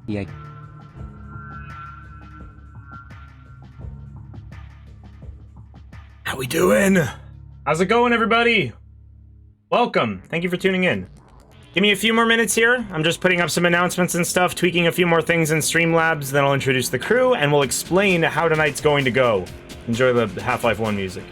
Yeah. How we doing? How's it going, everybody? Welcome. Thank you for tuning in. Give me a few more minutes here. I'm just putting up some announcements and stuff, tweaking a few more things in Streamlabs, then I'll introduce the crew, and we'll explain how tonight's going to go. Enjoy the Half-Life 1 music.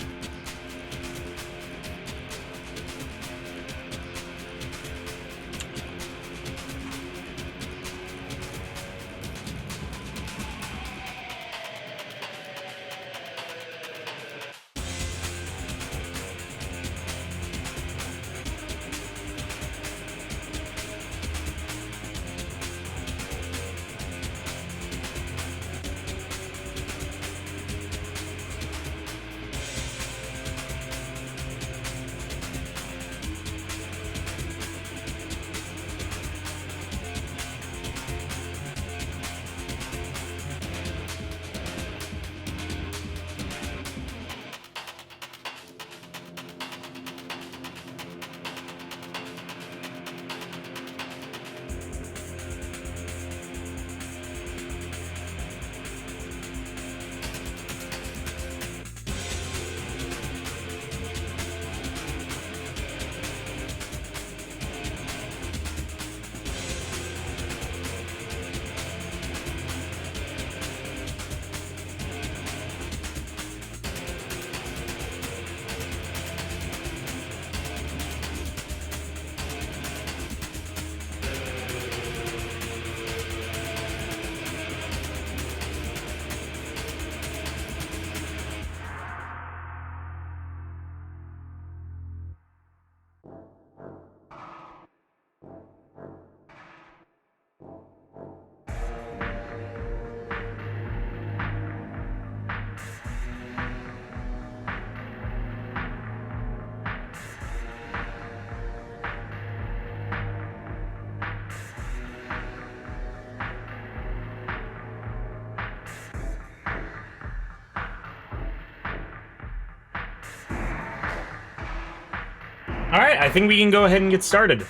Alright, I think we can go ahead and get started.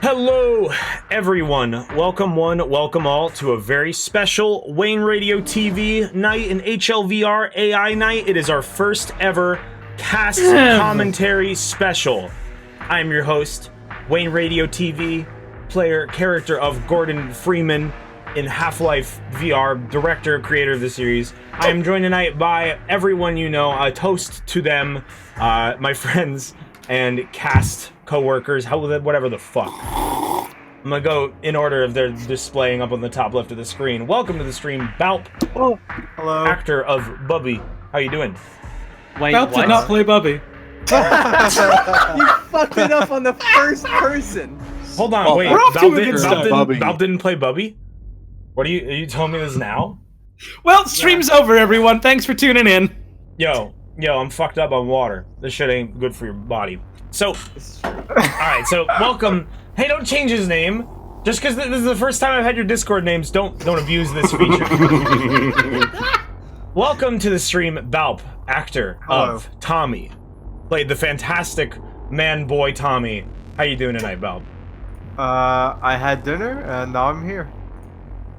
Hello, everyone. Welcome one, welcome all to a very special Wayne Radio TV night, an HLVRAI night. It is our first ever cast commentary special. I am your host, Wayne Radio TV, character of Gordon Freeman in Half-Life VR, director, creator of the series. I am joined tonight by everyone you know, a toast to them, my friends and cast co-workers, whatever the fuck. I'm gonna go in order of their displaying up on the top left of the screen. Welcome to the stream, Balp. Oh, hello. Actor of Bubby. How you doing? Wait, Balp did not play Bubby. You fucked it up on the first person. Hold on, Well, wait. we're off to a good start. Balp didn't play Bubby? What are you telling me this now? Well, stream's over, everyone. Thanks for tuning in. Yo, I'm fucked up on water. This shit ain't good for your body. So, alright, so welcome. Hey, don't change his name. Just because this is the first time I've had your Discord names, don't abuse this feature. Welcome to the stream, Balp, actor of Tommy. Played the fantastic man-boy Tommy. How you doing tonight, Balp? I had dinner and now I'm here.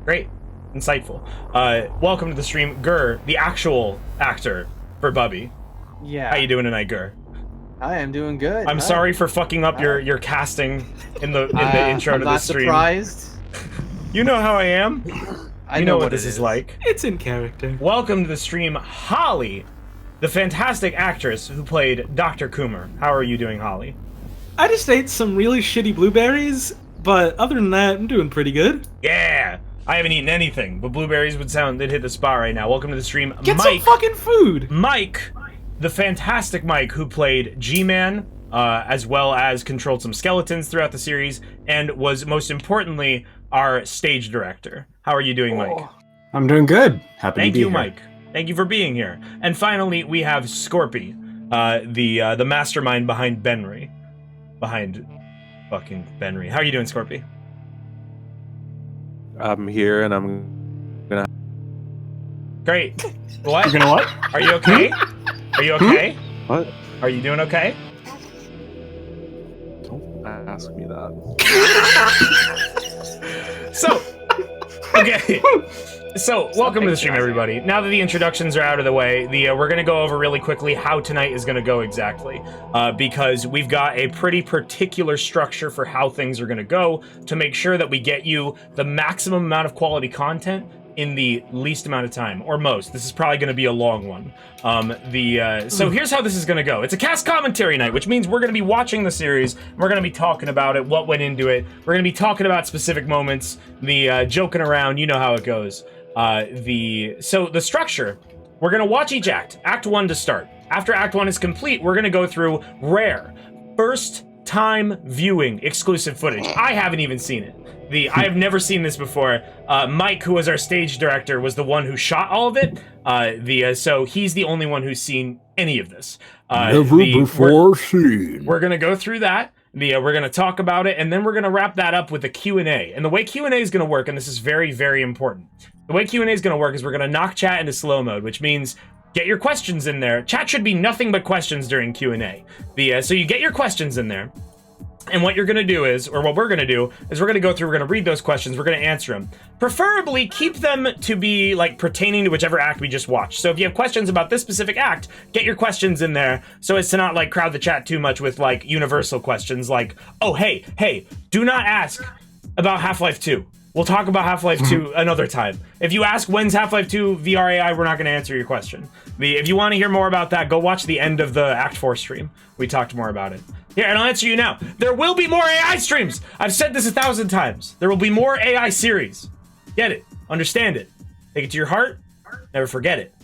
Great. Insightful. Welcome to the stream, Gur, the actual actor for Bubby. Yeah. How you doing tonight, Gur? I am doing good. I'm sorry for fucking up your casting in the intro to the stream. I'm not surprised. You know how I am. I know what this is like. It's in character. Welcome to the stream, Holly, the fantastic actress who played Dr. Coomer. How are you doing, Holly? I just ate some really shitty blueberries, but other than that, I'm doing pretty good. Yeah! I haven't eaten anything, but blueberries they'd hit the spot right now. Welcome to the stream, Get Mike. some fucking food! Mike, the fantastic Mike, who played G-Man, as well as controlled some skeletons throughout the series, and was, most importantly, our stage director. How are you doing, Mike? I'm doing good. Happy to Thank be you, here. Mike. Thank you for being here. And finally, we have Scorpy, the mastermind behind Benry. Behind fucking Benry. How are you doing, Scorpy? I'm here and I'm gonna. Great. What? You're gonna what? Are you okay? Are you okay? What? Are you doing okay? Don't ask me that. So, Okay. So, welcome to the stream, everybody. Now that the introductions are out of the way, we're going to go over really quickly how tonight is going to go exactly. Because we've got a pretty particular structure for how things are going to go to make sure that we get you the maximum amount of quality content in the least amount of time, or most. This is probably going to be a long one. So here's how this is going to go. It's a cast commentary night, which means we're going to be watching the series. We're going to be talking about it, what went into it. We're going to be talking about specific moments, joking around. You know how it goes. So the structure, we're going to watch each act. Act 1 to start. After Act 1 is complete, we're going to go through rare, first time viewing exclusive footage. I haven't even seen it. I have never seen this before. Mike, who was our stage director, was the one who shot all of it. So he's the only one who's seen any of this. Never before seen. We're gonna go through that. We're gonna talk about it, and then we're gonna wrap that up with a Q&A. And the way Q&A is gonna work, and this is very, very important. The way Q&A is gonna work is we're gonna knock chat into slow mode, which means get your questions in there. Chat should be nothing but questions during Q&A. So you get your questions in there. And what you're going to do is, or what we're going to do, is we're going to go through, we're going to read those questions, we're going to answer them. Preferably, keep them to be, like, pertaining to whichever act we just watched. So if you have questions about this specific act, get your questions in there, so as to not, like, crowd the chat too much with, like, universal questions, like, oh, hey, do not ask about Half-Life 2. We'll talk about Half-Life 2 another time. If you ask when's Half-Life 2 VRAI, we're not going to answer your question. If you want to hear more about that, go watch the end of the Act 4 stream. We talked more about it. Here, and I'll answer you now. There will be more AI streams! I've said this 1,000 times. There will be more AI series. Get it. Understand it. Take it to your heart. Never forget it.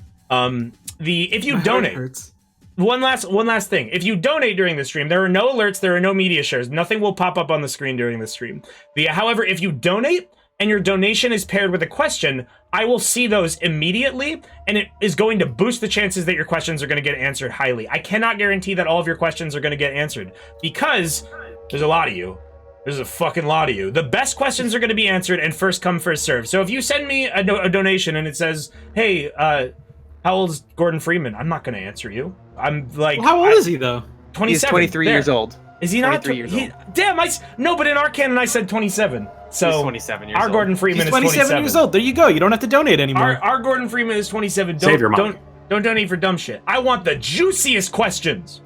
If you donate... One last thing. If you donate during the stream, there are no alerts, there are no media shares. Nothing will pop up on the screen during the stream. However, if you donate and your donation is paired with a question, I will see those immediately, and it is going to boost the chances that your questions are going to get answered highly. I cannot guarantee that all of your questions are going to get answered, because there's a lot of you. There's a fucking lot of you. The best questions are going to be answered, and first come, first serve. So if you send me a donation and it says, hey, how old is Gordon Freeman? I'm not going to answer you. I'm like... Well, how old is he, though? 27. He's 23 years old. Is he not? 23 years old. Damn, no, but in our canon I said 27. So he's 27 years our old. Gordon Freeman He's is 27 years old. There you go. You don't have to donate anymore. Our Gordon Freeman is 27. Save your money. Don't donate for dumb shit. I want the juiciest questions.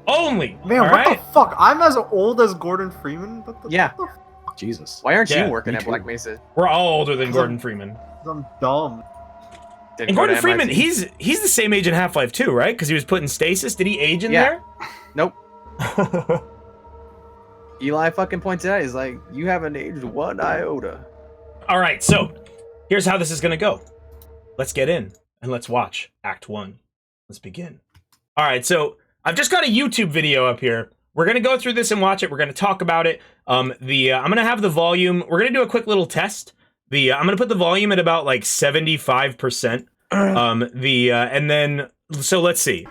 Only. Man, what the fuck? I'm as old as Gordon Freeman? Yeah. What the Jesus. Why aren't Yeah, you working me at too. Black Mesa? We're all older than Gordon Freeman. I'm dumb. Didn't And go to Gordon Freeman, MIT. he's the same age in Half-Life 2, right? Because he was put in stasis. Did he age in there? Nope. Eli fucking points it out. He's like, you haven't aged one iota. All right, so here's how this is going to go. Let's get in and let's watch Act 1. Let's begin. All right, so I've just got a YouTube video up here. We're going to go through this and watch it. We're going to talk about it. I'm going to have the volume. We're going to do a quick little test. I'm going to put the volume at about like 75%. And then, so let's see.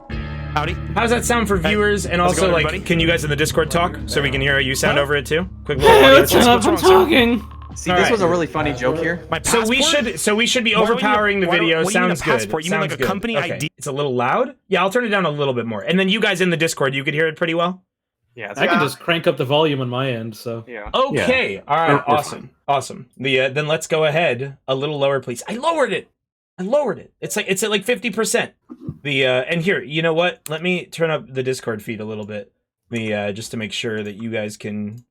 Howdy. How does that sound for viewers? And How's it also, going, like, everybody? can you guys in the Discord talk so we can hear how you sound over it too? Quick little Hey, audio what's test. up? I'm talking. See, All this right. was a really funny joke here. My So we should be overpowering the video. What do you mean a Sounds good. passport? You mean Sounds like a good. company Okay. ID? It's a little loud. Yeah, I'll turn it down a little bit more. And then you guys in the Discord, you could hear it pretty well. Yeah. I can just crank up the volume on my end, so. Yeah. Okay. All right. We're Awesome. Awesome. Then let's go ahead a little lower, please. I lowered it. It's at like 50%. And here, you know what? Let me turn up the Discord feed a little bit. Just to make sure that you guys can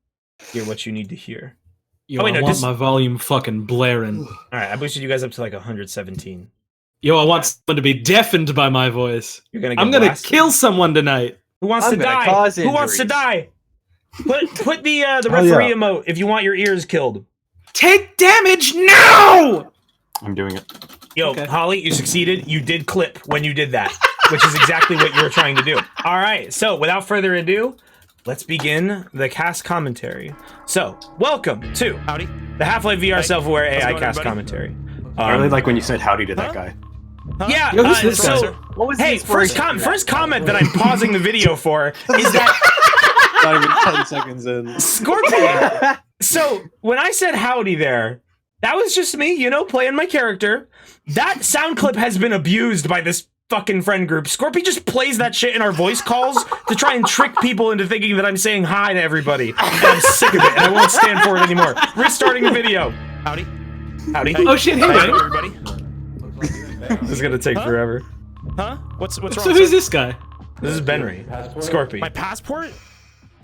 hear what you need to hear. Yo, wait, I no, want just- my volume fucking blaring. All right, I boosted you guys up to like 117. Yo, I want someone to be deafened by my voice. You're gonna. Get I'm gonna blasted. kill someone tonight. Who wants I'm to gonna die? cause Who wants to injuries. die? Put the referee emote if you want your ears killed. Take damage now! I'm doing it. Yo, Okay. Holly, you succeeded. You did clip when you did that, which is exactly what you were trying to do. All right, so without further ado, let's begin the cast commentary. So, welcome to Howdy. the Half-Life VR self-aware How's it AI going, cast everybody? commentary. I really like when you said howdy to that guy. Yeah, Yo, who's this guy? so, What was the hey, inspiration for that? first comment that I'm pausing the video for is that Not even 10 seconds in. Scorpion. So when I said howdy there, that was just me, playing my character. That sound clip has been abused by this fucking friend group. Scorpy just plays that shit in our voice calls to try and trick people into thinking that I'm saying hi to everybody. And I'm sick of it, and I won't stand for it anymore. Restarting the video. Howdy. Howdy. Oh shit, hey Hey, man. everybody. This is gonna take forever. Huh? What's wrong? So who's sir? this guy? This is Benry. Scorpy. My passport?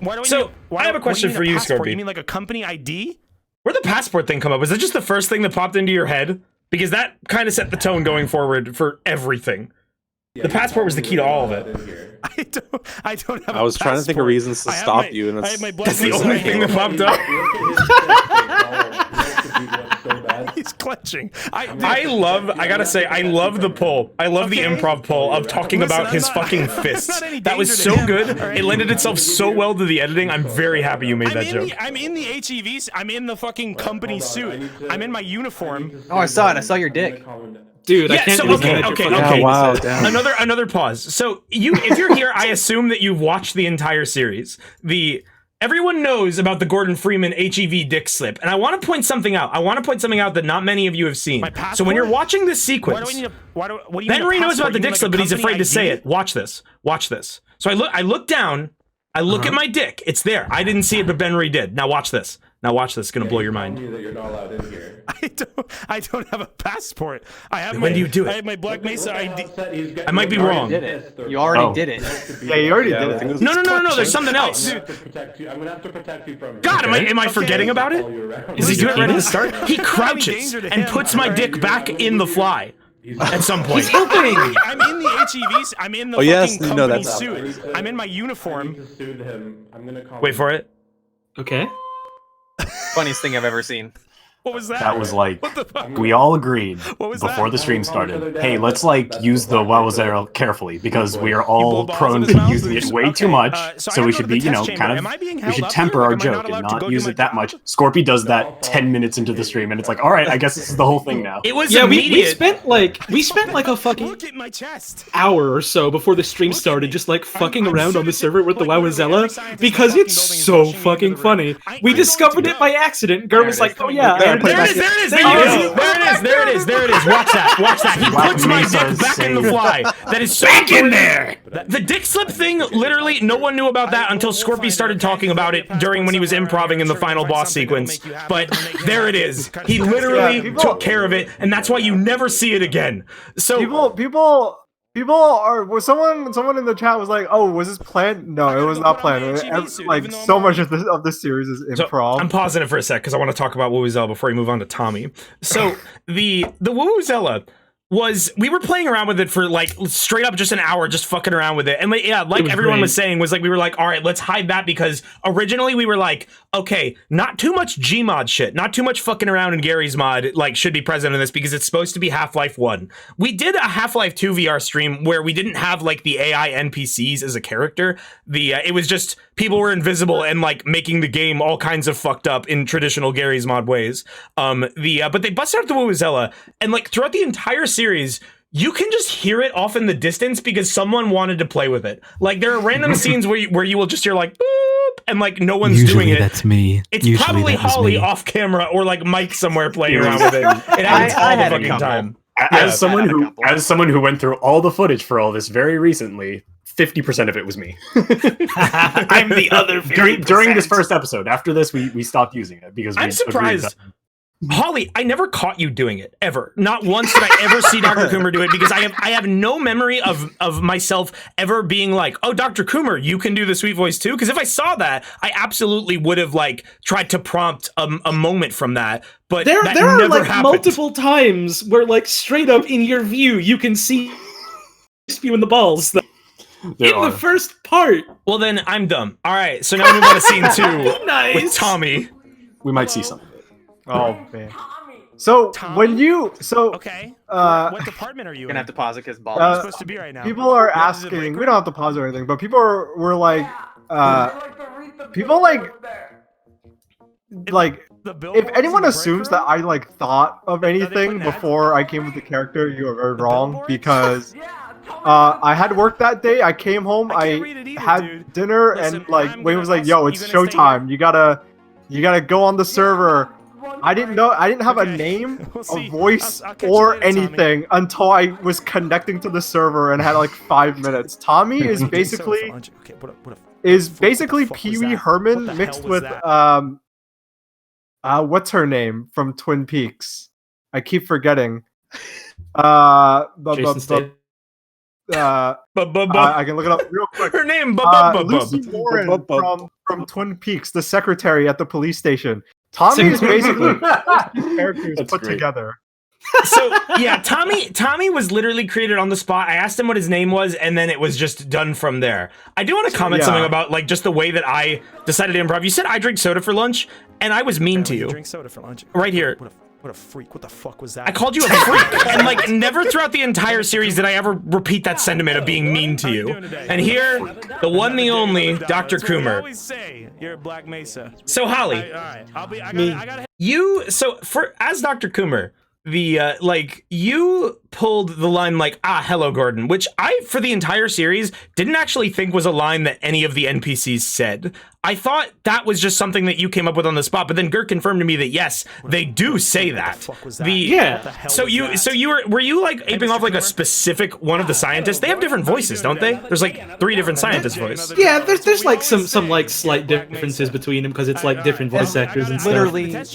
Why do I So, need I have a question for you, passport? Scorpy. You mean like a company ID? Where'd the passport thing come up? Was that just the first thing that popped into your head? Because that kind of set the tone going forward for everything. The passport was the key to all of it. I don't have I was trying to think of reasons to stop you, and I have my black That's the Mesa only ID. thing that popped up. He's clenching. I gotta say, I love the poll. I love the Okay. improv poll of talking Listen, about I'm his not- fucking I'm not fists. any That was danger so to him, good. all right? It lended itself so well to the editing. I'm very happy you made that joke. I'm in the HEVs. I'm in the fucking company suit. I'm in my uniform. Oh, I saw it. I saw your dick. Dude, I Yeah, can't so even okay, imagine okay, fucking okay. penis. wow, damn. Another pause. So if you're here, I assume that you've watched the entire series. Everyone knows about the Gordon Freeman HEV dick slip, and I want to point something out. I want to point something out that not many of you have seen. My passport? So when you're watching this Why sequence, do I need a? What do you Ben mean a Marie knows about passport? the You mean dick like slip, a but he's company afraid to say ID? it. Watch this. Watch this. So I look down. I look at my dick. It's there. I didn't see it, but Ben Marie did. Now watch this. Now watch this. It's gonna blow your mind. I don't have a passport. I have When do you do it? I have my Black Mesa ID. I might be wrong. Did it? You already Oh. did it. Yeah, you already did it. No. There's something else. God, am I forgetting about it? Is he doing it right at the start? He crouches danger to and him. puts my dick back in the fly at some point. I'm in the HEVs. I'm in the Oh, yes, fucking you know company that's- suit. I'm in my uniform. Wait for it. Okay. Funniest thing I've ever seen. What was that? That was like, What the fuck? we all agreed What was before that? the stream started. Hey, let's like use the wowzera carefully because we are Blow all balls prone in his to mouth? using it way Okay, too much. so I So have we to should go be, to the you know, test chamber. kind Am I being of, we held should up temper here? our Am I not joke and allowed to not go do use my it that job? much. Scorpy does that 10 minutes into the stream, and it's like, all right, I guess this is the whole thing now. It was Yeah, we immediate. spent like a fucking Look at my chest. hour or so before the stream Look at started, me. just like fucking I'm around on the sitting- server with the like, literally every Wowzilla scientist because in the it's fucking so building is rushing me fucking into the room. funny. We discovered it by accident. Gur was like, "Oh yeah, There it is. There it is. Watch that. He Black puts my Mesa dick is back in the safe. fly. That is so back in there. The dick slip thing, literally, no one knew about that until Scorpy started talking about it during when he was improving in the final boss sequence. But there it is. He literally Yeah, took care of it, and that's why you never see it again. So People are. Was someone in the chat was like, "Oh, was this planned?" No, it was not planned. Like so much of this series is So, improv. I'm pausing it for a sec because I want to talk about Wowzella before we move on to Tommy. So the Wowzella was, we were playing around with it for like straight up just an hour, just fucking around with it. And like, yeah, like was everyone great. was saying, was like, we were like, all right, let's hide that, because originally we were like, okay, not too much Gmod shit, not too much fucking around in Gary's mod, like should be present in this because it's supposed to be Half-Life 1. We did a Half-Life 2 VR stream where we didn't have like the AI NPCs as a character. It was just people were invisible and like making the game all kinds of fucked up in traditional Gary's mod ways. But they busted out the Wowzella, and like throughout the entire series, you can just hear it off in the distance because someone wanted to play with it. Like there are random scenes where you will just hear like boop, and like no one's doing it. That's me. It's Usually probably that was Holly me. off camera or like Mike somewhere playing around with it. It happens I all the had a fucking couple. time. As I had a couple. someone who went through all the footage for all this very recently, 50% of it was me. I'm the other 50%. during this first episode. After this, we stopped using it because I'm we agreed surprised. that- Holly, I never caught you doing it ever. Not once did I ever see Dr. Coomer do it, because I have no memory of myself ever being like, "Oh, Dr. Coomer, you can do the sweet voice too." Because if I saw that, I absolutely would have like tried to prompt a moment from that. But There that are never like happened. multiple times where like straight up in your view you can see you in the balls. There In are. the first part. Well, then I'm dumb. All right, so now we move on to scene 2 with Nice. Tommy. We might see something. Oh man. So when you Okay. uh What department are you You're gonna in? have to pause it because ball. Where are uh, you supposed to be right now? people are You have to do the asking, break we don't have to pause or anything, but people were like people like The if billboards anyone in the break assumes room? that I like thought of anything putting ads before I came with the character, you are very wrong billboards? because I had work that day. I came home, I I can't read it either, had dude. dinner, Listen, and like I'm Wayne gonna was like, also- "Yo, you it's gonna stay showtime. You gotta go on the server." I didn't have a Okay. name, We'll see. a voice, I'll catch you or later, Tommy. anything until I was connecting to the server and had like 5 minutes. Tommy is So basically fun. Okay, what the is fuck basically was Pee Wee that? Herman What the mixed hell was with that? what's her name from Twin Peaks? I keep forgetting. Jason Statham. I can look it up real quick. Her name, Lucy Warren from Twin Peaks, the secretary at the police station. Tommy is basically characters put together. So yeah, Tommy was literally created on the spot. I asked him what his name was, and then it was just done from there. I do want to comment something about like just the way that I decided to improv. You said I drink soda for lunch, and I was mean to you. Drink soda for lunch. Right here. What a freak! What the fuck was that? I called you a freak, and like never throughout the entire series did I ever repeat that sentiment of being mean to you. And here, the one, the only, Dr. Coomer. Always say you're a Black Mesa. So Holly, All right, as Dr. Coomer, you pulled the line like, hello Gordon, which I, for the entire series, didn't actually think was a line that any of the NPCs said. I thought that was just something that you came up with on the spot, but then Gert confirmed to me that yes, they do say that. Were you like aping off like a specific one of the scientists? They have different voices, don't they? There's like 3 different scientist voices. Yeah, there's like some like slight differences between them because it's like different voice actors and stuff.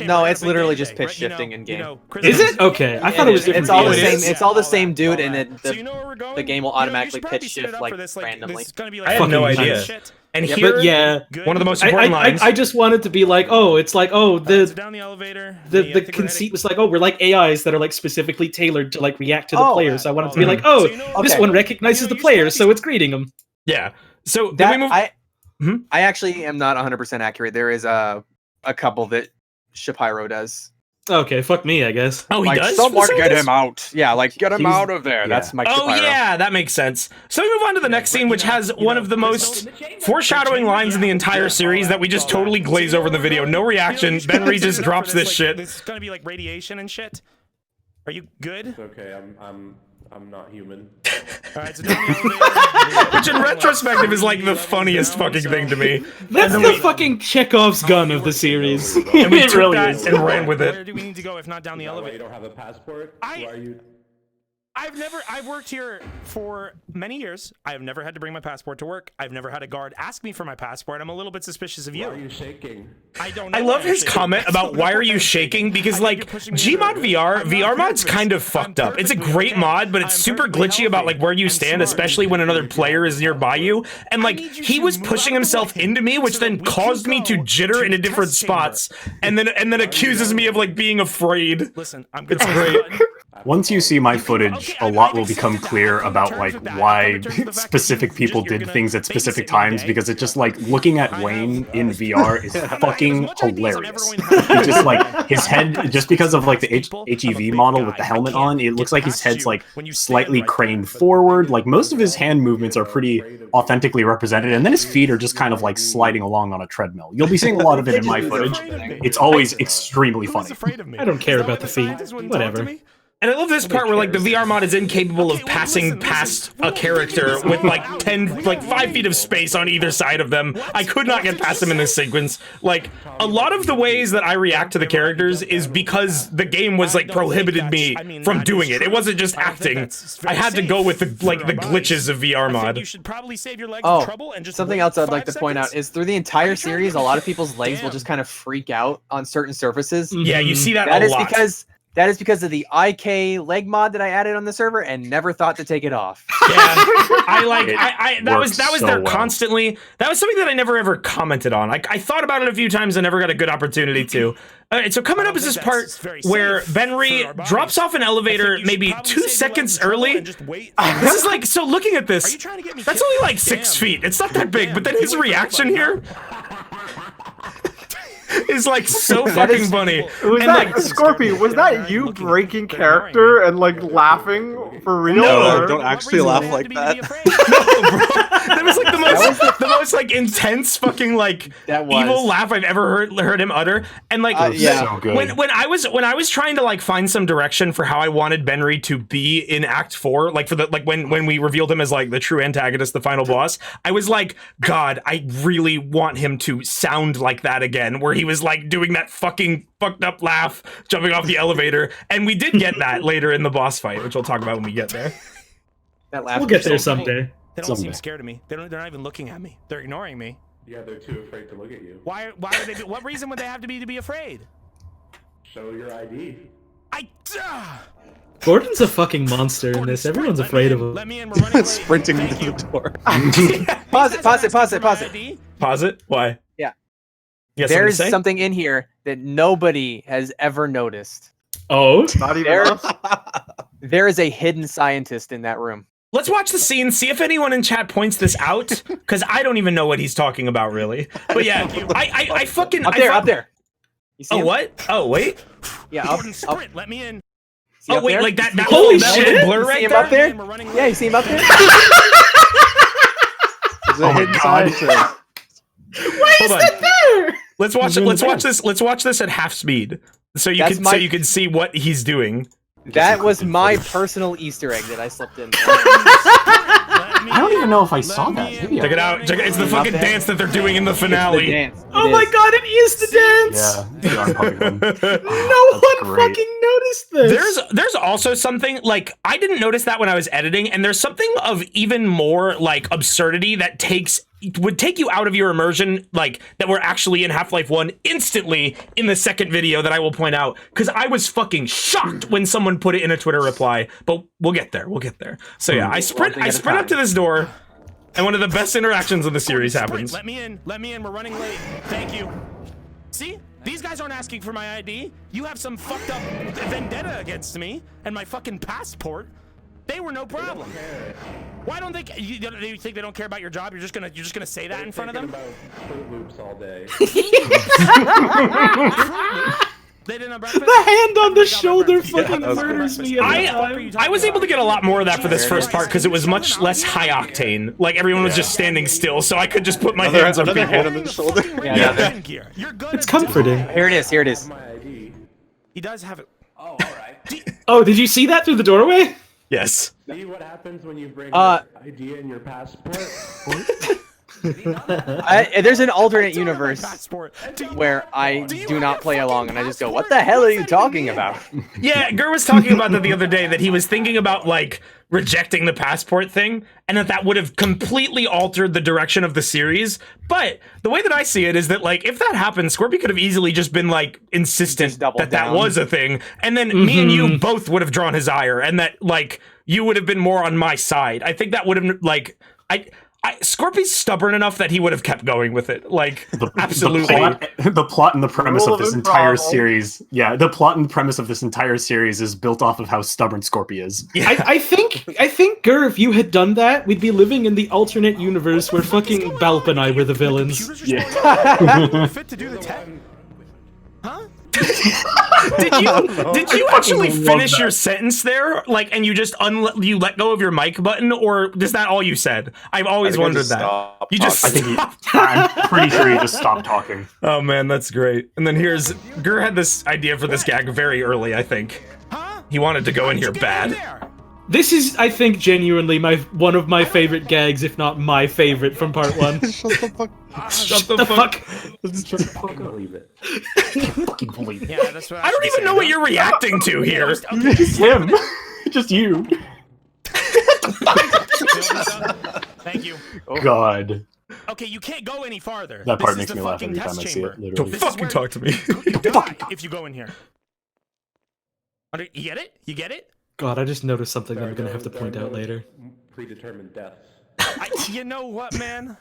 No, it's literally just pitch shifting in game. Is it? Okay, I thought it was different. It's all the same. It's all the same dude, and the game will automatically pitch shift like randomly. I have no idea. And Yeah, here, but yeah, one of the most important lines. I just wanted to be like, oh, it's like, oh, down the elevator. the conceit was like, oh, we're like AIs that are like specifically tailored to like react to the players. So I wanted to be like, oh, this one recognizes the players, so it's greeting them. Yeah. So That, then we move. I actually am not 100% accurate. There is a couple that Shapiro does. Okay, fuck me, I guess. Oh, he Like, does? someone So get this- him out. Yeah, like get him He's- out of there. yeah. That's Mike Oh Shapiro. yeah, that makes sense. So we move on to the next scene, which has one of the most foreshadowing lines in the entire series that we just totally glaze over in the video. No reaction. Ben Reed just drops this shit. This is gonna be like radiation and shit. Are you good? It's okay. I'm not human. All right, so down the elevator. Which in retrospective is like the funniest fucking thing to me. That's the fucking Chekhov's gun of the series. And we It took really that is. and ran with Where it. do we need to go if not down the Why you elevator? don't have a passport? I- Why are you? I've worked here for many years. I have never had to bring my passport to work. I've never had a guard ask me for my passport. I'm a little bit suspicious of you. Why are you shaking? I don't know. I love why his I'm shaking. comment about why are you shaking, because like Gmod VR mod's kind of fucked up. It's a great mod, but it's super glitchy about like where you stand, especially when another player is nearby you. And like he was pushing himself into me, which then caused me to jitter into different spots, and then accuses me of like being afraid. Listen, I'm It's great. Once you see my footage, a lot will become clear about like why specific people did things at specific times, because it's just like looking at Wayne in VR is fucking hilarious. He just like his head, just because of like the HEV model with the helmet on, it looks like his head's like slightly craned forward. Like most of his hand movements are pretty authentically represented, and then his feet are just kind of like sliding along on a treadmill. You'll be seeing a lot of it in my footage. It's always extremely funny. I don't care about the feet. Whatever. And I love this part where like the VR mod is incapable of passing past a character with like 5 feet of space on either side of them. I could not get past them in this sequence. Like a lot of the ways that I react to the characters is because the game was like prohibited me from doing it. It wasn't just acting. I had to go with the glitches of VR mod. You should probably save your legs in trouble and just Something wait else I'd like 5 to point out seconds. is through the entire series, a lot of people's legs will just kind of freak out on certain surfaces. Yeah, you see that That a is lot. that is because of the IK leg mod that I added on the server and never thought to take it off. Yeah, that was works so there well. constantly. That was something that I never ever commented on. I thought about it a few times and never got a good opportunity to. All right, so coming up is this part where Benry drops off an elevator maybe 2 seconds early. This is like, so looking at this, that's only like 6 feet. It's not that big, but then his reaction here is like so fucking funny. Was And that like, Scorpio? Was that you breaking character and like laughing for real? No, or- don't actually laugh like that. that was like the most like intense fucking like That was. evil laugh I've ever heard him utter. And like yeah. So good. when I was trying to like find some direction for how I wanted Benry to be in Act 4, like for the like when we revealed him as like the true antagonist, the final boss, I was like, God, I really want him to sound like that again, where he was like doing that fucking fucked up laugh, jumping off the elevator, and we did get that later in the boss fight, which we'll talk about when we get there. That laugh We'll get there was so funny. someday. They don't seem Someday. scared of me. They're not even looking at me. They're ignoring me. Yeah, they're too afraid to look at you. Why would they? What reason would they have to be afraid? Show your ID. Gordon's a fucking monster in this. Everyone's afraid of him. Let me in. We're running late. Sprinting Thank into you. the door. Pause it, pause it, pause it, pause it. ID? Pause it. Why? Yeah. Yes. There's something in here that nobody has ever noticed. Oh, Not even There- us. There is a hidden scientist in that room. Let's watch the scene, see if anyone in chat points this out, because I don't even know what he's talking about, really. But yeah, I fucking... Up there, up there. You see Oh, him? what? Oh, wait. Yeah, up, Gordon, up. sprint. Let me in. See Oh, up wait, there? like that Holy that shit! little blur You see right him there? up there? We're running Yeah, you see him up there? There's a Oh my hidden God. scientist. Hold on. Let's watch this at half speed. So you That's can my- so you can see what he's doing. That was my personal Easter egg that I slipped in. I don't even know if I saw that video. Check it out. Check it. It's the fucking dance that they're doing in the The finale. dance. oh It my is. god, it is the dance! Yeah, the arm puppet one. No That's one great. fucking noticed this. There's also something like I didn't notice that when I was editing, and there's something of even more like absurdity that would take you out of your immersion, like that we're actually in Half-Life 1 instantly in the second video that I will point out, because I was fucking shocked when someone put it in a Twitter reply, but we'll get there. We'll get there. So yeah, I sprint thing at a up to this door, and one of the best interactions in the series Sprint. happens. Let me in. Let me in. We're running late. Thank you. See? These guys aren't asking for my ID. You have some fucked up vendetta against me and my fucking passport. They were no problem. Why don't they? You think they don't care about your job? You're just gonna say that in front of them? About Fruit Loops all day. They didn't have breakfast. The hand on the They got shoulder breakfast. fucking That was murders me breakfast. every time. I was able to get a lot more of that for this first part because it was much less high octane. Like everyone was just standing still, so I could just put my hands on Another hand people. on the shoulder. Yeah. Gear. You're gonna It's comforting. Here it is, here it is. My ID. He does have it. Oh, did you see that through the doorway? Yes. See what happens when you bring Uh, your ID and your passport? There's an alternate universe Passport. where I do not play along and I just go, what the hell are you talking about? Yeah, Gur was talking about that the other day, that he was thinking about like rejecting the passport thing, and that would have completely altered the direction of the series. But the way that I see it is that like if that happened, Scorpy could have easily just been like insistent Just doubled that down. was a thing, and then me and you both would have drawn his ire, and that like you would have been more on my side. I think that would have like Scorpy's stubborn enough that he would have kept going with it. Like, absolutely. The plot and the premise Rule of this of entire improv. series. Yeah, the plot and premise of this entire series is built off of how stubborn Scorpy is. I think, Gur, if you had done that, we'd be living in the alternate universe where fucking Balp and I were the villains. Computers are still fit to do the test. Huh? Did you actually love finish that. your sentence there? Like, and you just you let go of your mic button, or is that all you said? I've always wondered that. You just I think he, stopped. I'm pretty sure he just stopped talking. Oh man, that's great. And then here's Gur had this idea for this gag very early, I think. Huh? He wanted to go in here Get bad. there. This is, I think, genuinely one of my favorite gags, if not my favorite from part one. Shut the fuck. Shut the fuck? Believe it. Fucking believe it. Yeah, that's what I don't even know what you're reacting to here. Just him. Just you. Thank you. God. Okay, you can't go any farther. That part This is makes the me laugh fucking every time test I see chamber. it, Don't literally. This is fucking where talk to me. You die if you go in here. You get it? You get it? God, I just noticed something that I'm gonna have to point out later. Predetermined deaths. You know what, man?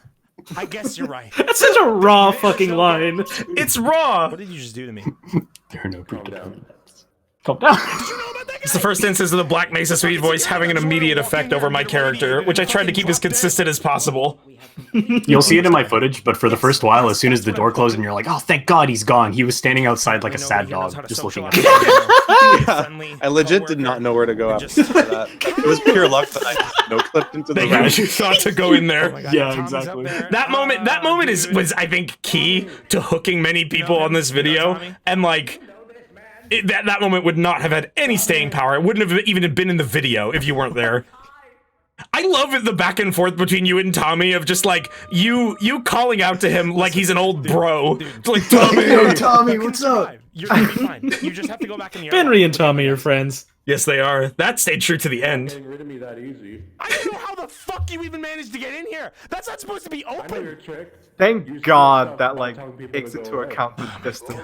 I guess you're right. That's such a raw fucking line. It's raw. What did you just do to me? There are no Calm predetermined down. deaths. Calm down. It's the first instance of the Black Mesa Sweet voice having an immediate effect over my character, which I tried to keep as consistent as possible. You'll see it in my footage, but for the first while, as soon as the door closed and you're like, oh, thank God he's gone, he was standing outside like a sad dog, just looking at me. I legit did not know where to go after that. It was pure luck that I just no-clipped into the Thank room. you thought to go in there. Yeah, exactly. That moment was I think key to hooking many people on this video, and like that moment would not have had any staying power. It wouldn't have even been in the video if you weren't there. I love it, the back and forth between you and Tommy of just like you calling out to him like he's an old bro. Like Tommy. Yo, Tommy, what's up? You're gonna be fine. You just have to go back in the Henry and Tommy are friends. Yes, they are. That stayed true to the end. Getting rid of me that easy. I don't know how the fuck you even managed to get in here. That's not supposed to be I know your open. trick. Thank God that like takes into account the distance.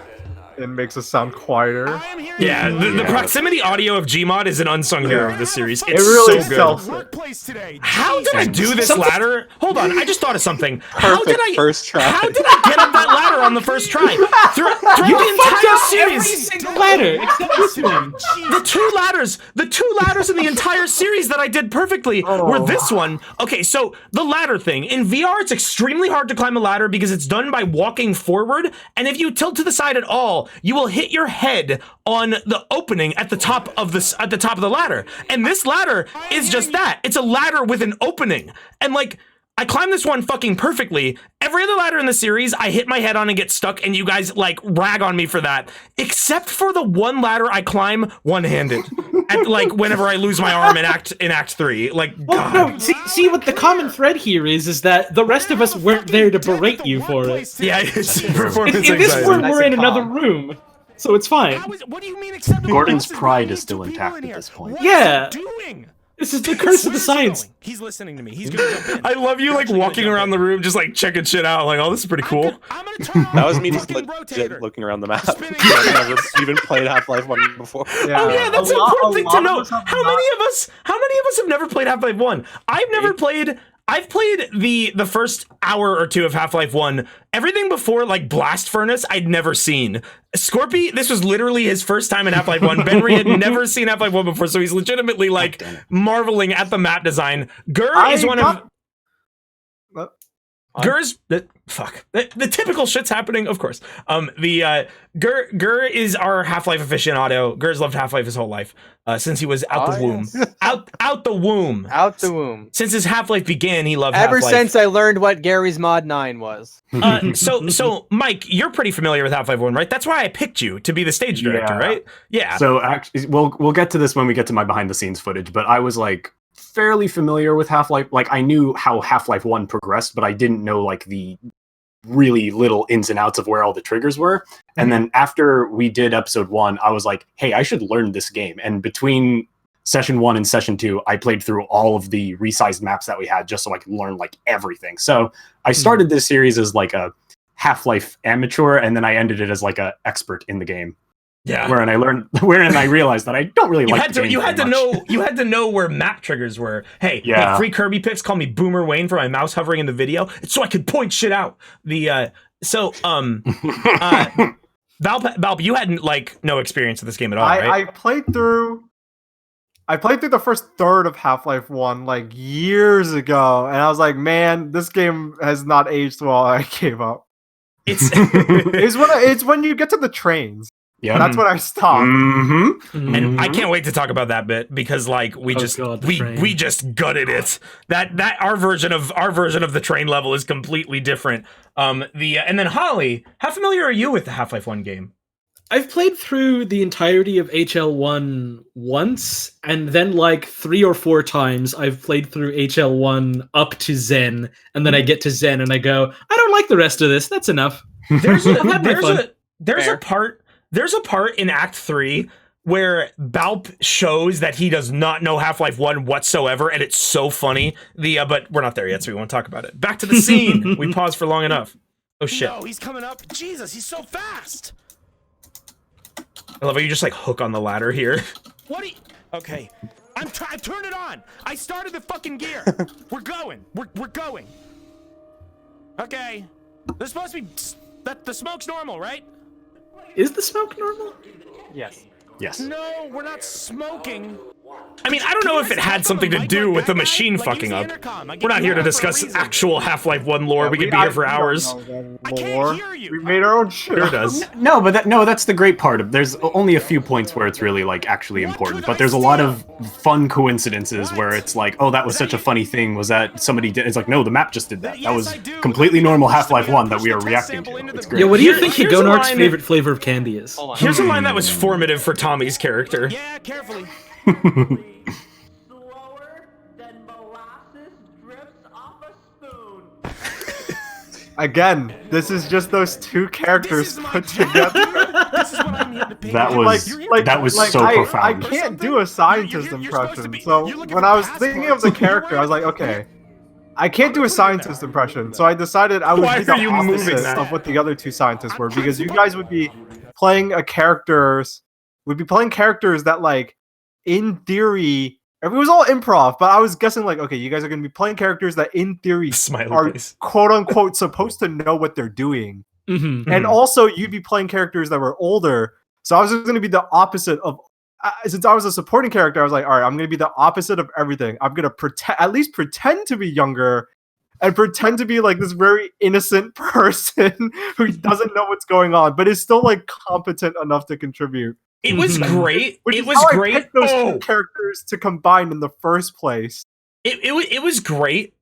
It makes us sound quieter. Yeah, the proximity audio of Gmod is an unsung hero of this series. It's really so good. sells it. Workplace today. How did I do this ladder? Hold on, I just thought of something. How did I first try. How did I get up that ladder on the first try? Throughout the entire series, Single ladder except this one. the two ladders in the entire series that I did perfectly were this one. Okay, so the ladder thing in VR, it's extremely hard to climb a ladder because it's done by walking forward, and if you tilt to the side at all, you will hit your head on the opening at the top of the ladder. And this ladder is just that. It's a ladder with an opening. And like, I climbed this one fucking perfectly. Every other ladder in the series, I hit my head on and get stuck, and you guys like rag on me for that. Except for the one ladder I climb one-handed. At, like, whenever I lose my arm in Act 3. Like, Well, God. no, see what the common thread here is that the rest of us weren't there to berate you for it. Yeah, it's performance In this anxiety. one, we're in another room, so it's fine. What do you mean acceptable? Gordon's This is pride what is still needs to be intact in at here. this point. What Yeah. is he doing? This is the curse of the Where's he science. going? He's listening to me. He's gonna jump in. I love you, like, walking around the room, just, like, checking shit out. Like, oh, this is pretty cool. I'm gonna turn on That was me the just fucking legit rotator. looking around the map. Spinning I've never even played Half-Life 1 before. Oh yeah, that's an important thing to know. How many of us have never played Half-Life 1? I've played the first hour or two of Half-Life 1. Everything before, like, Blast Furnace, I'd never seen. Scorpy, this was literally his first time in Half-Life 1. Benry had never seen Half-Life 1 before, so he's legitimately, like, marveling at the map design. Gur is one of... Gur's the typical shit's happening, of course. Gur is our Half-Life aficionado. Gur's loved Half-Life his whole life, since he was out the womb. Out the womb. Out the womb. Since his Half-Life began, he loved Ever Half-Life. since I learned what Gary's Mod 9 was. So Mike, you're pretty familiar with Half-Life 1, right? That's why I picked you to be the stage director, Yeah. right? Yeah. So actually, we'll get to this when we get to my behind the scenes footage, but I was like fairly familiar with Half-Life. Like, I knew how Half-Life 1 progressed, but I didn't know like the really little ins and outs of where all the triggers were. And then after we did episode 1, I was like, hey, I should learn this game. And between session 1 and session 2, I played through all of the resized maps that we had just so I could learn like everything. So I started this series as like a Half-Life amateur, and then I ended it as like a expert in the game. Yeah. Wherein I realized that I don't really like the game you had very to much. you had to know where map triggers were. Hey, Yeah. free Kirby picks call me Boomer Wayne for my mouse hovering in the video. It's so I could point shit out. Valp, you had like no experience with this game at all, right? I played through the first third of Half-Life 1 like years ago, and I was like, man, this game has not aged well. I gave up. It's when you get to the trains. Yeah, That's when I stopped. And I can't wait to talk about that bit because like we just gutted it. That our version of the train level is completely different. And then Holly, how familiar are you with the Half-Life 1 game? I've played through the entirety of HL1 once, and then like 3 or 4 times I've played through HL1 up to Zen, and then I get to Zen and I go, I don't like the rest of this. That's enough. There's Fair. a part in Act 3 where Balp shows that he does not know Half-Life 1 whatsoever, and it's so funny. But we're not there yet, so we won't talk about it. Back to the scene. We paused for long enough. Oh shit. No, he's coming up. Jesus, he's so fast. I love how you just like hook on the ladder here. What do you... Okay. I turned it on. I started the fucking gear. We're going. We're going. Okay. There's supposed to be... the smoke's normal, right? Is the smoke normal? Yes. Yes. No, we're not smoking. I mean, I don't know if it had something to do with the machine fucking up. We're not here to discuss actual Half-Life 1 lore. We could be here for hours. I can't hear you. We made our own shit. Sure does. No, but that's the great part of. There's only a few points where it's really like actually important, but there's a lot of fun coincidences where it's like, oh, that was such a funny thing. Was that somebody did? It's like, no, the map just did that. That was completely normal Half-Life 1 that we are reacting to. It's great. Yeah, what do you think Here's a Higonark's line- favorite flavor of candy is? Here's a line that was formative for Tommy's character. Yeah, carefully. Slower than molasses drips off a spoon. Again, this is just those two characters put together. This is what I'm here to pay. That was so I profound. can't do a scientist impression. So when I was thinking of the character, I was like, okay, I can't do a scientist impression. So I decided I would Why be the are you moving opposite that? of what the other two scientists were, because you guys would be playing we'd be playing characters that like in theory it was all improv, but I was guessing like, okay, you guys are going to be playing characters that in theory Smiley are face. quote unquote supposed to know what they're doing. Mm-hmm. And also you'd be playing characters that were older. So I was going to be the opposite of, since I was a supporting character, I was like, all right, I'm going to be the opposite of everything. I'm going to at least pretend to be younger and pretend to be like this very innocent person who doesn't know what's going on, but is still like competent enough to contribute. It was great. Which It is was how I great. picked those two characters to combine in the first place. It was great.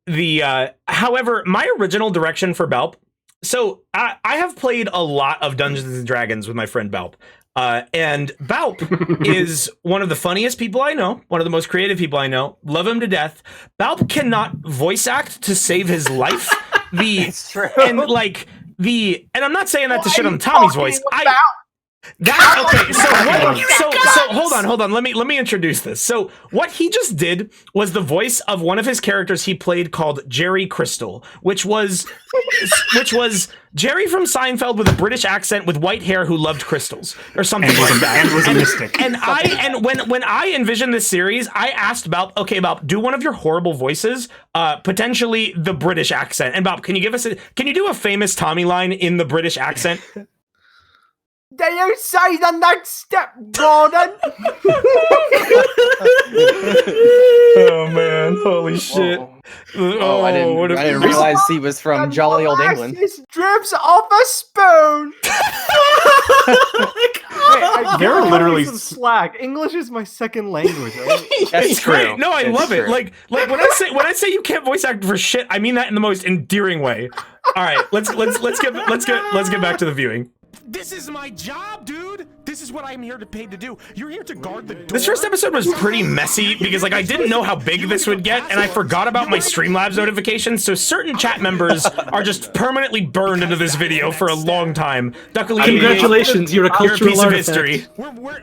However, my original direction for Balp. So I have played a lot of Dungeons and Dragons with my friend Balp. And Balp is one of the funniest people I know, one of the most creative people I know. Love him to death. Balp cannot voice act to save his life. It's true. And like and I'm not saying that to shit on Tommy's voice. So hold on. Let me introduce this. So what he just did was the voice of one of his characters he played called Jerry Crystal, which was Jerry from Seinfeld with a British accent with white hair who loved crystals or something like that. And was a mystic. And when I envisioned this series, I asked Balp, okay, Balp, do one of your horrible voices, potentially the British accent. And Balp, can you do a famous Tommy line in the British accent? Do you say the next step, Gordon? Oh man, holy shit. I didn't realize he was from jolly old England. This drips off a spoon. They're literally some slack. English is my second language. Right? It's great. No, I love it. Like when I say you can't voice act for shit, I mean that in the most endearing way. All right, let's get back to the viewing. This is my job, dude. This is what I'm here to pay to do. You're here to guard the door. This first episode was pretty messy because like I didn't know how big this would get, and I forgot about my Streamlabs notifications. So certain chat members are just permanently burned into this video for a long time. Luckily, congratulations, you're a cultural piece of artifact. history.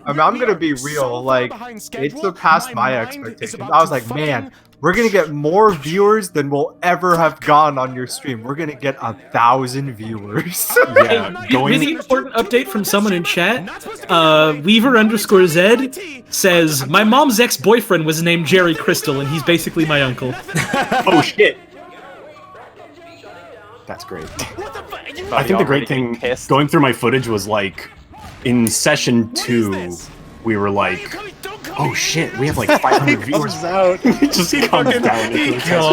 I mean, I'm gonna be real. Like, it surpassed my expectations. I was like, man, we're gonna get more viewers than we'll ever have gotten on your stream. We're gonna get 1,000 viewers. yeah, Really important update from someone in chat. Weaver_Z says, my mom's ex-boyfriend was named Jerry Crystal, and he's basically my uncle. Oh shit. That's great. I think the great thing going through my footage was like, in session 2, we were like, oh shit, we have like 500 viewers. He just comes down. He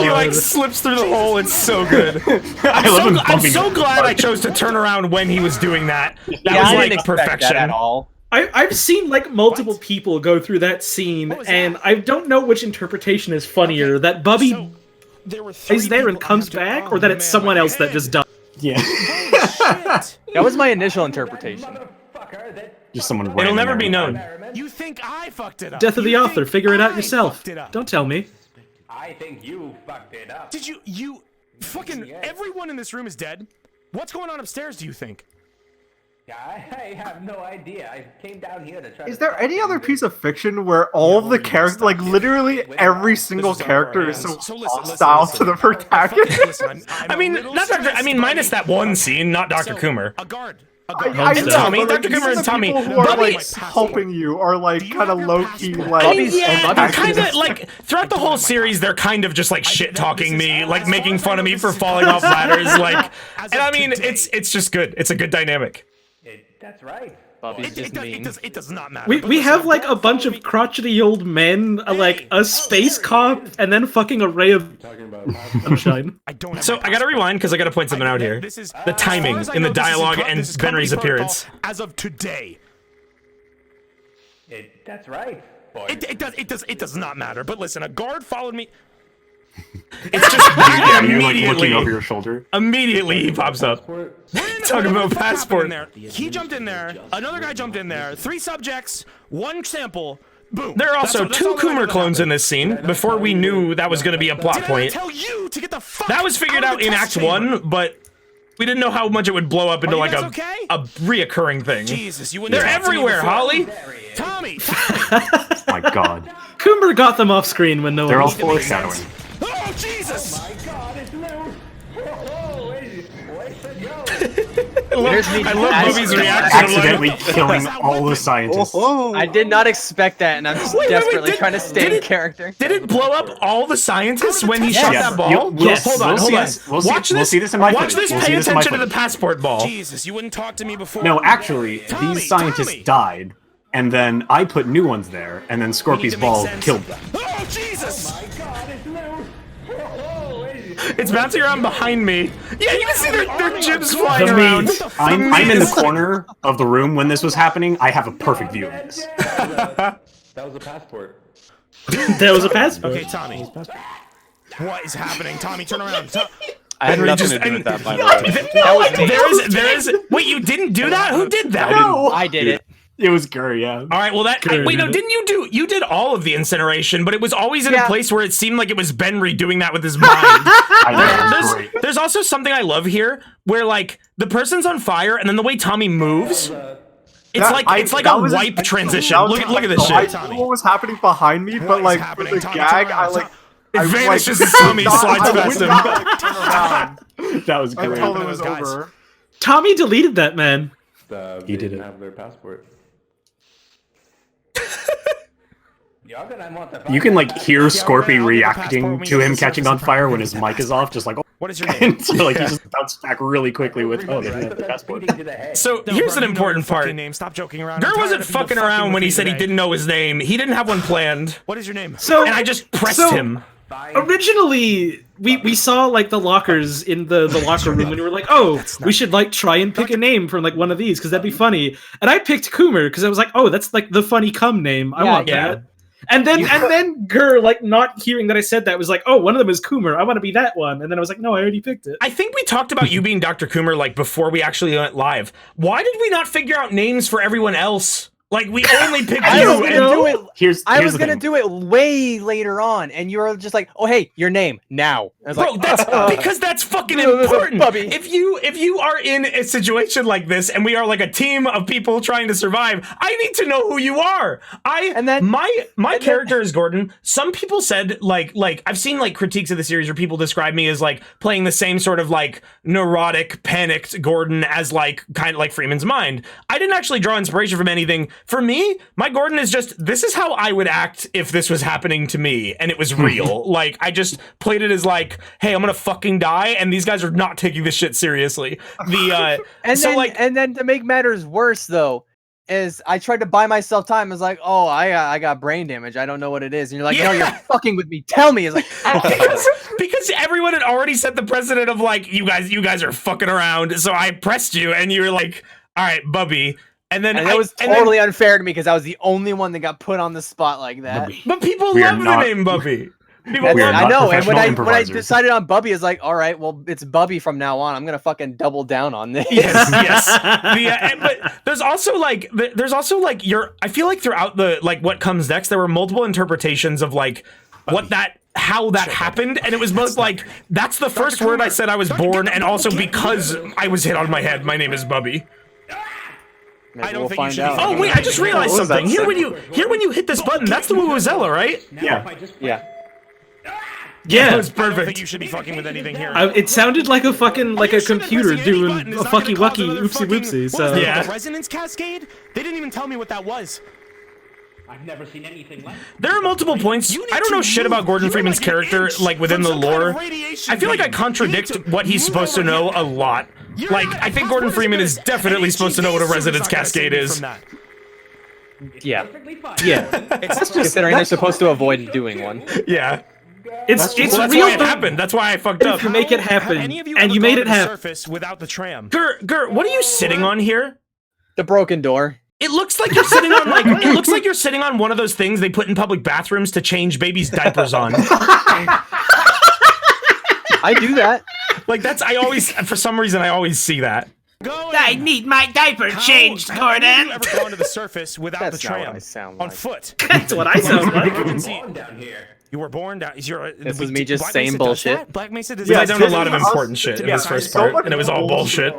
like slips through the hole. It's so good. I'm so glad I chose to turn around when he was doing that. That was like perfection at all. I've seen like multiple people go through that scene, and I don't know which interpretation is funnier, that Bubby is there and comes back, or that it's someone else that just died. Yeah. That was my initial interpretation. Just someone. It'll never be known. You think I fucked it up? Death of the author. Figure it out yourself. Don't tell me. I think you fucked it up. Did you fucking everyone in this room is dead? What's going on upstairs, do you think? I have no idea. I came down here to try. Is there any other piece of fiction where all of the characters, like literally every single character, is so hostile to the protagonist? I mean, not Dr. I mean, minus that one scene, not Dr. Coomer. A guard. I know, Tommy, but, like, Dr. Coomer and Tommy. People who are Bubby, like helping you are like kind of low key, like. I mean, yeah, they're kind of like throughout the whole series, they're kind of just like shit talking me, like making fun of me for falling off ladders, like. And I mean, it's just good. It's a good dynamic. That's right. Bobby's just mean. It does not matter. We have like a bunch of crotchety old men, like a space cop, and then fucking a ray of sunshine. So I gotta rewind because I gotta point something out here. The timing in the dialogue and Benry's appearance. As of today. That's right. It does not matter. But listen, a guard followed me. It's just you're like looking over your shoulder. Immediately he pops up. Talking about passport. He jumped in there. Another guy jumped in there. 3 subjects, 1 sample. Boom. There are also 2 Coomer clones in this scene. Before we knew that was going to be a plot point. That was figured out in Act 1, but we didn't know how much it would blow up into like a reoccurring thing. Jesus, you wouldn't. They're everywhere, Holly. Tommy. My God. Coomer got them off screen when no one. They're all was foreshadowing. Oh Jesus! My God, it's no. Where's it go? I love Bubby's reaction. Accidentally killing all the scientists. I did not expect that, and I'm just desperately trying to stay in character. Did it blow up all the scientists when he shot that ball? Hold on. We'll see this in my Watch footage. this. Pay attention to the passport ball. Jesus, you wouldn't talk to me before. No, actually, these scientists died, and then I put new ones there, and then Scorpy's ball killed them. Oh, Jesus! My God, it's loose. It's bouncing around behind me. Yeah, you can see their jibs flying around. I'm in the corner of the room when this was happening. I have a perfect view of this. That was a passport. That was a passport. Okay, Tommy. What is happening? Tommy, turn around. I had nothing to do with that, by the way. There is. Wait, you didn't do that? Who did that? I did it. It was Gur, yeah. All right, well wait, no, didn't you do? You did all of the incineration, but it was always in a place where it seemed like it was Ben redoing that with his mind. There's also something I love here, where like the person's on fire, and then the way Tommy moves, it's like a wipe transition. Look at this shit. I don't know what was happening behind me, but like for the gag, it vanishes as Tommy slides past him. That was great. Until it was over. Tommy deleted that, man. He did it. Have their passport. You can like hear Scorpy reacting to him catching on fire when his mic is off, just like, oh. What is your name? And so, like, he just bounced back really quickly with, oh, they didn't have the passport. So here's an important part. Stop joking around. Gur wasn't fucking around when he said he didn't know his name. He didn't have one planned. What is your name? And I just pressed him. Originally, we saw like the lockers in the locker room, and we were like, oh, we should like try and pick a name from like one of these because that'd be funny. And I picked Coomer because I was like, oh, that's like the funny cum name. I want that. And then Gur, like not hearing that I said that, was like, oh, one of them is Coomer. I want to be that one. And then I was like, no, I already picked it. I think we talked about you being Dr. Coomer like before we actually went live. Why did we not figure out names for everyone else? Like we only picked you. I was gonna do it way later on, and you were just like, "Oh, hey, your name now." I was Bro, like, that's because that's fucking important. If you are in a situation like this, and we are like a team of people trying to survive, I need to know who you are. My character is Gordon. Some people said like I've seen like critiques of the series where people describe me as like playing the same sort of like neurotic, panicked Gordon as like kind of like Freeman's Mind. I didn't actually draw inspiration from anything. For me, my Gordon is just, this is how I would act if this was happening to me and it was real. Like, I just played it as like, hey, I'm gonna fucking die, and these guys are not taking this shit seriously. And then to make matters worse, though, is I tried to buy myself time. I was like, oh, I got brain damage. I don't know what it is. And you're like, no, you're fucking with me. Tell me. It's like, because everyone had already set the precedent of like, you guys are fucking around. So I pressed you, and you were like, all right, Bubby. And that was totally unfair to me because I was the only one that got put on the spot like that. But people love the name Bubby. I know, and when I decided on Bubby, it's like, all right, well, it's Bubby from now on. I'm gonna fucking double down on this. Yes. But there's also like I feel like throughout the like what comes next, there were multiple interpretations of like how that happened, and it was both like that's the first word I said I was born, and also because I was hit on my head, my name is Bubby. I don't think you should. Oh wait, I just realized something. Here when you hit this button, that's the Woo-Woo-Zella, right? Yeah. That was perfect. I don't think you should be fucking with anything here. It sounded like a fucking computer doing a fucky wucky oopsie whoopsie. So the resonance cascade? They didn't even tell me what that was. I've never seen anything like. There are multiple points. I don't know shit about Gordon Freeman's character, like within the lore. I feel like I contradict what he's supposed to know a lot. Like, I think Gordon Freeman is definitely supposed to know what a resonance cascade is. Yeah. It's considering they're supposed to avoid doing one. Yeah. It's that's real. Why it happened. That's why I fucked up. You make it happen, and you made it happen. Surface without the tram. Gur, what are you sitting on here? The broken door. It looks like you're sitting on it looks like you're sitting on one of those things they put in public bathrooms to change babies' diapers on. I do that. Like for some reason I always see that. I need my diaper changed, Gordon. Have you ever gone to the surface without the tram? Not what I sound like. On foot. That's what I sound like. You were born down here. This was me just saying bullshit. Black Mesa does I done a lot of important shit in this first part, and it was all bullshit.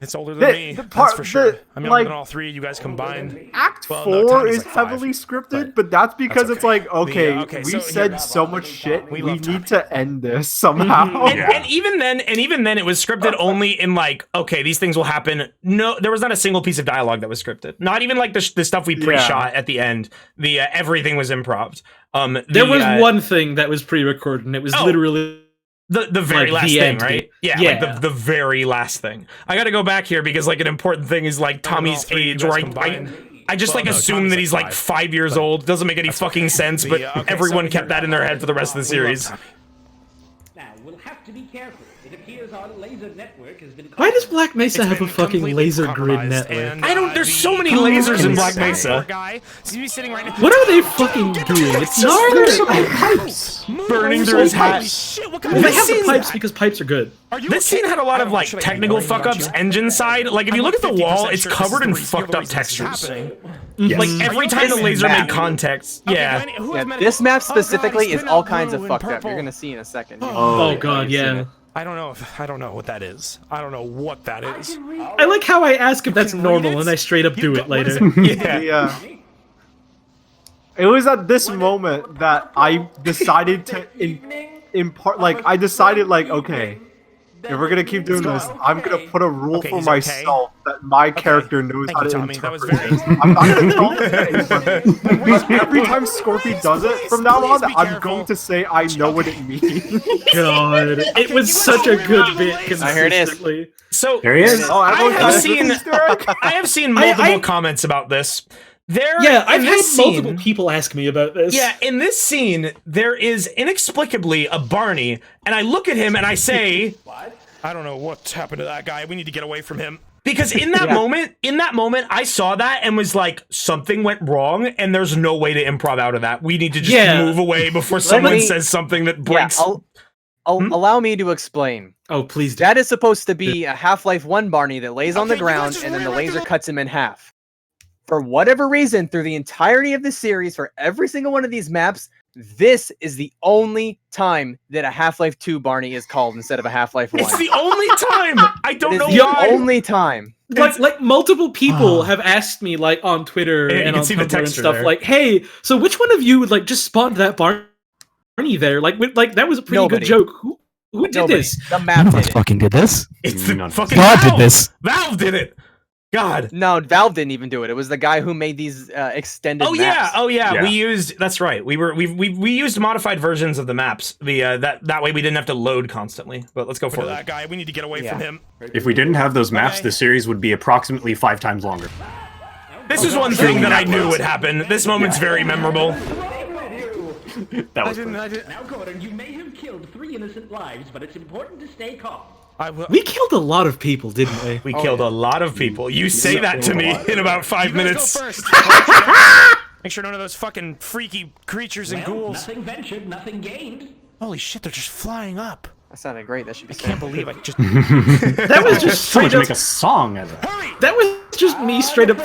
It's older than me. That's for sure. I'm younger than all three of you guys combined. Act Well, 4 no, Tommy's is like 5, heavily scripted, but that's because it's like, okay, okay, we so said here- so much shit. We love need to end this somehow. And even then, it was scripted only in like, okay, these things will happen. No, there was not a single piece of dialogue that was scripted. Not even like the stuff we pre-shot at the end. The everything was improv. There was one thing that was pre-recorded, and it was literally the very like last the thing, end. right? Yeah, like the very last thing. I got to go back here because like an important thing is like Tommy's age, or I just like assume that he's like 5 years old. Doesn't make any fucking sense, but everyone kept that in their head for the rest of the series. Now, we'll have to be careful. It appears our laser network has been... Why does Black Mesa have a fucking laser grid network? I don't. There's so many lasers in Black Mesa. What are they fucking doing? It's not Burning through his hat. Well, they have the pipes because pipes are good. This scene had a lot of like technical fuck-ups engine side. Like if you look at the wall, it's covered in fucked up textures. Like every time the laser made contact. Yeah. This map specifically is all kinds of fucked up. You're gonna see in a second. Oh god, yeah. I don't know what that is. I don't know what that is. I like how I ask if that's normal and I straight up do it later. Yeah. It was at this moment that I decided to impart. Like I decided, like, okay, if we're gonna keep doing this, I'm gonna put a rule for myself that my character knows how to interpret this. I'm not gonna tell him, but every time Scorpy does it from now on, I'm going to say I know what it means. God, it was such a good bit consistently. Here it is. So there he is. Oh, I have seen multiple comments about this. I've had multiple people ask me about this. Yeah, in this scene, there is inexplicably a Barney, and I look at him and I say, What? I don't know what's happened to that guy. We need to get away from him. Because in that moment, I saw that and was like, something went wrong, and there's no way to improv out of that. We need to just move away before someone says something that breaks. Allow me to explain. Oh, please do. That is supposed to be a Half-Life 1 Barney that lays on the ground, and then the laser cuts him in half. For whatever reason, through the entirety of the series, for every single one of these maps, this is the only time that a Half-Life 2 Barney is called instead of a Half-Life 1. It's the only time! I don't know why! The only time. Like multiple people have asked me, like, on Twitter and on Tumblr and stuff, like, hey, so which one of you would, like, just spawned that Barney there? Like, that was a pretty good joke. Who did this? The map did it. fucking did this? It's the fucking God Valve! did this. Valve did it! God. No, Valve didn't even do it. It was the guy who made these extended maps. Yeah. We used that's right. We used modified versions of the maps. That way we didn't have to load constantly. But let's go forward. That guy, we need to get away from him. If we didn't have those maps, the series would be approximately 5 times longer. This is one thing that I knew would happen. This moment's very memorable. That was Now, Gordon, you may have killed 3 innocent lives, but it's important to stay calm. We killed a lot of people, didn't we? We killed a lot of people. You say that to me in about 5 minutes. Go first. Make sure none of those fucking freaky creatures and ghouls. Nothing ventured, nothing gained. Holy shit, they're just flying up. That sounded great. That should be. I can't believe I just. That was just Someone straight should up. make a song out of that. Hurry! That was just me straight up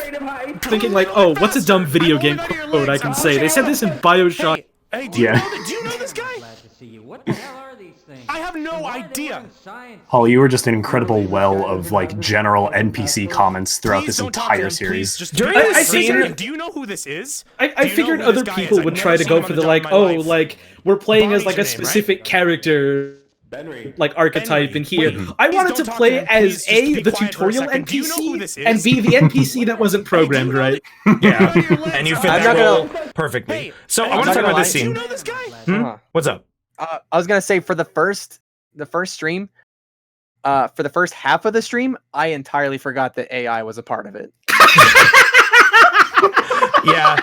thinking, like, oh, what's a dumb video game quote I can say? They said this in BioShock. Hey, do you know this guy? Glad to see you. What the hell are these things? I have no idea. Holly, you were just an incredible well of like general NPC comments throughout this entire series. During this scene, do you know who this is? I figured other people would try to go for the like, oh, like we're playing as like a specific character, like archetype in here. I wanted to play as A, the tutorial NPC, and B, the NPC that wasn't programmed right. Yeah, and you fit that role perfectly. So I want to talk about this scene. Do you know this guy? What's up? I was gonna say for the first stream, for the first half of the stream, I entirely forgot that AI was a part of it. Yeah.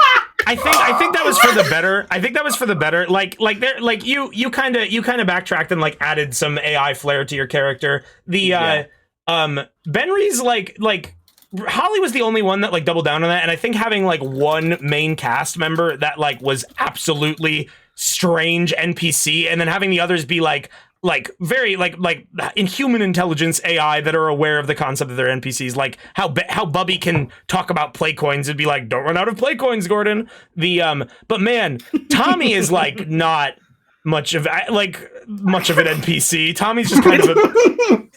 I think that was for the better. I think that was for the better. You kind of backtracked and like added some AI flair to your character. Benry's like Holly was the only one that like doubled down on that, and I think having like one main cast member that like was absolutely strange NPC, and then having the others be like very like inhuman intelligence AI that are aware of the concept of their NPCs, like how Bubby can talk about play coins and be like, don't run out of play coins, Gordon. But man, Tommy is like not much of an NPC. Tommy's just kind of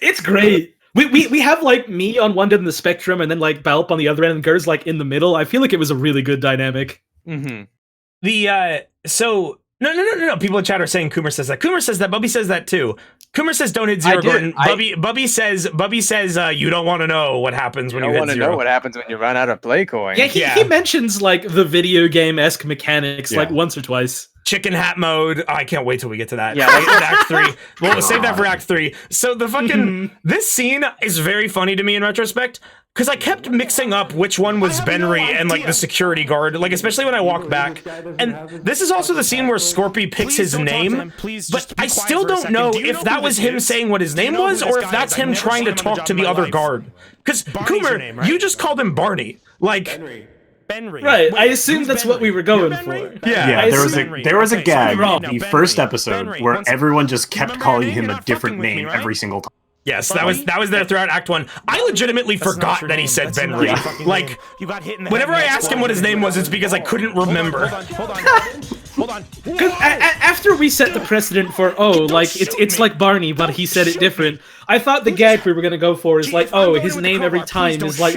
It's great. We have like me on one end of the spectrum, and then like Balp on the other end, and Gur's like in the middle. I feel like it was a really good dynamic. Mm-hmm. So no. People in chat are saying Coomer says that. Coomer says that. Bubby says that too. Coomer says don't hit zero, Gordon. Bubby says you don't want to know what happens when you hit zero. You don't want to know what happens when you run out of play coin. Yeah, he mentions like the video game-esque mechanics like once or twice. Chicken hat mode. Oh, I can't wait till we get to that. Yeah, like Act 3. Well, save that for Act 3. So the fucking this scene is very funny to me in retrospect because I kept mixing up which one was Benry and like the security guard, like especially when I walk back. And this is also the scene where Scorpy picks his name, but I still don't know if that was him saying what his name was or if that's him trying to talk to the other guard. Because Coomer, you just called him Barney, like. Benry. Right, I assumed that's what we were going for. Yeah, there was a gag in the first episode where everyone just kept calling him a different name every single time. Yes, that was there throughout Act 1. I legitimately forgot that he said Benry. Like, whenever I ask him what his name was, it's because I couldn't remember. Hold on. Because after we set the precedent for it's like Barney, but he said it different. I thought the gag we were gonna go for is like, his name every time is like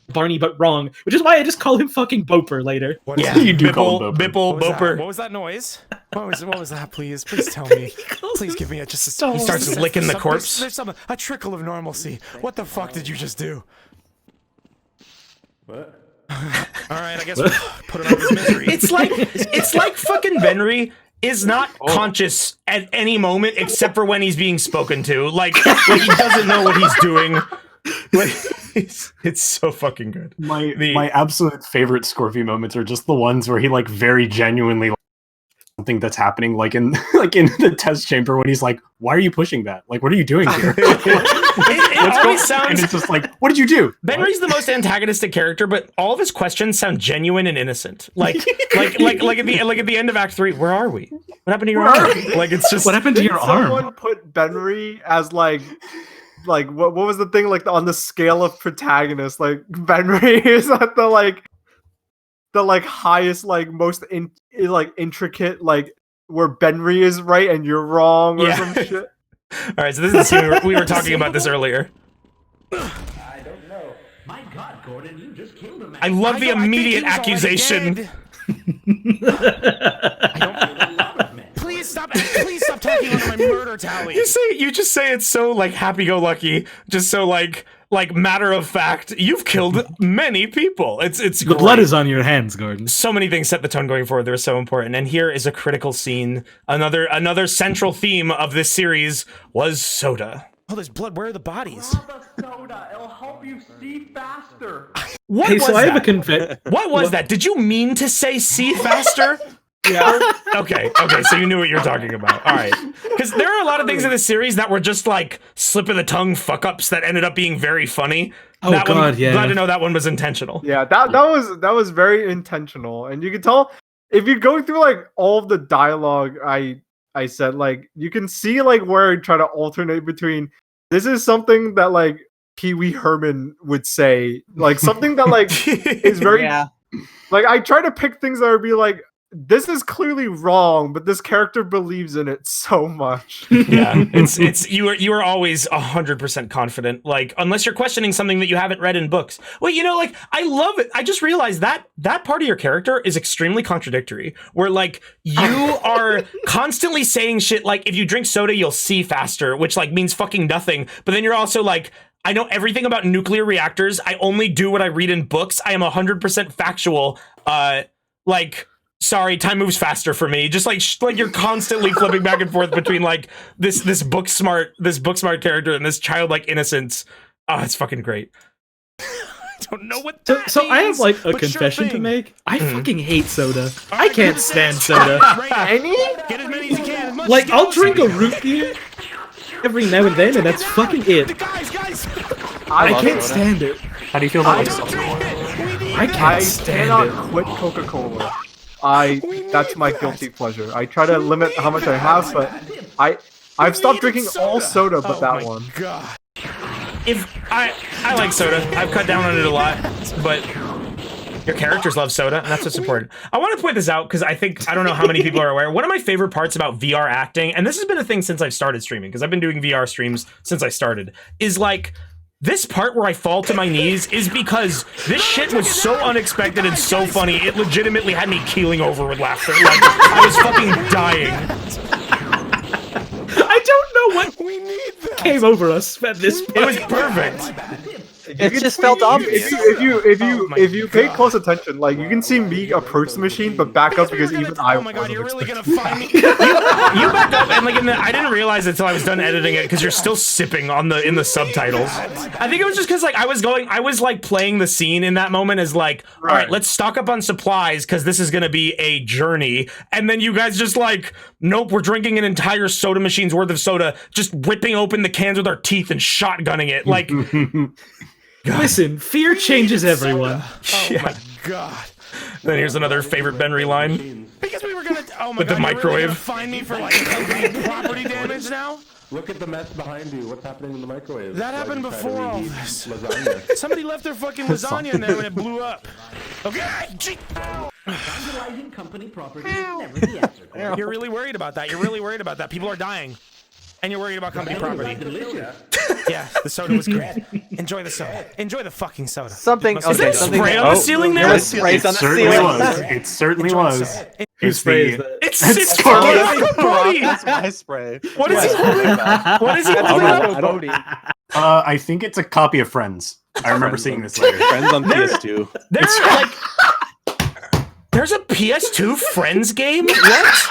Barney but wrong, which is why I just call him fucking Boper later. Yeah, you do call him Bipple, Boper. What was that noise? What was that? Please tell me. Please give me just a. He starts licking the corpse. There's a trickle of normalcy. What the fuck did you just do? What? All right, I guess we'll put it out of his misery. It's like fucking Benry is not conscious at any moment except for when he's being spoken to. Like he doesn't know what he's doing. Like, it's so fucking good. My absolute favorite Scorpy moments are just the ones where he like very genuinely like, something that's happening, like in the test chamber when he's like, "Why are you pushing that? Like, what are you doing here?" it always sounds. And it's just like, "What did you do?" Benry's the most antagonistic character, but all of his questions sound genuine and innocent. Like at the end of Act 3, where are we? What happened to your arm? Like it's just what happened to your arm? Someone put Benry as like what was the thing like on the scale of protagonists? Like Benry is at the highest, like most intricate, like where Benry is right and you're wrong or some shit. All right, so this is the scene we were talking about this earlier. I don't know. My God, Gordon, you just killed a man. I love the immediate accusation. Please stop talking under my murder tally. You just say it's so like happy-go-lucky, just so like matter of fact. You've killed many people. It's the great. blood is on your hands, Gordon. So many things set the tone going forward. They're so important. And here is a critical scene. Another central theme of this series was soda. Oh, there's blood. Where are the bodies? The soda, it'll help you see faster. What Hey, was so I have a that? confession. What was that? Did you mean to say see faster? Yeah. Okay, so you knew what you were talking about. All right. Because there are a lot of things in this series that were just like slip of the tongue fuck-ups that ended up being very funny. Yeah. Glad to know that one was intentional. Yeah, that was very intentional. And you can tell if you go through like all of the dialogue I said, like you can see like where I try to alternate between this is something that like Pee Wee Herman would say, like something that like is very like I try to pick things that would be like, this is clearly wrong, but this character believes in it so much. Yeah, it's you are always 100% confident. Like unless you're questioning something that you haven't read in books. Well, like I love it. I just realized that part of your character is extremely contradictory. Where like you are constantly saying shit like if you drink soda you'll see faster, which like means fucking nothing. But then you're also like, I know everything about nuclear reactors. I only do what I read in books. I am 100% factual. Sorry, time moves faster for me. Just like you're constantly flipping back and forth between like this book smart character and this childlike innocence. Oh, it's fucking great. I don't know what that So I have means, like a but confession sure to make. I fucking hate soda. All I right, can't good stand decision. soda. Get as many as you can. As much Like as you I'll can. drink a root beer every now and then, and that's fucking it. Guys. I can't stand it. How do you feel about like seltzer water? I I can't stand cannot it. quit Coca-Cola. That's my guilty pleasure. I try to limit how much I have, but I've stopped drinking all soda but that one. God. If I like soda, I've cut down on it a lot, but Your characters love soda, and that's what's important. I want to point this out because I don't know how many people are aware. One of my favorite parts about VR acting, and this has been a thing since I've started streaming, because I've been doing VR streams since I started, is like, this part where I fall to my knees is because this shit was so unexpected and so funny, it legitimately had me keeling over with laughter. Like, I was fucking dying. I don't know what came over us at this point. It was perfect. It just felt obvious. If you pay close attention, like you can see me approach the machine, but back up because even I. Oh my god, you're really gonna find me. You back up and like I didn't realize it until I was done editing it because you're still sipping on in the subtitles. I think it was just because like I was like playing the scene in that moment as like, all right, let's stock up on supplies because this is gonna be a journey, and then you guys just like, nope, we're drinking an entire soda machine's worth of soda, just ripping open the cans with our teeth and shotgunning it like. Listen, fear changes everyone. Oh my god. Then here's another favorite Benry line. Because we were gonna. Oh my with god. The microwave. Really find me for like property damage now. Look at the mess behind you. What's happening in the microwave? That happened before all this. Lasagna. Somebody left their fucking lasagna in there when it blew up. Okay. Vandalizing company property is never the answer. You're really worried about that. You're really worried about that. People are dying. And you're worried about company property. Yeah, the soda was great. Enjoy the soda. Enjoy the fucking soda. Something. Is there spray on the ceiling there? It certainly was. It certainly was. Whose spray is that? It's Scarlet. That's my spray. What is he holding? What is he holding up? I think it's a copy of Friends. I remember seeing this later. Friends on PS2. There's a PS2 Friends game? What?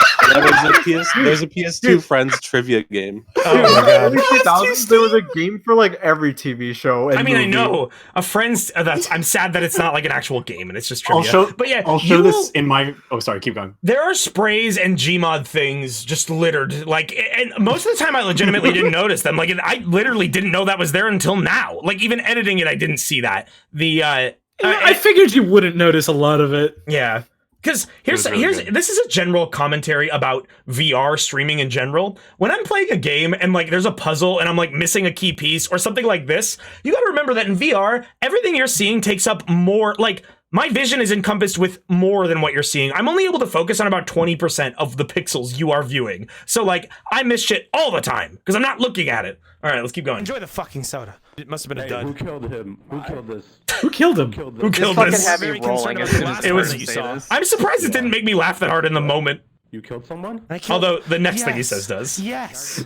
There's a PS2 Friends trivia game. Oh my god. In the 2000s, there was a game for like every TV show. And I mean, movie. I know a Friends. I'm sad that it's not like an actual game and it's just trivia. I'll show this in my. Oh, sorry. Keep going. There are sprays and Gmod things just littered. Like, and most of the time, I legitimately didn't notice them. Like, I literally didn't know that was there until now. Like, even editing it, I didn't see that. I figured you wouldn't notice a lot of it. Yeah. Because this is a general commentary about VR streaming in general. When I'm playing a game and like there's a puzzle and I'm like missing a key piece or something like this, you gotta remember that in VR, everything you're seeing takes up more, like my vision is encompassed with more than what you're seeing. I'm only able to focus on about 20% of the pixels you are viewing. So like, I miss shit all the time because I'm not looking at it. All right, let's keep going. Enjoy the fucking soda. It must have been a dud. Who killed him? Who killed this? Who killed him? Who killed this? Heavy rolling as soon as It was. you saw. I'm surprised it didn't make me laugh that hard in the moment. You killed someone? Although the next thing he says does. Yes.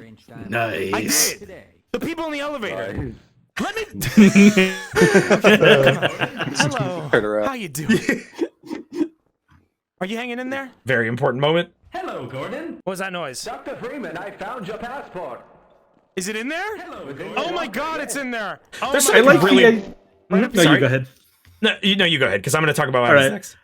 Nice. I did. The people in the elevator. Let me. Hello. How you doing? Are you hanging in there? Very important moment. Hello, Gordon. What was that noise? Dr. Freeman, I found your passport. Is it in there? Hello, Gordon. Oh my god, it's in there. Oh There's my something I like really. No, Sorry. you go ahead. No, you go ahead because I'm going to talk about what All happens right. next.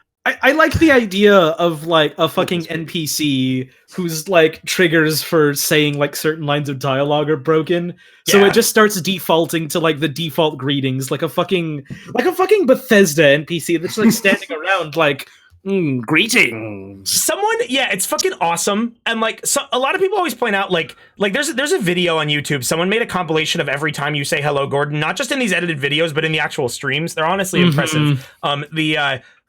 I like the idea of like a fucking NPC whose like triggers for saying like certain lines of dialogue are broken, so Yeah. it just starts defaulting to like the default greetings, like a fucking Bethesda NPC that's like standing around like greetings. Someone, yeah, it's fucking awesome. And like, so a lot of people always point out like there's a video on YouTube. Someone made a compilation of every time you say hello, Gordon, not just in these edited videos, but in the actual streams. They're honestly impressive.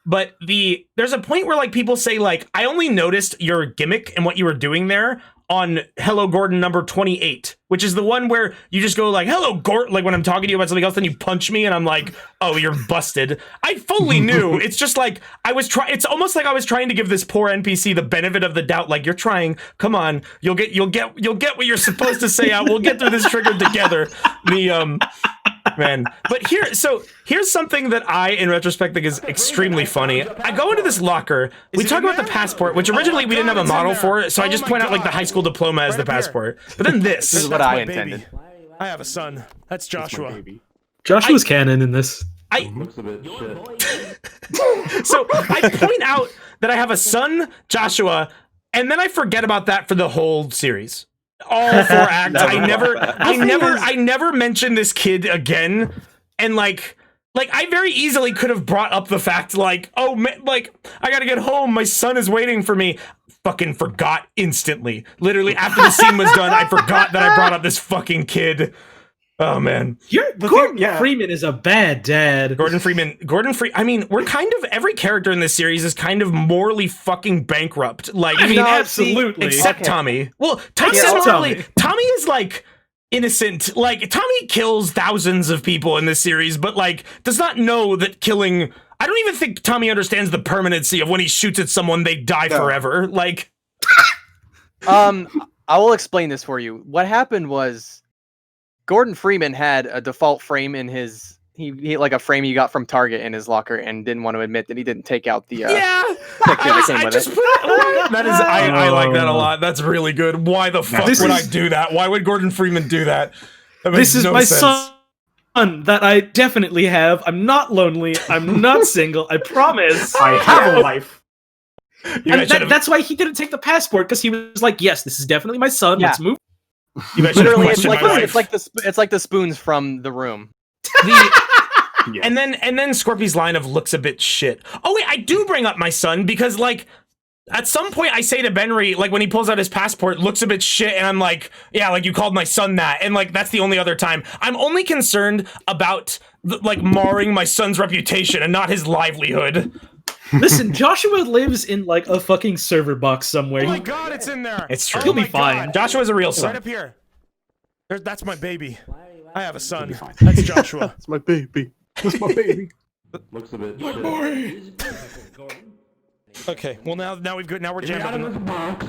But there's a point where like people say like, I only noticed your gimmick and what you were doing there on Hello Gordon number 28, which is the one where you just go like, hello Gordon, like when I'm talking to you about something else, then you punch me and I'm like, oh, you're busted. I fully knew. It's just like it's almost like I was trying to give this poor NPC the benefit of the doubt. Like, you're trying, come on, you'll get what you're supposed to say out. We'll get through this trigger together. Man, but here's something that I, in retrospect, think is extremely funny. I go into this locker. We talk about the passport, which originally we didn't have a model for, so I just point out like the high school diploma as the passport. But then this is what I intended. I have a son. That's Joshua. Joshua's canon in this. Looks a bit shit. So I point out that I have a son, Joshua, and then I forget about that for the whole series. All 4 acts. I never mentioned this kid again. And like I very easily could have brought up the fact like, oh man, like I gotta get home. My son is waiting for me. Fucking forgot instantly. Literally after the scene was done, I forgot that I brought up this fucking kid. Oh man, Gordon Freeman is a bad dad. Gordon Freeman. I mean, we're kind of every character in this series is kind of morally fucking bankrupt. Like, I mean, absolutely, except Tommy. Well, Tommy is like innocent. Like, Tommy kills thousands of people in this series, but like does not know that killing. I don't even think Tommy understands the permanency of when he shoots at someone, they die forever. Like, I will explain this for you. What happened was, Gordon Freeman had a default frame in his he like a frame he got from Target in his locker and didn't want to admit that he didn't take out the picture that came with it. That is I like that a lot. That's really good. Why the fuck would I do that? Why would Gordon Freeman do that? This is my son that I definitely have. I'm not lonely. I'm not single. I promise. I have a life. And that's why he didn't take the passport, because he was like, yes, this is definitely my son. Let's move. Literally, it's like the spoons from The Room. And then Scorpy's line of looks a bit shit. Oh wait, I do bring up my son because like at some point I say to Benry, like when he pulls out his passport, looks a bit shit, and I'm like, yeah, like you called my son that, and like that's the only other time. I'm only concerned about like marring my son's reputation and not his livelihood. Listen, Joshua lives in like a fucking server box somewhere. Oh my god, it's in there. It's true. He'll be fine. Joshua's a real son. Right up here. That's my baby. I have a son. That's Joshua. That's my baby. That's my baby. Looks a bit My shit. boy. Okay, well now we're jamming. Out of this box.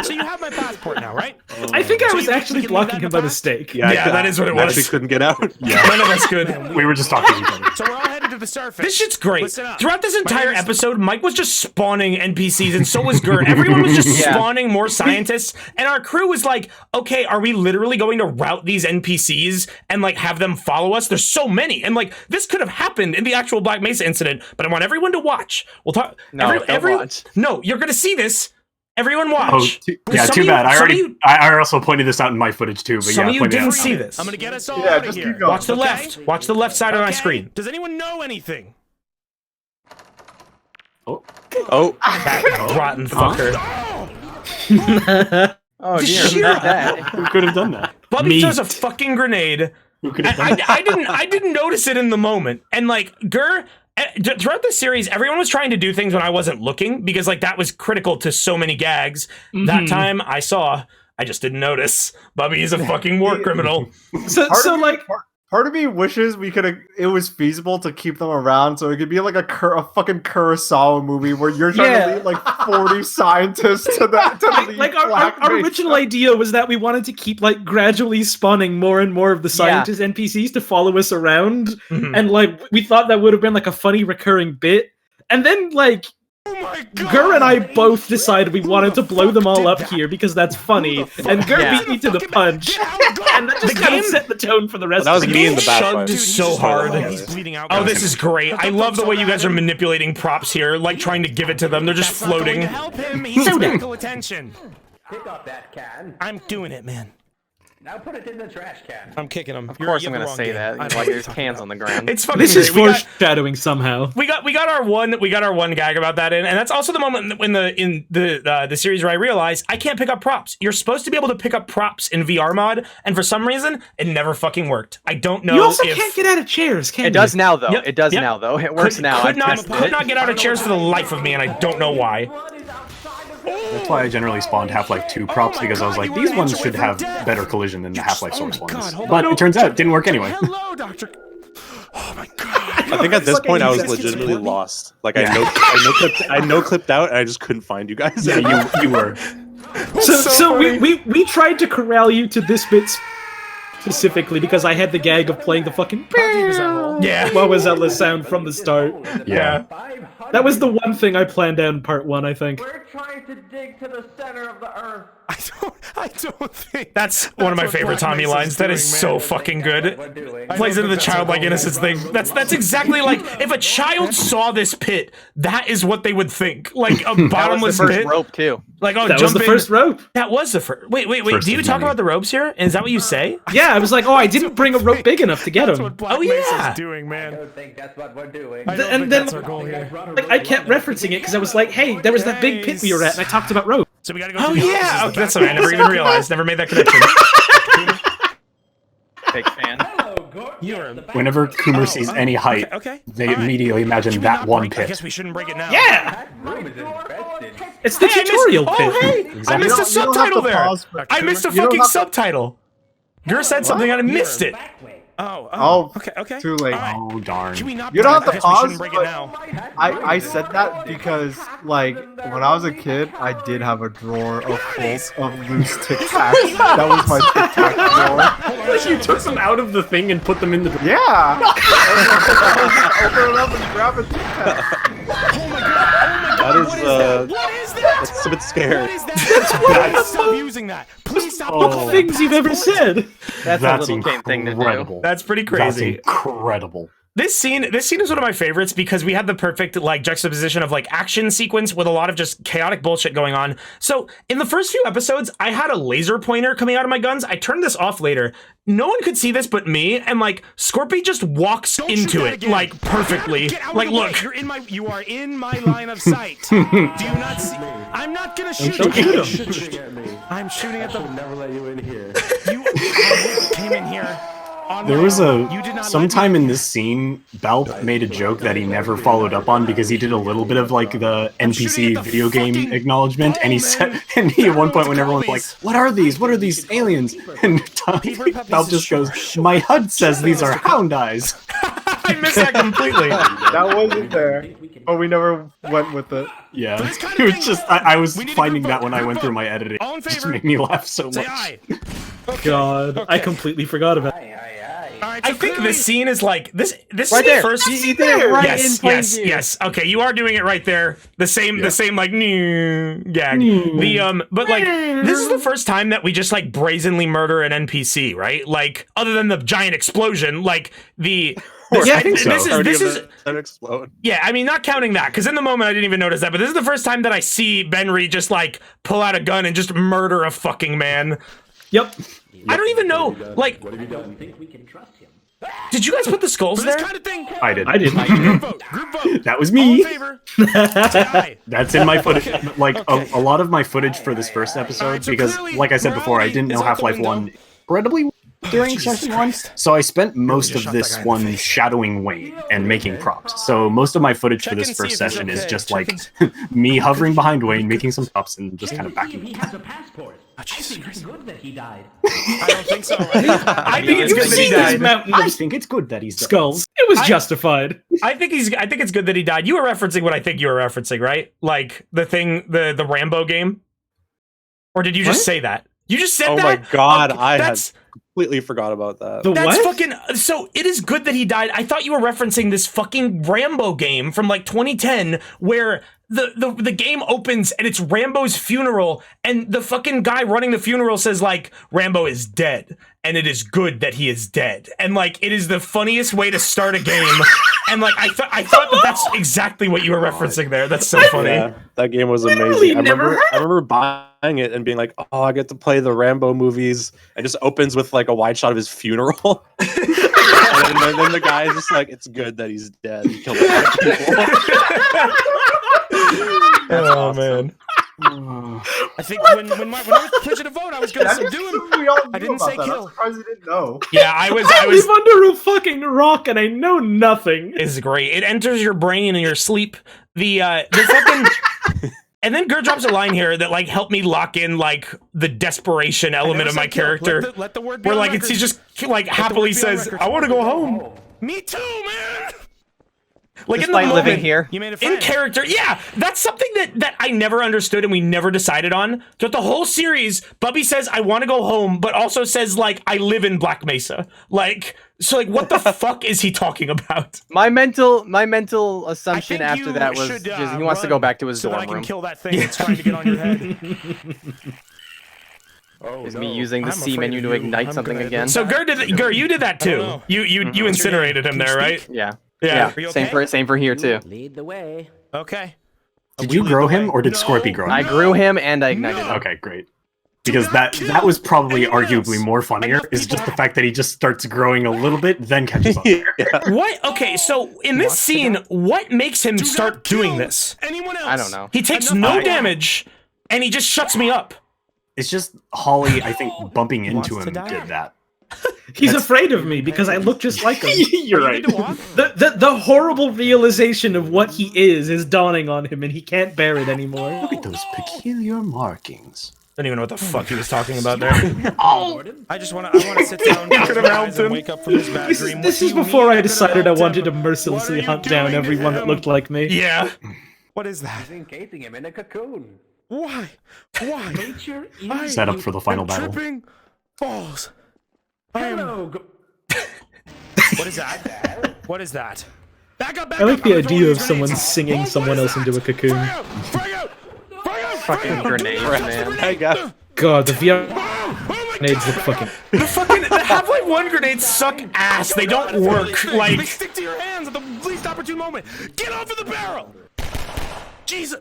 So you have my passport now, right? I think I was actually blocking him by mistake. Yeah, that is what it was. Actually couldn't get out. Yeah, none of us could. We were just talking to each other. So we're all headed to the surface. This shit's great. Listen up. Throughout this entire episode, Mike was just spawning NPCs, and so was Gert. Everyone was just spawning more scientists, and our crew was like, okay, are we literally going to route these NPCs and like have them follow us? There's so many, and like this could have happened in the actual Black Mesa incident, but I want everyone to watch. We'll talk. No, don't watch. No, you're gonna see this. Everyone watch. Too bad. I also pointed this out in my footage too. But some of you didn't see this. I'm gonna get us all out of here. Watch the left. Watch the left side of my screen. Does anyone know anything? Oh. That rotten fucker. Oh Just dear. sheer- That. Who could have done that? Bubby throws a fucking grenade. Who could have done that? I didn't notice it in the moment. And like throughout the series, everyone was trying to do things when I wasn't looking because like that was critical to so many gags. That time I just didn't notice. Bubby is a fucking war criminal. Part of me wishes it was feasible to keep them around so it could be like a fucking Kurosawa movie where you're trying to lead like 40 scientists to like our original idea was that we wanted to keep like gradually spawning more and more of the scientist NPCs to follow us around, and like we thought that would have been like a funny recurring bit, and then like Gur and I both decided we wanted to blow them all up here because that's funny, and Gur beat me to the punch, and that just kind of set the tone for the rest of the game. Chugged so hard. He's bleeding out. Oh, this is great. I love the way you guys are manipulating props here, like trying to give it to them. They're just floating. Help him. He needs medical attention. Pick up that can. I'm doing it, man. Now put it in the trash can. I'm kicking him. Of course I'm gonna say that. Like there's cans on the ground. It's fucking This is great. foreshadowing somehow. We got our one gag about that, and that's also the moment in the series where I realized I can't pick up props. You're supposed to be able to pick up props in VR mod, and for some reason it never fucking worked. I don't know. You also can't get out of chairs, can you? It does now though. Yep, It does yep. now though. It works now. Could not get out of chairs for the life of me, and I don't know why. That's why I generally spawned Half-Life 2 props, because I was like, these ones should have better collision than the Half-Life Source ones. But it turns out it didn't work anyway. Hello, Doctor. Oh my god. I think at this point I was legitimately lost. Like I no clipped out and I just couldn't find you guys. Yeah, you were. So we tried to corral you to this bit specifically because I had the gag of playing the fucking what was that sound from the start. Yeah. That was the one thing I planned out in part 1, I think. We're trying to dig to the center of the earth. I don't think That's one of my favorite Tommy lines. That is so fucking good. Plays into the childlike innocence thing. That's exactly like if a child saw this pit, that is what they would think. Like a bottomless that was the first pit. rope too. Like that was the first rope. That was the first. Wait. First Do you of talk many. about the ropes here? Is that what you say? Yeah, I was like, oh, I didn't bring a rope big enough to get That's him. what Black Oh, yeah. Mesa's doing, I man. don't think that's what we're doing. I don't And think then that's our goal here. like, I kept referencing it because I was like, hey, there was that big pit we were at, and I talked about rope. So we gotta go. Oh to the yeah. offices Oh, that's back what I never even realized. Never made that connection. Fake fan. Whenever Coomer sees any height, Okay. they immediately imagine that one I pit. guess we shouldn't break it now. Yeah! It's the tutorial pit. Oh, hey! I missed a You don't have subtitle to there. pause for- I missed a You don't fucking have to- subtitle. Gur said something and I missed it. Oh, Okay. too late. All right. Oh darn. Can we not You don't break have it? to I guess we pause, shouldn't break but- it now. I said that because, like, when I was a kid, I did have a drawer of full of loose Tic Tacs. That was my Tic Tac drawer. Like you took them out of the thing and put them in the. Yeah! Open it up and grab a Tic Tac. Oh my god! That is, What is that? That's a bit scary. What is that? Please stop using that. Please stop. Oh. Things you've ever said. That's a That's little game thing to do. incredible. That's pretty That's crazy. incredible. This scene is one of my favorites because we had the perfect like juxtaposition of like action sequence with a lot of just chaotic bullshit going on. So in the first few episodes, I had a laser pointer coming out of my guns. I turned this off later. No one could see this but me, and like Scorpy just walks Don't shoot into that it again. like perfectly. Get out Like of the way. look. You are in my line of sight. Do you not see? I'm not gonna shoot Don't you. shoot him. I'm shooting at the. Never let you in here. You came in here. There was You did not sometime in this scene, Balp made a joke that he never followed up on because he did a little bit of like the NPC video game acknowledgement, and he said, and he at one point when everyone's like, "What are these? What are these aliens?" and Balp just goes, "My HUD says these are hound eyes." I missed that completely. That wasn't there. But we never went with it. Yeah, this kind of it was thing, just I was we need to finding group that vote. when I Group went through vote. my editing. All in It just favor? made me laugh so Say much. aye. God, I completely forgot about it. All right, I so think clearly- this scene is like this is Right the there. first. You did it right in Yes, plain yes, view. yes. Okay, you are doing it right there. The same like gag. The but like this is the first time that we just like brazenly murder an NPC, right? Like other than the giant explosion, like the. Yeah, I think so. This is That explode. yeah. I mean, not counting that because in the moment I didn't even notice that. But this is the first time that I see Benry just like pull out a gun and just murder a fucking man. Yep. I don't even know. Like, What have you done? think we can trust him. did you guys put the skulls For this there? kind of thing. I did. I didn't. Group vote. Group vote. That was All in me. favor? Say aye. That's in my footage. Like a lot of my footage for this first episode, Alright, so because clearly, like I said before, I morality didn't know is out the Half-Life window. 1 incredibly during session 1, so I spent most of shot that this guy in the one face. shadowing Wayne and making props. So most of my footage for Check this and see first if he's session is okay. just Check like me hovering behind Wayne, making some props, and just kind of See if backing he him. has a passport. Oh, Jesus Christ. Good that he died. I don't think so. I think it's You've good that he seen this died. mountain I of think it's good that he's dead. skulls. It was justified. I think it's good that he died. You were referencing what I think you were referencing, right? Like the thing, the Rambo game, or did you just What? say that? You just said Oh that. my god, Okay, I had that's completely forgot about that. The that's what? fucking. So it is good that he died. I thought you were referencing this fucking Rambo game from like 2010, where the game opens and it's Rambo's funeral, and the fucking guy running the funeral says like Rambo is dead, and it is good that he is dead, and like it is the funniest way to start a game, and like I thought that's exactly what you were referencing there. That's so funny. Yeah, that game was Literally amazing. never I remember buying it and being like, "Oh, I get to play the Rambo movies." It just opens with like a wide shot of his funeral, and then the guy is just like, "It's good that he's dead. He killed a lot of people." Oh man. I think when I was pushing a vote, I was going to subdue him. We all I knew didn't about say that. kill. I'm surprised you didn't know. Yeah, I was I live under a fucking rock and I know nothing. is great. It enters your brain in your sleep. The fucking and then Gur drops a line here that like helped me lock in like the desperation element of my character. Let the word be Where on like it's, record. he just like happily word be on says, record. "I want to go home." Me too, man. Like in the Despite moment, living here. You made a in friend. character, yeah, that's something that I never understood and we never decided on. Throughout the whole series, Bubby says, "I want to go home," but also says like, "I live in Black Mesa." Like, so like, what the fuck is he talking about? My mental I assumption think after you that was should, just, he wants to run go back to his so that I dorm can room. kill that thing that's trying to get on your head. Oh, Is no. me using the I'm C afraid menu of to you. ignite I'm something gonna- again. So Gur, you did that I don't too. know. You incinerated him Can there, you right? speak? Yeah. Yeah. Are you Same okay? for here too. Lead the way. Okay. Did you grow him, or did Scorpy grow him? I grew him and I ignited him. Okay, great. Because that was probably arguably more funnier, is just the fact that he just starts growing a little bit, then catches up. What? Okay, so in this scene, what makes him start doing this? Anyone else? I don't know. He takes Enough no of- damage, and he just shuts me up. It's just Holly, I think, bumping Wants into to him die. did that. He's afraid of me because I look just like him. You're right. The horrible realization of what he is dawning on him, and he can't bear it anymore. Look at those peculiar markings. I don't even know what the fuck he was talking about there. I want to sit down and wake up from this bad dream. This is before I decided I wanted to mercilessly hunt down everyone that looked like me. Yeah. What is that? He's encasing him in a cocoon. Why? Why? Nature I Set up for the final am battle. tripping balls. I am. Hello. What is that? What is that? Back up, back I like up. the I'm throwing idea of these someone grenades. singing What someone is else that? into a cocoon. Frag out! Frag out! Frag out! Fucking grenades, man. Hey, guys. God, the VR Oh my grenades look God! fucking. The Half-Life 1 grenades suck ass. They don't work. They Like, stick to your hands at the least opportune moment. Get off of the barrel! Jesus!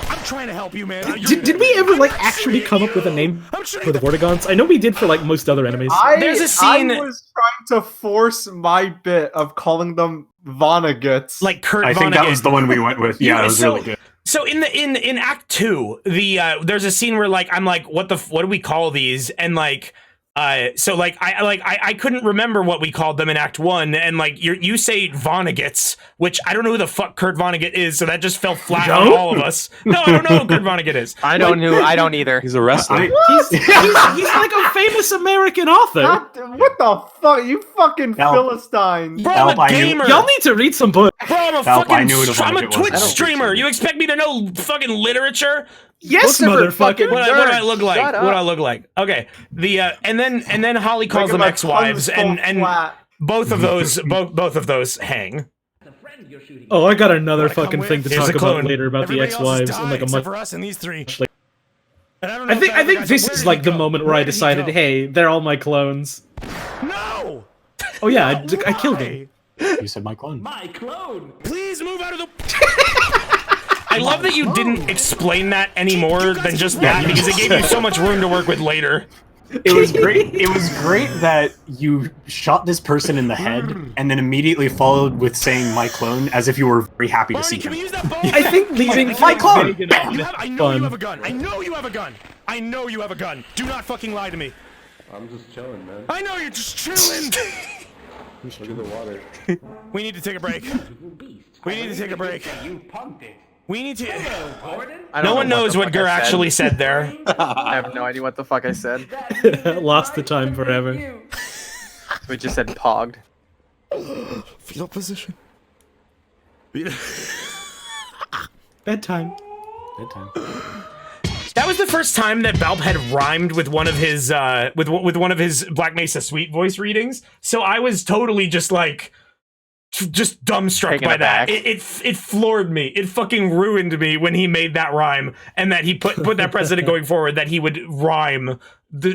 I'm trying to help you, man. Did we ever like actually come up with a name for the Vortigons? I know we did for like most other enemies. There's a scene- I was trying to force my bit of calling them Vonnegut's. like Kurt I think that Vonnegut. was the one we went with. Yeah, it was really good. So in Act 2, there's a scene where like I'm like, what do we call these? And like so like I couldn't remember what we called them in Act 1, and like you say Vonnegut's, which I don't know who the fuck Kurt Vonnegut is, so that just fell flat on all of us. No, I don't know who Kurt Vonnegut is. I don't either. He's arrested. He's like a famous American author. What the fuck? You fucking Now- Philistines. Bro, I'm a I knew- gamer. Y'all need to read some books. Bro, I'm a Valp, I knew fucking. what I'm a Vonnegut was. Twitch I don't streamer. appreciate You it. expect me to know fucking literature? Yes, Books are for motherfucker. fucking What do I nerds. look like? Shut What do up. I look like? Okay. The and then Holly calls Look at them my ex-wives, puns and fall flat. both of those both of those hang. The friend you're shooting. Oh, I got another Wanna come fucking with? thing to Here's talk a about clone. later about the Everybody else is ex-wives dying in like a except month. for us and these three. Like- And I don't know I if think that other guy's- this where is did like he the go? moment where I Where did he decided, go? hey, they're all my clones. No! Oh yeah, I killed him. You said my clone. My clone. Please move out of the. I love that you didn't explain that any more than just that, because it gave you so much room to work with later. It was great. It was great that you shot this person in the head and then immediately followed with saying "my clone" as if you were very happy to see Barney, can we him. use that bow? I think leaving My clone! vague enough You is have, I know you fun. have a gun. I know you have a gun. I know you have a gun. Do not fucking lie to me. I'm just chilling, man. I know you're just chilling. Look at the water. We need to take a break. Beast. We need to take a break. You punked it. We need to. Hello, Gordon. I don't No one know knows the what fuck I Gur said. actually said there. I have no idea what the fuck I said. Lost the time forever. We just said pogged. Fetal position. Bedtime. Bedtime. That was the first time that Valp had rhymed with one of his with one of his Black Mesa Suite voice readings. So I was totally just like just dumbstruck Taken by that. aback. It floored me. It fucking ruined me when he made that rhyme, and that he put that precedent going forward that he would rhyme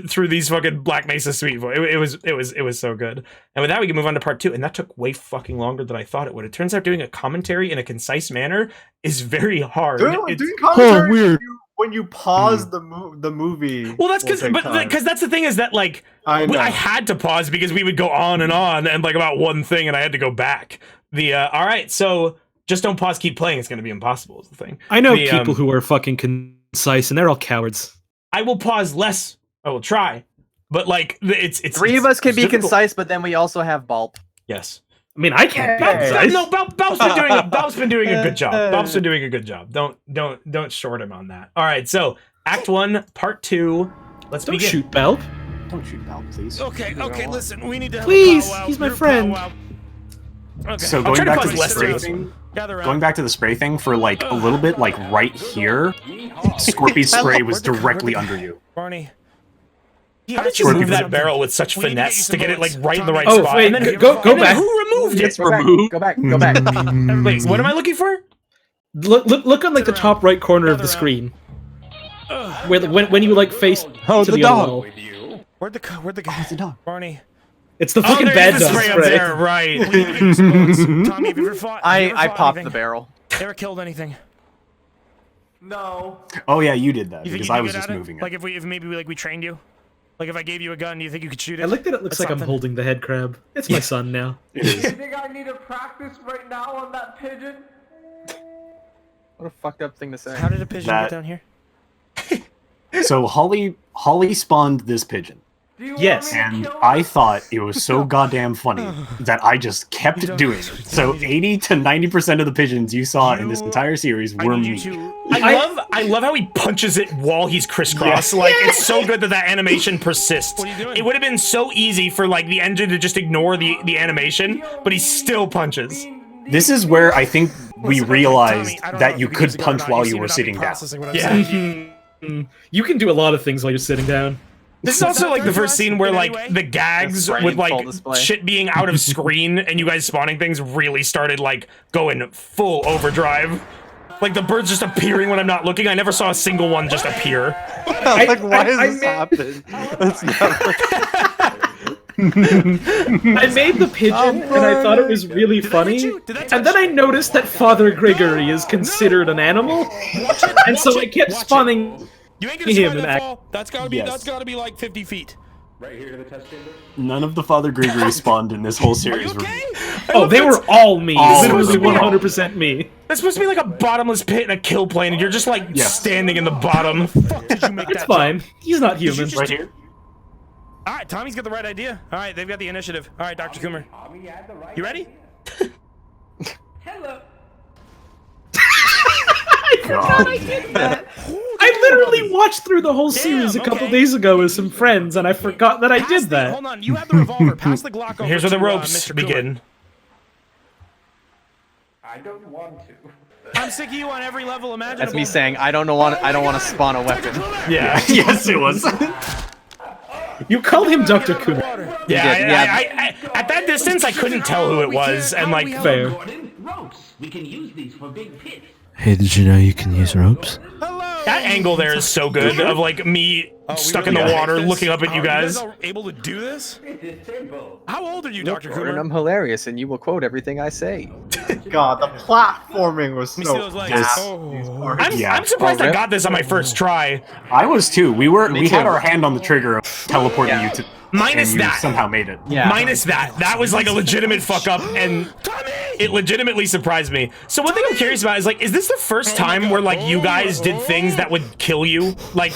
through these fucking Black Mesa Suite voice. It was so good. And with that, we can move on to part 2, and that took way fucking longer than I thought it would. It turns out doing a commentary in a concise manner is very hard. Doing It's- commentary weird. when you pause the movie. Well, that's will take time. because that's the thing is that like I know. I had to pause because we would go on and like about one thing, and I had to go back. All right, so just don't pause, keep playing. It's going to be impossible. Is the thing. I know The, people who are fucking concise, and they're all cowards. I will pause less. I will try, but like it's Three of us can be difficult. concise, but then we also have Bulb. Yes. I mean, I can't be Balp's concise. no, Balp's been doing a good job. Balp's been doing a good job. Don't short him on that. All right, so Act 1, Part 2. Let's Don't begin. shoot Belp. Don't shoot Valp, please. Okay, listen. We need to. have a Please, powwow. he's my Your friend. powwow. Okay. So I'll going try to back to pause the less spray through this thing, Gather around. going back to the spray thing for like a little bit, like right here, Scorpy's spray was directly under you. Barney. How did you move that barrel with such finesse to get it like right in the right Oh, spot? wait, And then, go and then back. Who removed it? Go back. Go back. Wait, what am I looking for? Look on like the top right corner of the screen. Where when you like face Oh, to the the dog. wall. Where'd the guy? the dog. Barney. It's the Oh, fucking there's bad the dog spray up spray. there, right? We need to get exposed. Tommy, have you ever fought? have you ever I fought popped anything? the barrel. Ever killed anything? No. Oh yeah, you did that You think because you'd be I was good just at it? moving it. Like if maybe we trained you? Like if I gave you a gun, do you think you could shoot it? I like that it looks Or like I'm something? holding the head crab. It's my son now. It is. You think I need to practice right now on that pigeon? What a fucked up thing to say. How did a pigeon That- get down here? So Holly spawned this pigeon. Yes. And I thought it was so goddamn funny that I just kept doing it. So 80 to 90% of the pigeons you saw in this entire series were me. I love how he punches it while he's crisscross. Like, it's so good that animation persists. What are you doing? It would have been so easy for like the engine to just ignore the animation, but he still punches. This is where I think we Listen, realized Tommy, I don't know that if you we can could use it or punch not. while You you seem were to not be sitting down. processing what I'm Yeah. saying. You can do a lot of things while you're sitting down. This is also like the first scene where like the gags That's with full like display. shit being out of screen and you guys spawning things really started like going full overdrive. Like the birds just appearing when I'm not looking. I never saw a single one just appear. Like, why I is this happening? That's never... I made the pigeon and I thought it was really funny, and then I noticed that Father Gregory is considered an animal, and so I kept spawning You ain't gonna him survive and that act. fall. That's gotta be. Yes. That's gotta be like 50 feet. Right here to the test chamber. None of the Father Gregory spawned in this whole Are you series were okay? me. Oh, they were all me. All Literally of them. 100% me. That's supposed to be like a bottomless pit in a kill plane, and you're just like Yeah. standing in the bottom. Fuck did you make It's that? fine. He's not human. just- Right here? All right, Tommy's got the right idea. All right, they've got the initiative. All right, Dr. Coomer, Tommy had the right you ready? Hello. God. I literally watched through the whole series a couple okay. days ago with some friends, and I forgot that I Pass did the- that. Hold on, you have the revolver. Pass the Glock over Here's where the to, ropes Mr. Coomer. begin. I don't want to. I'm sick of you on every level imaginable. That's me saying I don't want to spawn a weapon. Yeah. Yes, it was. You called him Dr. Get out of the Kuma. water. Yeah, did, yeah. I, at that distance, I couldn't tell who it was, and like, Fair. Gordon, ropes. We can use these for big pits. Hey, did you know you can use ropes? Hello. that angle there is so good of like me stuck in the really water like this? looking up at you guys. are able to do this? It is simple. How old are you, Look, Dr. Gordon, Coomer? I'm hilarious, and you will quote everything I say. God, the platforming was Let me see so. those legs. Yes. Oh. I'm surprised Oh, I rip. got this on my first try. I was too. We Me had too. our hand on the trigger of teleporting Yeah. you to. Minus and you that. somehow made it. Yeah. Minus that. That was like a legitimate fuck up, and it legitimately surprised me. So one thing I'm curious about is like, is this the first time where like you guys did things that would kill you? Like,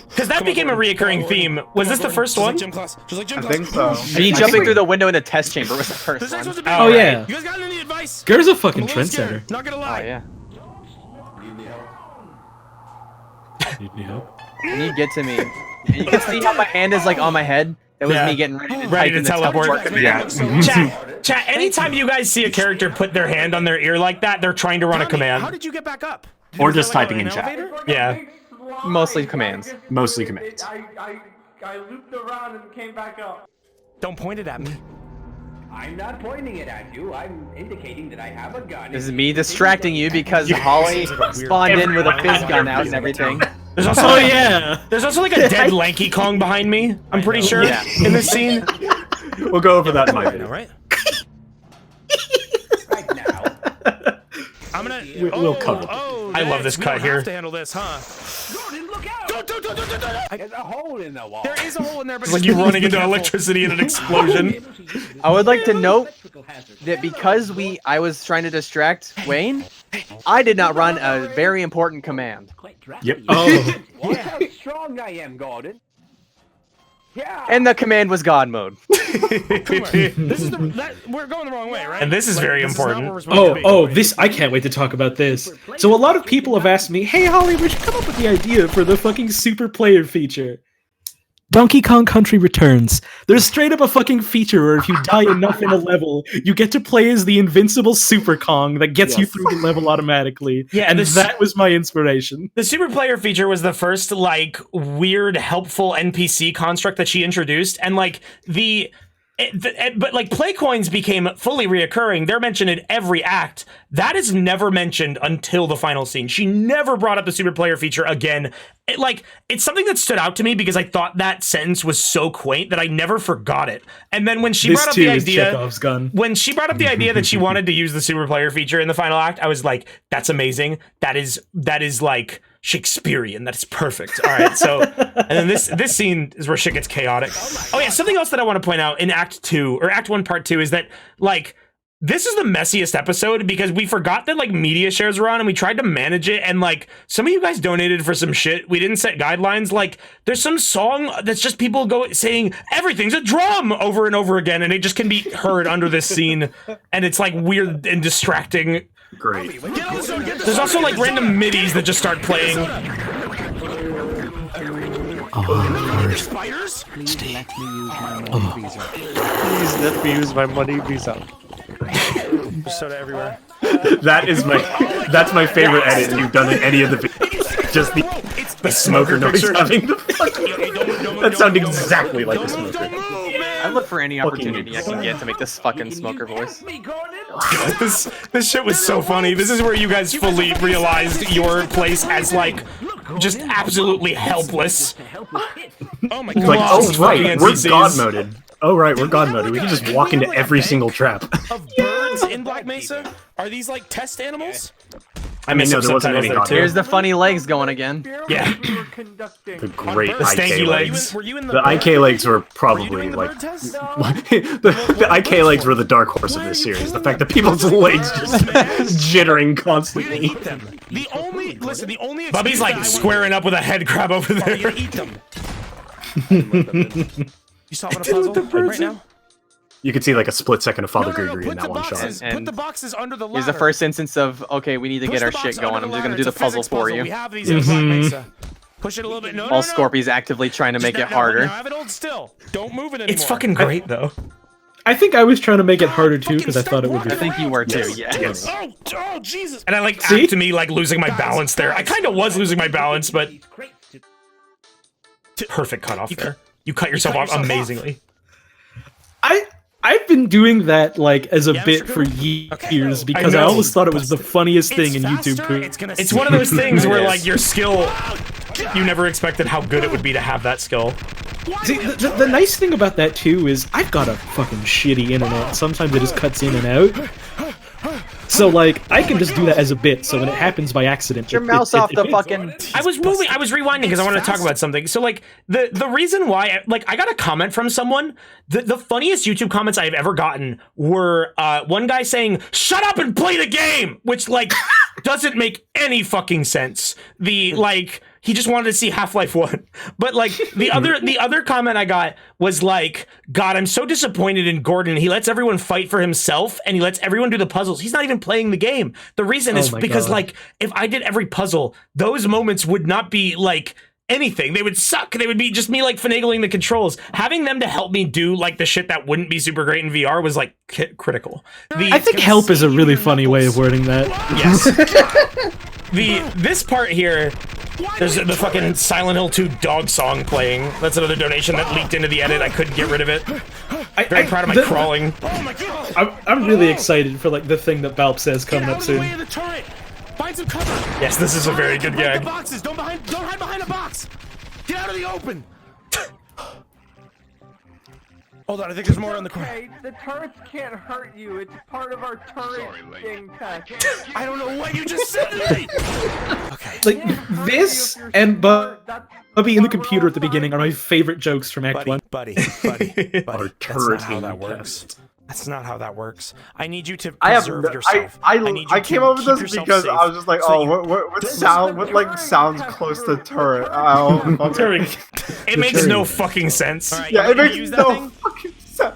because that became a reoccurring theme. Was this the first Just one? like gym class. Just like gym I class. think so. Me jumping through the window in the test chamber was the first This next one. one's a big Oh, one. yeah. You guys got any advice? Ger's a I'm fucking a little scared, trendsetter. Not gonna Oh lie. yeah. Need any help? When you get to me, and you can see how my hand is like on my head. That was Yeah. me getting ready to Ready type to in the teleport. command. Yeah. Chat, anytime you guys see a character put their hand on their ear like that, they're trying to run a Tommy, How command. did you get back up? Did Or you just get, like, typing an in chat. elevator? Yeah. Mostly commands. Mostly commands. I looped around and came back up. Don't point it at me. I'm not pointing it at you. I'm indicating that I have a gun. This is me distracting you because Holly spawned in with a fizz gun out and everything. There's also, Oh yeah. there's also like a dead Lanky Kong behind me. I'm pretty sure Yeah. in this scene. We'll go over that in my All video. right. right now. I'm gonna. We'll cover it. Oh, I love this we cut don't here. Have to handle this, huh? Gordon, look out! There's a hole in the wall. There is a hole in there, but It's like you running into electricity in an explosion. I would like to note that because I was trying to distract Wayne, I did not run a very important command. Yep. Oh. Watch how strong I am, Gordon. Yeah. And the command was God mode. This is we're going the wrong way, right? And this is very this is not important. where we're supposed to Oh, be. this, I can't wait to talk about this. So a lot of people have asked me, hey Holly, we should come up with the idea for the fucking super player feature. Donkey Kong Country Returns. There's straight up a fucking feature where if you die enough in a level, you get to play as the invincible Super Kong that gets you through the level automatically. Yeah, and this- that was my inspiration. The super player feature was the first like weird helpful NPC construct that she introduced, and like but like play coins became fully reoccurring. They're mentioned in every act. That is never mentioned until the final scene. She never brought up the super player feature again. It's something that stood out to me because I thought that sentence was so quaint that I never forgot it. And then when she This brought up too the is idea, Chekhov's gun. when she brought up the idea that she wanted to use the super player feature in the final act, I was like, that's amazing. That is like Shakespearean. That's perfect. All right. So, and then this scene is where shit gets chaotic. Oh yeah. Something else that I want to point out in Act 2 or Act 1 Part 2 is that like this is the messiest episode because we forgot that like media shares were on and we tried to manage it, and like some of you guys donated for some shit. We didn't set guidelines. Like there's some song that's just people saying everything's a drum over and over again, and it just can be heard under this scene, and it's like weird and distracting. Great. There's also like random midis that just start playing. Spiders? Steve. Please let me use my money visa. Soda everywhere. That's my favorite edit you've done in any of the videos. Just the smoker noise having the fucking... That sounded exactly like the smoker. I look for any opportunity I can get to make this fucking smoker voice. This shit was so funny. This is where you guys fully realized your place as like just absolutely helpless. Oh my god. Like, oh right, we're NPCs. god moded. Oh right, we're god moded. We can just walk into every single trap. Of birds in Black Mesa? Are these like test animals? I mean, no, there wasn't any god. Here's the funny legs going again. Yeah. The great The stanky IK legs. legs. Were you in the The IK legs were probably doing the like bird test? the IK legs were the dark horse of this series. The fact that people's legs just jittering constantly. Eat them. The only Bubby's like squaring up with a head crab over You're there. gonna eat them. You solving a puzzle right now? You could see like a split second of Father No, Gregory in put that the one boxes. shot. Put the boxes under the ladder. Here's the first instance of, okay, we need to get our shit going. I'm just gonna do the puzzle for you. We have these in Black Mesa. Push it a little bit. No, While Scorpy's actively trying to make it harder. Now have it hold still. Don't move it anymore. It's fucking great though. I think I was trying to make it harder too because I thought it would be. I think you were too, yeah. Yes. Oh, Jesus. And I like See? act to me like losing my balance there. I kind of was losing my balance, but perfect cutoff there. You cut yourself off amazingly. I've been doing that like as a Yeah, bit Mr. for Cooper? years because I know. always thought it was the funniest thing in YouTube faster, poop. It's one of those things where like your skill, you never expected how good it would be to have that skill. See, the nice thing about that too is I've got a fucking shitty internet. Sometimes it just cuts in and out. So like I can just do that as a bit. So when it happens by accident, Get your mouse off the fucking. I was rewinding because I wanted to talk about something. So like the reason why I got a comment from someone. The funniest YouTube comments I've ever gotten were one guy saying "Shut up and play the game," which like doesn't make any fucking sense. He just wanted to see Half-Life 1. But like the other comment I got was like, God, I'm so disappointed in Gordon. He lets everyone fight for himself and he lets everyone do the puzzles. He's not even playing the game. The reason is because God. like if I did every puzzle, those moments would not be like anything. They would suck. They would be just me like finagling the controls. Having them to help me do like the shit that wouldn't be super great in VR was like critical. I think help is a really funny way of wording that. Yes. This part here, there's the fucking Silent Hill 2 dog song playing. That's another donation that leaked into the edit. I couldn't get rid of it. Very proud of my crawling. Oh my god. I'm really excited for like the thing that Balp says coming up Get out of the way soon. of the turret. Find some cover. Yes, this is a very good Break gag. the boxes. Don't hide behind a box. Get out of the open. Hold on, I think there's more on the corner. Okay, the turrets can't hurt you. It's part of our turret thing test. I don't know what you just said to me. Okay. Like this and Bubby in the computer at the beginning are my favorite jokes from Act 1. Buddy. Our That's not turret how that team works. That's not how that works. I need you to I have preserve yourself. need you I to came up with keep this yourself because safe I was just like, so oh, you- what sounds close to turret? Oh, okay. It makes no fucking sense. All right, Yeah, you it wanna makes use that no thing? fucking sense.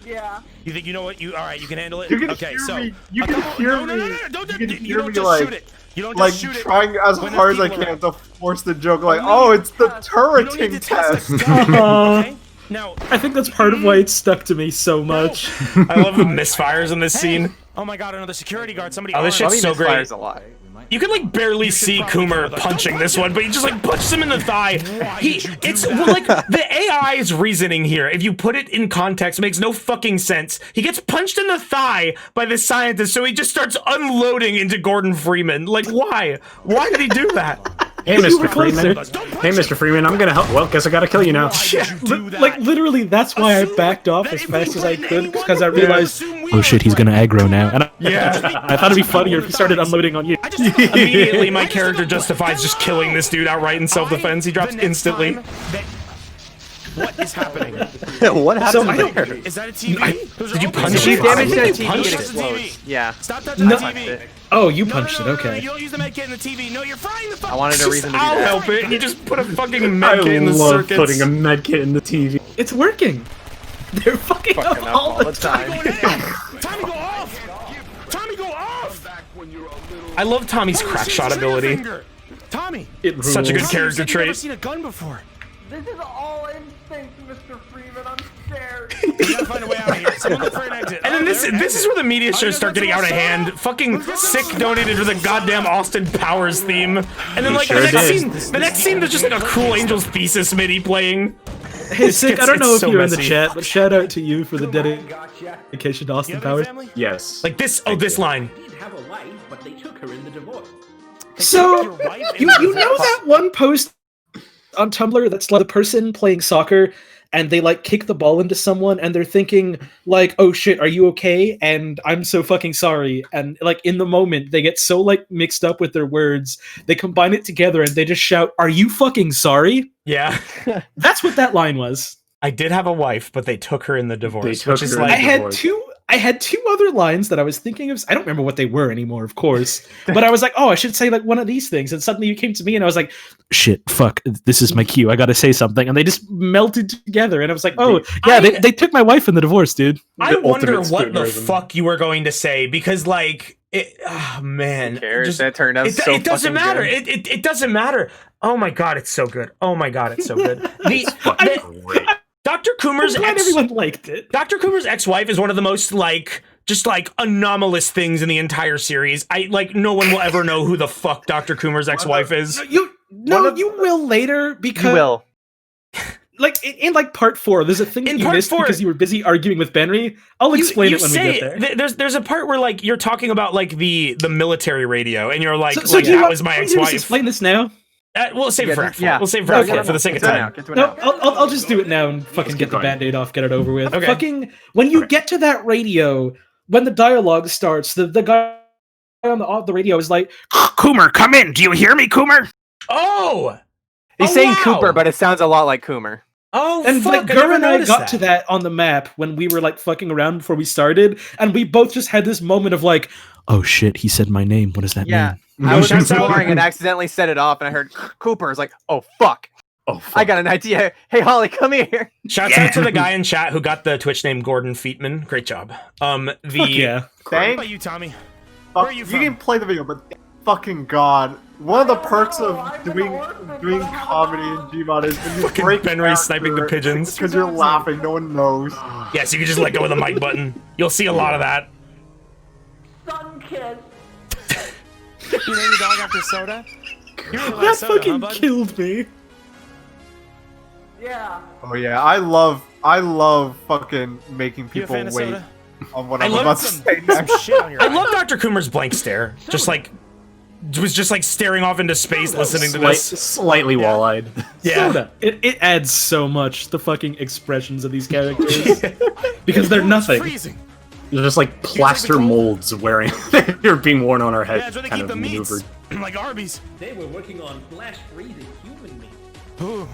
Yeah. You think you know what? All right, you can handle it. You can okay, hear so me. You a can couple- hear no, no, me. no, no, no, don't, You can you hear don't me just like, shoot it. You don't like just shoot it. trying as when hard as there's I people can to force the joke. around. Like, oh, it's the You don't need turreting to test test. a gun, okay? Now, I think that's part of why it stuck to me so much. I love the misfires in this scene. oh my god, another security guard. Somebody. Oh, this armed. shit's so great. Fires a lot. You can like barely see Coomer punching this one, but he just like punches him in the thigh. It's like the AI's reasoning here, if you put it in context, makes no fucking sense. He gets punched in the thigh by the scientist, so he just starts unloading into Gordon Freeman. Like, why? Why did he do that? Hey, You were Mr. Freeman. closer. Hey, Mr. Freeman, I'm gonna help. Well, guess I gotta kill you now. Like literally, that's why I backed off as fast as I could because I realized, Oh shit, he's gonna aggro now. And I thought it'd be funnier if he started unloading on you. Immediately, my character justifies just killing this dude outright in self-defense. He drops instantly. What is happening? What happened So I don't- there? Is that a TV? Those are did you all punch things. it? If you damage that You TV, punched it it? explodes. Yeah. Stop touching No. the TV. Oh, you No, punched no, it. no, no, no, Okay. you don't use the med kit in the TV. No, you're frying the. I wanted a reason to do I'll that. help it. And you just put a fucking I med kit in the love circuits. putting a med kit in the TV. It's working. They're fucking up Fucking up all the time. Tommy, go off! Tommy, go off! I love Tommy's Holy crack shit, shot trigger ability. finger. Tommy, It Such a good rules. character you've never trait. seen a gun before. This is all instinct, Mr. Freeman. I'm scared. We gotta find a way out of here. Someone look for an exit. And then this there, this is exit. where the media Oh, shows you start guys getting out want of some hand. soda? Fucking Sick donated for the goddamn Austin Powers theme. And then like sure the next did. scene, the next scene there's just like a Cruel Angels Thesis MIDI playing. Hey, Sick, I don't know it's if so you're in the messy. chat, but shout out to you for the Gotcha. dedication to You Austin have any Powers. family? Yes. Like this this line. Did have a wife, but they took her in the divorce. So, Your wife you and you your know wife? that one post on Tumblr that's like the person playing soccer and they like kick the ball into someone and they're thinking like, oh shit, are you okay? And I'm so fucking sorry. And like in the moment they get so like mixed up with their words, they combine it together and they just shout, are you fucking sorry? Yeah. That's what that line was. I did have a wife, but they took her in the divorce. took Which is her in like the I had two other lines that I was thinking of. I don't remember what they were anymore, of course. But I was like, oh, I should say like one of these things. And suddenly you came to me and I was like, shit, fuck, this is my cue. I gotta say something. And they just melted together. And I was like, oh, yeah, they took my wife in the divorce, dude. I The wonder ultimate what the spoonerism. fuck you were going to say because like oh man. Who cares? Just- That turned out it, so it doesn't fucking matter. good. It doesn't matter. Oh my god, it's so good. Oh my god, it's so good. Dr. Coomer's I'm glad everyone liked it. Dr. Coomer's ex-wife is one of the most like just like anomalous things in the entire series. I like no one will ever know who the fuck Dr. Coomer's ex-wife is. You will later because You will. like in like part 4, there's a thing that In you part missed 4 because you were busy arguing with Benry. I'll explain it when we get there. There's a part where like you're talking about like the military radio and you're like, So like do you that want- was my can you just ex-wife. explain this now? We'll save it for Act 4. yeah. We'll save it for Okay. Act 4 for the sake of Get to it time. now. Get to it No, now. I'll just do it now and fucking get the going. band-aid off, get it over with. Okay. Fucking when you get to that radio, when the dialogue starts, the guy on the radio is like, Coomer, come in. Do you hear me, Coomer? Oh! He's Oh, saying wow. Cooper, but it sounds a lot like Coomer. Oh, And fuck, like I Gur never and I noticed got that. to that on the map when we were like fucking around before we started, and we both just had this moment of like, oh shit, he said my name. What does that Yeah. mean? I was Shouts out- exploring and accidentally set it off, and I heard Cooper. I was like, oh fuck. Oh, I got an idea. Hey, Holly, come here. Shouts out to the guy in chat who got the Twitch name Gordon Feetman. Great job. Fuck yeah. What Thank about you, Tommy? Where are you you from? can play the video, but fucking god. One of the perks of doing comedy in Gmod is when you Fucking break Benry sniping the pigeons. because you're laughing, no one knows. Yes, you can just let go of the mic button. You'll see a lot of that. Sun kiss. You name your dog after soda? You really like That soda, fucking huh, bud? killed me. Yeah. Oh yeah, I love fucking making You a people fan of wait soda? on what I I'm love about to Some, say some next. shit on your I love Dr. Coomer's blank stare. Just like was just like staring off into space listening to this. Slightly wall-eyed. Yeah. Soda. It adds so much, the fucking expressions of these characters. Because they're nothing. freezing. They're just like plaster molds wearing they're being worn on our Yeah, head, that's where they kind keep of the meats. maneuvered. Like Arby's. They were working on flash freezing human meat. Ooh.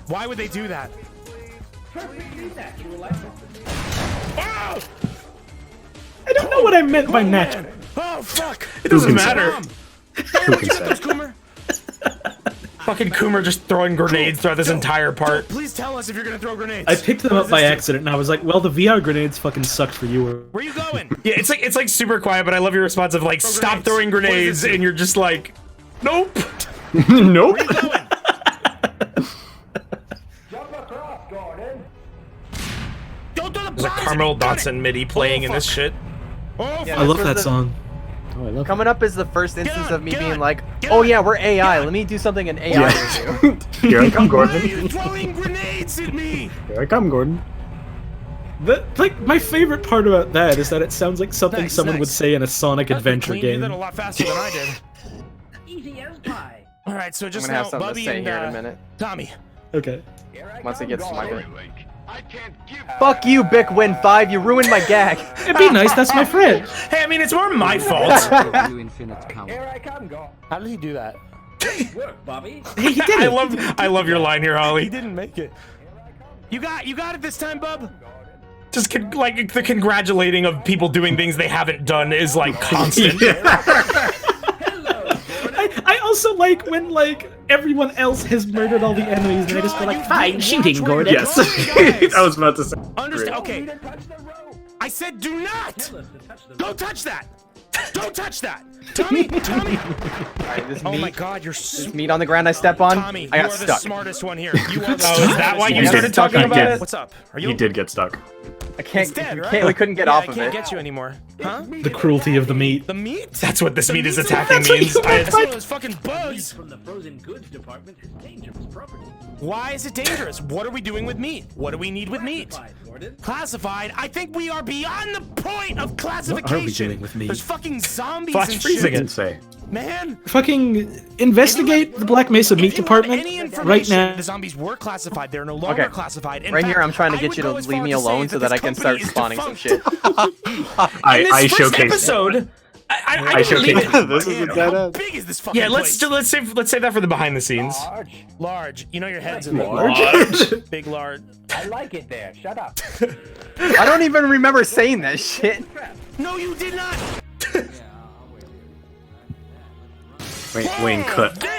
Why would they do that? Perfectly natural, I promise. Oh! I don't know what I meant by natural. Man. Oh, fuck. It doesn't can say? matter. Mom, Who can you got say? those, Coomer? Fucking Coomer just throwing grenades throughout this entire part. Please tell us if you're gonna throw grenades. I picked them What up does by this do? accident, and I was like, well, the VR grenades fucking sucked for you. Where you going? Yeah, it's like super quiet, but I love your response of like, Throw stop grenades. throwing What does grenades, this do? and you're just like, nope. Nope. Where you going? Jump across, Gordon. Don't do the There's a bodies, Carmel got it. Dotson MIDI playing in this fuck. shit. Oh, Yeah, fuck. I love was that the- song. Oh, I love Coming up is the first instance on, of me get being on, like, get oh on, yeah, we're AI. get on. Let me do something an AI would do. Here I come, Why are Gordon. you throwing grenades at me? Here I come, Gordon. Like my favorite part about that is that it sounds like something Nice, someone would nice. say in a Sonic Adventure Clean, you did game. that a lot faster than I did. Easy as pie. All right, so I'm just gonna have now, something Bubby to say and here in a minute. Tommy. Okay. Here I Once it come, gets to my Gordon. bit. Fuck you, Bic Win 5. You ruined my gag. It'd be nice, that's my friend. Hey, I mean, it's more my fault. Here I come, Gordon. How did he do that? Good work, Bobby. Hey, he did it. I love your line here, He Holly. didn't make it. You got it this time, bub. Just like the congratulating of people doing things they haven't done is like constant. I also like when like everyone else has murdered all the enemies and I just go like, fine shooting, Gordon. Yes. I was about to say. Understand? Okay. I said do not. Don't touch that. Don't touch that. Tommy. Alright, this Oh meat, my God, you're this meat on the ground I step on. Tommy, I you got are the stuck. smartest one here. You are the Oh, is that why you You started did. talking You about did. it? What's up? Are you? He did get stuck. I can't. It's dead, we right? can't. We couldn't get Yeah, off I of can't it. get you anymore. Huh? The cruelty of the meat. The meat? That's what this meat is meat's attacking That's what means. you I- That's one of those fucking bugs. From the frozen goods department is dangerous property. Why is it dangerous? What are we doing with meat? What do we need with meat? Classified? I think we are beyond the point of classification. doing with meat? There's fucking zombies Flash and freezing shit. it. Didn't say. Man. Fucking investigate the Black Mesa Meat Department Any right information, now. the zombies were classified. They're no longer Okay. classified. In Right here, fact, I'm trying to I get would you go to as leave far me to alone say so that I this can start company is spawning some defunct. shit. I In this first showcased. episode, I didn't leave showcased. it. This is a dead How end. big is this fucking Yeah, place? let's save that for the behind the scenes. Large. You know your head's in Large? Big large. I like it there. Shut up. I don't even remember saying that shit. No, you did not.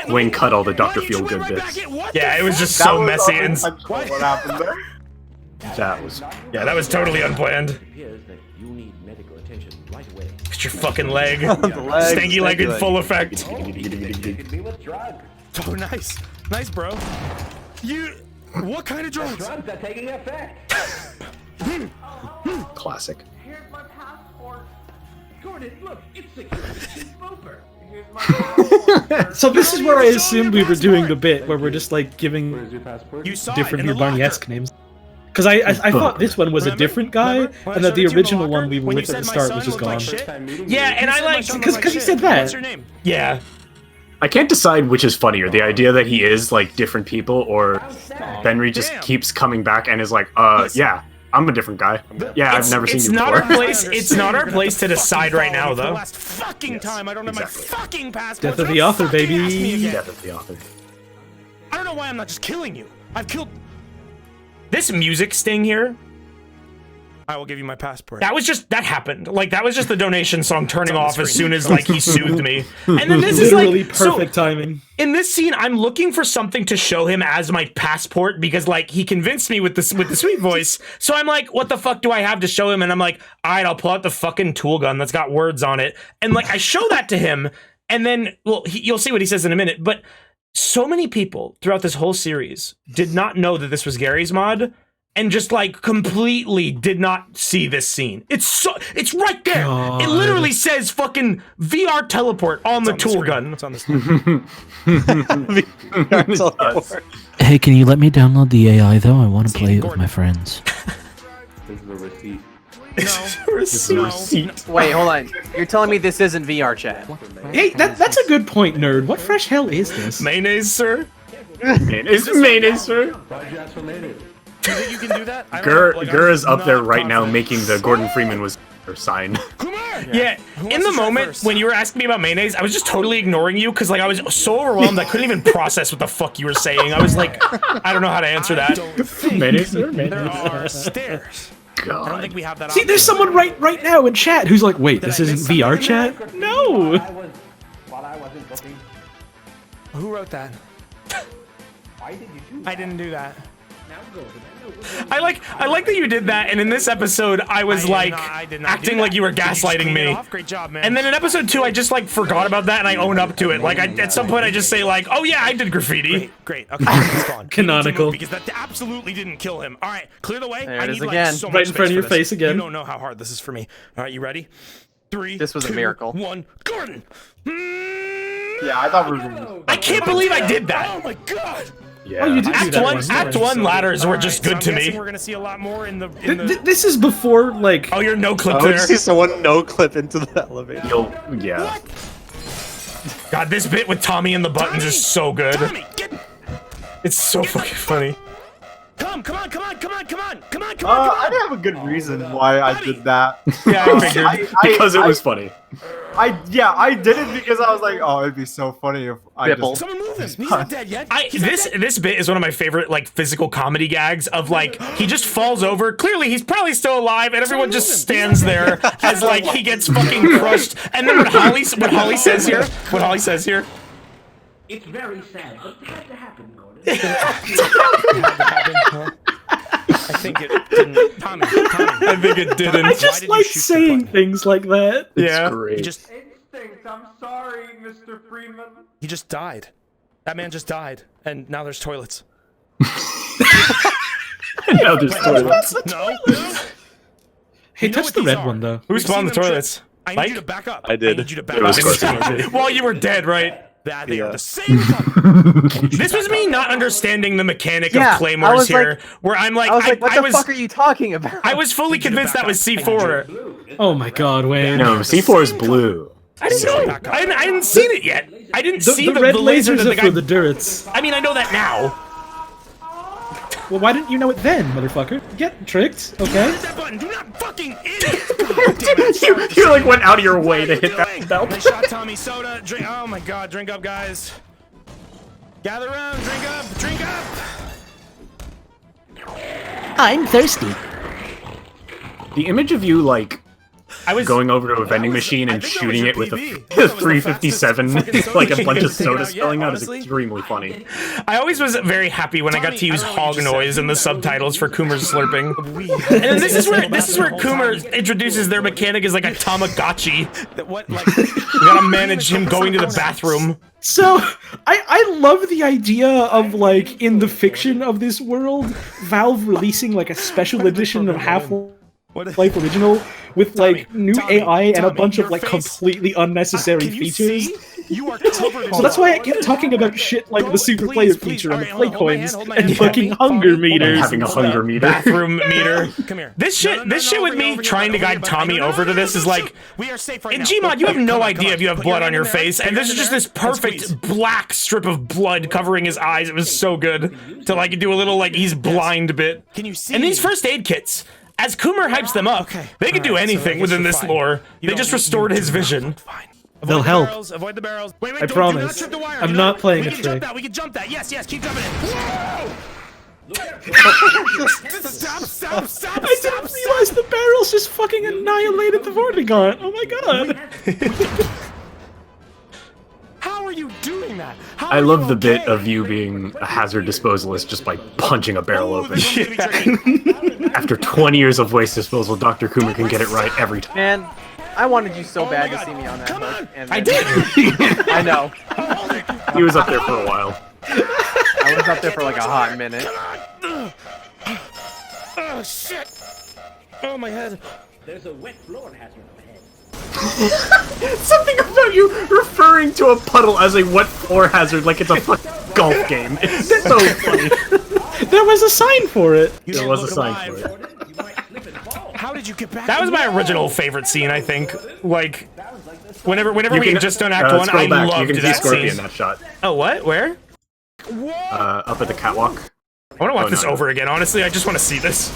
Wayne cut all the Dr. Feelgood bits. Yeah, it was just so messy and What happened there? That was. yeah, that was totally unplanned. Appears that you need medical attention right away. It's your fucking leg. The leg, Stanky leg in leg. full effect. Could be with drugs. Oh, nice. Nice, bro. What kind of drugs? Drugs are taking effect. Classic. Here's my passport. Gordon, look, it's security chief Booper. Here's my passport. So this is where I assumed we were doing the bit where we're just like giving Where's your passport? You saw different it in the Barney-esque locker. names. Because I thought this one was a Remember? different guy, Remember when I and that the showed it to you in the original locker? one we were When you with at the said my start son was just looked like gone. shit? Time meeting Yeah, you. and I said my like son looked 'cause like he shit. said that. What's your name? yeah. I can't decide which is funnier, the idea that he is like different people, or Benry just Damn. keeps coming back and is like, yeah, I'm a different guy. Yeah, I've never seen It's you not before. our place. It's not our place to decide right now, For the though. last fucking time, I don't have exactly. my fucking passport. Death of so the don't author, fucking baby. ask me again. Death of the author. I don't know why I'm not just killing you. I've killed. This music sting here, I will give you my passport. that happened. Like, that was just the donation song turning on the off as screen. soon as, like, he soothed me. And then this is, Literally like, so, perfect timing. in this scene, I'm looking for something to show him as my passport because, like, he convinced me with the sweet voice. So I'm like, what the fuck do I have to show him? And I'm like, all right, I'll pull out the fucking tool gun that's got words on it. And, like, I show that to him, and then, well, you'll see what he says in a minute. But so many people throughout this whole series did not know that this was Gary's mod. And just like completely did not see this scene. It's right there. God. It literally says fucking VR teleport on the tool gun. It's on the screen. Hey, can you let me download the AI though? I want to play it with my friends. This is the receipt. No. Wait, hold on. You're telling me this isn't VR chat? Hey, that's a good point, nerd. What fresh hell is this? Mayonnaise, sir. Mayonnaise, sir. Why'd you ask for mayonnaise? Do you think you can do that? I don't know, like, Gur I'm is up there not right now confident. making the Gordon Freeman was sign. Kumar! Yeah, Who in wants the to try moment first? when you were asking me about mayonnaise, I was just totally ignoring you because like I was so overwhelmed I couldn't even process what the fuck you were saying. I was like, I don't know how to answer I that. don't think Mayonnaise, sir? there Mayonnaise. are stairs. I don't God. think we have that See, there's someone right now in chat who's like, wait, this I isn't miss something VR in chat? No! While I wasn't looking, Who wrote that? why did you do I didn't do that. Now go to the I like that you did that, and in this episode I was like I did not acting do like that. you were Did just gaslighting clean it me. off? Great job, man. And then in episode 2 I just like forgot about that and I own up to it. Like at some point I just say like, oh yeah, I did graffiti. Great. Okay, it's gone. Canonical. Because that absolutely didn't kill him. All right, clear the way. There I it need is like again. so Right much in front of space your for this. face again. You don't know how hard this is for me. All right, you ready? 3. This was a 2, miracle. 1. Gordon. Yeah, I thought we were gonna. I can't believe I did that. Oh my god. Yeah. Oh, you did do Act that one, one. Act 1 ladders were All just right, good so to I'm guessing me. We're gonna see a lot more in the. This is before, like... Oh, you're no clip I would there. see someone no clip into the elevator. Yeah. God, this bit with Tommy and the buttons is so good. Tommy, get. It's so fucking funny. Come on. I didn't have a good reason why I did that. Yeah, I figured. Because it was funny. I did it because I was like, oh, it'd be so funny if I Bibble. just. Someone move him. He's not dead yet. This bit is one of my favorite like physical comedy gags of like he just falls over. Clearly he's probably still alive, and everyone just stands there as like he gets fucking crushed. And then what Holly says here? It's very sad, but it had to happen, Gordon. I think it didn't. Tommy. I think it didn't. I just like saying things like that. Yeah. Great. He Instincts, I'm sorry, Mr. Freeman. just died. That man just died, and now there's toilets. Now there's toilets. No. Hey, You know touch what the these red are. one though. Who We've spawned the seen them toilets? I need Mike? you to back up. I did. need you to back It was up. Scarcity. While you were dead, right? They are Yeah. the same color. This was me not understanding the mechanic Yeah, of I claymores was here, like- where I'm like, I was like, what the fuck are you talking about? I was fully convinced that was C4. Oh my god, Wayne. No, C4 is blue. I didn't know. I hadn't seen it yet. I didn't see The the red laser lasers that are the for guy. the turrets. I mean, I know that now. Well, why didn't you know it then, motherfucker? Get tricked, okay? Hit that button. Do not fucking idiot. God damn it. You like went out of your way to hit that Doing? bell. Nice shot, Tommy. Soda. Drink. Oh my God. Drink up, guys. Gather around. Drink up. Drink up. I'm thirsty. The image of you like I was going over to a vending machine and shooting it with a 357, like a bunch of soda spilling out is extremely funny. I always was very happy when I got to use hog noise in the subtitles for Coomer's slurping. And then this is where Coomer introduces their mechanic as like a Tamagotchi. What? Like, We gotta manage him going to the bathroom. So, I love the idea of, like, in the fiction of this world, Valve releasing, like, a special edition of Half-Life Original with, like, new AI and a bunch of, like, completely unnecessary can you features. see? You are covered in So that's why I kept talking about shit like the super player feature and the play coins and fucking hunger meters. Having a hunger meter. Bathroom meter. Come here. This shit with me trying to guide Tommy over to this is like, we are safe right in now. Gmod, you have no Come on, idea come if you on. have Put your blood on hand your in there. face, Put and your this is hand just in this there and perfect squeeze. black strip of blood covering his eyes. It was so good to like do a little like he's blind bit. Can you see? And these first aid kits, as Coomer hypes them up, they can do Alright, so I anything guess within you're this fine. lore. You They don't just need restored to his do vision. that. Fine. They'll Avoid the help. barrels, avoid the barrels. Wait, I do promise. not trip the wire. I'm Do not playing we a can trick. jump that. We can jump that. Yes, keep jumping it. Whoa! Stop! I didn't realize the barrels just fucking annihilated the Vortigaunt. Oh my god. How are you doing that? How I are love you the bit okay? of you being a hazard disposalist just by punching a barrel Oh, open. this one's gonna be tricky. After 20 years of waste disposal, Dr. Coomer can get it right every time. Man, I wanted you so Oh bad my to God. see me on that Come hook. on. And I then- did. I know. Hold it. He was up there for a while. I was up there for like a hot minute. Oh shit! Oh my head. There's a wet floor hazard ahead. Something about you referring to a puddle as a wet floor hazard like it's a fucking golf game. It's so funny. There was a sign for it. You There don't was a look sign alive. for it. You might slip and fall. How did you get back? That was my Whoa! original favorite scene, I think. Like, whenever we had just done Act 1, scroll I back. You loved can see that Scorpion in scene. that shot. Oh, what? Where? Whoa! Up at the catwalk. I want to watch Oh, this no. over again. Honestly, I just want to see this.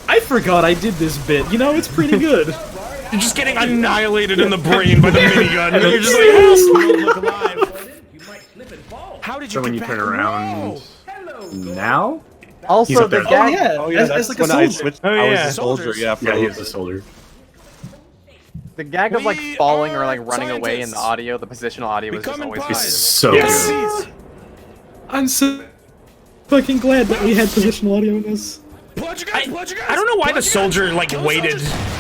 I forgot I did this bit. You know, it's pretty good. You're just getting annihilated in the brain by the minigun. And you're just like, You don't look alive. You might slip and fall. How did you So when get you back? turn around Hello. now? He's Also, up there. the gag. Oh yeah, as that's like a when I soldier. switched. Oh, I yeah. was a soldier. Yeah, for Yeah, a he little is a soldier. The gag of like We falling or are like running away in the scientists. audio, the positional audio was just Becoming always pies. It's so Yes. good. Please. I'm so fucking glad that we had positional audio in this. Blood you guys, blood you guys. I don't know why the blood you guys. soldier, like, Kill the waited. soldiers.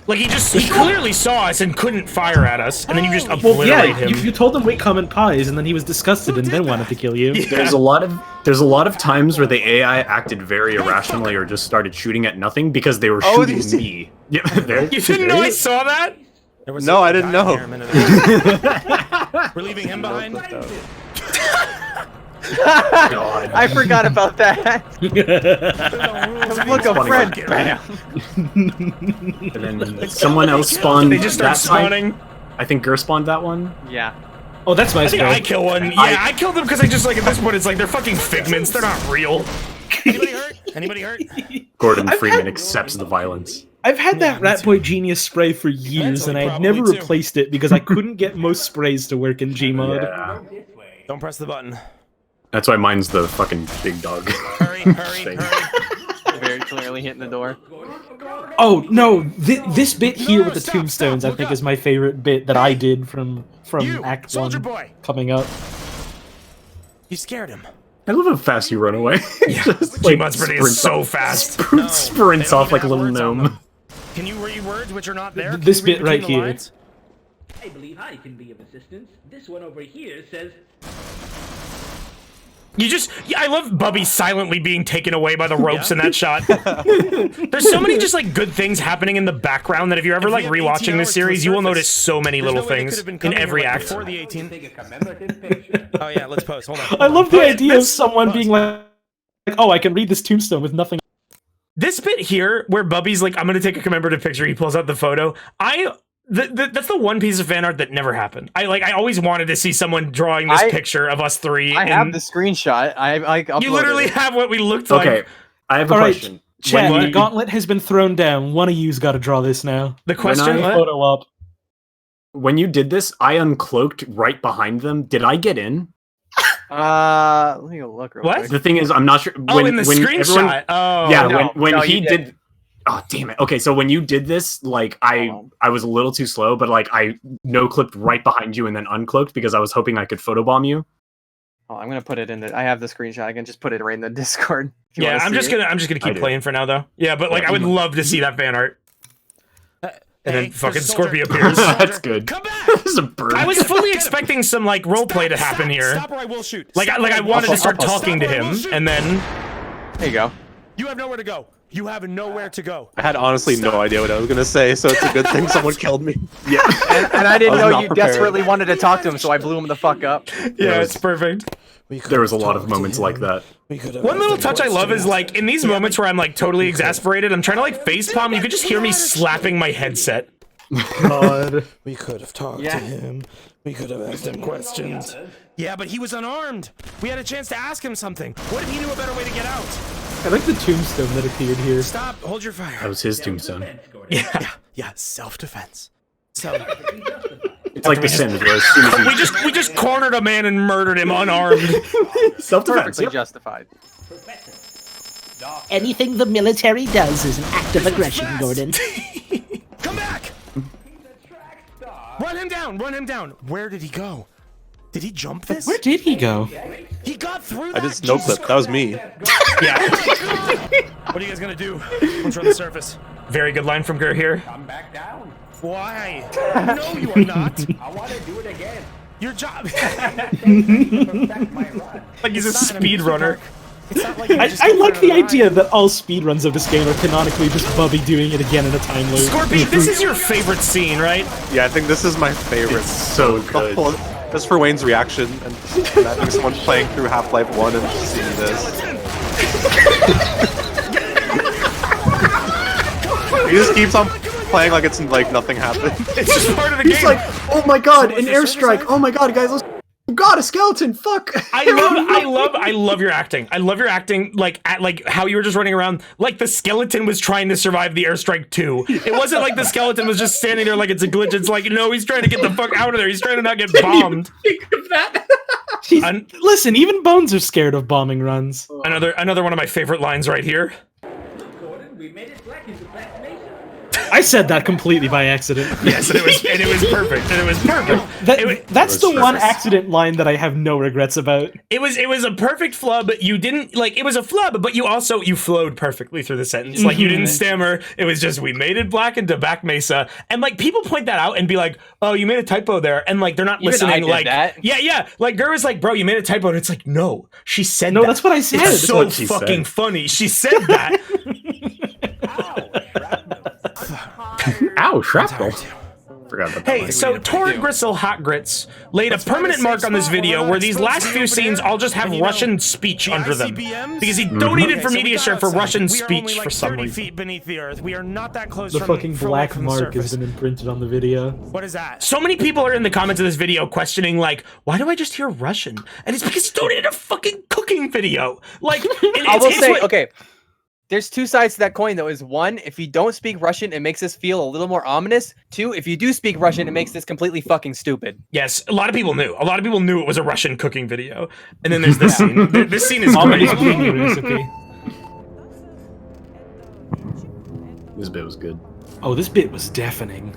Like, he clearly saw us and couldn't fire at us. And then you just Well, obliterate yeah, him. you told him wait common pies, and then he was disgusted and then wanted to kill you. There's a lot of times where the AI acted very irrationally or just started shooting at nothing because they were Oh, shooting you see- me. Yeah, there. You didn't know I saw that? There was No, a I didn't guy know. here a minute ago. We're leaving him behind. God. I forgot about that. Look, a Funny friend. one. Bam. And then someone else spawned They just start that time. spawning. I think Gur spawned that one. Yeah. Oh, that's my I think spell. I kill one. Yeah, I killed them because I just, like, at this point, it's like, they're fucking figments. They're not real. Anybody hurt? Anybody hurt? Gordon Freeman accepts the violence. I've had that Rat Boy Genius spray for years, and I had never replaced it because I couldn't get most sprays to work in Gmod. Yeah. Don't press the button. That's why mine's the fucking big dog. Hurry, hurry, hurry. Very clearly hitting the door. Oh no! This bit here with the tombstones, I think, is my favorite bit that I did from Act 1 coming up. You scared him. I love how fast you run away. Yeah, Just, Gmod's sprinting is so fast. Sprints off like a little gnome. Can you read words which are not there? Can This you read bit right between the here. lines? I believe I can be of assistance. This one over here says, I love Bubby silently being taken away by the ropes in that shot. There's so many just like good things happening in the background that if you're ever like rewatching this series, you will notice so many little things in every act. Before the 18th. Oh yeah, let's post. Hold on. I love the idea of someone being like, "Oh, I can read this tombstone with nothing." This bit here, where Bubby's like, "I'm gonna take a commemorative picture," he pulls out the photo. That's the one piece of fan art that never happened. I always wanted to see someone drawing this picture of us three. I have the screenshot. I You literally have what we looked Okay, like. I have a question. Chad, When the you- gauntlet has been thrown down. One of you's got to draw this now. The question, I- Photo up. When you did this, I uncloaked right behind them. Did I get in? Let me go look real What? quick. The thing is, I'm not sure. Oh, in the screenshot. everyone- Oh, yeah, no, when no, he you did. Oh damn it! Okay, so when you did this, like I was a little too slow, but like I no clipped right behind you and then uncloaked because I was hoping I could photobomb you. Oh, I'm gonna put it in the. I have the screenshot. I can just put it right in the Discord. if you Yeah, wanna I'm see just it. gonna keep do. playing for now though. Yeah, but like I would love to see that fan art. And then Hey, fucking there's a soldier. Scorpio appears. That's good. Come back! This is a bird. I was fully expecting some like roleplay to happen here. Stop or I will shoot. Like I wanted to start talking to him, and then There you go. You have nowhere to go. You have nowhere to go. I had honestly no idea what I was gonna say, so it's a good thing someone killed me. Yeah. And I didn't I was know not you prepared. desperately wanted to talk to him, so I blew him the fuck up. yeah, it's perfect. There was a lot of moments like that. One little touch I love is like in these moments where I'm like totally exasperated, I'm trying to like facepalm. You could just hear me slapping my headset. God. We could have talked Yeah. to him. We could have asked him questions. Yeah, but he was unarmed. We had a chance to ask him something. What if he knew a better way to get out? I like the tombstone that appeared here. Stop. Hold your fire. That was his tombstone. Yeah, self-defense. So, It's like The Sims, where as soon as We just cornered a man and murdered him unarmed. self-defense. Perfectly justified. Anything the military does is an act of aggression, Gordon. come back! Run him down! Run him down! Where did he go? Did he jump this? Where did he go? He got through I that? did snow clip. That was me. Yeah, What are you guys gonna do once we're on the surface? very good line from Gur here. come back down. Why? No, you are not. I want to do it again. Your job. Perfect my run. Like he's a speedrunner. It's not like you just I go like for the a ride. idea that all speedruns of this game are canonically just Bubby doing it again in a time loop. Scorpio, this is your favorite scene, right? Yeah, I think this is my favorite. So The good. whole- Just for Wayne's reaction and having someone playing through Half-Life 1 and just seeing this. He just keeps on playing like it's like nothing happened. It's just part of the game. He's like, oh my god, an airstrike. Oh my god, guys, let's. Oh god, a skeleton. Fuck. I love your acting. I love your acting. Like how you were just running around. Like the skeleton was trying to survive the airstrike too. It wasn't like the skeleton was just standing there like it's a glitch. It's like no, he's trying to get the fuck out of there. He's trying to not get bombed. Listen, even Bones are scared of bombing runs. Another one of my favorite lines right here. Gordon, we made it back into Black Mesa. I said that completely by accident. Yes, and it was perfect. And it was perfect. That's the was one perfect. accident line that I have no regrets about. It was a perfect flub. You didn't like it was a flub, but you flowed perfectly through the sentence. Like you didn't stammer. It was just we made it black into back Mesa. And like people point that out and be like, "Oh, you made a typo there." And like they're not Even listening I did like that. Yeah. Like Gur was like, "Bro, you made a typo." And it's like, "No, she said No, that." that's what I said. It's That's so what she fucking said. funny. She said that. Ow, shrapnel. Forgot about that. Hey, line. so Torrid Gristle Hot Grits laid a permanent mark on this video where these last few scenes all just have Russian speech under them. Because he donated for media share for Russian speech for some reason. feet beneath the earth. We are not that close The from fucking from black the mark surface. has been imprinted on the video. What is that? So many people are in the comments of this video questioning, like, why do I just hear Russian? And it's because he donated a fucking cooking video. Like, I will say, okay, there's two sides to that coin, though. Is one, if you don't speak Russian, it makes this feel a little more ominous. Two, if you do speak Russian, it makes this completely fucking stupid. Yes, a lot of people knew. A lot of people knew it was a Russian cooking video. And then there's this scene. This scene is great. recipe. This bit was good. Oh, this bit was deafening.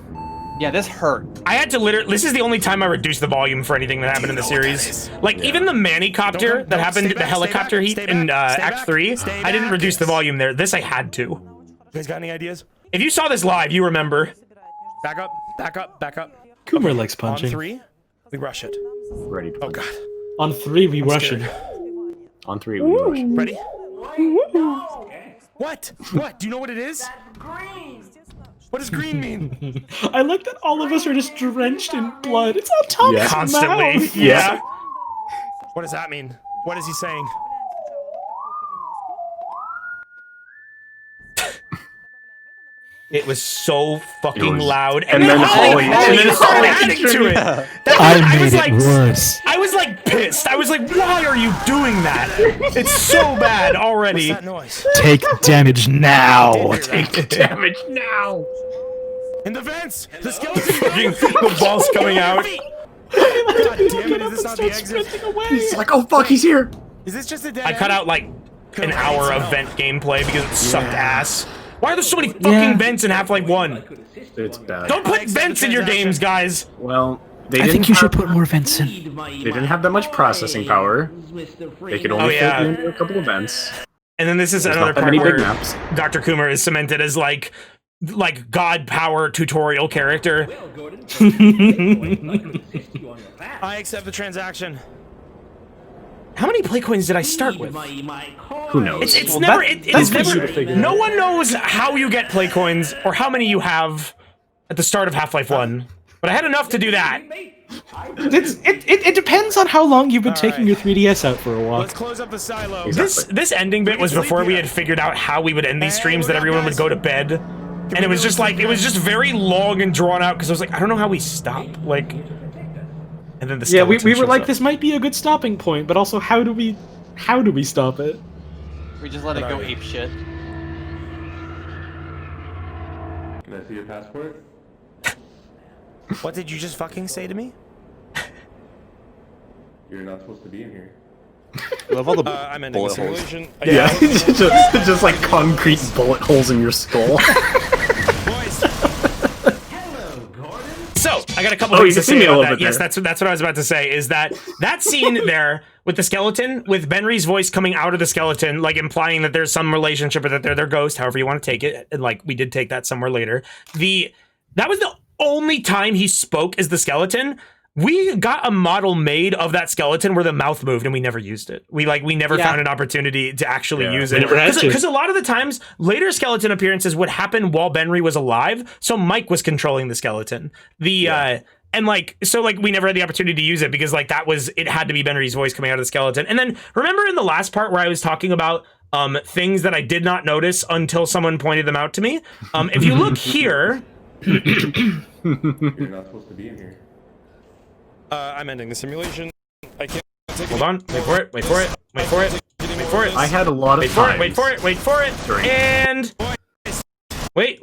Yeah, this hurt. I had to literally. This is the only time I reduced the volume for anything that happened in the series. Like even the manicopter that happened, the helicopter heat in Act 3, I didn't reduce the volume there. This I had to. You guys got any ideas? If you saw this live, you remember. Back up, back up, back up. Coomer likes punching. On 3, we rush it. Ready to Oh god. On 3, we rush scared. it. On 3, we rush. Ready? What? What? Do you know what it is? What does green mean? I like that all of us are just drenched in blood. It's on Tom's Yeah. Constantly. mouth. Yeah. What does that mean? What is he saying? It was so fucking was- loud, and then Holly- and then Holly added to it. That I was made like, it worse. I was like pissed. I was like, why are you doing that? It's so bad already. What's that noise? Take damage now. Take damage now. In the vents! The skeleton! The ball's coming out. God damn it, is this not the exit? He's like, oh fuck, he's here. Is this just a dead I cut end? out like an hour of vent gameplay because it sucked ass. Why are there so many fucking vents in Half-Life 1? It's bad. Don't put vents in your games, guys. Well, they I didn't think you should have- put more vents in. They didn't have that much processing power. They could only yeah. fit you into a couple of vents. And then this is There's another not that part many big where maps. Dr. Coomer is cemented as like god power tutorial character. I accept the transaction. How many play coins did I start with? Who knows? It's Well, never. that- It that's is for you never. to figure No out. one knows how you get play coins or how many you have at the start of Half-Life 1. But I had enough to do that. It depends on how long you've been taking your 3DS out for a walk. Let's close up the silo. This ending bit was before we had figured out how we would end these streams, that everyone would go to bed. And it was just like, it was just very long and drawn out because I was like, I don't know how we stop. Like, and then the Yeah, we skeleton were shows like, up. this might be a good stopping point, but also how do we stop it? We just let it go ape shit. Can I see your passport? What did you just fucking say to me? You're not supposed to be in here. I love all the I'm ending the bullet holes. simulation. Yeah, just like concrete bullet holes in your skull. So, I got a couple Oh, things you to can see me say a about little that. bit Yes, there. that's what I was about to say, is that scene there with the skeleton, with Benry's voice coming out of the skeleton, like implying that there's some relationship or that they're their ghost, however you want to take it, and like we did take that somewhere later. That was the only time he spoke as the skeleton. We got a model made of that skeleton where the mouth moved and we never used it. We never found an opportunity to actually use it. never had to. Because a lot of the times, later skeleton appearances would happen while Benry was alive, so Mike was controlling the skeleton. And we never had the opportunity to use it because it had to be Benry's voice coming out of the skeleton. And then remember in the last part where I was talking about things that I did not notice until someone pointed them out to me? If you look here, You're not supposed to be in here. I'm ending the simulation. I can't take hold on, wait for it, wait for it, wait for it, wait for it. I had a lot of Wait for times. it, wait for it, wait for it, During- and wait,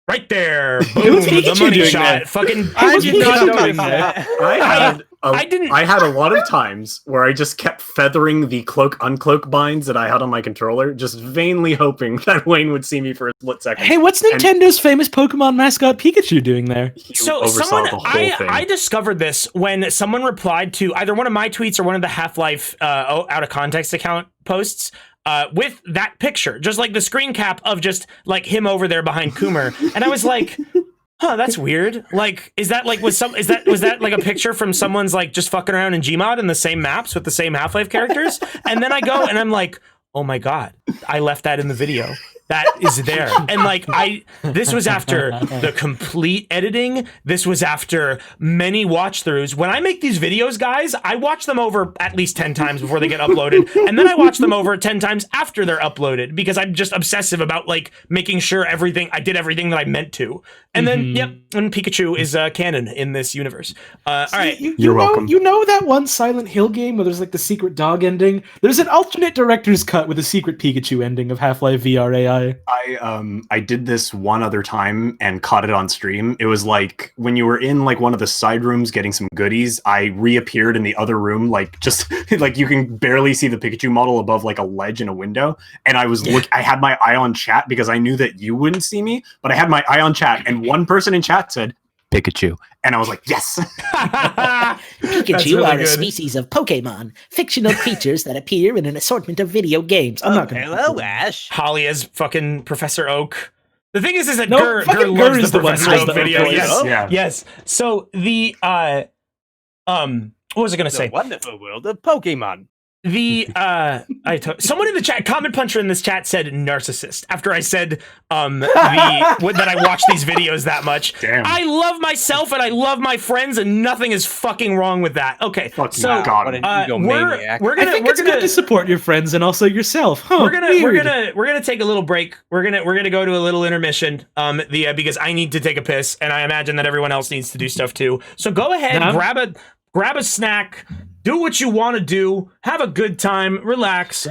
right there. It was Boom, the Pikachu money doing shot. that. Fucking, I you did did not not notice notice that. that. I had a lot of times where I just kept feathering the cloak uncloak binds that I had on my controller, just vainly hoping that Wayne would see me for a split second. Hey, what's And Nintendo's famous Pokemon mascot Pikachu doing there? he So oversaw the whole thing. I discovered this when someone replied to either one of my tweets or one of the Half-Life out of context account posts with that picture, just like the screen cap of just like him over there behind Coomer, and I was like, huh, that's weird. Like, is that like was that like a picture from someone's like just fucking around in Gmod in the same maps with the same Half-Life characters? And then I go and I'm like, oh my god, I left that in the video. that is there. And like this was after the complete editing. This was after many watch throughs. When I make these videos, guys, I watch them over at least 10 times before they get uploaded. And then I watch them over 10 times after they're uploaded because I'm just obsessive about like making sure I did everything that I meant to. And then, yep, and Pikachu is canon in this universe. All right. You're welcome. You know that one Silent Hill game where there's like the secret dog ending? There's an alternate director's cut with a secret Pikachu ending of Half-Life VRAI. I did this one other time and caught it on stream. It was like when you were in like one of the side rooms getting some goodies, I reappeared in the other room, like just like you can barely see the Pikachu model above like a ledge in a window. And I was I had my eye on chat because I knew that you wouldn't see me, but I had my eye on chat and one person in chat said Pikachu. And I was like, yes. Pikachu really are a good. species of Pokemon, fictional creatures that appear in an assortment of video games. I'm not gonna. Hello, Ash. Holly as fucking Professor Oak. The thing is that No, Gur fucking loves Gur is the the one Professor who does Oak the video. voice. Yes, Yeah. yes. So the what was I gonna say? Wonderful world of Pokemon. The someone in the chat, comment puncher in this chat said narcissist after I said that I watch these videos that much. Damn. I love myself and I love my friends and nothing is fucking wrong with that. Okay, Fucking so God. What an egomaniac. we're I gonna think it's good to support your friends and also yourself. Huh, we're weird. gonna take a little break. We're gonna go to a little intermission. Because I need to take a piss and I imagine that everyone else needs to do stuff too. So go ahead, grab a snack. Do what you want to do. Have a good time. Relax.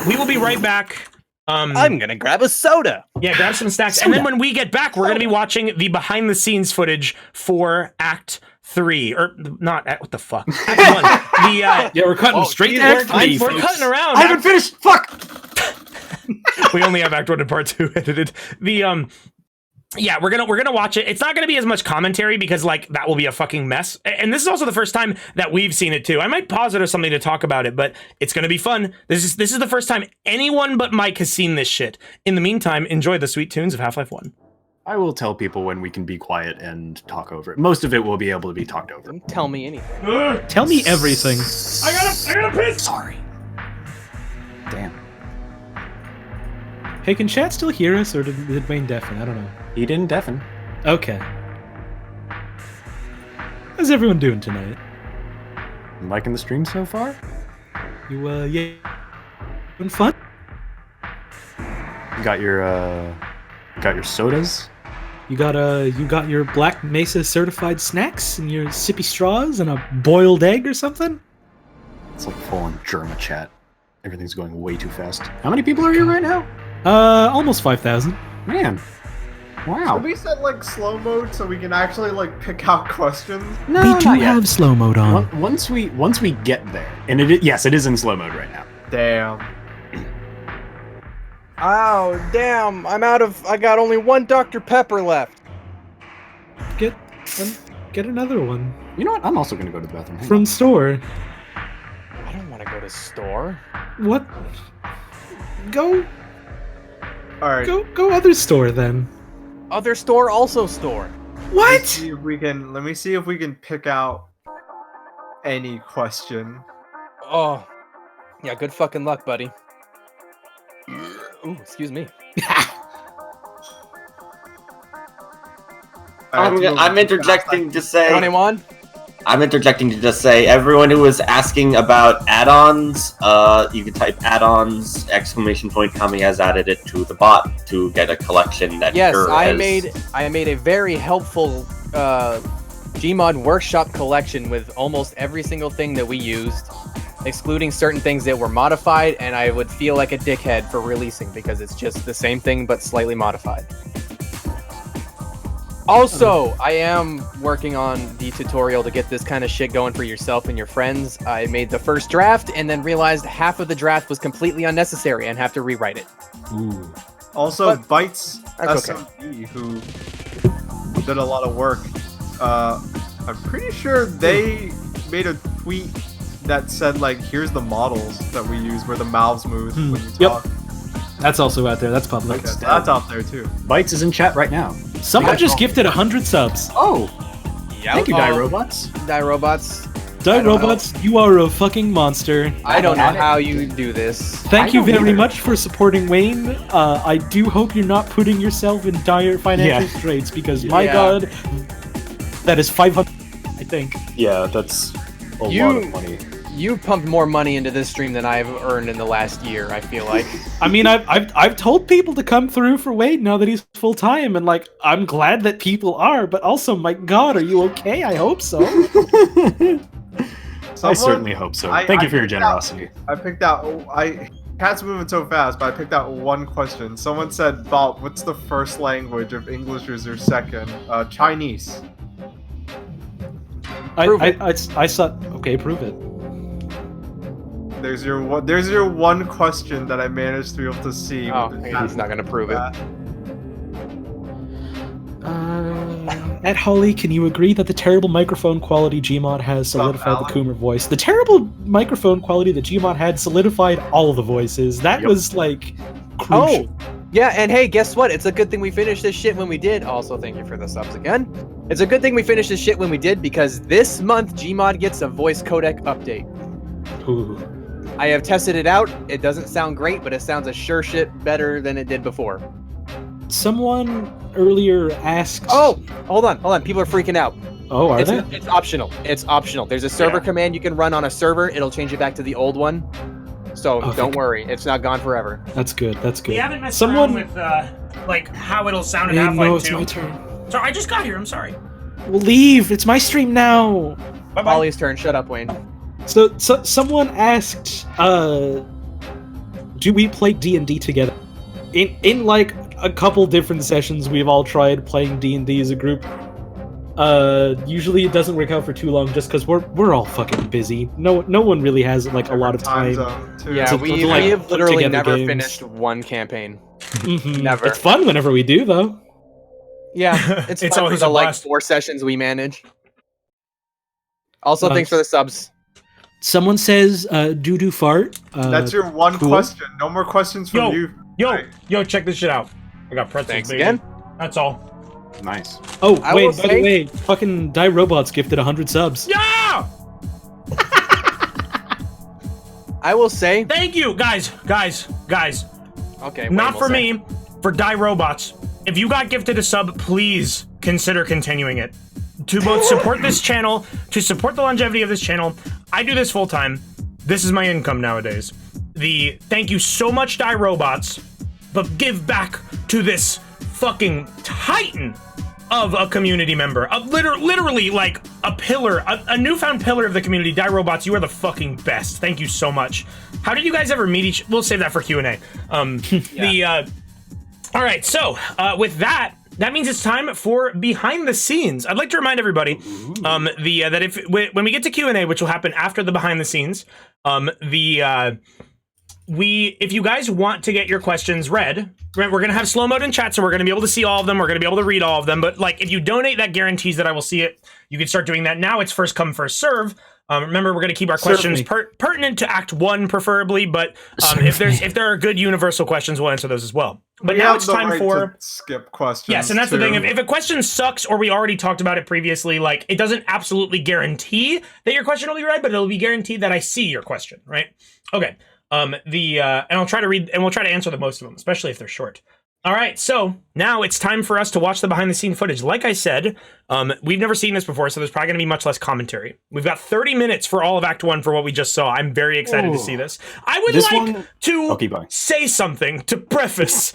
We will be right back. I'm gonna grab a soda. Yeah, grab some snacks. And then when we get back, we're going to be watching the behind-the-scenes footage for Act 3. Or, not, what the fuck? Act 1. Yeah, we're cutting straight to Act 3. We're cutting around. I haven't finished. Fuck. We only have Act 1 and Part 2 edited. Yeah, we're gonna watch it. It's not gonna be as much commentary because like that will be a fucking mess. And this is also the first time that we've seen it too. I might pause it or something to talk about it, but it's gonna be fun. This is the first time anyone but Mike has seen this shit. In the meantime, enjoy the sweet tunes of Half-Life 1. I will tell people when we can be quiet and talk over it. Most of it will be able to be talked over. Don't tell me anything. Tell me everything. I gotta piss. Sorry. Damn. Hey, can chat still hear us, or did Wayne deafen? I don't know. He didn't deafen. Okay. How's everyone doing tonight? Liking the stream so far? You, yeah, having fun? You got your sodas? You got your Black Mesa certified snacks and your sippy straws and a boiled egg or something? It's like full on Germa chat. Everything's going way too fast. How many people are here right now? Almost 5,000. Man. Wow. Can we set like slow mode so we can actually like pick out questions? No, We do not yet. have slow mode on. Once we get there, and yes, it is in slow mode right now. Damn. Oh, damn. I got only one Dr. Pepper left. Get another one. You know what? I'm also gonna go to the bathroom. Hang From on. store. I don't want to go to store. What? Go All right. go other store then. Other store, also store. What? Let me see if we can pick out any question. Oh. Yeah, good fucking luck, buddy. Ooh, excuse me. I'm interjecting to say. 21? I'm interjecting to just say, everyone who was asking about add-ons, you can type add-ons, ! Kami has added it to the bot to get a collection that Yes, Gur I has- made a very helpful Gmod workshop collection with almost every single thing that we used, excluding certain things that were modified, and I would feel like a dickhead for releasing because it's just the same thing but slightly modified. Also, I am working on the tutorial to get this kind of shit going for yourself and your friends. I made the first draft and then realized half of the draft was completely unnecessary and have to rewrite it. Ooh. Also, But Bytes that's okay. SMB, who did a lot of work. I'm pretty sure they made a tweet that said like, "Here's the models that we use where the mouths move when you talk." That's also out there. That's public. Okay, so that's out there too. Bytes is in chat right now. Someone just gifted 100 subs. Oh, Yeah, thank you, Die Robots. Die Robots. Die Robots, you are a fucking monster. I don't know how you do this. Thank you very much for supporting Wayne. I do hope you're not putting yourself in dire financial straits because, my God, that is 500, I think. Yeah, that's a lot of money. You pumped more money into this stream than I've earned in the last year, I feel like. I mean, I've told people to come through for Wade now that he's full time, and like I'm glad that people are, but also, my God, are you okay? I hope so. I certainly hope so. Thank you for your generosity. I picked out. Cat's moving so fast, but I picked out one question. Someone said, "Bob, what's the first language if English is your second?" Chinese. I saw. Okay, prove it. There's your one question that I managed to be able to see. Oh, he's not gonna prove it. Ed Holly, can you agree that the terrible microphone quality Gmod has solidified the Coomer voice? The terrible microphone quality that Gmod had solidified all the voices. That was like crucial. Oh, yeah, and hey, guess what? It's a good thing we finished this shit when we did. Also, thank you for the subs again. It's a good thing we finished this shit when we did because this month Gmod gets a voice codec update. Ooh. I have tested it out. It doesn't sound great, but it sounds a sure shit better than it did before. Someone earlier asked... Oh, hold on. People are freaking out. Oh, are they? It's optional. It's optional. There's a server command you can run on a server. It'll change it back to the old one. So don't worry. It's not gone forever. That's good. That's good. We haven't messed around with like how it'll sound in Half-Life 2. No, it's my turn. Sorry, I just got here. I'm sorry. Well, leave. It's my stream now. Bye-bye. Holly's turn. Shut up, Wayne. So someone asked, do we play D&D together? In like a couple different sessions, we've all tried playing D&D as a group. Usually it doesn't work out for too long, just because we're all fucking busy. No one really has like a lot of time. Yeah, we have literally never finished one campaign. Never. It's fun whenever we do, though. Yeah, it's fun always for the a blast. 4 sessions we manage. Also, thanks for the subs. Someone says, doo-doo fart. That's your one question. No more questions from you. Yo, check this shit out. I got pretzels. Thanks baby. again. That's all. Nice. Oh, wait, by the way, fucking Die Robots gifted 100 subs. Yeah! I will say... Thank you, guys. Okay, not for me, for Die Robots. If you got gifted a sub, please consider continuing it. To both support this channel, to support the longevity of this channel. I do this full time. This is my income nowadays. Thank you so much, Die Robots, but give back to this fucking titan of a community member. Literally like a pillar, a newfound pillar of the community. Die Robots, you are the fucking best. Thank you so much. How did you guys ever meet each? We'll save that for Q&A. All right, so with that means it's time for behind the scenes. I'd like to remind everybody that when we get to Q&A, which will happen after the behind the scenes, if you guys want to get your questions read, we're going to have slow mode in chat, so we're going to be able to see all of them. We're going to be able to read all of them. But like, if you donate, that guarantees that I will see it. You can start doing that now. It's first come, first serve. Remember, we're going to keep our questions pertinent to Act 1, preferably. But if there are good universal questions, we'll answer those as well. But now it's time for skip questions. Yes, and that's the thing. If a question sucks, or we already talked about it previously, like it doesn't absolutely guarantee that your question will be read, but it'll be guaranteed that I see your question, right? Okay. And I'll try to read, and we'll try to answer the most of them, especially if they're short. All right, so now it's time for us to watch the behind-the-scene footage. Like I said, we've never seen this before, so there's probably going to be much less commentary. We've got 30 minutes for all of Act 1 for what we just saw. I'm very excited to see this. I would like to say something to preface.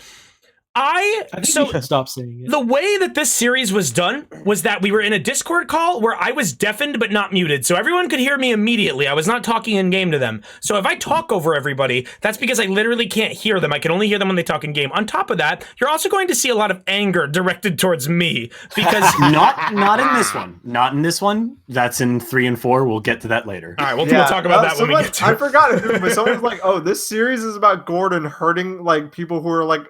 I think you should stop saying it. The way that this series was done was that we were in a Discord call where I was deafened but not muted, so everyone could hear me immediately. I was not talking in-game to them. So if I talk over everybody, that's because I literally can't hear them. I can only hear them when they talk in-game. On top of that, you're also going to see a lot of anger directed towards me, because... not in this one. Not in this one. That's in 3 and 4. We'll get to that later. All right, we'll talk about that when we get to it. I forgot who, but someone's like, oh, this series is about Gordon hurting like people who are like...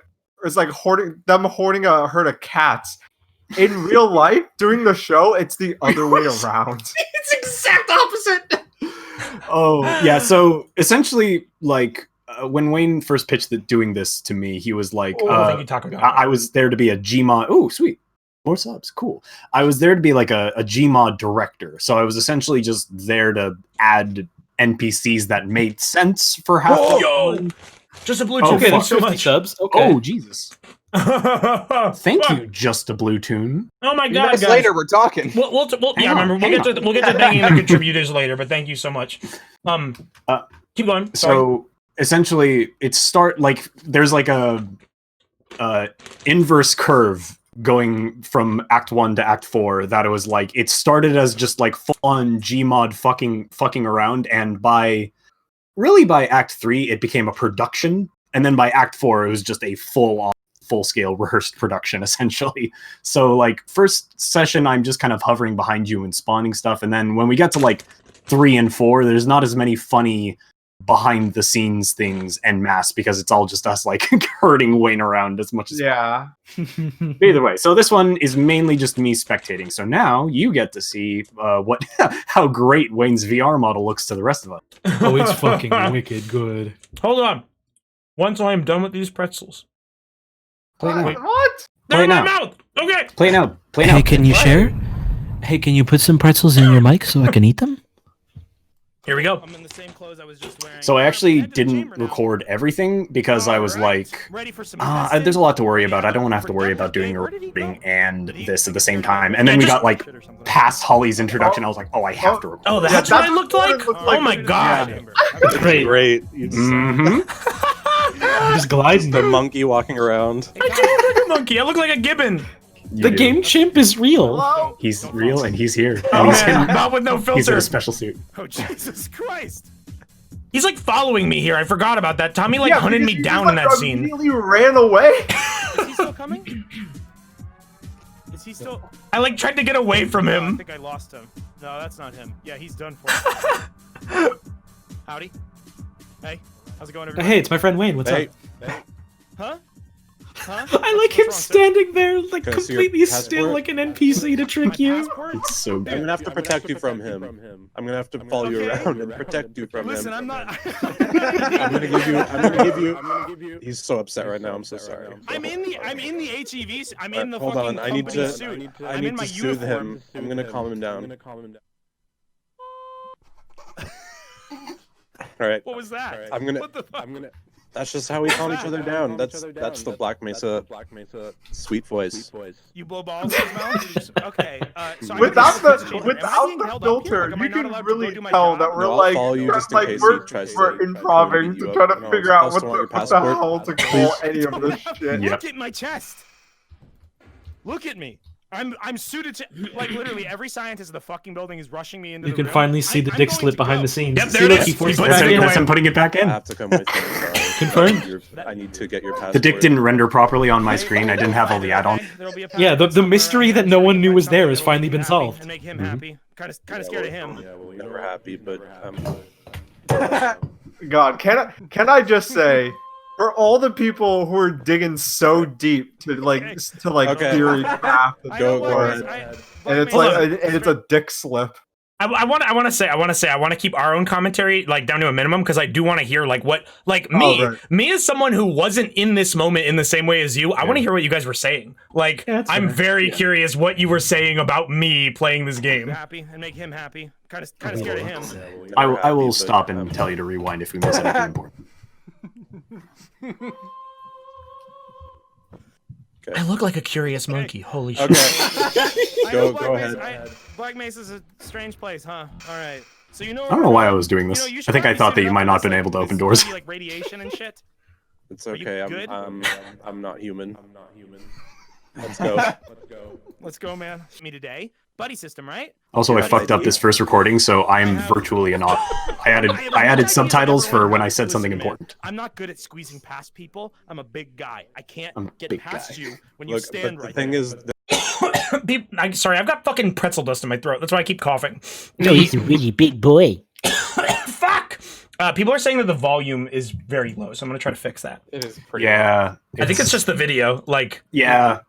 It's like hoarding a herd of cats. In real life, during the show, it's the other way around. It's exact opposite. Oh yeah. So essentially, like when Wayne first pitched doing this to me, he was like, I think you talk about I was there to be a Gmod. Oh, sweet. More subs, cool. I was there to be like a Gmod director, so I was essentially just there to add NPCs that made sense for half. Yo, just a blue tune. Okay, Thank you that's so 50 much. subs. Okay. Oh Jesus! Thank you, just a blue tune. Oh my Few god, minutes guys. later, we're talking. We'll Hang yeah, on, remember we'll get to thanking the contributors later, but thank you so much. Keep going. Sorry. So essentially, there's like a inverse curve going from Act 1 to Act 4 that it was like it started as just like full-on Gmod fucking around, and by Act 3 it became a production, and then by Act 4 it was just a full-scale rehearsed production essentially. So like first session I'm just kind of hovering behind you and spawning stuff, and then when we get to like 3 and 4 there's not as many funny behind the scenes things en masse because it's all just us like herding Wayne around as much as either way. So this one is mainly just me spectating, so now you get to see how great Wayne's VR model looks to the rest of us. Oh, it's fucking wicked good. Hold on. Once I am done with these pretzels. Play now. What? They're in my now. mouth. Okay. Play now. Play now. Hey, can you share? Hey, can you put some pretzels in your mic so I can eat them? Here we go. I'm in the same clothes I was just wearing. So I actually didn't record everything because I was like, there's a lot to worry about. I don't want to have to worry about doing a recording and this at the same time. And then we got like past Holly's introduction. I was like, oh, I have to record. Oh, that's what I looked like? Oh my god. It's great. Just gliding. The monkey walking around. I do look like a monkey. I look like a gibbon. The game chimp is real. Hello? He's real and he's here. And Oh, he's man, not with no filter. He's in a special suit. Oh, Jesus Christ. He's like following me here. I forgot about that. Tommy like hunted because me you down just, in that scene. Immediately ran away. Is he still coming? Is he still? I like tried to get away from I him. think I lost him. No, that's not him. Yeah, he's done for. Howdy. Hey, how's it going, everybody? Hey, it's my friend Wayne. What's Hey. up? Huh? Huh? I like him What's wrong, sir? standing there, like Can I see your completely still, passport? like an NPC to trick you. Passport? It's so I'm good. gonna have to protect you from him. I'm gonna have to follow you around and protect you from Listen, him. I'm not. I'm gonna give you. He's so upset right now. I'm so sorry. I'm in the HEV. I'm in the Hold fucking on. I need company to. suit. I I'm need in my to soothe uniform. him. I'm gonna calm him down. All right. What was that? I'm gonna. What the fuck? That's just how we calm each other down. That's the Black Mesa sweet voice. You blow balls in his mouth? Okay. So Without I'm the being filter, held up here? Like, am I you not can allowed to really go do my tell job? that we're No, I'll like, follow you just in case he tries to, we're improving to beat you try up. to No, figure out supposed what to the, want what your the hell to call any of this shit. Yep. Look at my chest. Look at me. I'm suited to, like, literally every scientist in the fucking building is rushing me into You the can room. finally see the I'm dick going slit to behind go. the scenes. Yep, there See, it look, is. he He forced puts it it back in. That's in. him putting it back I in. have to come with you. Sorry. Confirmed? I need to get your passport. The dick didn't render properly on my screen. I didn't have all the add-ons. Yeah, the mystery that no one knew was there has finally been solved. And make him happy. Kind of scared of him. Yeah, well, never happy, but God, can I just say, for all the people who are digging so deep to Okay. theory craft and Go lore, ahead. and it's like and it's a dick slip. I want to keep our own commentary like down to a minimum because I do want to hear like what like me right. me as someone who wasn't in this moment in the same way as you. I want to hear what you guys were saying. Like Yeah, that's I'm fair. very curious what you were saying about me playing this game. Happy and make him happy. Kind of scared of him. I will stop and tell you to rewind if we miss anything important. I look like a curious monkey. Holy shit. Okay. Go Mesa, ahead. Black Mesa's a strange place, huh? All right. So you know. I don't know why I was doing this. You I think I thought that you might not have been able to open doors. Like radiation and shit. It's Are you okay. good? I'm not human. Let's go. Let's go, man. Me today. Buddy system, right? Also, I fucked up this first recording, so I'm virtually an I added subtitles for when I said something important. I'm not good at squeezing past people. I'm a big guy. I can't I'm a get big past guy. you when you Look, stand but the right thing there. is, I'm sorry, I've got fucking pretzel dust in my throat. That's why I keep coughing. No, he's a really big boy. Fuck. People are saying that the volume is very low, so I'm gonna try to fix that. It is pretty. Yeah, I think it's just the video. Like, yeah,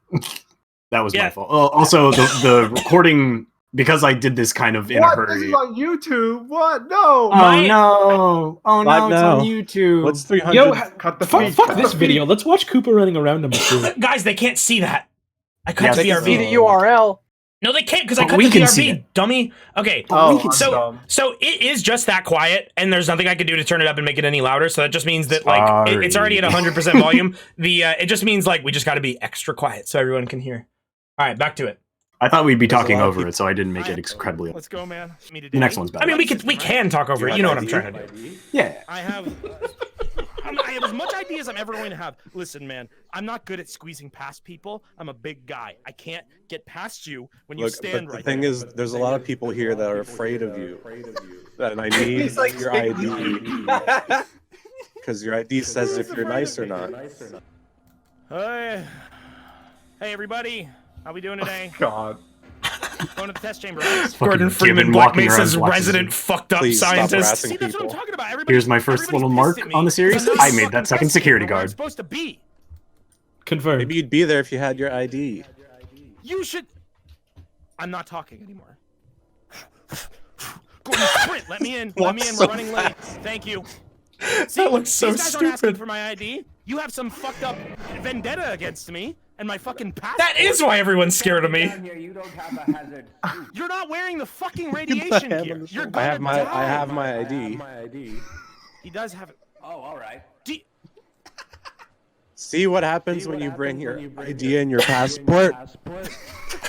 that was my Yeah. fault. Also, the recording, because I did this kind of in a What? This hurry. is on YouTube. What? No. Oh no! Oh no! Live It's now. on YouTube. what's 300? Yo, Cut the fuck, feed. fuck Cut this the video. Let's watch Cooper running around him. guys, they can't see that. I cut the They can BRB. see the URL. No, they can't because I But cut we the can see BRB, dummy. Okay, Oh, so it is just that quiet, and there's nothing I can do to turn it up and make it any louder. So that just means that like it's already at 100% volume. It just means like we just got to be extra quiet so everyone can hear. All right, back to it. I thought we'd be talking over it, so I didn't make it incredibly. Let's go, man. The next one's better. I mean, we can talk over it. You know what I'm trying to do. Yeah. I have as much ID as I'm ever going to have. Listen, man, I'm not good at squeezing past people. I'm a big guy. I can't get past you when you stand right The thing there. is, there's a lot of people here that are afraid of you. And I need your ID. Because your ID says if you're nice or not. Hey, everybody. How we doing today? God. Going to the test chamber. Gordon Freeman, Black Mesa's resident fucked up scientist. See, that's what I'm talking about. Everybody, Here's my first little mark on the series. I made that second security guard. Supposed to be. Confirmed. Maybe you'd be there if you had your ID. You should. I'm not talking anymore. Gordon, sprint. Let me in. Let me in. We're running late. Thank you. See, That looks so these guys aren't asking stupid. for my ID. You have some fucked up vendetta against me and my fucking passport. That is why everyone's scared of me. You're not wearing the fucking radiation gear. You're I gonna have my die. ID. He does have it. Oh, all right. See what happens when you bring your ID and your passport?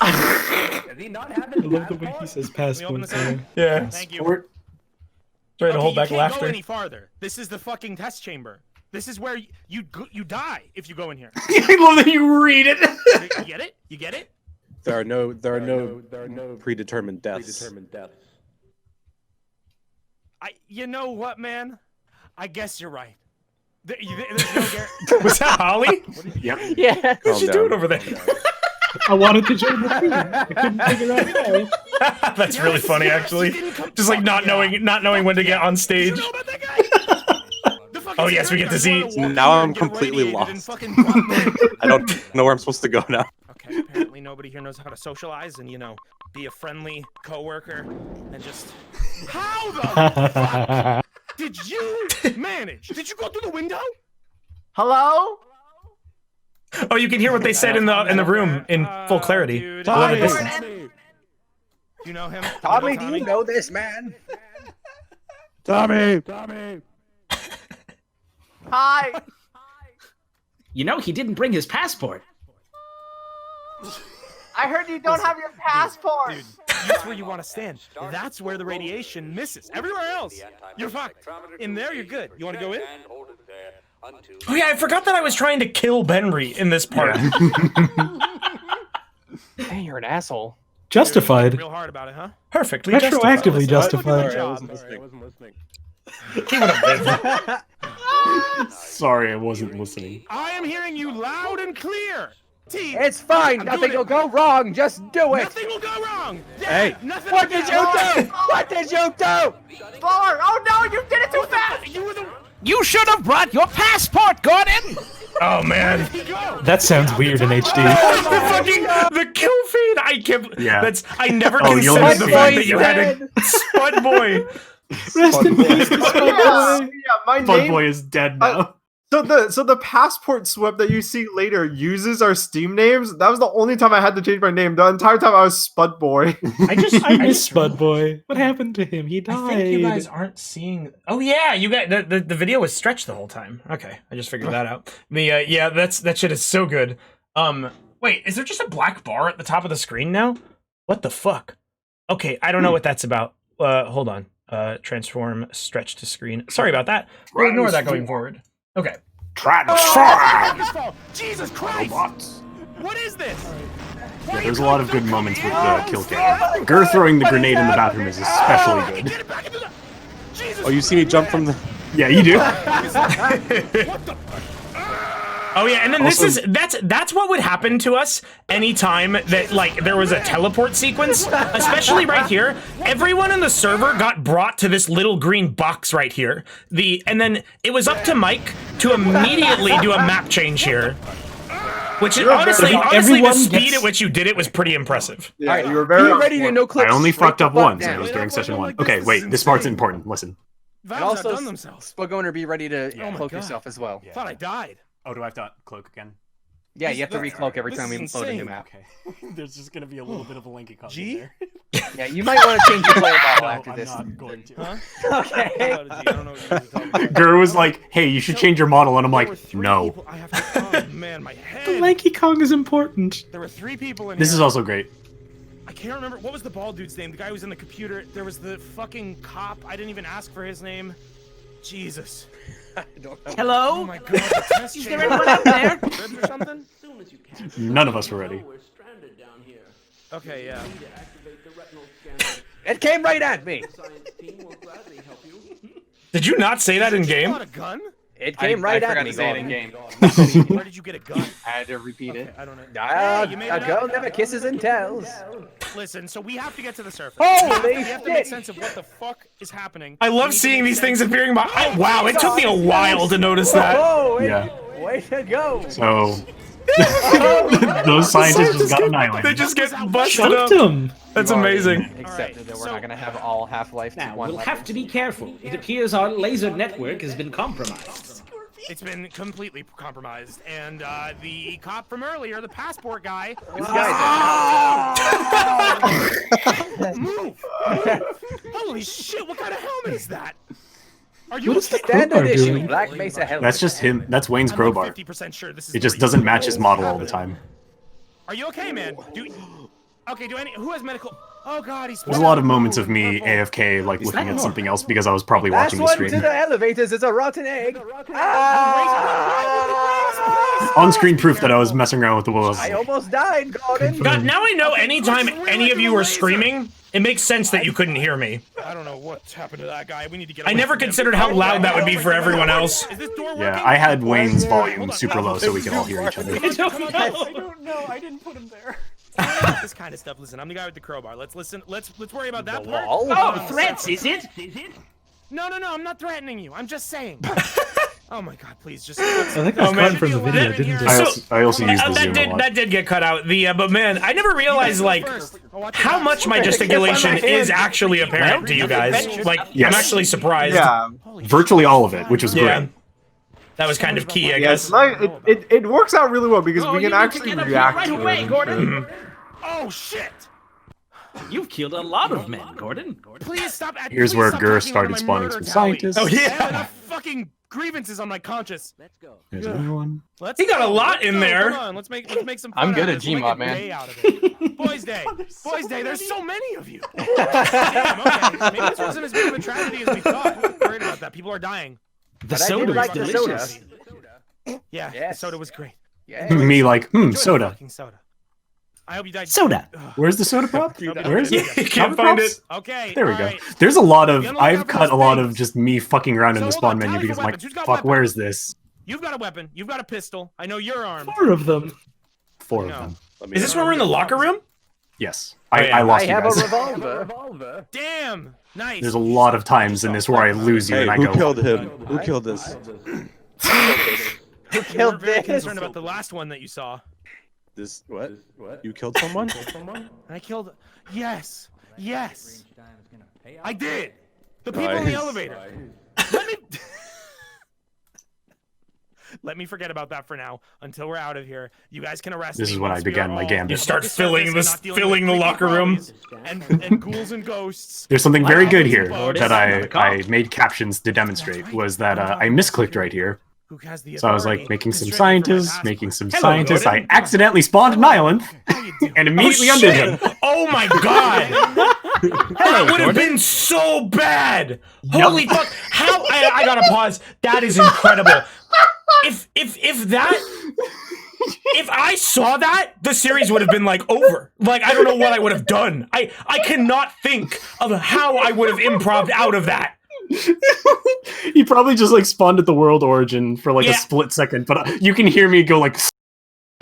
I love the way he says passport. Yeah. Thank you. Trying to hold back you can't laughter. go any farther. This is the fucking test chamber. This is where you die if you go in here. I love that you read it. You get it? You get it? There are no predetermined deaths. You know what, man? I guess you're right. There's no Was that Holly? Yep. Yeah. What's she doing over there? I wanted to join the team. I couldn't figure out how. That's really funny, actually. Just like not knowing when to get on stage. Oh yes, we get to see. Now I'm completely lost. I don't know where I'm supposed to go now. Okay, apparently nobody here knows how to socialize and, be a friendly coworker and just... How the fuck did you manage? Did you go through the window? Hello? Oh, you can hear what they said in the room in full clarity. Dude, I love it. do you know him? Tommy, do you know this man? Tommy! Hi. You know, he didn't bring his passport. I heard you don't have your passport. Dude, that's where you want to stand. That's where the radiation misses. Everywhere else, you're fucked. In there, you're good. You want to go in? Oh yeah, I forgot that I was trying to kill Benry in this part. Hey, you're an asshole. Justified. Real hard about it, huh? Perfectly Retroactively justified. justified. I wasn't listening. He would have been. Sorry, I wasn't listening. I am hearing you loud and clear. T. It's fine. Nothing will go wrong. Just do it. Nothing will go wrong. Yeah, Hey. nothing What will did go you wrong. do? What did you do? Slower. Oh no, you did it too fast. You were the. You should have brought your passport, Gordon! Oh man. He go. That sounds weird in HD. the kill feed. I can't. Yeah. I never Oh, you'll considered the see. fact that you had a Spud Boy. Rest in peace, Yeah, my Bug name. Boy is dead now. So the passport swap that you see later uses our Steam names. That was the only time I had to change my name. The entire time I was Spud Boy. I miss Spud Boy. What happened to him? He died. I think you guys aren't seeing. Oh yeah, you got the video was stretched the whole time. Okay, I just figured that out. Yeah, that shit is so good. Wait, is there just a black bar at the top of the screen now? What the fuck? Okay, I don't know what that's about. Hold on. Transform stretch to screen. Sorry about that. We'll ignore that going forward. Okay. Transform! Jesus Christ! What is this? Yeah, there's a lot of good moments with the kill cam. Gur throwing the grenade in the bathroom is especially good. Get it back into the. Jesus Oh, you see me jump from the... Yeah, you do. What the? Oh yeah, and then that's what would happen to us anytime that like there was a teleport sequence, especially right here. Everyone in the server got brought to this little green box right here. And then it was up to Mike to immediately do a map change here. Which is honestly the speed at which you did it was pretty impressive. Yeah, All right, you were very. be ready to no clip. I only straight fucked the up fuck once, and down. it was during session 1. like Okay, this. wait, This this is part's insane. important. Listen. Valves And also, outdone themselves. Spug owner, be ready to my cloak God. yourself as well. Thought I died. Oh, do I have to cloak again? Yeah, you have to recloak every this time we is load a new insane. map. Okay. There's just gonna be a little bit of a Linky Kong G? there. Yeah, you might want to change your player model No, after I'm this. not going to. Huh? Okay. I don't know what you're talking about. Guru was like, "Hey, you should change your model," and I'm There like, were 3 "No." people- I have to, oh man, my The head. Lanky Kong is important. There were 3 people in This here. is also great. I can't remember what was the bald dude's name. The guy who was in the computer. There was the fucking cop. I didn't even ask for his name. Jesus. Hello? Oh my god. The test Is there chamber. anyone out there? Ribs or something? None of us were ready. We're stranded down here. Okay, yeah. We need to activate the retinal scanner. It came right at me. The science team will gladly help you. Did you not say that in You game? got a gun? It came right I at forgot me. to say it in Gordon. game. Where did you get a gun? I had to repeat Okay, it. I don't know. Ah, Hey, you made a it girl up. never kisses and tells. Listen, so we have to get to the surface. Holy we have to make shit. sense of what the fuck is happening. I We love need to seeing make these sense- things appearing. Oh wow! It took me a while to notice that. Oh, Yeah. way to go. So those scientists just got annihilated. They just get busted Chucked up. him. That's amazing. Accepted that we're so- not gonna have all Half-Life Now, 1 we'll weapons. have to be careful. It appears our laser network has been compromised. It's been completely compromised, and the cop from earlier, the passport guy. This guy's Move! Holy shit! What kind of helmet is that? Are you What is okay? the standard crowbar issue doing? Black Mesa helmet. That's just him. That's Wayne's I'm crowbar. like 50% sure this is It just the doesn't reason. match his model all the time. Are you okay, man? Okay, who has medical? Oh god, he's. There's a lot of moments of me AFK, like looking at something else because I was probably Last watching the one stream. to the elevators is a rotten egg. Ah! On-screen proof that I was messing around with the walls. I almost died, Gordon. God, now I know anytime any of you are screaming, it makes sense that you couldn't hear me. I don't know what's happened to that guy. We need to get. I away never from him. considered how loud that would be for everyone else. Is this door working? Yeah, I had Wayne's volume super low so we could all hear each other. I don't know. I didn't put him there. This kind of stuff. Listen, I'm the guy with the crowbar. Let's listen. Let's worry about that part. wall? Oh, threats, is it? No, I'm not threatening you. I'm just saying. Oh my god, please just. I think I was cut from the video, didn't it? I also used the zoom a lot. That did get cut out. But man, I never realized like how much my gesticulation is actually apparent to you guys. Like Yes. I'm actually surprised. Yeah. Virtually all of it, which was Yeah. great. That was kind of key, I Yeah, guess. it's like, it works out really well because Oh, we you can need to actually get up here react right to away, it. and Gordon. shit. Oh shit! You've killed a lot of men, Gordon. Please stop. Here's please where stop Gur talking started about my spawning murder some tally. scientists. Oh, yeah. I have enough fucking grievances on my conscience. Let's go. There's another one. Let's He got a go, lot let's in go, there. Come on, let's make some fun I'm good out of at this. We'll Gmod, make a man. day out of it. Boys Day. Boys Day. There's so many of you. Damn, okay. Maybe this wasn't as big of a tragedy as we thought. Worried about that. People are dying. The But I soda did was like the soda. delicious. Yeah, Yes. the soda was great. Yeah. Me like, Enjoy the soda. fucking soda. I hope you died. Soda. Where's the soda pop? Where is it? You can't find it. Okay. There we all go. right. There's a lot of. Be on the lookout I've for cut those a lot of things. just me fucking around in So the hold spawn on, menu tally because for I'm like, weapons. Who's got fuck, weapons? where is this? You've got a weapon. You've got a pistol. I know you're armed. 4 of them. 4 of No. them. Is this when we're in the locker room? Yes. yeah. I lost I you have a guys. revolver. Damn. Nice. There's a lot of times in this where I lose you Hey, and I who go. killed him? Who killed this? Who You killed weren't very this? concerned about the last one that you saw. This what? You killed someone? I killed. Yes. Yes. I did. The people in the Nice. elevator. Let me. Let me forget about that for now until we're out of here. You guys can arrest This me is when once I we began are my all gambit. You start on the filling surface this- and not dealing filling with the locker room. creepy and ghouls and ghosts. There's something very good here Gordon. that I made captions to demonstrate was that I misclicked right here. Who has the So I was authority like making to some strip me from my scientists, passport? making some Hello, scientists. Gordon. I accidentally spawned an island and immediately undid him. Oh my god! That would have been so bad. Holy fuck! How I gotta pause. That is incredible. If I saw that, the series would have been like over. Like I don't know what I would have done. I cannot think of how I would have improv'd out of that. He probably just like spawned at the world origin for like Yeah. a split second, but you can hear me go like.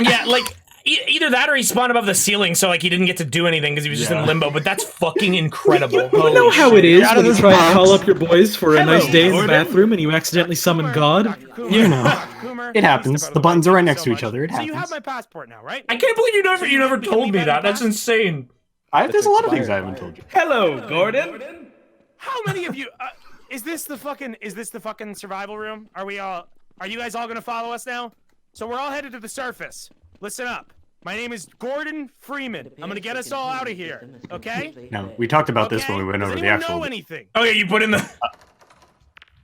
Yeah, like either that or he spawned above the ceiling, so like he didn't get to do anything because he was just in limbo. But that's fucking incredible. You know how it is Out of when you this try and box. call up your boys for a Hello, nice day in the Gordon. bathroom and you accidentally summon God? You know, it happens. The buttons are right next to each other. It So you have happens. my passport now, right? I can't believe you never told me that. That's insane. There's a lot of things I haven't told you. Hello, Gordon. How many of you? Is this the fucking survival room? Are you guys all gonna follow us now? So we're all headed to the surface. listen up. My name is Gordon Freeman. I'm gonna get us all out of here, okay? Now, we talked about this when we went Does over the anyone actual. know anything? Oh yeah, you put in the.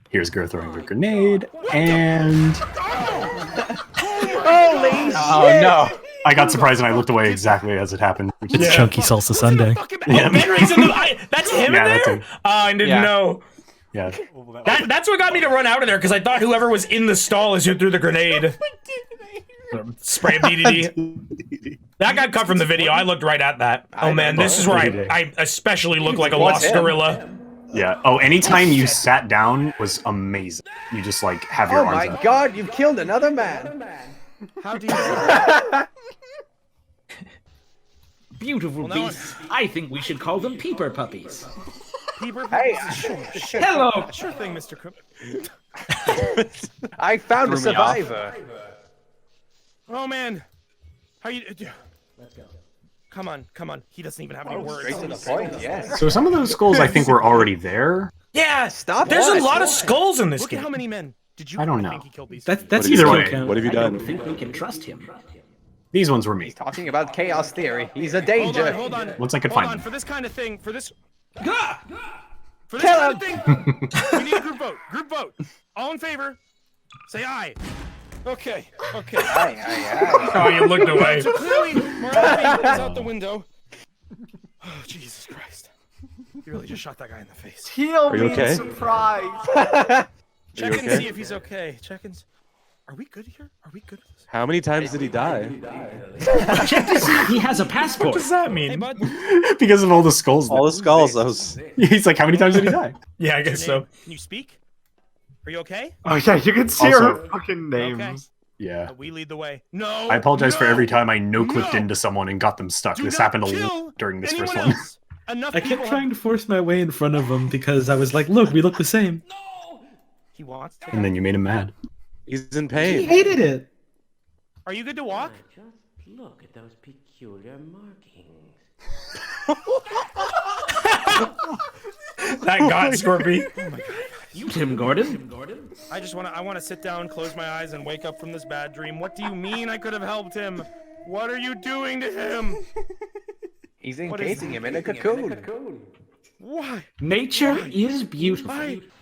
Here's Gur throwing a grenade, and Holy shit! no. I got surprised and I looked away exactly as it happened. It's Chunky Salsa Sunday. Yeah. Henry's in the. That's him Yeah, in that's there. him. Oh, I didn't know. Yeah. That's what got me to run out of there because I thought whoever was in the stall as you threw the grenade. Spray of DDD. That got cut from the video. I looked right at that. Oh man, this is where I especially look like a lost gorilla. Yeah. Oh, anytime you sat down was amazing. You just like have your Oh arms my up. god, you've killed another man. How do you? Beautiful beasts. I think we should call them peeper puppies. Peeper? Hey, Hello. Sure thing, Mr. Cook. I found a Threw me off. survivor. Oh man, how you? Let's go. Come on. He doesn't even have any words. Straight to the point, yes. So some of those skulls I think were already there. Yeah, Stop. There's a What? lot of skulls in this Look at how game. many men. Did you? I don't think know. he killed these? That's What his have you kill done? count. What have you I don't done? think we can trust him. These ones were me. He's talking about chaos theory. He's a Hold danger. on, hold on. Once I could Hold find on, them. for this kind of thing, for this Kill kind of thing, we need a group vote. Group vote. All in favor, say aye. Okay. Oh, you looked away. So clearly, morality is out the window. Oh, Jesus Christ. You really just shot that guy in the face. Heal Are you me okay? in surprise. Check and okay? see if he's okay. Are we good here? Are we good? How many times did he die? Check to see if he has a passport. What does that Hey, mean? bud. Because of all the skulls. All the skulls. Those. He's like, how many times did he die? Yeah, I guess so. Can you speak? Are you okay? Oh yeah, you can see Also- her fucking names. Yeah. We lead the way. No. I apologize for no, every time I no-clipped no. into someone and got them stuck. Do This not happened a kill lot during this anyone first one. else. Enough I people kept trying to force my way in front of him because I was like, look, we look the same. He wants to. And then you made him mad. He's in He pain. hated it. Are you good to walk? Just look at those peculiar markings. That got Scorpy. Oh my God. Tim Gordon. I want to sit down, close my eyes, and wake up from this bad dream. What do you mean I could have helped him? What are you doing to him? He's encasing him in a cocoon. Why? Nature is beautiful.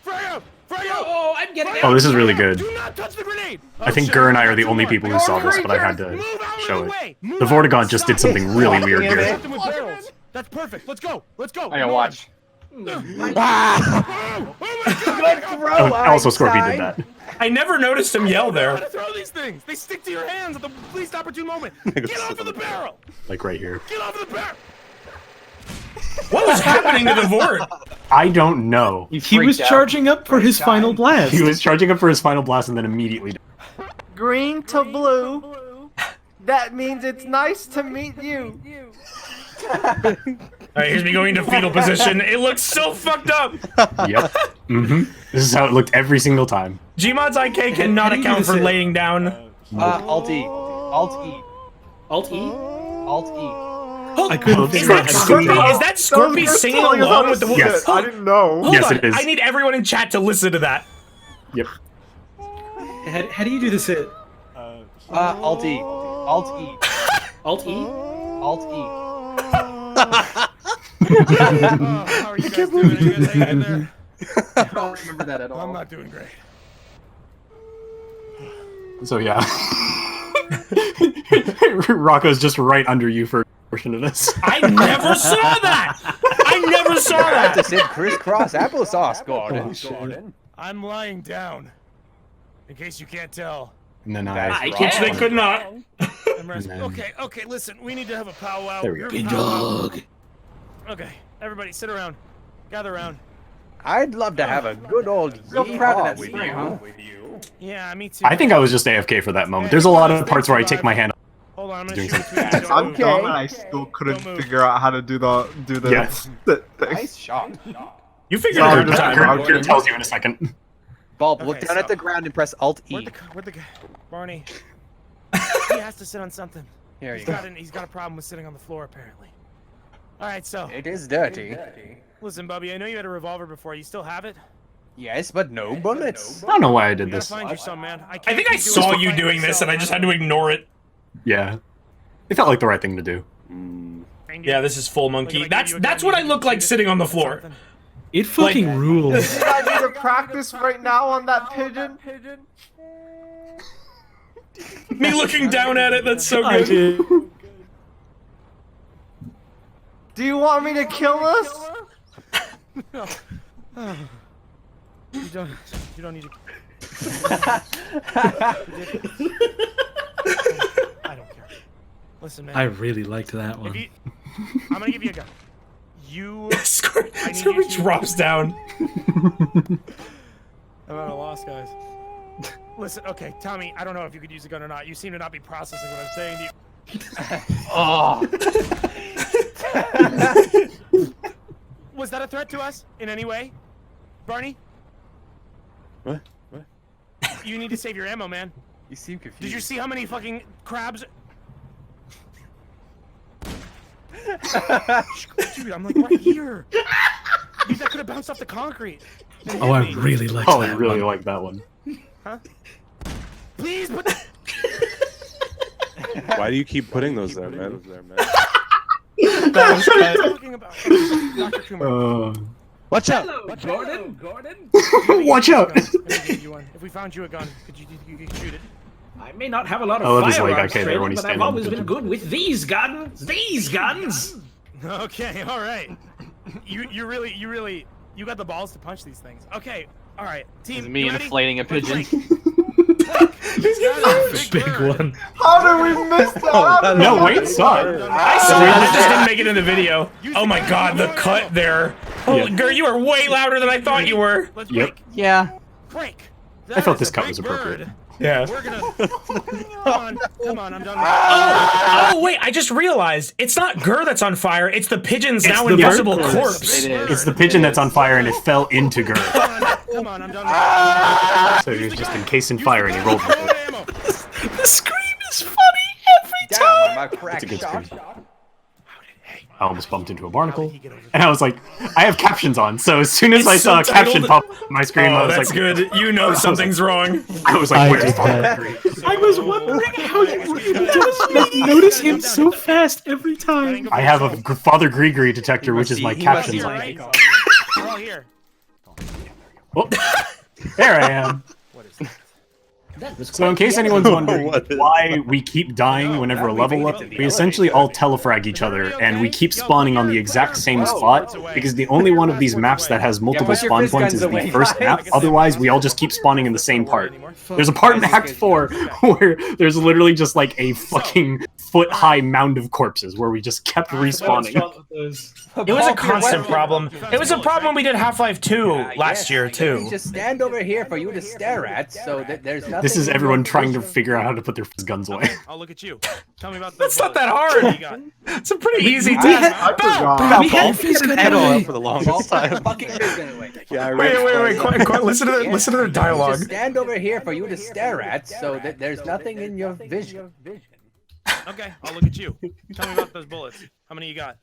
Freya! Oh, I'm getting Oh, this is really good. Do not touch the grenade! I think Gur and I are the only people who saw this, but I had to show it. The Vortigaunt just did something really weird here. Stop them with barrels. That's perfect. Let's go. Let's go. I gotta watch. Oh my God. Oh, also, Scorpion did that. I never noticed him yell How there. to throw these things? They stick to your hands at the least opportune moment. Get off of the barrel! Like right here. Get off of the barrel! What was happening to the Vort? I don't know. He was charging up for his final blast. He was charging up for his final blast and then immediately died. Green to blue. That means it's nice to meet you. Alright, here's me going into fetal position. It looks so fucked up. Yep. This is how it looked every single time. Gmod's IK cannot account for laying down. Alt E. Alt E. Alt E. Alt E. I couldn't Is figure out that how to do Scorpy? that. Is that Scorpy singing along with the Yes. I didn't know. Hold Yes, on. it is. I need everyone in chat to listen to that. Yep. How do you do this hit? Alt E. Alt E. Alt E. Alt E. How are you guys doing? Are you guys hanging in there? I don't remember that at all. I'm not doing great. So yeah. Rocco's just right under you for a portion of this. I never saw that! I never saw that! That's it, crisscross applesauce, Gordon. I'm lying down. In case you can't tell. And then Which they could not. I'm resting. Okay, listen. We need to have a powwow. There we go. Good dog. Okay, everybody sit around. Gather around. I'd love to have a good old yeehaw with you. Yeah, me too. I think I was just AFK for that moment. There's a lot of parts where I take my hand. Hold on, I'm Doing gonna shoot you. Don't I'm move. dumb and I still couldn't figure out how to do the Yes. the thing. Nice shot. You figured No, it just- out. Gur tells you in a second. Bulb, Okay, look down so- at the ground and press Alt E. Where'd the guy? Barney. He has to sit on something. Here you He's go. he's got a problem with sitting on the floor, apparently. All right, so It is dirty. listen, Bubby. I know you had a revolver before. You still have it? Yes, but no bullets. I don't know why I did You gotta this. find your son, man. I think I saw you doing this and I just had to ignore it. Yeah. It felt like the right thing to do. Yeah, this is full monkey. That's what I look like sitting on the floor. It fucking rules. You guys need to practice right now on that pigeon. Me looking down at it, that's so good. Do you want me to kill us? No. You don't need to. I don't care. Listen, man. I really liked that one. I'm gonna give you a gun. Scurry drops down. I'm at a loss, guys. Listen, okay, Tommy, I don't know if you could use a gun or not. You seem to not be processing what I'm saying to you. Was that a threat to us in any way? Barney? What? You need to save your ammo, man. You seem confused. Did you see how many fucking crabs? Dude, I'm like right here. Dude, that could have bounced off the concrete. Oh, I really liked that one. I really like that one. Huh? Please put. Why do you keep putting those there, man? Talking about Dr. Kumar. Watch out! Hello, Gordon. Watch out! If we found you a gun, could you shoot it? I may not have a lot I love of his, like, firearms okay, there training, when he's but I've standing always on the been good with these guns. These guns. Okay, all right. You really, you got the balls to punch these things. Okay, all right. Team, It's me you ready? inflating a pigeon. Big one. How did we miss that? No, wait, stop. I swear that just didn't make it in the video. Oh my god, the cut there. Holy girl, you are way louder than I thought you were. Let's Yep. break. Yeah. Break. I felt That this is a cut big was appropriate. bird. Yeah. We're gonna. Come on, I'm done. Oh wait, I just realized it's not Gur that's on fire. It's the pigeon's now the invisible bird corpse. It is. It's the pigeon that's on fire and it fell into Gur. Come on, I'm done. So he was just encased in fire and he rolled with it. Ammo. The scream is funny every Damn, my crack It's a good shot. scream. I almost bumped into a barnacle, and I was like, I have captions on, so as soon as I It's saw a caption subtitled. pop up on my screen, I Oh, was that's like, good. You know something's wrong. I was like, I where's did Father that. Gregory? I was wondering how you would notice him so fast every time. I have a Father Gregory detector, which is my He must captions be on. right. We're all here. Oh, there I am. So in case anyone's wondering why we keep dying whenever a level up, we essentially all telefrag each other, and we keep spawning on the exact same spot, because the only one of these maps that has multiple put your spawn fist points is guns the away, first guys. map, otherwise we all just keep spawning in the same part. There's a part in Act 4 where there's literally just like a fucking foot-high mound of corpses, where we just kept respawning. It was a constant problem. It was a problem we did Half-Life 2 last year too. Just stand over here for you to stare at, so that there's nothing. This is in everyone your trying to vision. figure out how to put their guns away. I'll look at you. Tell me about the. That's not that hard. It's a pretty easy I task. forgot. We had fist gun Head away. on for the longest time. Fucking fist away. Yeah, I Wait, quiet, listen to their dialogue. Just stand over here for you to stare at, so that there's nothing in your vision. Okay, I'll look at you. Tell me about those bullets. How many you got?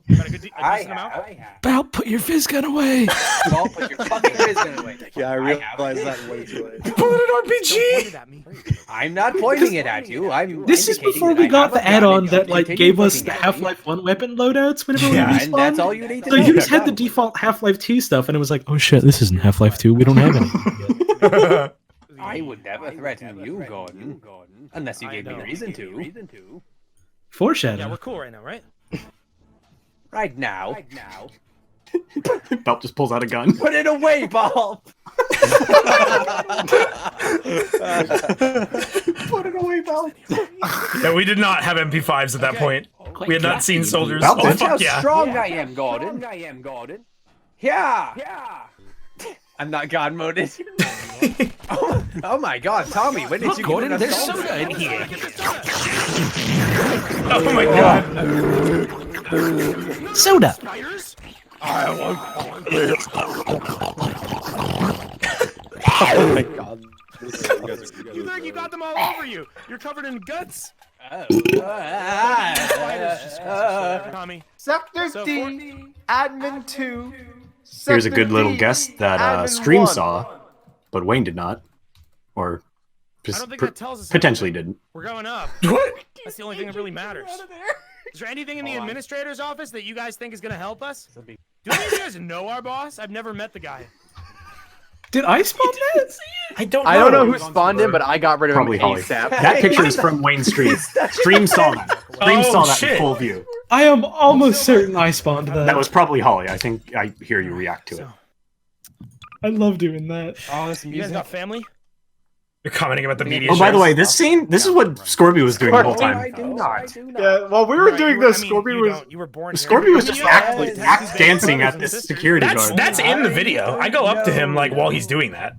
Got a decent amount? Bal, put your fist gun away. Don't put your fucking fist gun away. Yeah, I realized that way too late. Bullet Don't point RPG. it at me. I'm not pointing it at you. I'm. This is indicating before that we I got have the a gun add-on and that like continue gave us looking the at me. Half-Life 1 weapon loadouts whenever Yeah, we and that's respawned. all you need to So know. you just had the default Half-Life 2 stuff, and it was like, oh shit, this isn't Half-Life 2. We don't have any. I would never threaten you, Gordon. Unless you gave me reason to. Foreshadow. Yeah, we're cool right now, right? Right now. Belt just pulls out a gun. Put it away, Bob! Put it away, Belt. Yeah, we did not have MP5s at that point. We had not seen soldiers. Belt Oh did. Watch how fuck yeah. strong I am, Gordon. Yeah. I'm not God moded. oh my God, Tommy, when did you Gordon, get there's enough soda in here. Oh my god. Soda. Oh my god. You think you got them all over you? You're covered in guts. Tommy. Sector So D, Admin 2. Here's a good Sector little D, guess that Admin Stream 1. saw, but Wayne did not. Or I don't think that tells us potentially anything. didn't. We're going up. What? That's the only thing that really matters. Is there anything in the administrator's office that you guys think is going to help us? Do any of you guys know our boss? I've never met the guy. Did I spawn that? I don't know. I don't know who spawned him, but I got rid of Probably him Holly. ASAP. That picture is from Wayne Stream. Stream saw that. Stream saw that in shit. full view. I am almost certain I spawned that. That was probably Holly. I think I hear you react to it. I love doing that. Oh, this You guys got family? You're commenting about the media. Oh, by the shows. way, this scene, this is what Scorby was doing the whole time. I do not. Yeah, while we were doing this, Scorby was You were born Scorby was just act dancing at this security guard. That's in the video. I go up to him like while he's doing that.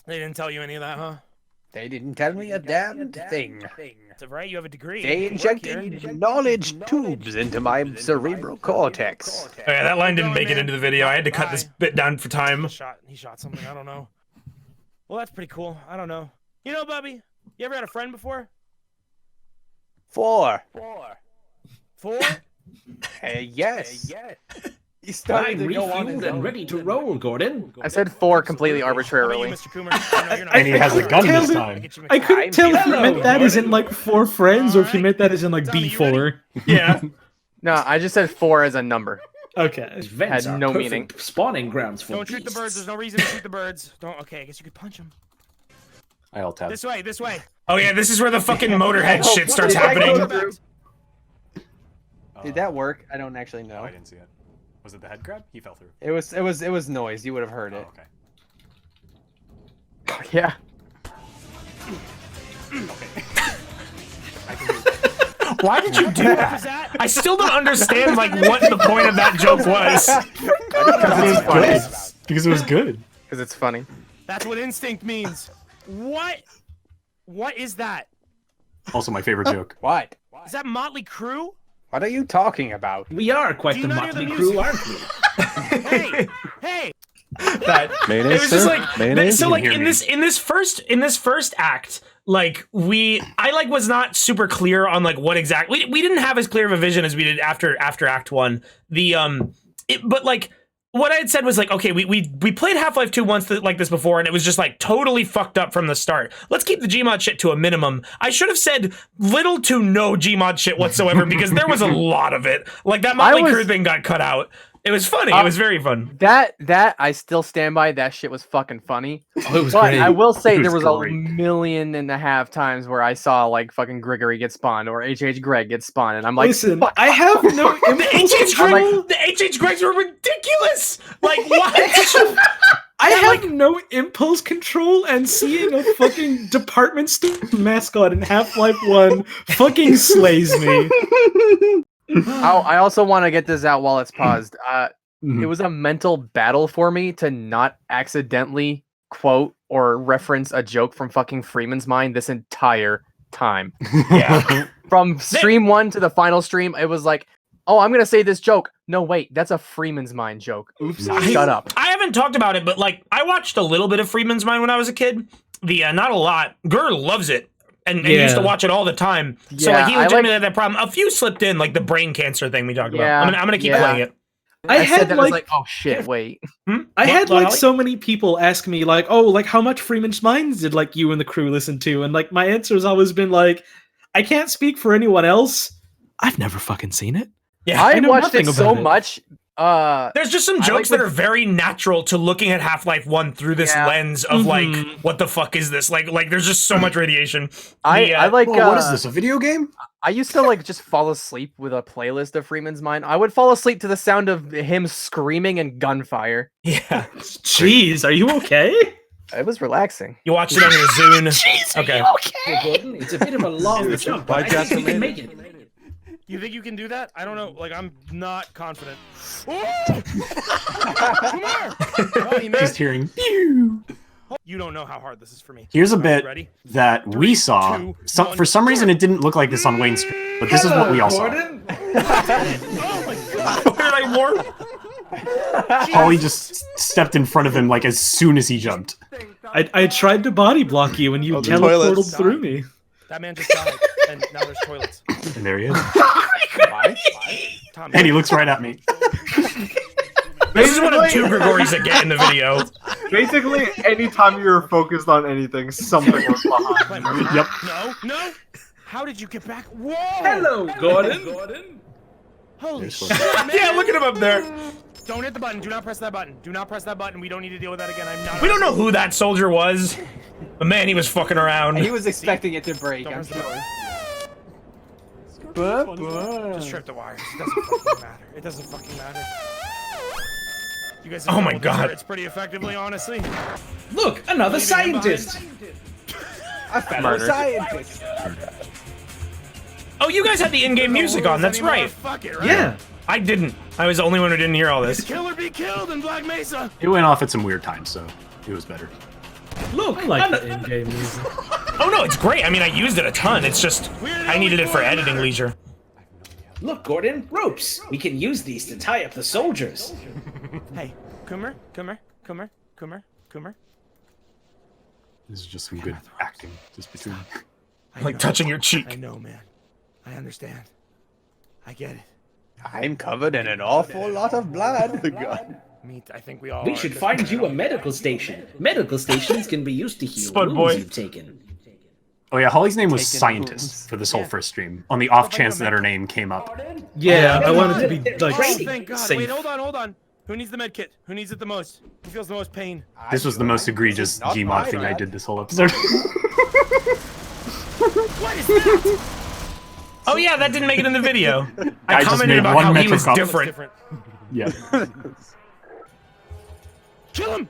They didn't tell you any of that, huh? They didn't tell me a damn thing. That's right, you have a degree. They injected knowledge tubes into my cerebral cortex. Oh, yeah, that line didn't make it into the video. I had to cut this bit down for time. He shot something, I don't know. Well, that's pretty cool. I don't know. You know, Bubby, you ever had a friend before? 4. 4? Yes. He started to go on his own. ready to roll, Gordon. I said 4 completely How about you, arbitrarily. Mr. Coomer? I know you're not And he has a gun this time. I couldn't tell if you meant that as in like 4 friends or if you meant that as in like B4. Yeah. No, I just said 4 as a number. Okay. Vents Had are no perfect meaning. spawning grounds for Don't shoot the beasts. birds. There's no reason to shoot the birds. Don't. Okay, I guess you could punch them. I alt tab. This way. This way. Oh yeah, this is where the fucking Motorhead shit starts happening. Did that work? I don't actually know. Oh, I didn't see it. Was it the head grab? He fell through. It was noise. You would have heard it. Oh, okay. Yeah. Why did you do that? I still don't understand like what the point of that joke was. Because it was good. Because it's funny. That's what instinct means. What? What is that? Also my favorite joke. What? Is that Motley Crue? What are you talking about? We are quite Do the you not hear motley the crew, music? aren't we? Hey, hey. That Mayonnaise, it was just sir? like Mayonnaise? so like You can hear in this first act, like I like was not super clear on like what exactly we didn't have as clear of a vision as we did after Act 1. But like what I had said was like, okay, we played Half-Life 2 once like this before, and it was just like totally fucked up from the start. Let's keep the Gmod shit to a minimum. I should have said little to no Gmod shit whatsoever because there was a lot of it. Like that Motley Crue thing got cut out. It was funny. It was very fun. That I still stand by. That shit was fucking funny. Oh, it was But great. I will say It there was was great. 1.5 million times where I saw like fucking Grigory get spawned or HH Greg get spawned, and I'm like, Listen, fuck. I have no The HH I'm like- Greg, the HH Gregs were ridiculous. Like what? I have no impulse control, and seeing a fucking department store mascot in Half-Life 1 fucking slays me. I also want to get this out while it's paused. Mhm. It was a mental battle for me to not accidentally quote or reference a joke from fucking Freeman's Mind this entire time. Yeah. From stream 1 to the final stream, it was like, oh, I'm gonna say this joke. No, wait, that's a Freeman's Mind joke. Oops, shut up. I haven't talked about it, but like I watched a little bit of Freeman's Mind when I was a kid. Not a lot. Gur loves it. And used to watch it all the time. So Yeah, like he I legitimately had that problem. A few slipped in, like the brain cancer thing we talked Yeah, about. I'm gonna keep yeah. playing it. I had said that, I was like, like, oh shit, wait. I had What, like Ollie? so many people ask me like, oh, like how much Freeman's Minds did like you and the crew listen to? And like my answer has always been like, I can't speak for anyone else. I've never fucking seen it. Yeah, I know watched nothing it so about it. much. There's just some I jokes like that what- are very natural to looking at Half-Life 1 through this Yeah. lens of like, what the fuck is this? Like there's just so much radiation. I like. Whoa, what is this? A video game? I used to like just fall asleep with a playlist of Freeman's Mind. I would fall asleep to the sound of him screaming and gunfire. Yeah. Jeez, are you okay? It was relaxing. You watched it on your Zune. Jeez, are Okay. you okay? Gordon, it's a bit of a long jump, but I think we can make it. You think you can do that? I don't know. Like, I'm not confident. Oh! Come here! Oh, he made Just it. hearing. Pew! You don't know how hard this is for me. Here's a Are you bit ready? that we saw. 2, For some reason, it didn't look like this on Wayne Street, but this is what we all saw. Oh my god! Where did I warp? Holly just stepped in front of him like as soon as he jumped. I tried to body block you and you Oh, the teleported toilets. through me. That man just died, and now there's toilets. And there he is. Why? Tommy. And he looks right at me. This is one of two Grigories that get in the video. Basically, anytime you're focused on anything, something was behind. Yep. No. How did you get back? Whoa! Hello, Gordon. Holy There's shit, one. man. Yeah, look at him up there. Don't hit the button. Do not press that button. Do not press that button. We don't need to deal with that again. I'm not. We don't know who that soldier was, but man, he was fucking around. He was expecting it to break, Don't I'm press the sure. Just trip the wires. It doesn't fucking matter. It doesn't fucking matter. You guys have Oh done my what this God. hurts pretty effectively, honestly. Look, another Leaving him scientist. A fellow Murder. scientist. Oh, you guys had the in-game music on. That's right. Fuck it, right? Yeah. I didn't. I was the only one who didn't hear all this. Kill or be killed in Black Mesa. It went off at some weird times, so it was better. Look, I like the in-game music. Oh no, it's great. I mean, I used it a ton. It's just I needed it for editing leisure. Look, Gordon, ropes. We can use these to tie up the soldiers. Hey, come here. This is just some good acting, just between. Like touching your cheek. I know, man. I understand. I get it. I'm covered in an awful lot of blood. I think we all. We should find you a medical station. Medical stations can be used to heal Spud wounds boy. you've taken. Oh yeah, Holly's name was Taken Scientist wounds. for this whole first stream. On the off chance that her name came up. Yeah, I wanted to be like Oh, thank God. safe. Wait, hold on. Who needs the med kit? Who needs it the most? Who feels the most pain? This was the most egregious not Gmod my thing I bad. did this whole episode. What is that? Oh yeah, that didn't make it in the video. I I just commented made about one how he Metro was Cup. different. Yeah. Kill him!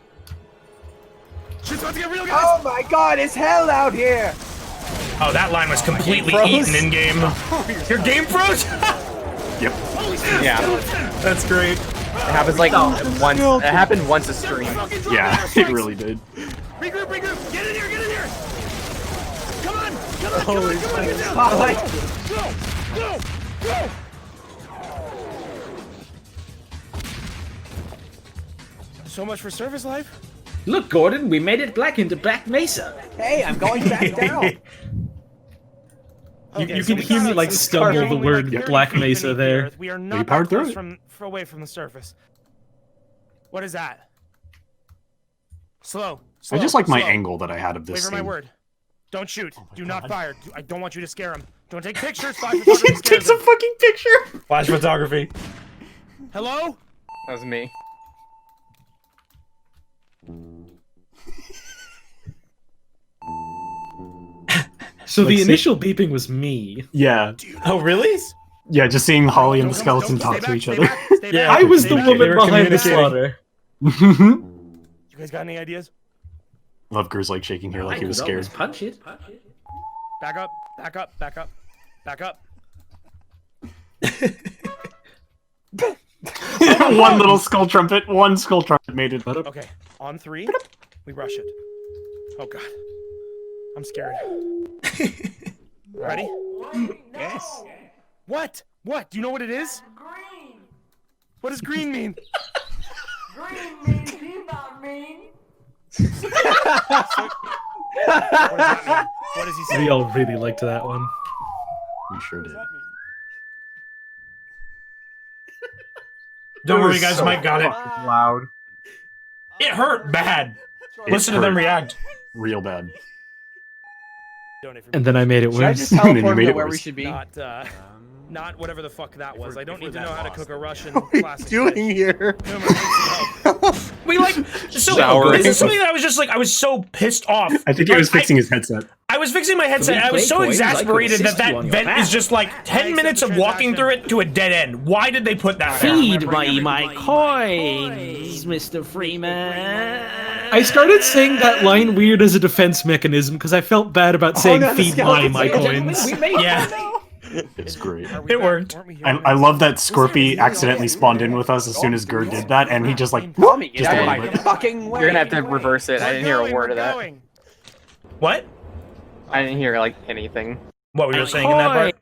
Shit's about to get real, guys! Oh my god, it's hell out here! Oh, that line was completely froze? eaten in game. Your game froze? Yep. Yeah, That's great. it happens like once. It happened once a stream. Yeah, it really did. Regroup! Get in here! Come on! Get down! Spotlight. Go! So much for service life. Look, Gordon, we made it back into Black Mesa. Hey, I'm going back down. You can hear me like stumble the word Black Mesa there. We are You not powered that through close away from the surface. What is that? Slow. I just like my slow. angle that I had of Wait this for my scene. word. Don't shoot. Do not fire. I don't want you to scare him. Don't take pictures. Take some fucking picture. Flash photography. Hello? That was me. So the Like, initial beeping was me. Yeah. Oh really? Yeah, just seeing Holly and the Don't- skeleton don't- talk stay to back, each stay other. back, stay Yeah. back, I was stay the back. They woman were behind the communicating. slaughter. You guys got any ideas? Love Gur's like shaking here like he was could scared. always punch it. Back up. One little skull trumpet, one skull trumpet made it. Okay, on 3, we rush it. Oh god. I'm scared. Ready? Yes. What? What? Do you know what it is? Green. What does green mean? Green means he's not mean. What does that mean? What does he say? We all really liked that one. We sure did. Don't It worry, was guys. so Mike got it. Fucking loud. It hurt bad. Listen to hurt. them react. Real bad. Donate for And then I made it Should I worse. just And then you teleport made him to it where we worse. should be? not whatever the fuck that was. I don't need to know how to cook a Russian What are you classic doing dish. here? Boomer, I need some help. We like so. Showering. Is this something that I was just like I was so pissed off? I think he was Like, fixing his headset. I was fixing my headset. For I was these so play coins, I could exasperated that assist you that on your vent is path. just like 10 minutes of walking through it to a dead end. Why did they put that there? Feed my coins, Mr. Freeman. I started saying that line weird as a defense mechanism because I felt bad about saying no, the feed skeleton's my like, coins. We made Yeah. It's great. Are we It back? worked. Weren't we here And already? I love that Scorpy accidentally spawned in with us as soon as Gur did that, and he just like Tommy, get just out a of little my bit. fucking way. You're gonna have to reverse it. I didn't hear a word of that. Going. What? I didn't hear like anything. What were you saying in that part?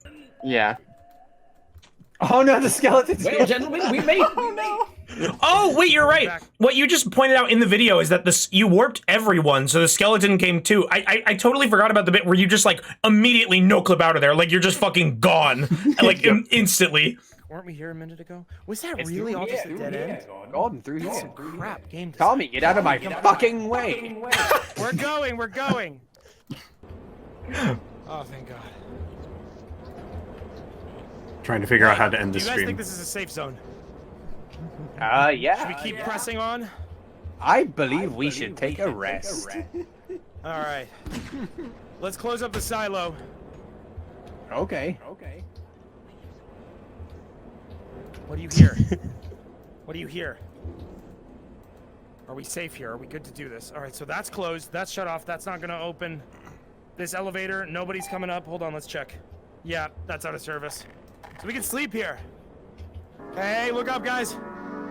Yeah. Oh no, the skeleton's Well, gentlemen, we made. Oh, wait, you're right. What you just pointed out in the video is that you warped everyone, so the skeleton came too. I totally forgot about the bit where you just like immediately no clip out of there, like you're just fucking gone, like instantly. weren't we here a minute ago? Was that really all just a dead end? Golden through That's here. some crap game design. Tommy, get out of my fucking way. We're going. Oh, thank God. Trying to figure out how to end Do the you guys stream. think this is a safe zone? Yeah. Should we keep pressing on? I believe we should take a rest. All right. Let's close up the silo. Okay. What do you hear? What do you hear? Are we safe here? Are we good to do this? All right, so that's closed. That's shut off. That's not going to open. This elevator, nobody's coming up. Hold on, let's check. Yeah, that's out of service. So we can sleep here. Hey, look up, guys.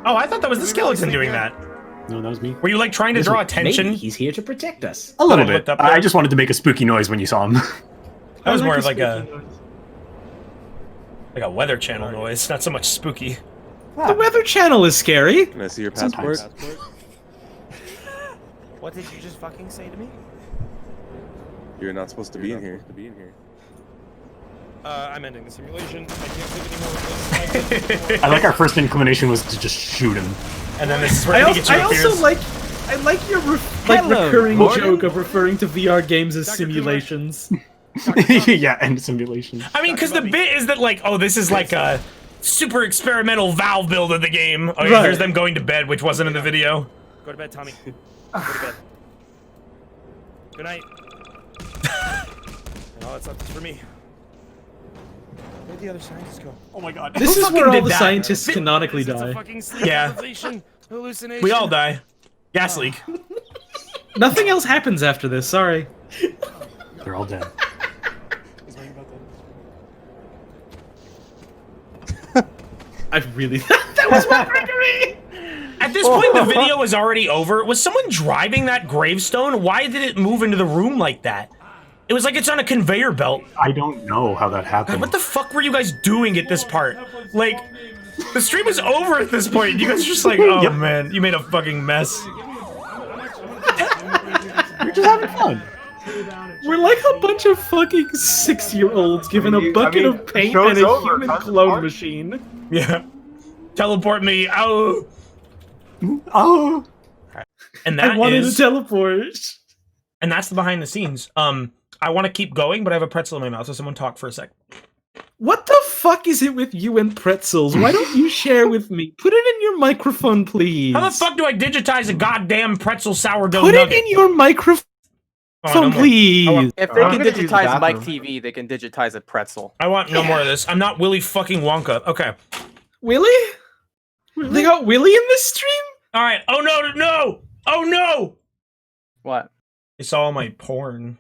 Oh, I thought that was the skeleton doing that. No, that was me. Were you like trying to draw attention? Maybe he's here to protect us. A little I bit. looked up there. I just wanted to make a spooky noise when you saw him. That was I more like of like the a Weather Channel noise, not so much spooky. The Weather Channel is scary. Can I see your passport? What did you just fucking say to me? You're not supposed to be in here. I'm ending the simulation. I can't take any more of this. I like our first inclination was to just shoot him. And then this is where I Pikachu also appears. like your recurring joke of referring to VR games as simulations. Yeah, and simulation. I mean, because the bit is that like, oh, this is like a super experimental Valve build of the game. Oh, Right. here's them going to bed, which wasn't in the video. Go to bed, Tommy. Go to bed. Good night. And all that's left is for me. Where'd the other scientists go? Oh my God. This Who is fucking where all did the that? scientists canonically It's a die. fucking sleep Yeah. hallucination. We all die. Gas leak. Nothing else happens after this. Sorry. They're all dead. I really that was my Gregory. At this point, the video was already over. Was someone driving that gravestone? Why did it move into the room like that? It was like it's on a conveyor belt. I don't know how that happened. What the fuck were you guys doing at this part? Like, the stream was over at this point. You guys are just like, oh man, you made a fucking mess. You're just having fun. We're like a bunch of fucking 6-year-olds given a bucket of paint show's and a over, human cousin clone Mark. machine. Yeah. Teleport me. Oh. Oh. And I that wanted is, to teleport. and that's the behind the scenes. I want to keep going, but I have a pretzel in my mouth, so someone talk for a sec. What the fuck is it with you and pretzels? Why don't you share with me? Put it in your microphone, please. How the fuck do I digitize a goddamn pretzel sourdough Put nugget? it in your microphone, no more. please. If they can I'm gonna use the digitize Mike bathroom. TV, they can digitize a pretzel. I want no more of this. I'm not Willy fucking Wonka. Okay. Willy? They got Willy in this stream? All right. Oh no, no. Oh no. What? They saw all my porn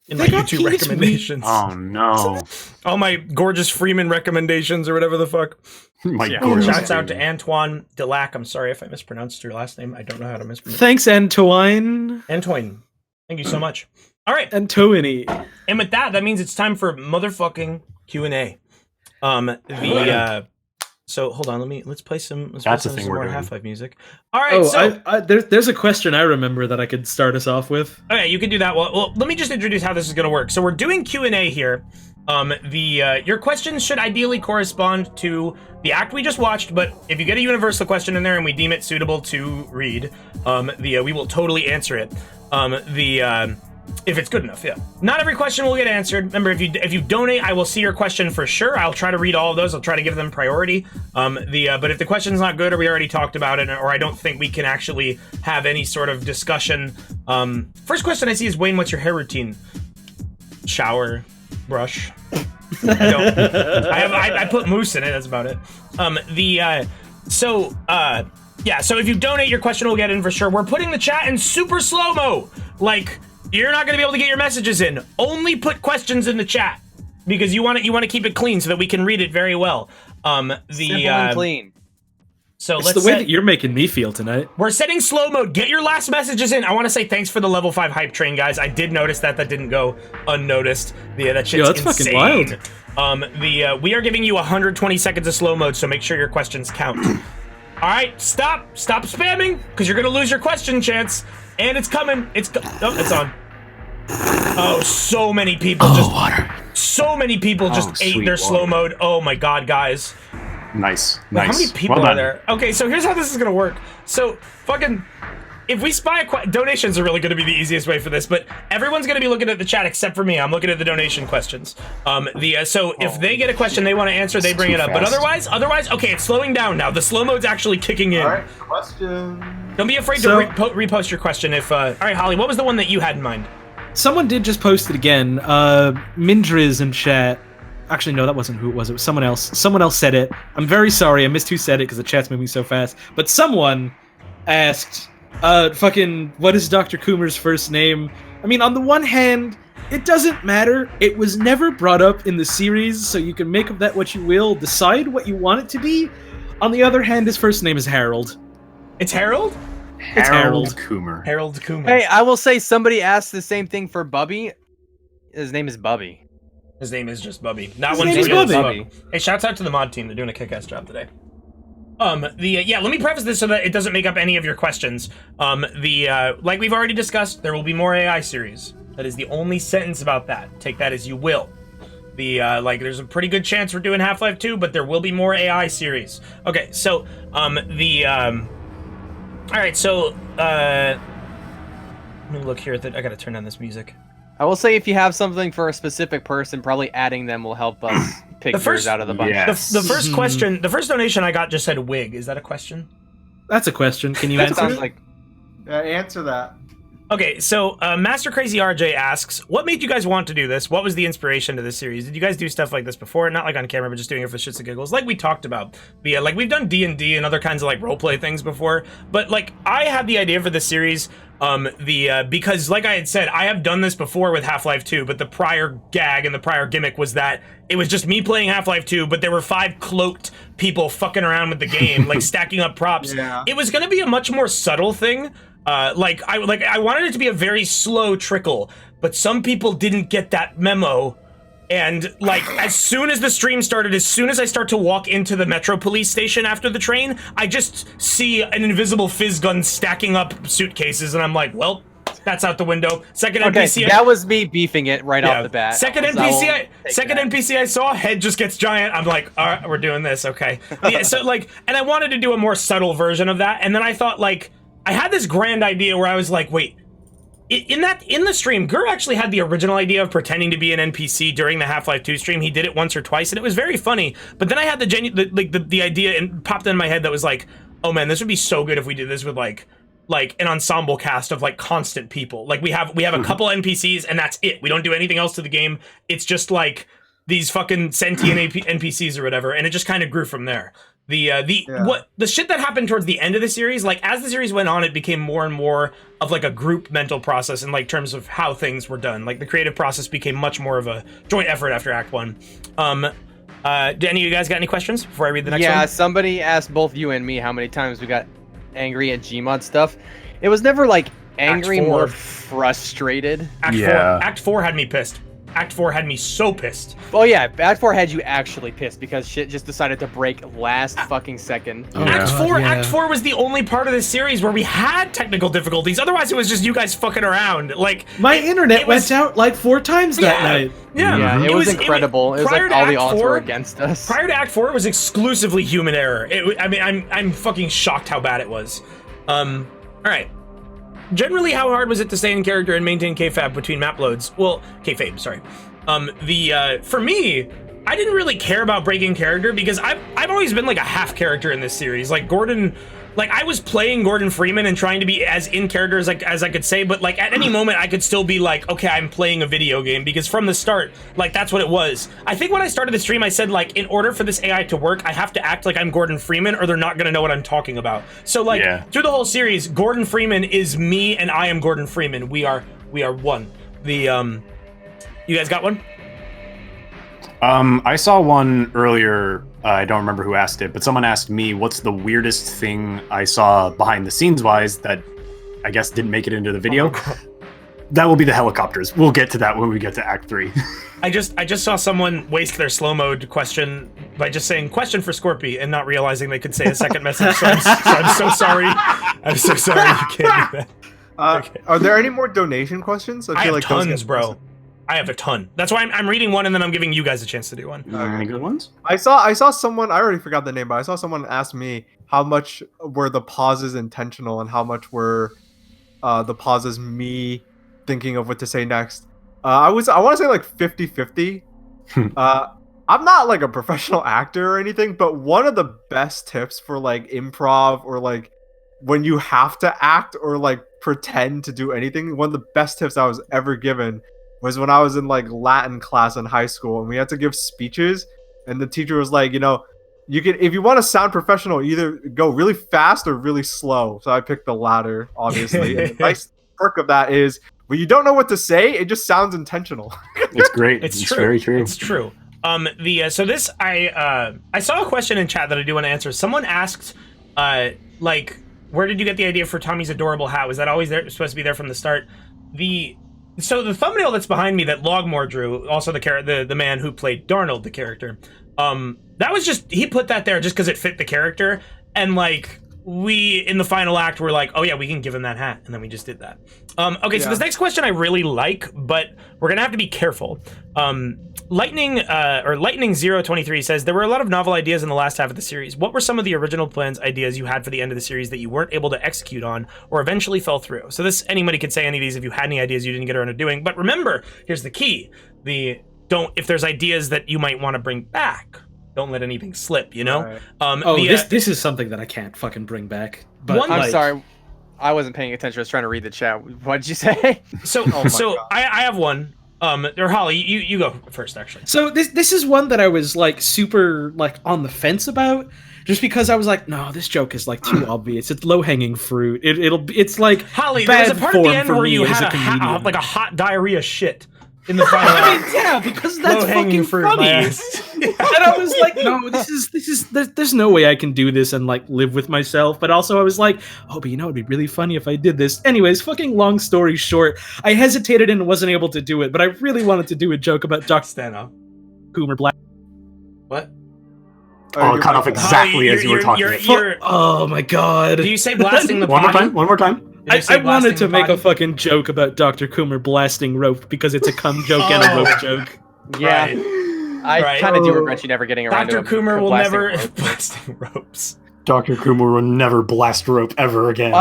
in They my got YouTube Pete's recommendations. Oh no. All my gorgeous Freeman recommendations or whatever the fuck. My Yeah. gorgeous Shouts out to Freeman. Antoine Delac. I'm sorry if I mispronounced your last name. I don't know how to mispronounce. Thanks, Antoine. Antoine. Thank you so much. All right. Antoine. And with that means it's time for motherfucking Q&A. So hold on, let's play some. That's the thing we're more doing. Half-Life music. All right, There's a question I remember that I could start us off with. Okay, you can do that. Well, let me just introduce how this is going to work. So we're doing Q&A here. Your questions should ideally correspond to the act we just watched, but if you get a universal question in there and we deem it suitable to read, we will totally answer it. If it's good enough, yeah. Not every question will get answered. Remember, if you donate, I will see your question for sure. I'll try to read all of those. I'll try to give them priority. But if the question's not good, or we already talked about it, or I don't think we can actually have any sort of discussion. First question I see is, Wayne, what's your hair routine? Shower, brush. I put mousse in it. That's about it. So if you donate, your question will get in for sure. We're putting the chat in super slow-mo. Like, you're not going to be able to get your messages in. Only put questions in the chat because you want to keep it clean so that we can read it very well. Simple and clean. So It's the way that you're making me feel tonight. We're setting slow mode. Get your last messages in. I want to say thanks for the level 5 hype train, guys. I did notice that didn't go unnoticed. That shit's that's insane. fucking wild. We are giving you 120 seconds of slow mode, so make sure your questions count. All right, stop spamming because you're gonna lose your question chance. And it's coming. It's on. Oh, so many people just ate their slow mode. Oh my god, guys. Nice. Wait, Nice. how many people Well are done. there? Okay, so here's how this is gonna work. So fucking, if we spy donations are really gonna be the easiest way for this, but everyone's gonna be looking at the chat except for me. I'm looking at the donation questions. So if they get a question they want to answer, they bring it up. But otherwise, okay, it's slowing down now. The slow mode's actually kicking in. All right, question. Don't be afraid to repost your question. If all right, Holly, what was the one that you had in mind? Someone did just post it again. Mindriz in chat. Actually, no, that wasn't who it was. It was someone else. Someone else said it. I'm very sorry. I missed who said it because the chat's moving so fast. But someone asked, what is Dr. Coomer's first name? I mean, on the one hand, it doesn't matter. It was never brought up in the series, so you can make of that what you will. Decide what you want it to be. On the other hand, his first name is Harold. It's Harold? It's Harold Coomer. Harold Coomer. Hey, I will say somebody asked the same thing for Bubby. His name is Bubby. His name is just Bubby. That His one's name is real Bubby. Hey, shouts out to the mod team. They're doing a kick-ass job today. Let me preface this so that it doesn't make up any of your questions. Like we've already discussed, there will be more AI series. That is the only sentence about that. Take that as you will. There's a pretty good chance we're doing Half-Life 2, but there will be more AI series. Okay, so, alright, so, let me look here. I gotta turn down this music. I will say if you have something for a specific person, probably adding them will help us pick yours out of the bunch. Yes. The first question, the first donation I got just said wig. Is that a question? That's a question. Can you That answer sounds it? like Yeah, answer that. Okay, so Master Crazy RJ asks, what made you guys want to do this? What was the inspiration to this series? Did you guys do stuff like this before? Not like on camera, but just doing it for shits and giggles, like we talked about. Like we've done D&D and other kinds of like roleplay things before, but like I had the idea for this series because like I had said, I have done this before with Half-Life 2, but the prior gag and the prior gimmick was that it was just me playing Half-Life 2, but there were 5 cloaked people fucking around with the game, like stacking up props. Yeah. It was going to be a much more subtle thing. I wanted it to be a very slow trickle, but some people didn't get that memo. And like, as soon as the stream started, as soon as I start to walk into the Metro Police Station after the train, I just see an invisible fizz gun stacking up suitcases, and I'm like, well, that's out the window. Second NPC. that was me beefing it right off the bat. Second NPC I saw, head just gets giant. I'm like, all right, we're doing this, okay. Yeah, so like, and I wanted to do a more subtle version of that, and then I thought like, I had this grand idea where I was like, wait, in the stream, Gur actually had the original idea of pretending to be an NPC during the Half-Life 2 stream. He did it once or twice, and it was very funny. But then I had the idea and popped in my head that was like, oh man, this would be so good if we did this with like an ensemble cast of like constant people. Like we have a couple NPCs and that's it. We don't do anything else to the game. It's just like these fucking sentient NPCs or whatever, and it just kind of grew from there. The shit that happened towards the end of the series, like as the series went on, it became more and more of like a group mental process in like terms of how things were done. Like the creative process became much more of a joint effort after Act 1. Do any of you guys got any questions before I read the next one? Yeah, somebody asked both you and me how many times we got angry at Gmod stuff. It was never like angry, more frustrated. Act 4 had me pissed. Act 4 had me so pissed. Oh yeah, Act 4 had you actually pissed because shit just decided to break last fucking second. Oh, Act 4 was the only part of this series where we had technical difficulties. Otherwise, it was just you guys fucking around. Like my internet went out like 4 times that night. Yeah, it was incredible. It was like all the odds were against us. Prior to Act 4, it was exclusively human error. I'm fucking shocked how bad it was. All right. Generally, how hard was it to stay in character and maintain kayfabe between map loads? Well, kayfabe, sorry. For me, I didn't really care about breaking character because I've always been like a half character in this series. Like Gordon, like I was playing Gordon Freeman and trying to be as in character as I could say, but like at any moment I could still be like, okay, I'm playing a video game, because from the start, like that's what it was. I think when I started the stream, I said like, in order for this AI to work, I have to act like I'm Gordon Freeman or they're not gonna know what I'm talking about. So like through the whole series, Gordon Freeman is me and I am Gordon Freeman. We are one. You guys got one? I saw one earlier. I don't remember who asked it, but someone asked me, what's the weirdest thing I saw behind the scenes wise that I guess didn't make it into the video? That will be the helicopters. We'll get to that when we get to Act 3. I just saw someone waste their slow mode question by just saying question for Scorpy and not realizing they could say a second message. So I'm so sorry. I'm so sorry you can't do that. Are there any more donation questions? I have tons, bro. I have a ton. That's why I'm reading one and then I'm giving you guys a chance to do one. Any good ones? I saw someone. I already forgot the name, but I saw someone ask me how much were the pauses intentional and how much were the pauses me thinking of what to say next. I want to say like 50-50. I'm not like a professional actor or anything, but one of the best tips for like improv or like when you have to act or like pretend to do anything, one of the best tips I was ever given was when I was in like Latin class in high school and we had to give speeches, and the teacher was like, you know, you can, if you want to sound professional, either go really fast or really slow. So I picked the latter, obviously. And the nice perk of that is when you don't know what to say, it just sounds intentional. It's great. It's It's true. very true. It's true. So this I saw a question in chat that I do want to answer. Someone asked, like, where did you get the idea for Tommy's adorable hat? Was that always there, supposed to be there from the start? So the thumbnail that's behind me that Logmore drew, also the man who played Darnold, the character, that was just, he put that there just because it fit the character, and like we in the final act were like, oh yeah, we can give him that hat, and then we just did that. Okay, so this next question I really like, but we're gonna have to be careful. Lightning 023 says, there were a lot of novel ideas in the last half of the series. What were some of the original plans, ideas you had for the end of the series that you weren't able to execute on or eventually fell through? So this, anybody could say any of these if you had any ideas you didn't get around to doing, but remember, here's the key. If there's ideas that you might want to bring back, don't let anything slip, you know? Right. This is something that I can't fucking bring back. But I'm sorry. I wasn't paying attention. I was trying to read the chat. What did you say? I have one. Or Holly, you go first, actually. So this is one that I was like super like on the fence about, just because I was like, no, this joke is like too obvious. It's low hanging fruit. It's like Holly. Bad There was a part at form the end for where me you as had a a hot diarrhea shit in the final. I mean, yeah, because that's fucking funny. And I was like, no, there's no way I can do this and like live with myself. But also I was like, oh, but you know, it'd be really funny if I did this. Anyways, fucking long story short, I hesitated and wasn't able to do it, but I really wanted to do a joke about Dr. Coomer Black. What? Oh, cut off exactly as you were talking. Oh my god. Do you say blasting the One more time. I wanted to make a fucking joke about Dr. Coomer blasting rope because it's a cum joke and a rope joke. Yeah. Right. I kind of do regret you never getting around to Dr. Coomer will blasting never rope. blasting ropes. Dr. Coomer will never blast rope ever again.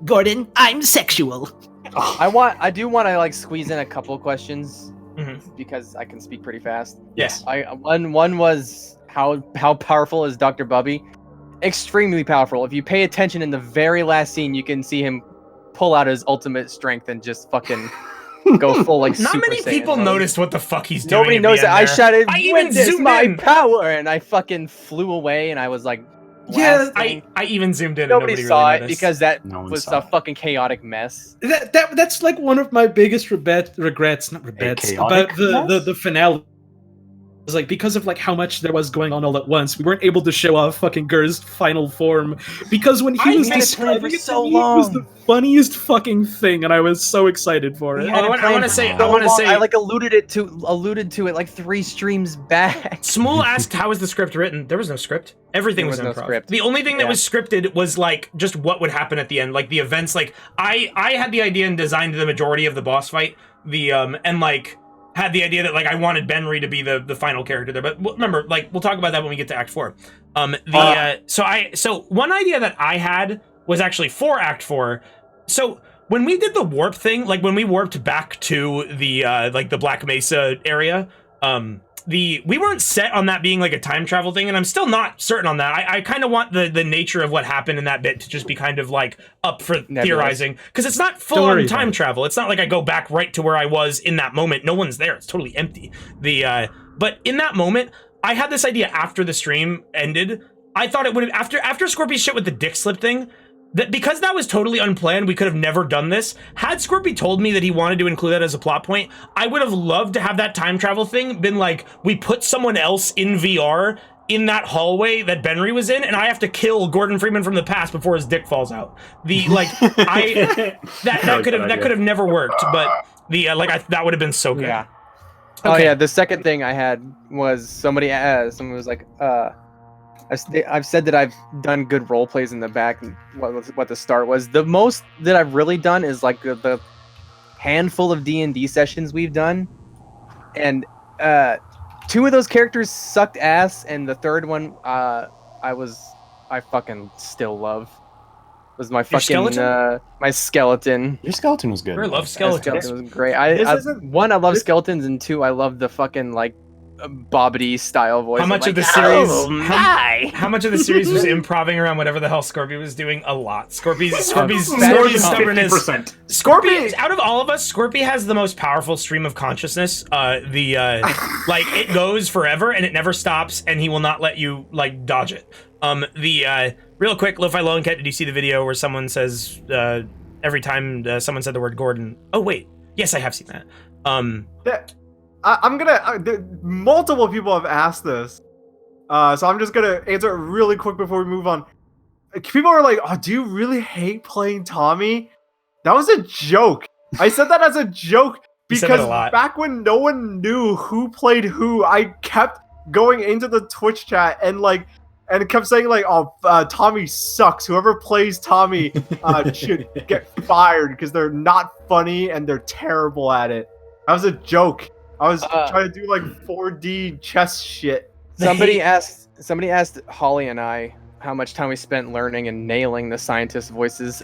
Gordon, I'm sexual. I do want to like squeeze in a couple questions because I can speak pretty fast. Yes. One was how powerful is Dr. Bubby? Extremely powerful. If you pay attention in the very last scene, you can see him pull out his ultimate strength and just fucking go full like Not Super many Saiyan people mode. noticed what the fuck he's doing. Nobody at knows the it. end I there. shouted, I even "Witness zoomed my in. power," and I fucking flew away, and I was like, Yeah, blasting. I even zoomed in. Nobody and saw really it noticed. because that No one was saw a it. fucking chaotic mess. That's like one of my biggest regrets about chaotic the finale. It was like because of like how much there was going on all at once, we weren't able to show off fucking Gur's final form because when he was describing it to me, it was the funniest fucking thing, and I was so excited for it. I want to say, I like alluded to it like 3 streams back. Smule asked, how was the script written? There was no script. Everything was no improv. script. The only thing that was scripted was like just what would happen at the end, like the events. Like I had the idea and designed the majority of the boss fight. And like had the idea that like I wanted Benry to be the final character there. But remember, like we'll talk about that when we get to Act 4. So one idea that I had was actually for Act 4. So when we did the warp thing, like when we warped back to the like the Black Mesa area, we weren't set on that being like a time travel thing, and I'm still not certain on that. I kind of want the nature of what happened in that bit to just be kind of like up for theorizing, because it's not full on time travel. It's not like I go back right to where I was in that moment. No one's there. It's totally empty. But in that moment, I had this idea after the stream ended. I thought it would have after Scorpy's shit with the dick slip thing. That because that was totally unplanned, we could have never done this. Had Scorpy told me that he wanted to include that as a plot point, I would have loved to have that time travel thing been like, we put someone else in VR in that hallway that Benry was in, and I have to kill Gordon Freeman from the past before his dick falls out. That could have never worked, but that would have been so good. Yeah. Okay. Oh yeah, the second thing I had was someone was like, I've said that I've done good role plays in the back. And what the start was. The most that I've really done is like the handful of D&D sessions we've done. and 2 of those characters sucked ass, and the third one I fucking still love. Was my fucking skeleton? My skeleton. Your skeleton was good. I love My skeletons. skeleton was great. I love skeletons, and 2, I love the fucking like Bobbity style voice. How much of the series? How much of the series was improving around whatever the hell Scorpy was doing? A lot. Scorpy's stubbornness. Scorpy, out of all of us, Scorpy has the most powerful stream of consciousness. Like it goes forever and it never stops, and he will not let you like dodge it. Real quick, Lo-Fi Lone Cat, did you see the video where someone says every time someone said the word Gordon? Oh wait, yes, I have seen that. Multiple people have asked this, so I'm just gonna answer it really quick before we move on. People are like, "Oh, do you really hate playing Tommy?" That was a joke. I said that as a joke because back when no one knew who played who, I kept going into the Twitch chat and kept saying like, "Oh, Tommy sucks. Whoever plays Tommy should get fired because they're not funny and they're terrible at it." That was a joke. I was trying to do like 4D chess shit. Somebody asked Holly and I how much time we spent learning and nailing the scientist voices.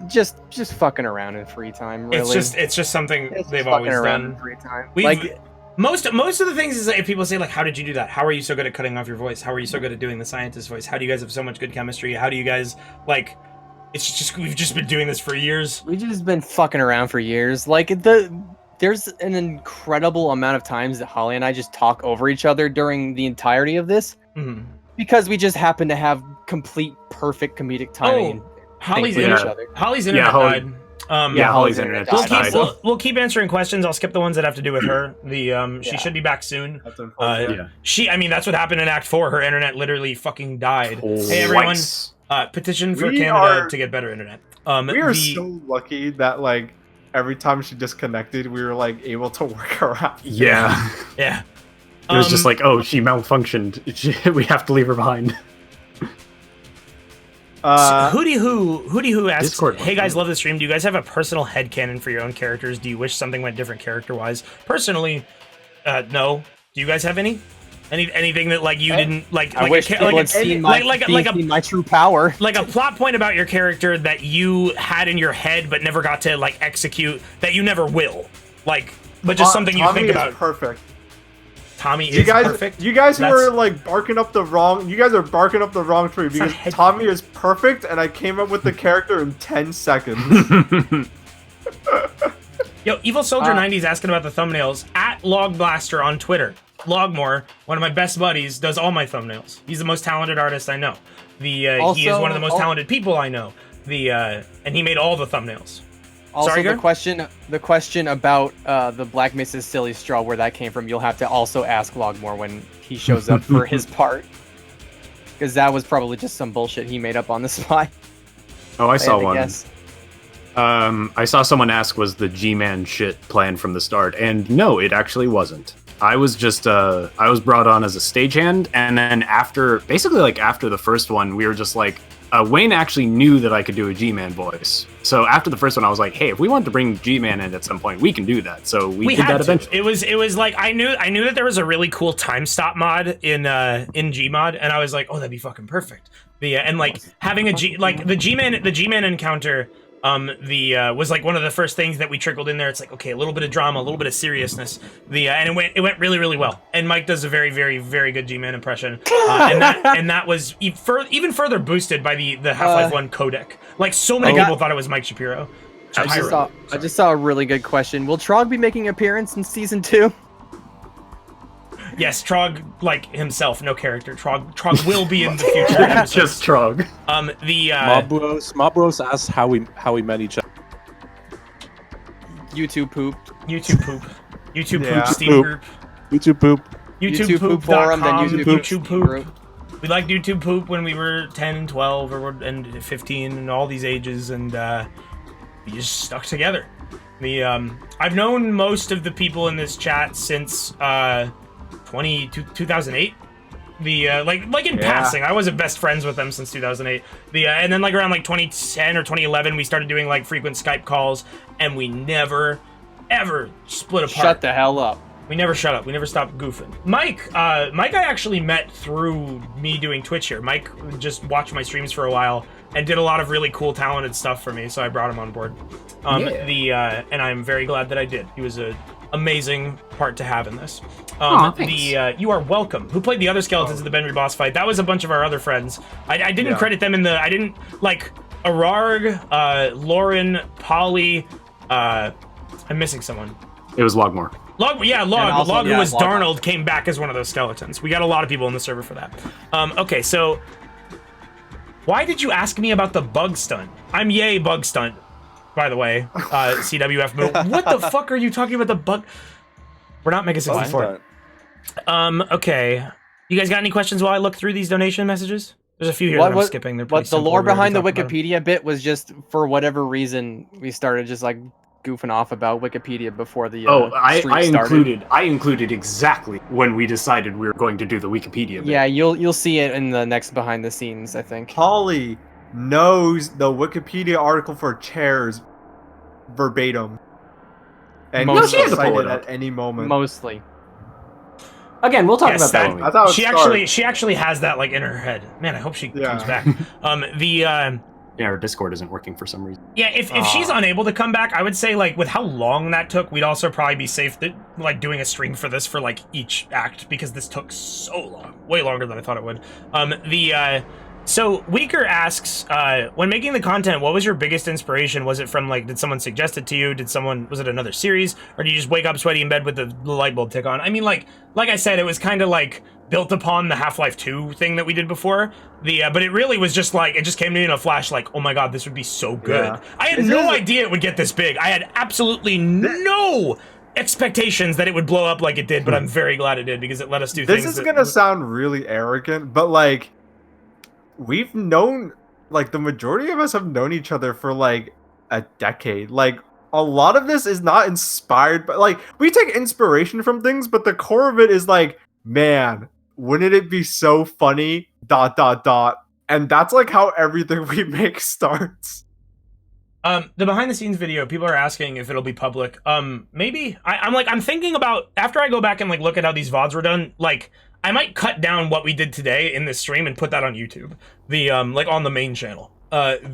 Just fucking around in free time. Really, it's just something they've always done. In free time. Most of the things is if people say like, how did you do that? How are you so good at cutting off your voice? How are you so good at doing the scientist voice? How do you guys have so much good chemistry? How do you guys like? It's just we've just been doing this for years. We've just been fucking around for years. There's an incredible amount of times that Holly and I just talk over each other during the entirety of this, because we just happen to have complete perfect comedic timing. Holly's internet died. Holly's internet just died. We'll keep answering questions. I'll skip the ones that have to do with her. She should be back soon. That's unfortunate. I mean, that's what happened in Act 4. Her internet literally fucking died. Hey everyone, petition for Canada to get better internet. We are so lucky that like every time she disconnected, we were like able to work around. Yeah. Yeah. It was just like, oh, she malfunctioned. We have to leave her behind. Hootie Who asks, Discord, hey guys, love the stream. Do you guys have a personal headcanon for your own characters? Do you wish something went different character-wise? Personally, no. Do you guys have any? Anything that like you didn't like? I wish people had seen my true power. Like a plot point about your character that you had in your head but never got to like execute, that you never will. Like, but just something you think about. Perfect. Tommy is perfect. You guys are like barking up the wrong. You guys are barking up the wrong tree because Tommy is perfect, and I came up with the character in 10 seconds. Yo, Evil Soldier 90 is asking about the thumbnails at Logblaster on Twitter. Logmore, one of my best buddies, does all my thumbnails. He's the most talented artist I know. He is one of the most talented people I know. And he made all the thumbnails. Also, Sorry, the question about the Black Mesa Silly Straw, where that came from, you'll have to also ask Logmore when he shows up for his part, because that was probably just some bullshit he made up on the spot. Oh, I saw one. I saw someone ask, was the G-Man shit planned from the start? And no, it actually wasn't. I was just, I was brought on as a stagehand, and then after the first one, we were just like, Wayne actually knew that I could do a G-Man voice. So after the first one, I was like, hey, if we want to bring G-Man in at some point, we can do that. So we did that eventually. It was like, I knew that there was a really cool time stop mod in Gmod, and I was like, oh, that'd be fucking perfect. And like having the G-Man encounter, was like one of the first things that we trickled in there. It's like, okay, a little bit of drama, a little bit of seriousness. And it went really, really well. And Mike does a very, very, very good G-Man impression. And that was even further boosted by the Half-Life 1 codec. Like so many people thought it was Mike Shapiro. I just saw a really good question. Will Trog be making an appearance in season 2? Yes, Trog, like himself, no character. Trog will be in the future episodes. Just Trog. Mobros asks how we met each other. YouTube poop. Steam group. YouTube poop. YouTube poop forum, then YouTube poop. We liked YouTube poop when we were 10 and 12 and 15 and all these ages, and we just stuck together. I've known most of the people in this chat since 2008. Like in passing, I wasn't best friends with them since 2008. And then like around like 2010 or 2011, we started doing like frequent Skype calls, and we never ever split apart. Shut the hell up. We never shut up. We never stopped goofing. Mike I actually met through me doing Twitch here. Mike just watched my streams for a while and did a lot of really cool, talented stuff for me, so I brought him on board. And I'm very glad that I did. He was an amazing part to have in this. You are welcome. Who played the other skeletons in the Benry boss fight? That was a bunch of our other friends. I didn't credit them in the. I didn't like Ararg, Lauren, Polly. I'm missing someone. It was Logmore. Log, who was Darnold, came back as one of those skeletons. We got a lot of people in the server for that. Okay, so why did you ask me about the bug stunt? I'm yay bug stunt, by the way. CWF move. What the fuck are you talking about the bug? We're not Mega 64. Okay. You guys got any questions while I look through these donation messages? There's a few here that I'm skipping. They're But the lore behind the Wikipedia bit was just, for whatever reason, we started just like goofing off about Wikipedia before the I included exactly when we decided we were going to do the Wikipedia bit. Yeah, you'll see it in the next behind the scenes, I think. Holly knows the Wikipedia article for chairs verbatim. And Mostly. you can cite it at any moment. Mostly. Again, we'll talk about that. I thought she actually has that like in her head. Man, I hope she comes back. Yeah, her Discord isn't working for some reason. Yeah, if she's unable to come back, I would say, like, with how long that took, we'd also probably be safe that, like, doing a stream for this for, like, each act, because this took so long. Way longer than I thought it would. So, Weaker asks, when making the content, what was your biggest inspiration? Was it from, like, did someone suggest it to you? Was it another series? Or did you just wake up sweaty in bed with the light bulb tick on? I mean, like I said, it was kind of, like, built upon the Half-Life 2 thing that we did before. But it really was just like, it just came to me in a flash, like, oh my god, this would be so good. Yeah. I had no idea it would get this big. I had absolutely no expectations that it would blow up like it did, but I'm very glad it did because it let us do things. This is gonna sound really arrogant, but like, we've known, like, the majority of us have known each other for like a decade. Like, a lot of this is not inspired, but like, we take inspiration from things, but the core of it is like, man, wouldn't it be so funny, ... And that's like how everything we make starts. The behind the scenes video, people are asking if it'll be public. Maybe. I'm thinking about, after I go back and like look at how these VODs were done, like, I might cut down what we did today in this stream and put that on YouTube. Like on the main channel. But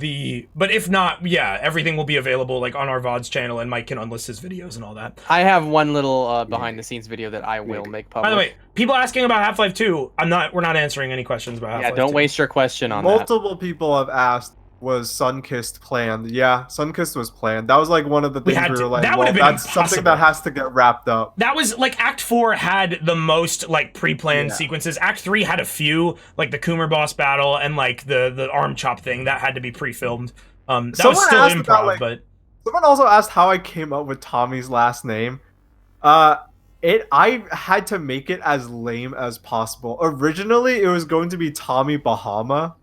if not, yeah, everything will be available like on our VODs channel, and Mike can unlist his videos and all that. I have one little behind the scenes video that I will make public. By the way, people asking about Half-Life 2, we're not answering any questions about Half-Life 2. Yeah, don't waste your question on that. Multiple people have asked, was Sunkissed planned? Yeah, Sunkissed was planned. That was like one of the things we were like, well, that's something that has to get wrapped up. That was like Act 4 had the most like pre-planned sequences. Act 3 had a few, like the Coomer boss battle and like the arm chop thing that had to be pre-filmed. That was still improv, about, like, but someone also asked how I came up with Tommy's last name. I had to make it as lame as possible. Originally, it was going to be Tommy Bahama.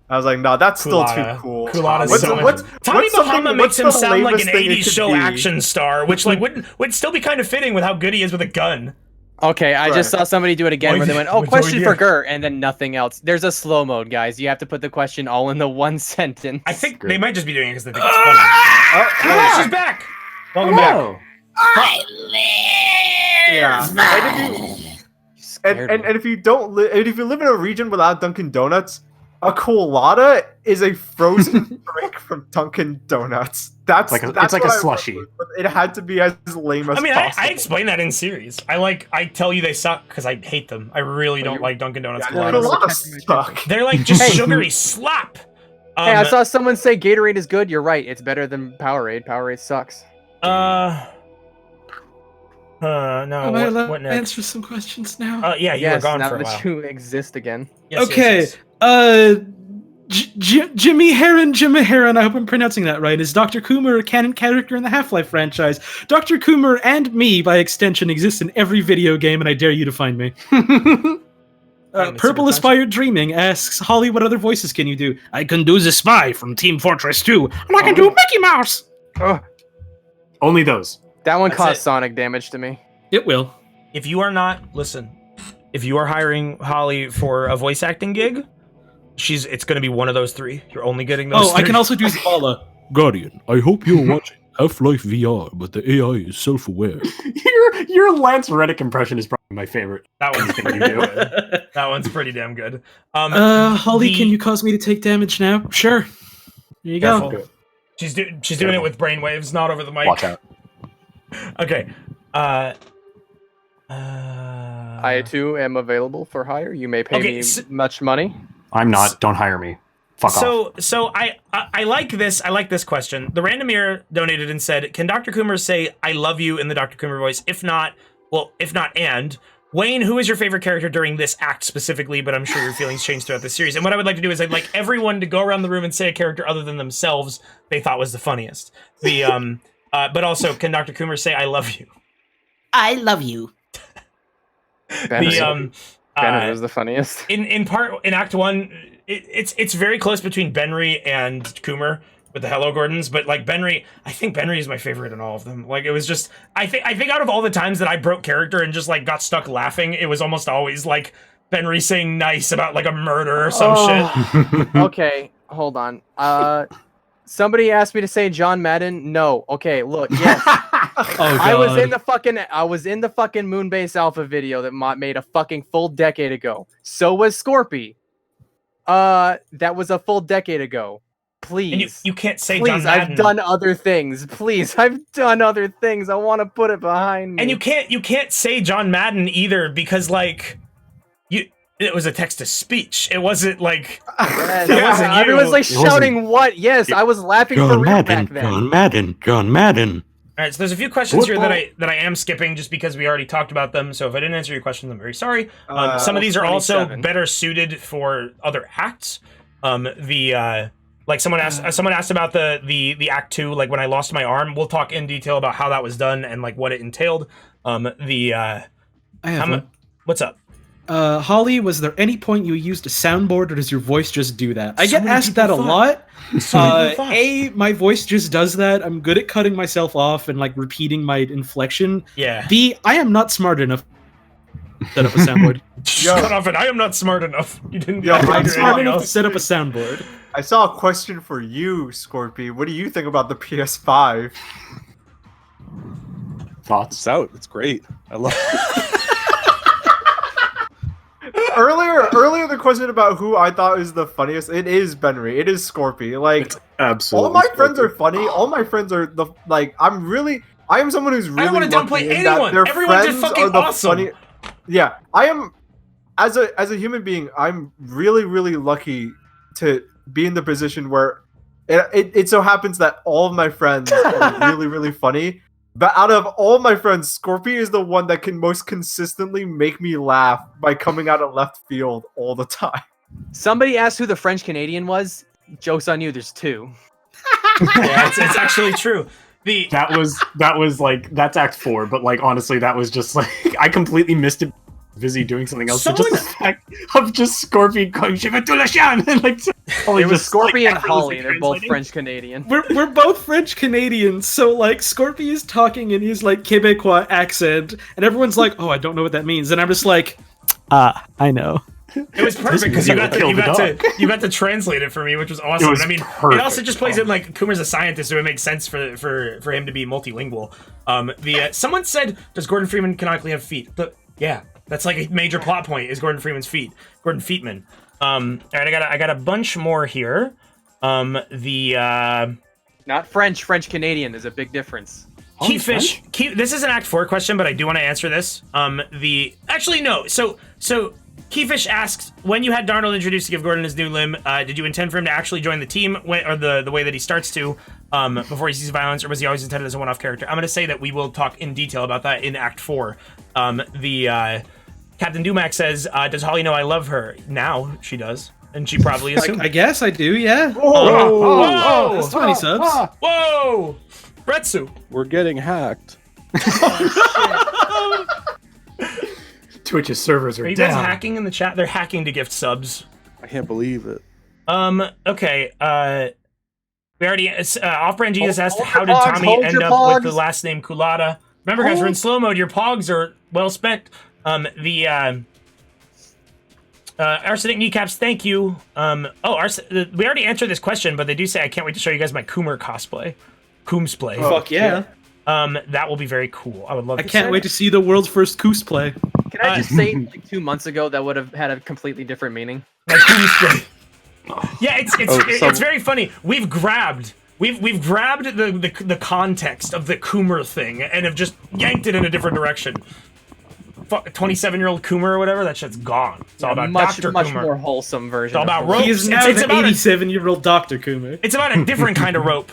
I was like, no, that's still too cool. Tommy Bahama makes him sound like an 80s show action star, which like would still be kind of fitting with how good he is with a gun. Okay, I just saw somebody do it again where they went, oh, question for Gur, and then nothing else. There's a slow mode, guys. You have to put the question all in the one sentence. I think they might just be doing it because they think it's funny. Oh, she's back! Welcome back. I live! Yeah. And if you don't live, if you live in a region without Dunkin' Donuts, a colada is a frozen drink from Dunkin' Donuts. That's like it's like a slushie. It had to be as lame as possible. I explain that in series. I tell you they suck because I hate them. I really don't like Dunkin' Donuts coladas. Suck. They're like just sugary slop. Hey, I saw someone say Gatorade is good. You're right. It's better than Powerade. Powerade sucks. No. Am I allowed to answer some questions now? Yeah, you were gone now for a while. that you exist again. Yes, okay. Jimmy Heron, I hope I'm pronouncing that right, is Dr. Coomer a canon character in the Half-Life franchise? Dr. Coomer and me, by extension, exist in every video game, and I dare you to find me. Purple Aspired Dreaming asks, Holly, what other voices can you do? I can do the spy from Team Fortress 2, and I can do Mickey Mouse! Only those. That one caused sonic damage to me. It will. If you are hiring Holly for a voice acting gig, it's going to be one of those three. You're only getting those three. I can also do Zavala. Guardian, I hope you're watching. Half-Life VR, but the AI is self-aware. Your Lance Reddick impression is probably my favorite. That one's thing you do. That one's pretty damn good. Holly, can you cause me to take damage now? Sure. There you go. She's doing it with brainwaves, not over the mic. Watch out. Okay. I too am available for hire. You may pay me much money. I'm not. Don't hire me. Fuck off. So I like this. I like this question. The Randomier donated and said, "Can Dr. Coomer say 'I love you' in the Dr. Coomer voice? If not, and Wayne, who is your favorite character during this act specifically? But I'm sure your feelings change throughout the series. And what I would like to do is I'd like everyone to go around the room and say a character other than themselves they thought was the funniest. But also, can Dr. Coomer say 'I love you'? I love you. Bennett was the funniest. In Act 1, it's very close between Benry and Coomer with the Hello Gordons, but like Benry, I think Benry is my favorite in all of them. Like it was just, I think out of all the times that I broke character and just like got stuck laughing, it was almost always like Benry saying nice about like a murder or some shit. Okay, hold on. Somebody asked me to say John Madden. No. Okay, look, yes. I was in the fucking Moonbase Alpha video that made a fucking full decade ago. So was Scorpy. That was a full decade ago. Please. And you can't say please, John Madden. I've done other things. Please, I've done other things. I want to put it behind me. And you can't say John Madden either because like it was a text to speech. It wasn't like everyone's like shouting what? Yes, I was laughing for real back then. John Madden. All right, so there's a few questions here that I am skipping just because we already talked about them. So if I didn't answer your questions, I'm very sorry. Some of these are also better suited for other acts. Like someone asked about the Act 2, like when I lost my arm. We'll talk in detail about how that was done and like what it entailed. I have one. What's up? Holly, was there any point you used a soundboard, or does your voice just do that? I get asked that a lot. My voice just does that. I'm good at cutting myself off and like repeating my inflection. Yeah. B, I am not smart enough to set up a soundboard. Shut off it. I am not smart enough. You didn't. I'm smart enough to set up a soundboard. I saw a question for you, Scorpy. What do you think about the PS5? Thoughts? It's out. It's great. I love it. Earlier, the question about who I thought is the funniest. It is Benry. It is Scorpy. Like, it's absolutely. All my friends are funny. All my friends are I am someone who's really. I don't want to downplay anyone. Their Everyone's friends just fucking are the awesome. funny. Yeah, I am. As a human being, I'm really, really lucky to be in the position where it so happens that all of my friends are really, really funny. But out of all my friends, Scorpy is the one that can most consistently make me laugh by coming out of left field all the time. Somebody asked who the French Canadian was. Joke's on you. There's two. Yeah, it's actually true. That was like that's Act 4, but like honestly, that was just like I completely missed it. Busy doing something else. So just the fact of just Scorpy going "Je veux tout le chien," and like it was Scorpy and Holly. They're both French Canadian. We're both French Canadians, so like Scorpy is talking in his like Quebecois accent, and everyone's like, "Oh, I don't know what that means," and I'm just like, I know. It was perfect because you got to translate it for me, which was awesome. I mean, perfect. It also just plays in like Coomer's a scientist, so it makes sense for him to be multilingual. Someone said, "Does Gordon Freeman canonically have feet?" Yeah. That's like a major plot point is Gordon Freeman's feet. Gordon Feetman. All right, I got a bunch more here. Not French Canadian. There's a big difference. Keyfish. This is an Act 4 question, but I do want to answer this. Actually no. So Keyfish asks, when you had Darnold introduced to give Gordon his new limb, did you intend for him to actually join the team, or the way that he starts to, before he sees violence, or was he always intended as a one-off character? I'm going to say that we will talk in detail about that in Act 4. Captain Dumac says, does Holly know I love her? Now she does, and she probably assumed. I guess I do, yeah. Whoa! That's 20 subs. Whoa! Retsu! We're getting hacked. Twitch's servers are you down. guys hacking in the chat? They're hacking to gift subs. I can't believe it. Okay. We already Off-Brand Jesus asked, how did Tommy end up with the last name Kulada? Remember, guys, we're in slow mode. Your pogs are well spent. Arsenic Kneecaps, thank you. We already answered this question, but they do say I can't wait to show you guys my Coomer cosplay. Coomsplay. Fuck yeah. That will be very cool. I would love I to can't see wait to see the world's first Coosplay. Can I just say, like 2 months ago, that would have had a completely different meaning? Like Coomsplay. Yeah, it's so- very funny. We've grabbed the context of the Coomer thing and have just yanked it in a different direction. 27-year-old Coomer or whatever, that shit's gone. It's all about Dr. much Coomer. more wholesome version. It's all about of ropes. He is now It's the about 87-year-old Dr. Coomer. It's about a different kind of rope.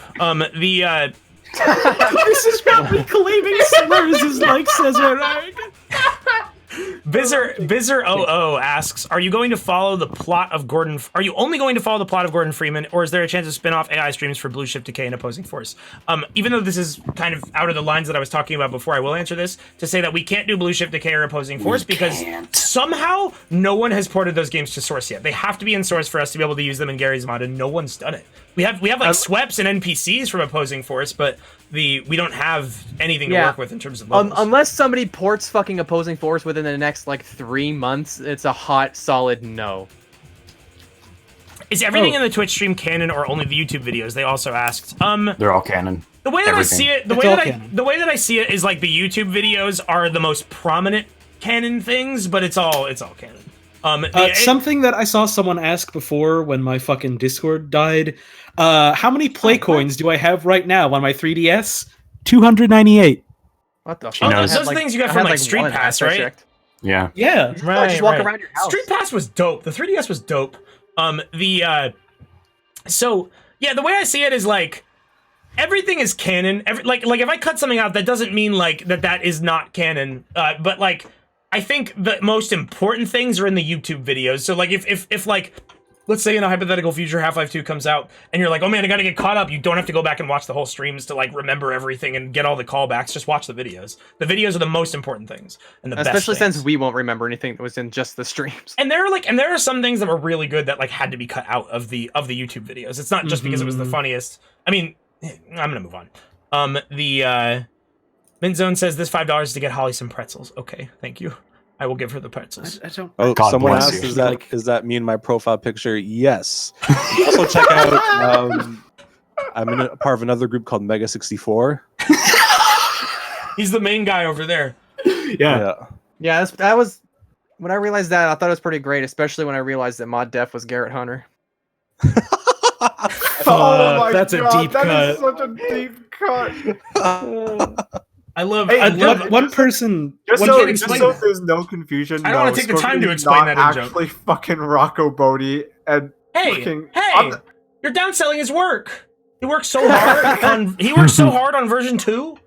This is probably claiming slurs is like Cesar Rag. Bizzer OO asks, are you going to follow the plot of Gordon? Are you only going to follow the plot of Gordon Freeman, or is there a chance of spin-off AI streams for Blue Shift Decay and Opposing Force? Even though this is kind of out of the lines that I was talking about before, I will answer this to say that we can't do Blue Shift Decay or Opposing Force because somehow no one has ported those games to Source yet. They have to be in Source for us to be able to use them in Gary's mod, and no one's done it. We have like sweeps and NPCs from Opposing Force, but we don't have anything to work with in terms of levels. Unless somebody ports fucking Opposing Force within the next like 3 months, it's a hot, solid no. Is everything in the Twitch stream canon or only the YouTube videos? They also asked. They're all canon. The way that Everything. I see it, the way that I see it is like the YouTube videos are the most prominent canon things, but it's all canon. Something that I saw someone ask before when my fucking Discord died. How many play coins do I have right now on my 3DS? 298. What the fuck? Those are things you got from like Street Pass, right? Yeah. Yeah. Right. Just walk around your house. Street Pass was dope. The 3DS was dope. So yeah, the way I see it is like everything is canon. Like if I cut something out, that doesn't mean like that is not canon. But like I think the most important things are in the YouTube videos. So like if like let's say in a hypothetical future Half-Life 2 comes out and you're like, oh man, I gotta get caught up. You don't have to go back and watch the whole streams to like remember everything and get all the callbacks. Just watch the videos. The videos are the most important things and the best Especially things. since we won't remember anything that was in just the streams. And there are some things that were really good that like had to be cut out of the YouTube videos. It's not just because it was the funniest. I mean, I'm gonna move on. Mint Zone says this $5 to get Holly some pretzels. Okay, thank you. I will give her the pretzels. I don't. Oh, God someone bless asked, you. is that me in my profile picture? Yes. Also check out, I'm in a part of another group called Mega 64. He's the main guy over there. Yeah. Yeah, that was when I realized that. I thought it was pretty great, especially when I realized that Mod Def was Garrett Hunter. Oh my that's God, a deep that cut. is such a deep cut. I love. Hey, I love one person. Just one so, kid just explain so that. there's no confusion. I don't wanna take the time to Scorpion's explain not that in actually fucking Rocco Bodie and Hey, fucking, hey! You're downselling his work. He worked so hard on version 2.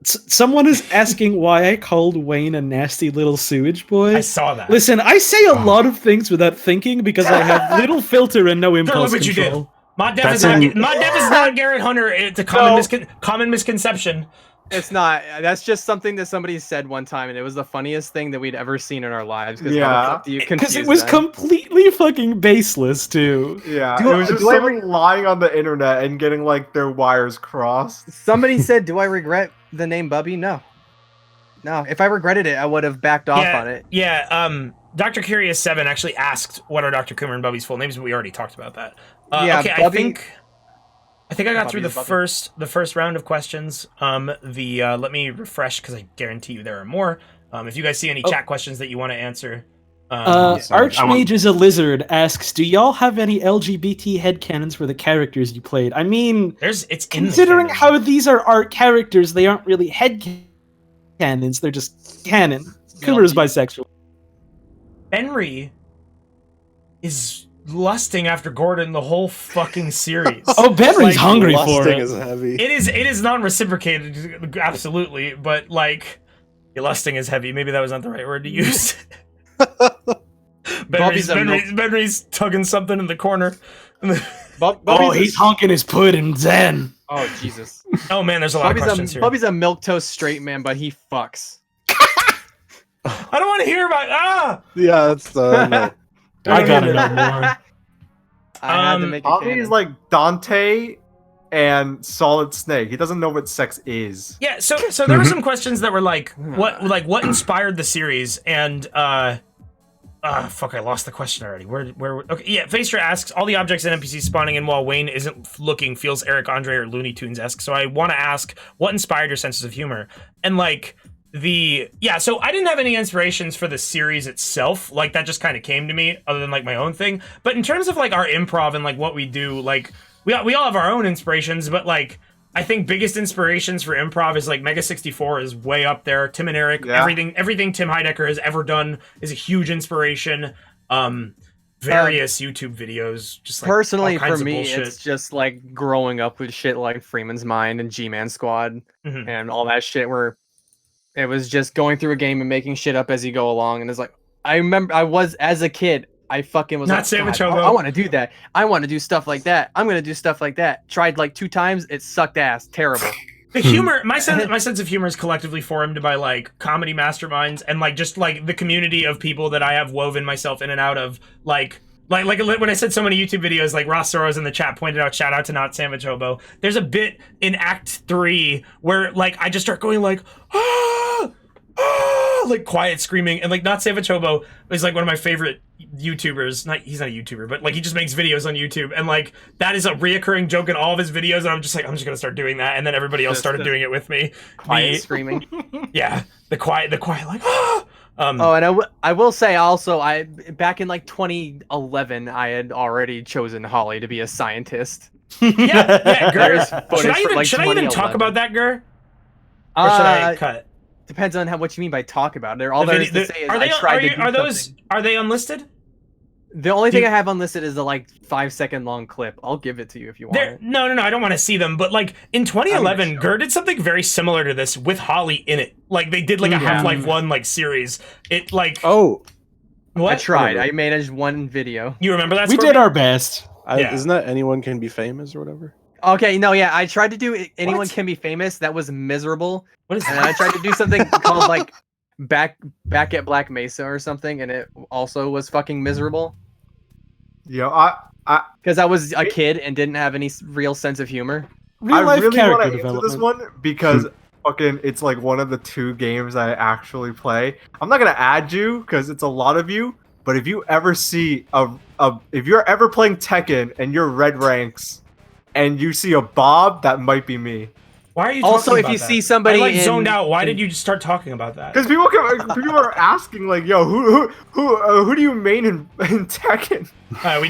Someone is asking why I called Wayne a nasty little sewage boy. I saw that. Listen, I say a lot of things without thinking because I have little filter and no Girl, impulse look what you did. control. Mod Def is not Garrett Hunter. It's a common misconception. It's not. That's just something that somebody said one time, and it was the funniest thing that we'd ever seen in our lives. Yeah. Because it was completely fucking baseless, too. Yeah, it was just someone lying on the internet and getting like their wires crossed. Somebody said, "Do I regret the name Bubby?" No. If I regretted it, I would have backed off on it. Yeah. Dr. Curious 7 actually asked what are Dr. Coomer and Bubby's full names, but we already talked about that. Yeah, okay, Bubby, I think I got through the Bubby. first round of questions. Let me refresh because I guarantee you there are more. If you guys see any chat questions that you want to answer. Archmage is a Lizard asks, do y'all have any LGBT headcanons for the characters you played? I mean, it's considering how these are art characters, they aren't really headcanons, they're just canon. Coomer is bisexual. Benry is lusting after Gordon the whole fucking series. Oh, Benry's hungry for it. Is heavy. It is non-reciprocated, absolutely, but like, lusting is heavy. Maybe that was not the right word to use. Benry's tugging something in the corner. He's honking his pudding, Zen. Oh, Jesus. Oh man, there's a lot of questions here. Bubby's a milquetoast straight man, but he fucks. I don't want to hear about Yeah, that's no. I gotta know more. I had to make it Bobby canon. is like Dante and Solid Snake. He doesn't know what sex is. Yeah, so there were some questions that were like what inspired the series, and Fuck, I lost the question already. Where? Okay, yeah, Phaser asks, all the objects and NPCs spawning in while Wayne isn't looking feels Eric Andre or Looney Tunes-esque, so I want to ask, what inspired your senses of humor? And, like, so I didn't have any inspirations for the series itself. Like, that just kind of came to me, other than, like, my own thing. But in terms of, like, our improv and, like, what we do, like, we all have our own inspirations, but, like, I think biggest inspirations for improv is like Mega 64 is way up there. Tim and Eric, everything Tim Heidecker has ever done is a huge inspiration. Various YouTube videos, just like personally all kinds for me, of bullshit. it's just like growing up with shit like Freeman's Mind and G-Man Squad and all that shit, where it was just going through a game and making shit up as you go along. And it's like, I remember I was as a kid. I fucking was Not like, Sandwich God, Hobo. I want to do that. I want to do stuff like that. I'm gonna do stuff like that. Tried like 2 times. It sucked ass. Terrible. The humor, my sense of humor is collectively formed by like comedy masterminds and like just like the community of people that I have woven myself in and out of. Like when I said so many YouTube videos, like Ross Soros in the chat pointed out, shout out to Not Sandwich Hobo. There's a bit in Act 3 where like I just start going like, like quiet screaming, and like Not Savage Hobo is like one of my favorite YouTubers. He's not a YouTuber, but like he just makes videos on YouTube, and like that is a reoccurring joke in all of his videos, and I'm just gonna start doing that, and then everybody else started doing it with me. Quiet screaming. Yeah, the quiet like and I will say also, back in like 2011 I had already chosen Holly to be a scientist. yeah, Gur. Should I even talk 2011. about that, Gur? Or should I cut? Depends on what you mean by talk about it. All there is to say is are they unlisted? The only thing I have unlisted is the like 5-second long clip. I'll give it to you if you want it. No, I don't want to see them. But like in 2011, Gur did something very similar to this with Holly in it. Like they did like a Half-Life 1 like series. It like what? I tried. I managed one video. You remember that? We did our best. Isn't that Anyone Can Be Famous or whatever? Okay, no, yeah, I tried to do Anyone Can Be Famous. That was miserable. What is that? And I tried to do something called like back at Black Mesa or something, and it also was fucking miserable. Yeah, because I was a kid and didn't have any real sense of humor. I really want to answer this one because fucking it's like one of the 2 games I actually play. I'm not gonna add you because it's a lot of you, but if you ever see if you're ever playing Tekken and you're red ranks and you see a Bob, that might be me. Why are you also talking if about you that? see somebody I like zoned out. Why did you just start talking about that? Because people are asking like, yo, who do you main in Tekken?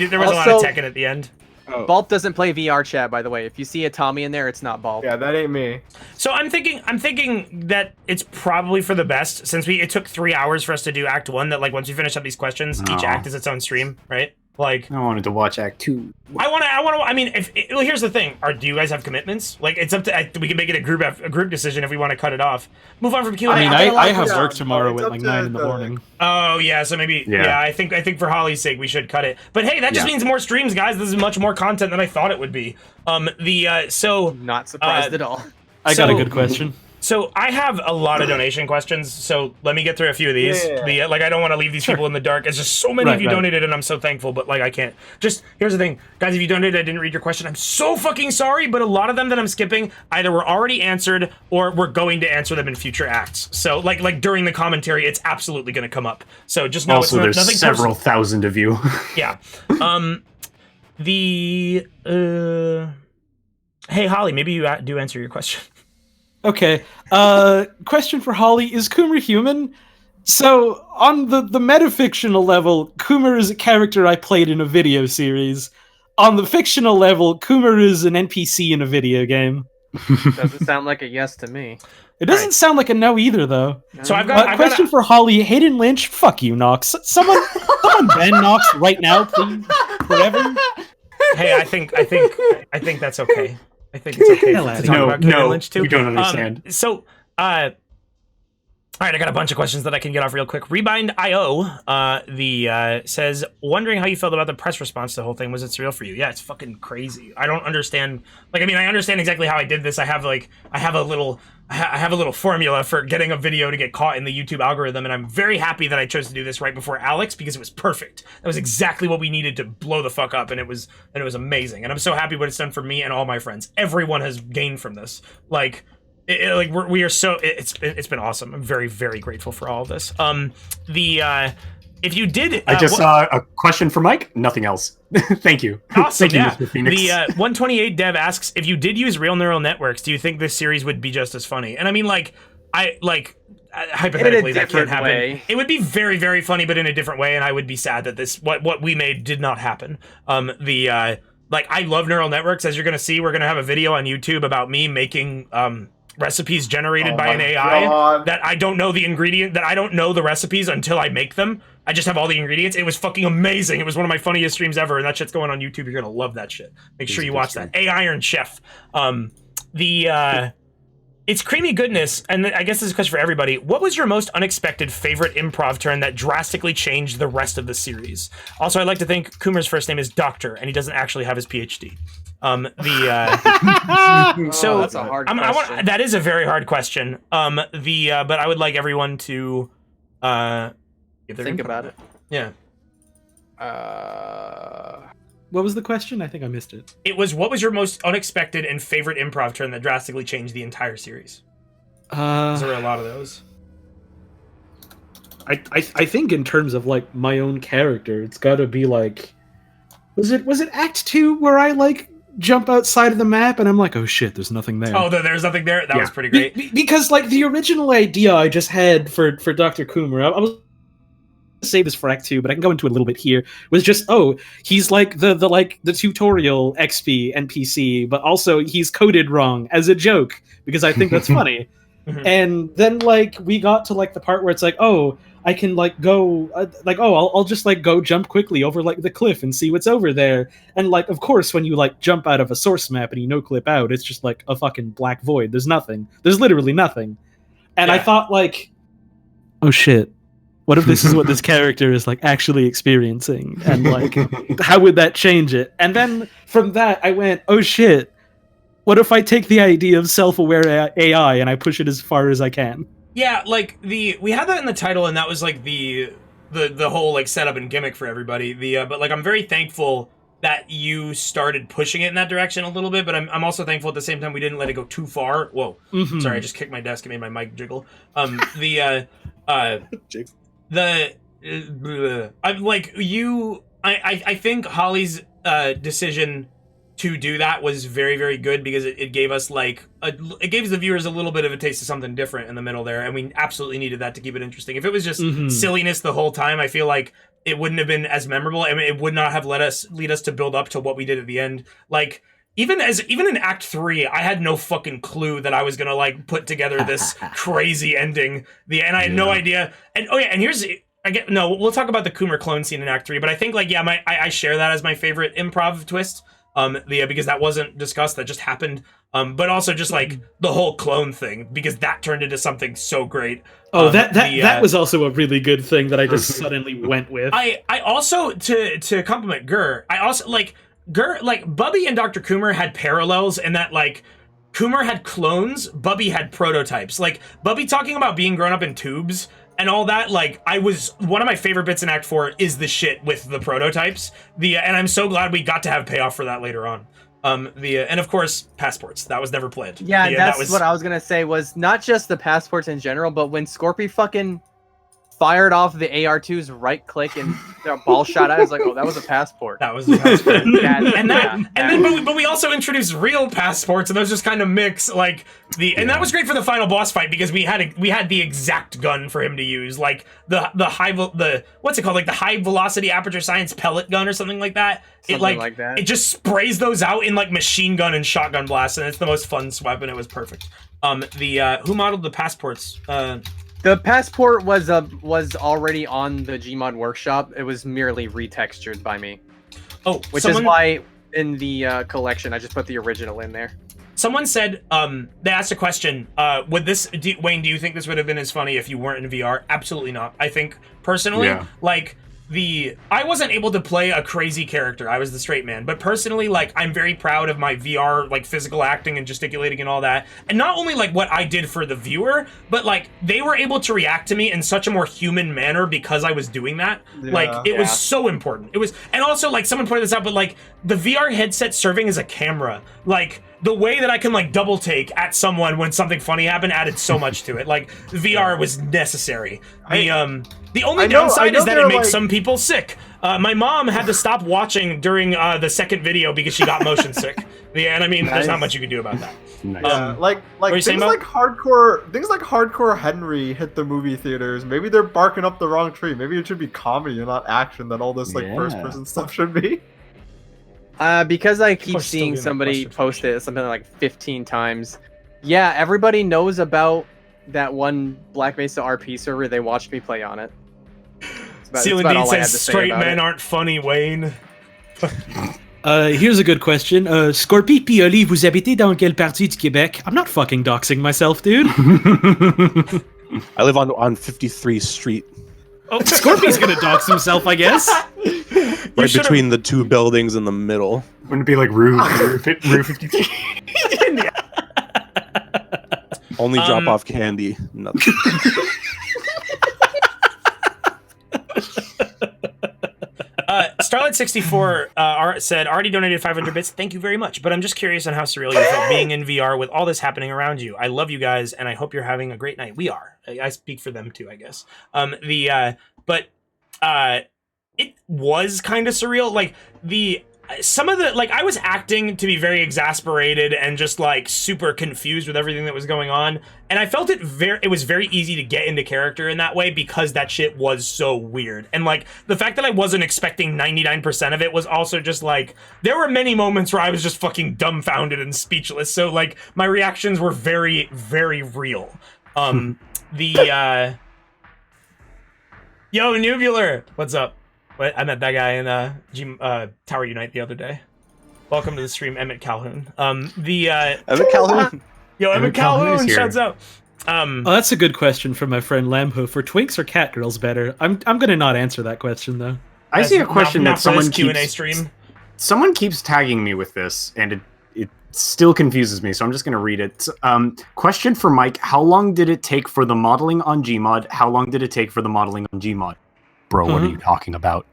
There was a lot of Tekken at the end. Bulb doesn't play VR chat, by the way. If you see a Tommy in there, it's not Bulb. Yeah, that ain't me. So I'm thinking that it's probably for the best, since it took 3 hours for us to do Act 1, that like once we finish up these questions, each act is its own stream, right? Like I wanted to watch Act 2. I mean, here's the thing: do you guys have commitments? Like, it's up to we can make it a group decision if we want to cut it off. Move on from Q&A. I mean, I have work tomorrow at like 9 in the morning. Oh yeah, so maybe I think for Holly's sake we should cut it. But hey, that just means more streams, guys. This is much more content than I thought it would be. So not surprised at all. I got a good question. So I have a lot of donation questions, so let me get through a few of these. Like, I don't want to leave these people in the dark. It's just so many of you donated, and I'm so thankful, but like I can't. Just here's the thing, guys. If you donated, I didn't read your question. I'm so fucking sorry, but a lot of them that I'm skipping either were already answered or we're going to answer them in future acts. So like during the commentary, it's absolutely going to come up. So just know also, it's there's nothing several personal. thousand of you. Yeah. Hey Holly, maybe you do answer your question. Okay. Question for Holly: is Coomer human? So on the metafictional level, Coomer is a character I played in a video series. On the fictional level, Coomer is an NPC in a video game. Doesn't sound like a yes to me. It doesn't sound like a no either, though. So I've got a question for Holly. Hayden Lynch, fuck you, Knox. Someone ban Knox right now, please. Forever. Hey, I think that's okay. I think it's okay to talk about Hayden Lynch too. We don't understand. All right, I got a bunch of questions that I can get off real quick. Rebind.io says, wondering how you felt about the press response to the whole thing. Was it surreal for you? Yeah, it's fucking crazy. I don't understand. Like, I mean, I understand exactly how I did this. I have a little formula for getting a video to get caught in the YouTube algorithm, and I'm very happy that I chose to do this right before Alex because it was perfect. That was exactly what we needed to blow the fuck up, and it was amazing. And I'm so happy what it's done for me and all my friends. Everyone has gained from this. Like. We are so it's been awesome. I'm very, very grateful for all of this. if you did, I just saw a question for Mike. Nothing else. Thank you. Awesome. Thank you, Yeah. Mr. Phoenix. The 128 dev asks, if you did use real neural networks, do you think this series would be just as funny? And I mean, like, hypothetically that can't happen. Way. It would be very, very funny, but in a different way. And I would be sad that this what we made did not happen. Like, I love neural networks. As you're gonna see, we're gonna have a video on YouTube about me making recipes generated by an AI that I don't know the ingredient, that I don't know the recipes until I make them. I just have all the ingredients. It was fucking amazing. It was one of my funniest streams ever, and that shit's going on YouTube. You're gonna love that shit. Make sure you watch that. Iron Chef. It's creamy goodness, and I guess this is a question for everybody. What was your most unexpected favorite improv turn that drastically changed the rest of the series? Also, I'd like to think Coomer's first name is Doctor, and he doesn't actually have his PhD. So that's a hard question. That is a very hard question. But I would like everyone to think about it. Yeah. What was the question? I think I missed it. It was, what was your most unexpected and favorite improv turn that drastically changed the entire series? There were a lot of those. I think in terms of like my own character, it's got to be like, was it Act 2 where I like jump outside of the map and I'm like, oh shit, there's nothing there. Oh, there's nothing there. That was pretty great. Because like the original idea I just had for Dr. Coomer, I was save this for Act 2, but I can go into it a little bit here, was just, he's like the tutorial XP NPC, but also he's coded wrong as a joke, because I think that's funny. And then like we got to like the part where it's like, I can like go I'll just like go jump quickly over like the cliff and see what's over there. And like, of course, when you like jump out of a source map and you no clip out, it's just like a fucking black void. There's nothing. There's literally nothing. And I thought like, oh shit, what if this is what this character is like actually experiencing? And like, how would that change it? And then from that, I went, oh shit, what if I take the idea of self-aware AI and I push it as far as I can? Yeah, like we had that in the title, and that was like the whole like setup and gimmick for everybody. But like I'm very thankful that you started pushing it in that direction a little bit. But I'm also thankful at the same time we didn't let it go too far. Whoa, sorry, I just kicked my desk and made my mic jiggle. I'm like you. I think Holly's decision to do that was very, very good, because it gave us like it gave the viewers a little bit of a taste of something different in the middle there, and we absolutely needed that to keep it interesting. If it was just silliness the whole time, I feel like it wouldn't have been as memorable, and it would not have lead us to build up to what we did at the end. Like even in Act 3, I had no fucking clue that I was gonna like put together this crazy ending. And I had no idea. And and here's. We'll talk about the Coomer clone scene in Act 3, but I think like I share that as my favorite improv twist. Because that wasn't discussed, that just happened. But also just like the whole clone thing, because that turned into something so great. That was also a really good thing that I just suddenly went with. I also to compliment Gur, I also like Bubby and Dr. Coomer had parallels in that like Coomer had clones, Bubby had prototypes. Like Bubby talking about being grown up in tubes and all that, like, one of my favorite bits in Act 4 is the shit with the prototypes. And I'm so glad we got to have payoff for that later on. And of course, passports. That was never planned. Yeah, that's what I was gonna say, was not just the passports in general, but when Scorpy fucking fired off the AR-2's right click and their ball shot out, I was like, oh, that was a passport. That was the passport. But we also introduced real passports, and those just kind of mix like and that was great for the final boss fight, because we had the exact gun for him to use, like the what's it called, like the high velocity aperture science pellet gun or something like that. It just sprays those out in like machine gun and shotgun blasts, and it's the most fun weapon. It was perfect. Who modeled the passports? The passport was already on the Gmod workshop. It was merely retextured by me. Oh, which is why in the collection I just put the original in there. Someone said they asked a question. Wayne, do you think this would have been as funny if you weren't in VR? Absolutely not. I think personally, I wasn't able to play a crazy character. I was the straight man. But personally, like, I'm very proud of my VR, like, physical acting and gesticulating and all that. And not only, like, what I did for the viewer, but, like, they were able to react to me in such a more human manner because I was doing that. It was so important. It was, and also, like, someone pointed this out, but, like, the VR headset serving as a camera, like, the way that I can like double take at someone when something funny happened added so much to it. Like VR was necessary. The only downside is that it makes some people sick. My mom had to stop watching during the second video because she got motion sick. Yeah, and I mean, there's not much you can do about that. Nice. Like things like hardcore Henry hit the movie theaters. Maybe they're barking up the wrong tree. Maybe it should be comedy and not action. That all this like first person stuff should be. Because I keep seeing somebody post it something like 15 times. Yeah, everybody knows about that one Black Mesa RP server. They watched me play on it. Celandine says straight men aren't funny, Wayne. Here's a good question. Scorpi Pioli, vous habitez dans quelle partie du Québec? I'm not fucking doxing myself, dude. I live on 53 Street. Oh, Scorpi's gonna dox himself, I guess. Right between the two buildings in the middle. Wouldn't it be like Rue 53? Only drop off candy. Nothing. Starlight64 said, already donated 500 bits. Thank you very much. But I'm just curious on how surreal you felt being in VR with all this happening around you. I love you guys, and I hope you're having a great night. We are. I speak for them too, I guess. It was kind of surreal. Like I was acting to be very exasperated and just like super confused with everything that was going on, and I felt it was very easy to get into character in that way because that shit was so weird. And like the fact that I wasn't expecting 99% of it was also just like there were many moments where I was just fucking dumbfounded and speechless. So like my reactions were very, very real. Yo, Nubular, what's up? I met that guy in Tower Unite the other day. Welcome to the stream, Emmett Calhoun. Emmett Calhoun? Yo, Emmett Calhoun, shouts out. Oh, that's a good question from my friend Lamhoof. Are twinks or cat girls better? I'm gonna not answer that question though. I see a question that someone Q&A stream. Someone keeps tagging me with this, and it still confuses me, so I'm just gonna read it. Question for Mike: how long did it take for the modeling on Gmod? How long did it take for the modeling on Gmod? Bro, what are you talking about?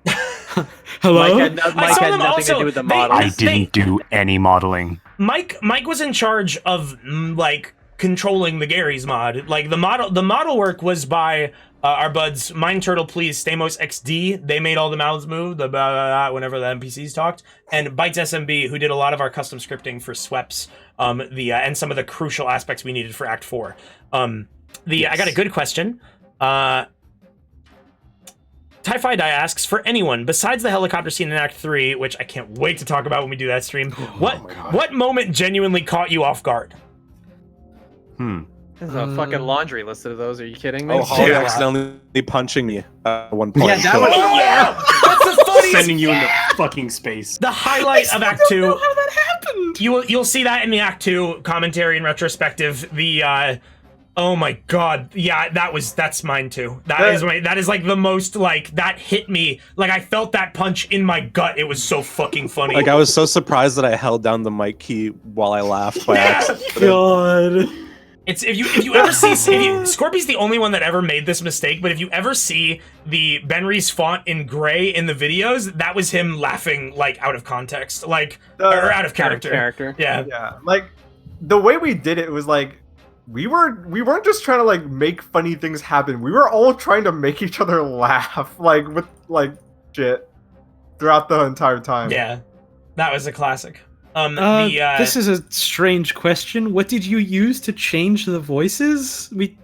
Hello? Mike had nothing to do with the model. I didn't do any modeling. Mike was in charge of like controlling the Gary's mod. Like the model work was by our buds Mind Turtle Please, Stamos XD. They made all the mouths move, the blah, blah, blah, whenever the NPCs talked, and Bytes SMB, who did a lot of our custom scripting for Sweps, and some of the crucial aspects we needed for Act 4. Yes. I got a good question. Tie-Fi Die asks, for anyone besides the helicopter scene in Act 3, which I can't wait to talk about when we do that stream, what moment genuinely caught you off guard? There's a fucking laundry list of those. Are you kidding me? Oh, Holly accidentally punching me at one point. Yeah, that was that's the funniest. Sending you into fucking space. The highlight of Act 2. I don't know how that happened. You'll see that in the Act 2 commentary and retrospective. Oh my god, yeah, that's mine too. That is like the most, like, that hit me. Like, I felt that punch in my gut. It was so fucking funny. Like, I was so surprised that I held down the mic key while I laughed by accident. God. It's if you ever see Scorpy's the only one that ever made this mistake, but if you ever see the Benry's font in gray in the videos, that was him laughing like out of context, like or out of character. Yeah. Like the way we did it was like we weren't just trying to like make funny things happen. We were all trying to make each other laugh, like with like shit throughout the entire time. Yeah, that was a classic. This is a strange question. What did you use to change the voices? We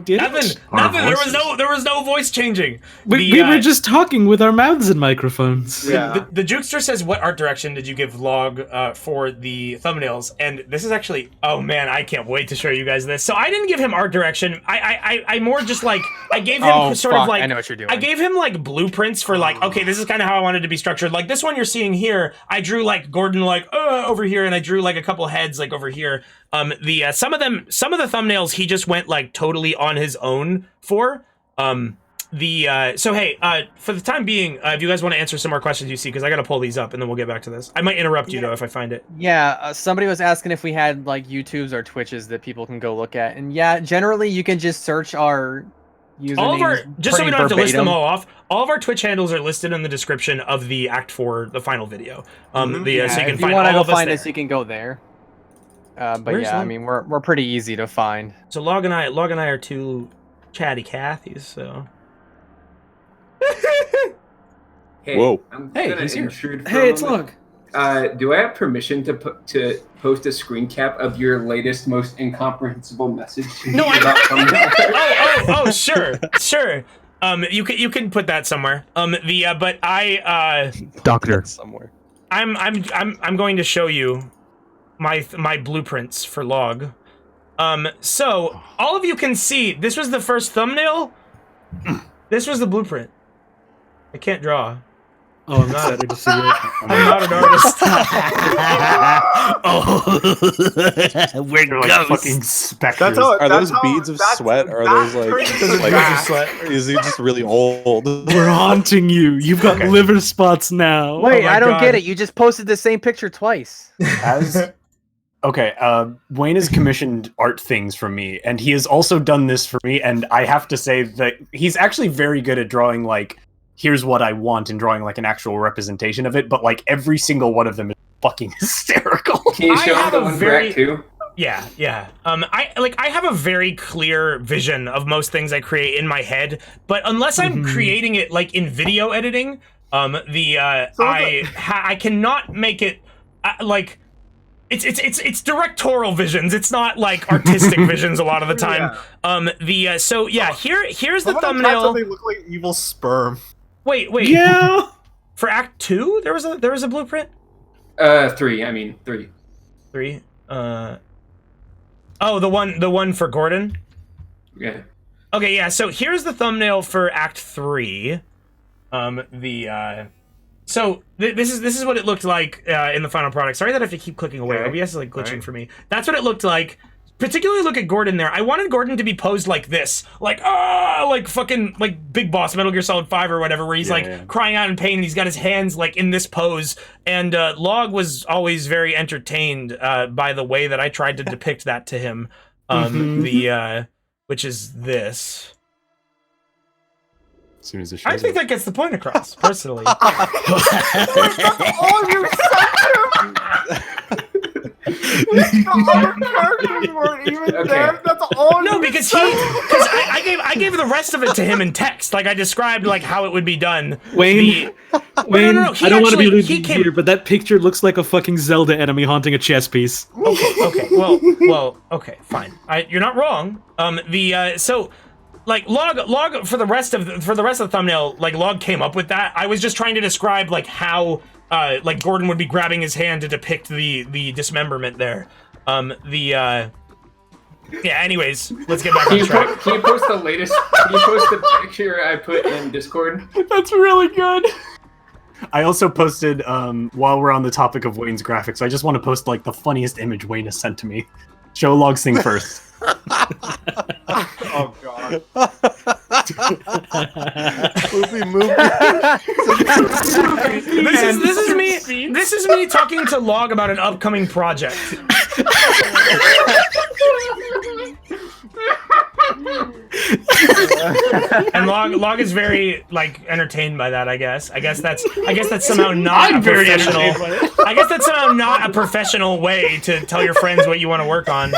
did nothing. There was no voice changing. We were just talking with our mouths and microphones. Yeah. The Jukester says, "What art direction did you give Log for the thumbnails?" And this is actually, oh man, I can't wait to show you guys this. So I didn't give him art direction. I more just like I gave him of like I know what you're doing. I gave him like blueprints for like, okay, this is kind of how I wanted to be structured. Like this one you're seeing here, I drew like Gordon like over here, and I drew like a couple heads like over here. Some of the thumbnails he just went like totally on his own for. So hey, for the time being, if you guys want to answer some more questions you see, because I gotta pull these up and then we'll get back to this. I might interrupt you though if I find it. Yeah, somebody was asking if we had like YouTubes or Twitches that people can go look at, and yeah, generally you can just search our usernames. All of our, just so we don't have to list them all off, all of our Twitch handles are listed in the description of the Act 4, the final video. So you can if you find want to all go of us find there. us, you can go there. But Where's yeah, I Log? mean, we're pretty easy to find. So Log and I are two chatty Cathys, so. Hey, Whoa. I'm Hey, gonna he's here. intrude for Hey, a it's moment. Log. Do I have permission to post a screen cap of your latest, most incomprehensible message? No, I. Sure. You can put that somewhere. But I Doctor. Somewhere. I'm going to show you my blueprints for Log. So all of you can see this was the first thumbnail. This was the blueprint. I can't draw. Oh, I'm excited to see it. I'm not an artist. We're They're like ghosts. fucking specters. That's how. Are that's those how- beads of that's- sweat? Or are that those like, turns Those are into beads of gas. sweat. is he just really old? We're haunting you. You've got liver spots now. Wait, my I don't God. get it. You just posted the same picture twice. As okay, Wayne has commissioned art things from me, and he has also done this for me. And I have to say that he's actually very good at drawing. Like, here's what I want, and drawing like an actual representation of it. But like every single one of them is fucking hysterical. Can you show I me have the a one very- for Act 2? Yeah. I have a very clear vision of most things I create in my head, but unless I'm creating it like in video editing, I cannot make it like it's directorial visions. It's not like artistic visions a lot of the time. Here's the Some of the cats, thumbnail. they look like evil sperm. Wait. Yeah. For Act 2, there was a blueprint. 3. I mean 3. 3. Oh, the one for Gordon. Yeah. Okay, yeah. So here's the thumbnail for Act 3. So this is what it looked like in the final product. Sorry that I have to keep clicking away. Okay. OBS is like glitching for me. That's what it looked like. Particularly look at Gordon there. I wanted Gordon to be posed like this, like fucking like Big Boss Metal Gear Solid 5 or whatever, where he's crying out in pain and he's got his hands like in this pose. And Log was always very entertained by the way that I tried to depict that to him. Which is this. As soon as it I shows think up. that gets the point across, personally. All you The other characters weren't even there. That's all. No, because I gave the rest of it to him in text. Like I described like how it would be done. Wayne, Wayne, I don't want to be rude here, but that picture looks like a fucking Zelda enemy haunting a chess piece. Okay. Well, okay, fine. You're not wrong. So like log for the rest of the thumbnail, like Log came up with that. I was just trying to describe like how like Gordon would be grabbing his hand to depict the dismemberment there. Yeah, anyways, let's get back on track. Can you post the latest? Can you post the picture I put in Discord? That's really good. I also posted, while we're on the topic of Wayne's graphics, I just want to post like the funniest image Wayne has sent to me. Show Log's thing first. Oh god. This is me talking to Log about an upcoming project. And Log is very like entertained by that. I guess that's somehow not a professional. I guess that's somehow not a professional way to tell your friends what you want to work on.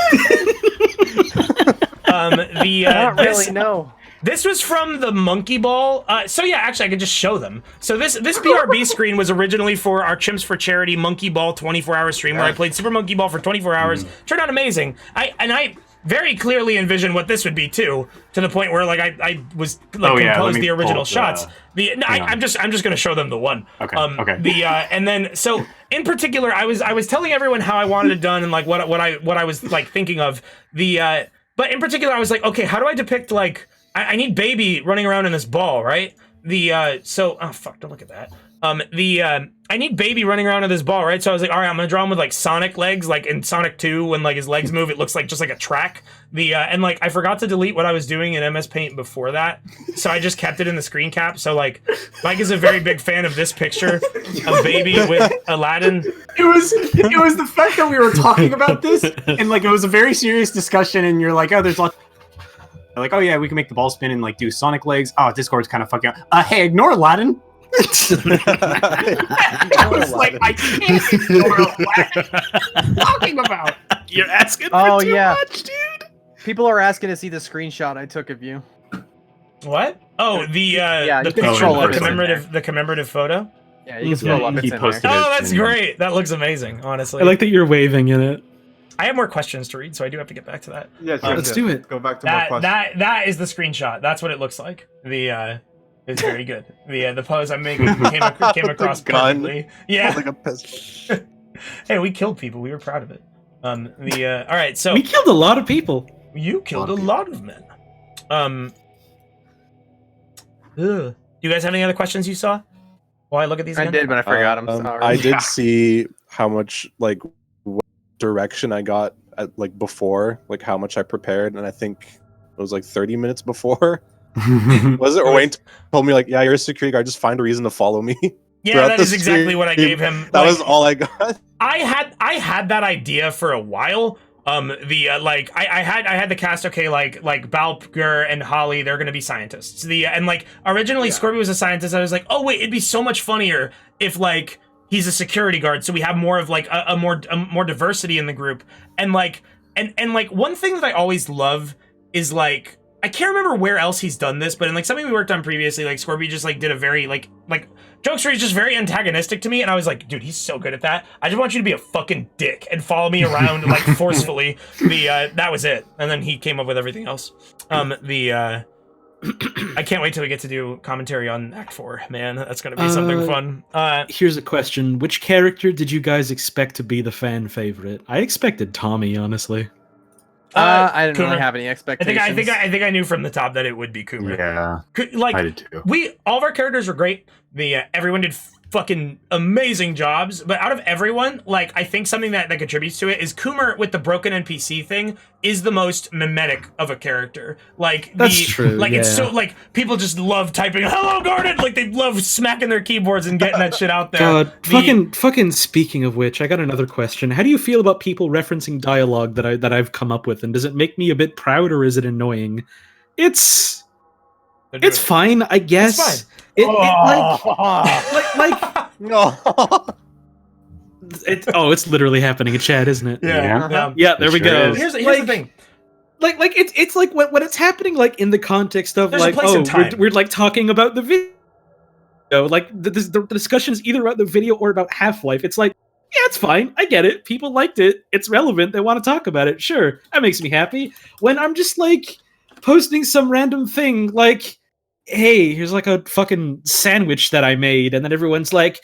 No. This was from the Monkey Ball. So yeah, actually I could just show them. So this BRB screen was originally for our Chimps for Charity Monkey Ball 24-hour stream where I played Super Monkey Ball for 24 hours. Turned out amazing. I very clearly envisioned what this would be too, to the point where like I was like composed the original shots. I'm just gonna show them the one. Okay. Okay. And then so in particular I was telling everyone how I wanted it done and like what I was like thinking of but in particular I was like, okay, how do I depict like I need Baby running around in this ball, right? Oh fuck, don't look at that. I need Baby running around in this ball, right? So I was like, all right, I'm gonna draw him with like Sonic legs, like in Sonic 2 when like his legs move, it looks like just like a track. And like I forgot to delete what I was doing in MS Paint before that, so I just kept it in the screen cap. So like Mike is a very big fan of this picture of Baby with Aladdin. It was the fact that we were talking about this and like it was a very serious discussion, and you're like, oh, there's lots. Like, oh yeah, we can make the ball spin and like do Sonic legs. Oh, Discord's kind of fucking up. Hey, ignore Aladdin. I was like, I can't ignore Aladdin. What are you talking about? You're asking for Oh, too yeah. much, dude. People are asking to see the screenshot I took of you. What? Oh, you can the scroll up. the commemorative photo. Yeah, you can scroll up. It's in there. Oh, that's great. That looks amazing. Honestly, I like that you're waving in it. I have more questions to read, so I do have to get back to that. Yeah, let's do it. Go back to more questions. That is the screenshot. That's what it looks like. It's very good. The pose I'm making came across perfectly. Yeah. Like a pistol. Hey, we killed people. We were proud of it. All right, so We killed a lot of people. you killed a lot of men. Do you guys have any other questions you saw? While I look at these I again? did, but I forgot. I'm sorry. I did see how much what direction I got at before, how much I prepared, and I think it was 30 minutes before. Was it? Or Wayne told me yeah, you're a security guard. Just find a reason to follow me. Yeah, that is exactly what I gave him. That was all I got. I had that idea for a while. I had the cast, okay, like Balpger and Holly, they're gonna be scientists. Originally Scorby was a scientist. I was like, oh wait, it'd be so much funnier if he's a security guard, so we have more of a more diversity in the group. And one thing that I always love is I can't remember where else he's done this, but in something we worked on previously, Scorby just did a very jokes where he's just very antagonistic to me, and I was like, dude, he's so good at that. I just want you to be a fucking dick and follow me around forcefully. That was it. And then he came up with everything else. I can't wait till we get to do commentary on Act 4, man. That's gonna be something fun. Here's a question. Which character did you guys expect to be the fan favorite? I expected Tommy, honestly. I didn't Coomer. really have any expectations. I think I knew from the top that it would be Coomer. Yeah, I did too. All of our characters were great. Everyone did fucking amazing jobs, but out of everyone, I think something that contributes to it is Coomer with the broken NPC thing is the most mimetic of a character. That's true. It's so people just love typing "Hello, Gordon." They love smacking their keyboards and getting that shit out there. God, fucking. Speaking of which, I got another question. How do you feel about people referencing dialogue that I've come up with, and does it make me a bit proud or is it annoying? It's fine, I guess. It's fine. It's literally happening in chat, isn't it? Yeah. There we go. Here's the thing. It's when it's happening in the context of There's a place and time. we're talking about the video. The discussion is either about the video or about Half-Life. It's it's fine. I get it. People liked it. It's relevant. They want to talk about it. Sure. That makes me happy. When I'm just posting some random thing hey, here's a fucking sandwich that I made, and then everyone's like,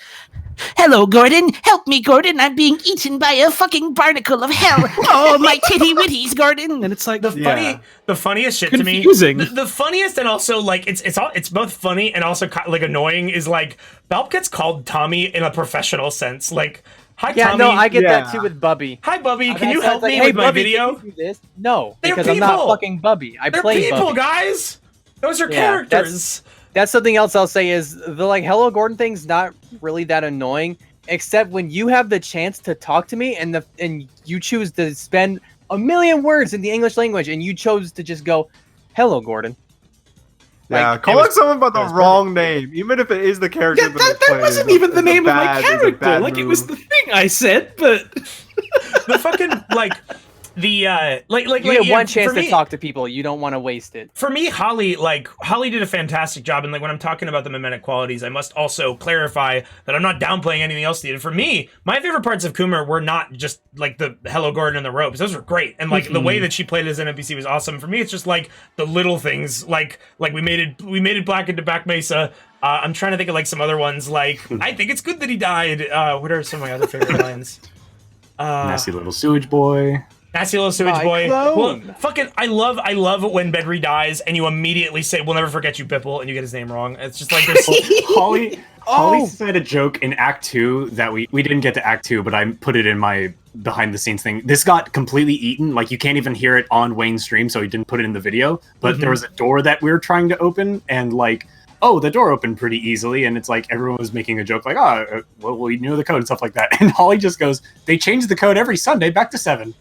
Hello, Gordon. Help me, Gordon. I'm being eaten by a fucking barnacle of hell. Oh, my titty witties, Gordon. And it's the funniest shit confusing. to me. The funniest and also it's both funny and also annoying is Balp gets called Tommy in a professional sense. Hi, Tommy. No, I get that too with Bubby. Hi, Bubby. Can you help me hey, with my Bubby, video? Can you do this? No, They're because people. I'm not fucking Bubby. They're play people, Bubby. guys. Those are characters. That's something else I'll say is the Hello Gordon thing's not really that annoying, except when you have the chance to talk to me and you choose to spend a million words in the English language and you chose to just go, Hello Gordon. Yeah, calling someone by the wrong name, even if it is the character. Yeah, that wasn't even the name of my character. It was the thing I said, but the fucking you get one chance to talk to people. You don't want to waste it. For me, Holly did a fantastic job. And when I'm talking about the mimetic qualities, I must also clarify that I'm not downplaying anything else they did. For me, my favorite parts of Coomer were not just the Hello Gordon and the ropes. Those were great. And the way that she played as an NPC was awesome. For me, it's just the little things. We made it black into Back Mesa. I'm trying to think of some other ones. I think it's good that he died. What are some of my other favorite lines? Nasty little sewage boy. Nasty little sewage boy. Well, fucking, I love when Bedry dies and you immediately say, "We'll never forget you, Bipple," and you get his name wrong. It's just there's Holly said a joke in Act 2 that we didn't get to Act 2, but I put it in my behind the scenes thing. This got completely eaten. You can't even hear it on Wayne's stream, so he didn't put it in the video. But there was a door that we were trying to open, and the door opened pretty easily, and it's everyone was making a joke well, we knew the code and stuff like that. And Holly just goes, "They change the code every Sunday back to 7."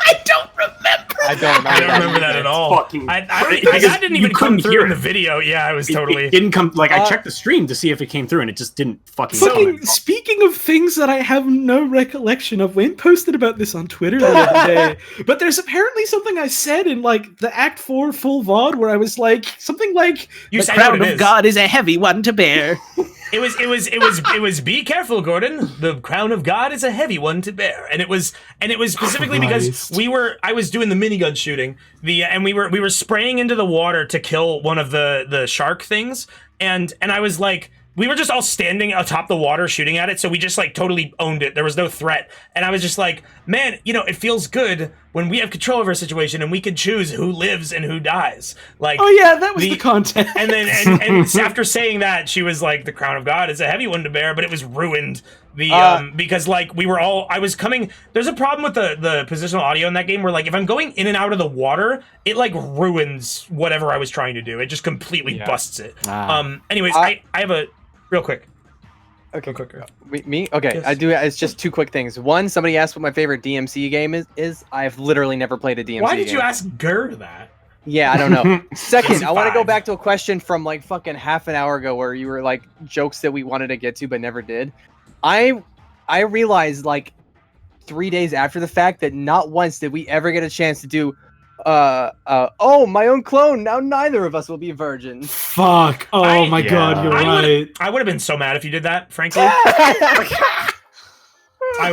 I don't remember I don't remember that at all. Fucking that didn't even come through in the video. Yeah, I was totally. It didn't come. Like I checked the stream to see if it came through, and it just didn't fucking. Speaking of things that I have no recollection of, Wayne posted about this on Twitter the other day. But there's apparently something I said in like the Act 4 full VOD where I was like something like the crown of God is a heavy one to bear. It was be careful, Gordon. The crown of God is a heavy one to bear. And it was specifically because I was doing the minigun shooting, and we were spraying into the water to kill one of the shark things, and I was like, we were just all standing atop the water shooting at it, so we just like totally owned it. There was no threat. And I was just like, man, it feels good when we have control of our situation and we can choose who lives and who dies. Like, oh yeah, that was the content. And then and after saying that, she was like, the crown of God is a heavy one to bear, but it was ruined. Because like there's a problem with the positional audio in that game where like if I'm going in and out of the water, it like ruins whatever I was trying to do. It just completely busts it. Anyways, I have a real quick. Okay. Me? Okay. Yes. I do. It's just two quick things. One, somebody asked what my favorite DMC game is. I've literally never played a DMC game. Why did you ask Gur that? Yeah, I don't know. Second, I want to go back to a question from like fucking half an hour ago where you were like jokes that we wanted to get to but never did. I realized like 3 days after the fact that not once did we ever get a chance to do oh, my own clone. Now neither of us will be virgins. Fuck. Oh my god, you're right. I would have been so mad if you did that, frankly. I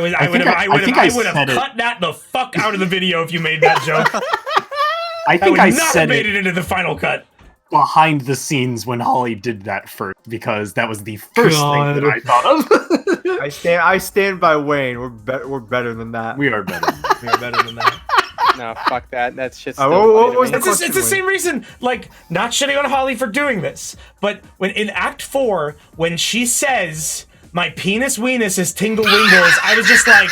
would have cut that the fuck out of the video if you made that joke. I think I said made it into the final cut. Behind the scenes when Holly did that first, because that was the first thing that I thought of. I stand by Wayne. We're better than that. We are better. We are better than that. No, fuck that. That's shit's what was the question, it's the same reason, like, not shitting on Holly for doing this, but when in Act 4, when she says, my penis weenus is tingle wingles, I was just like,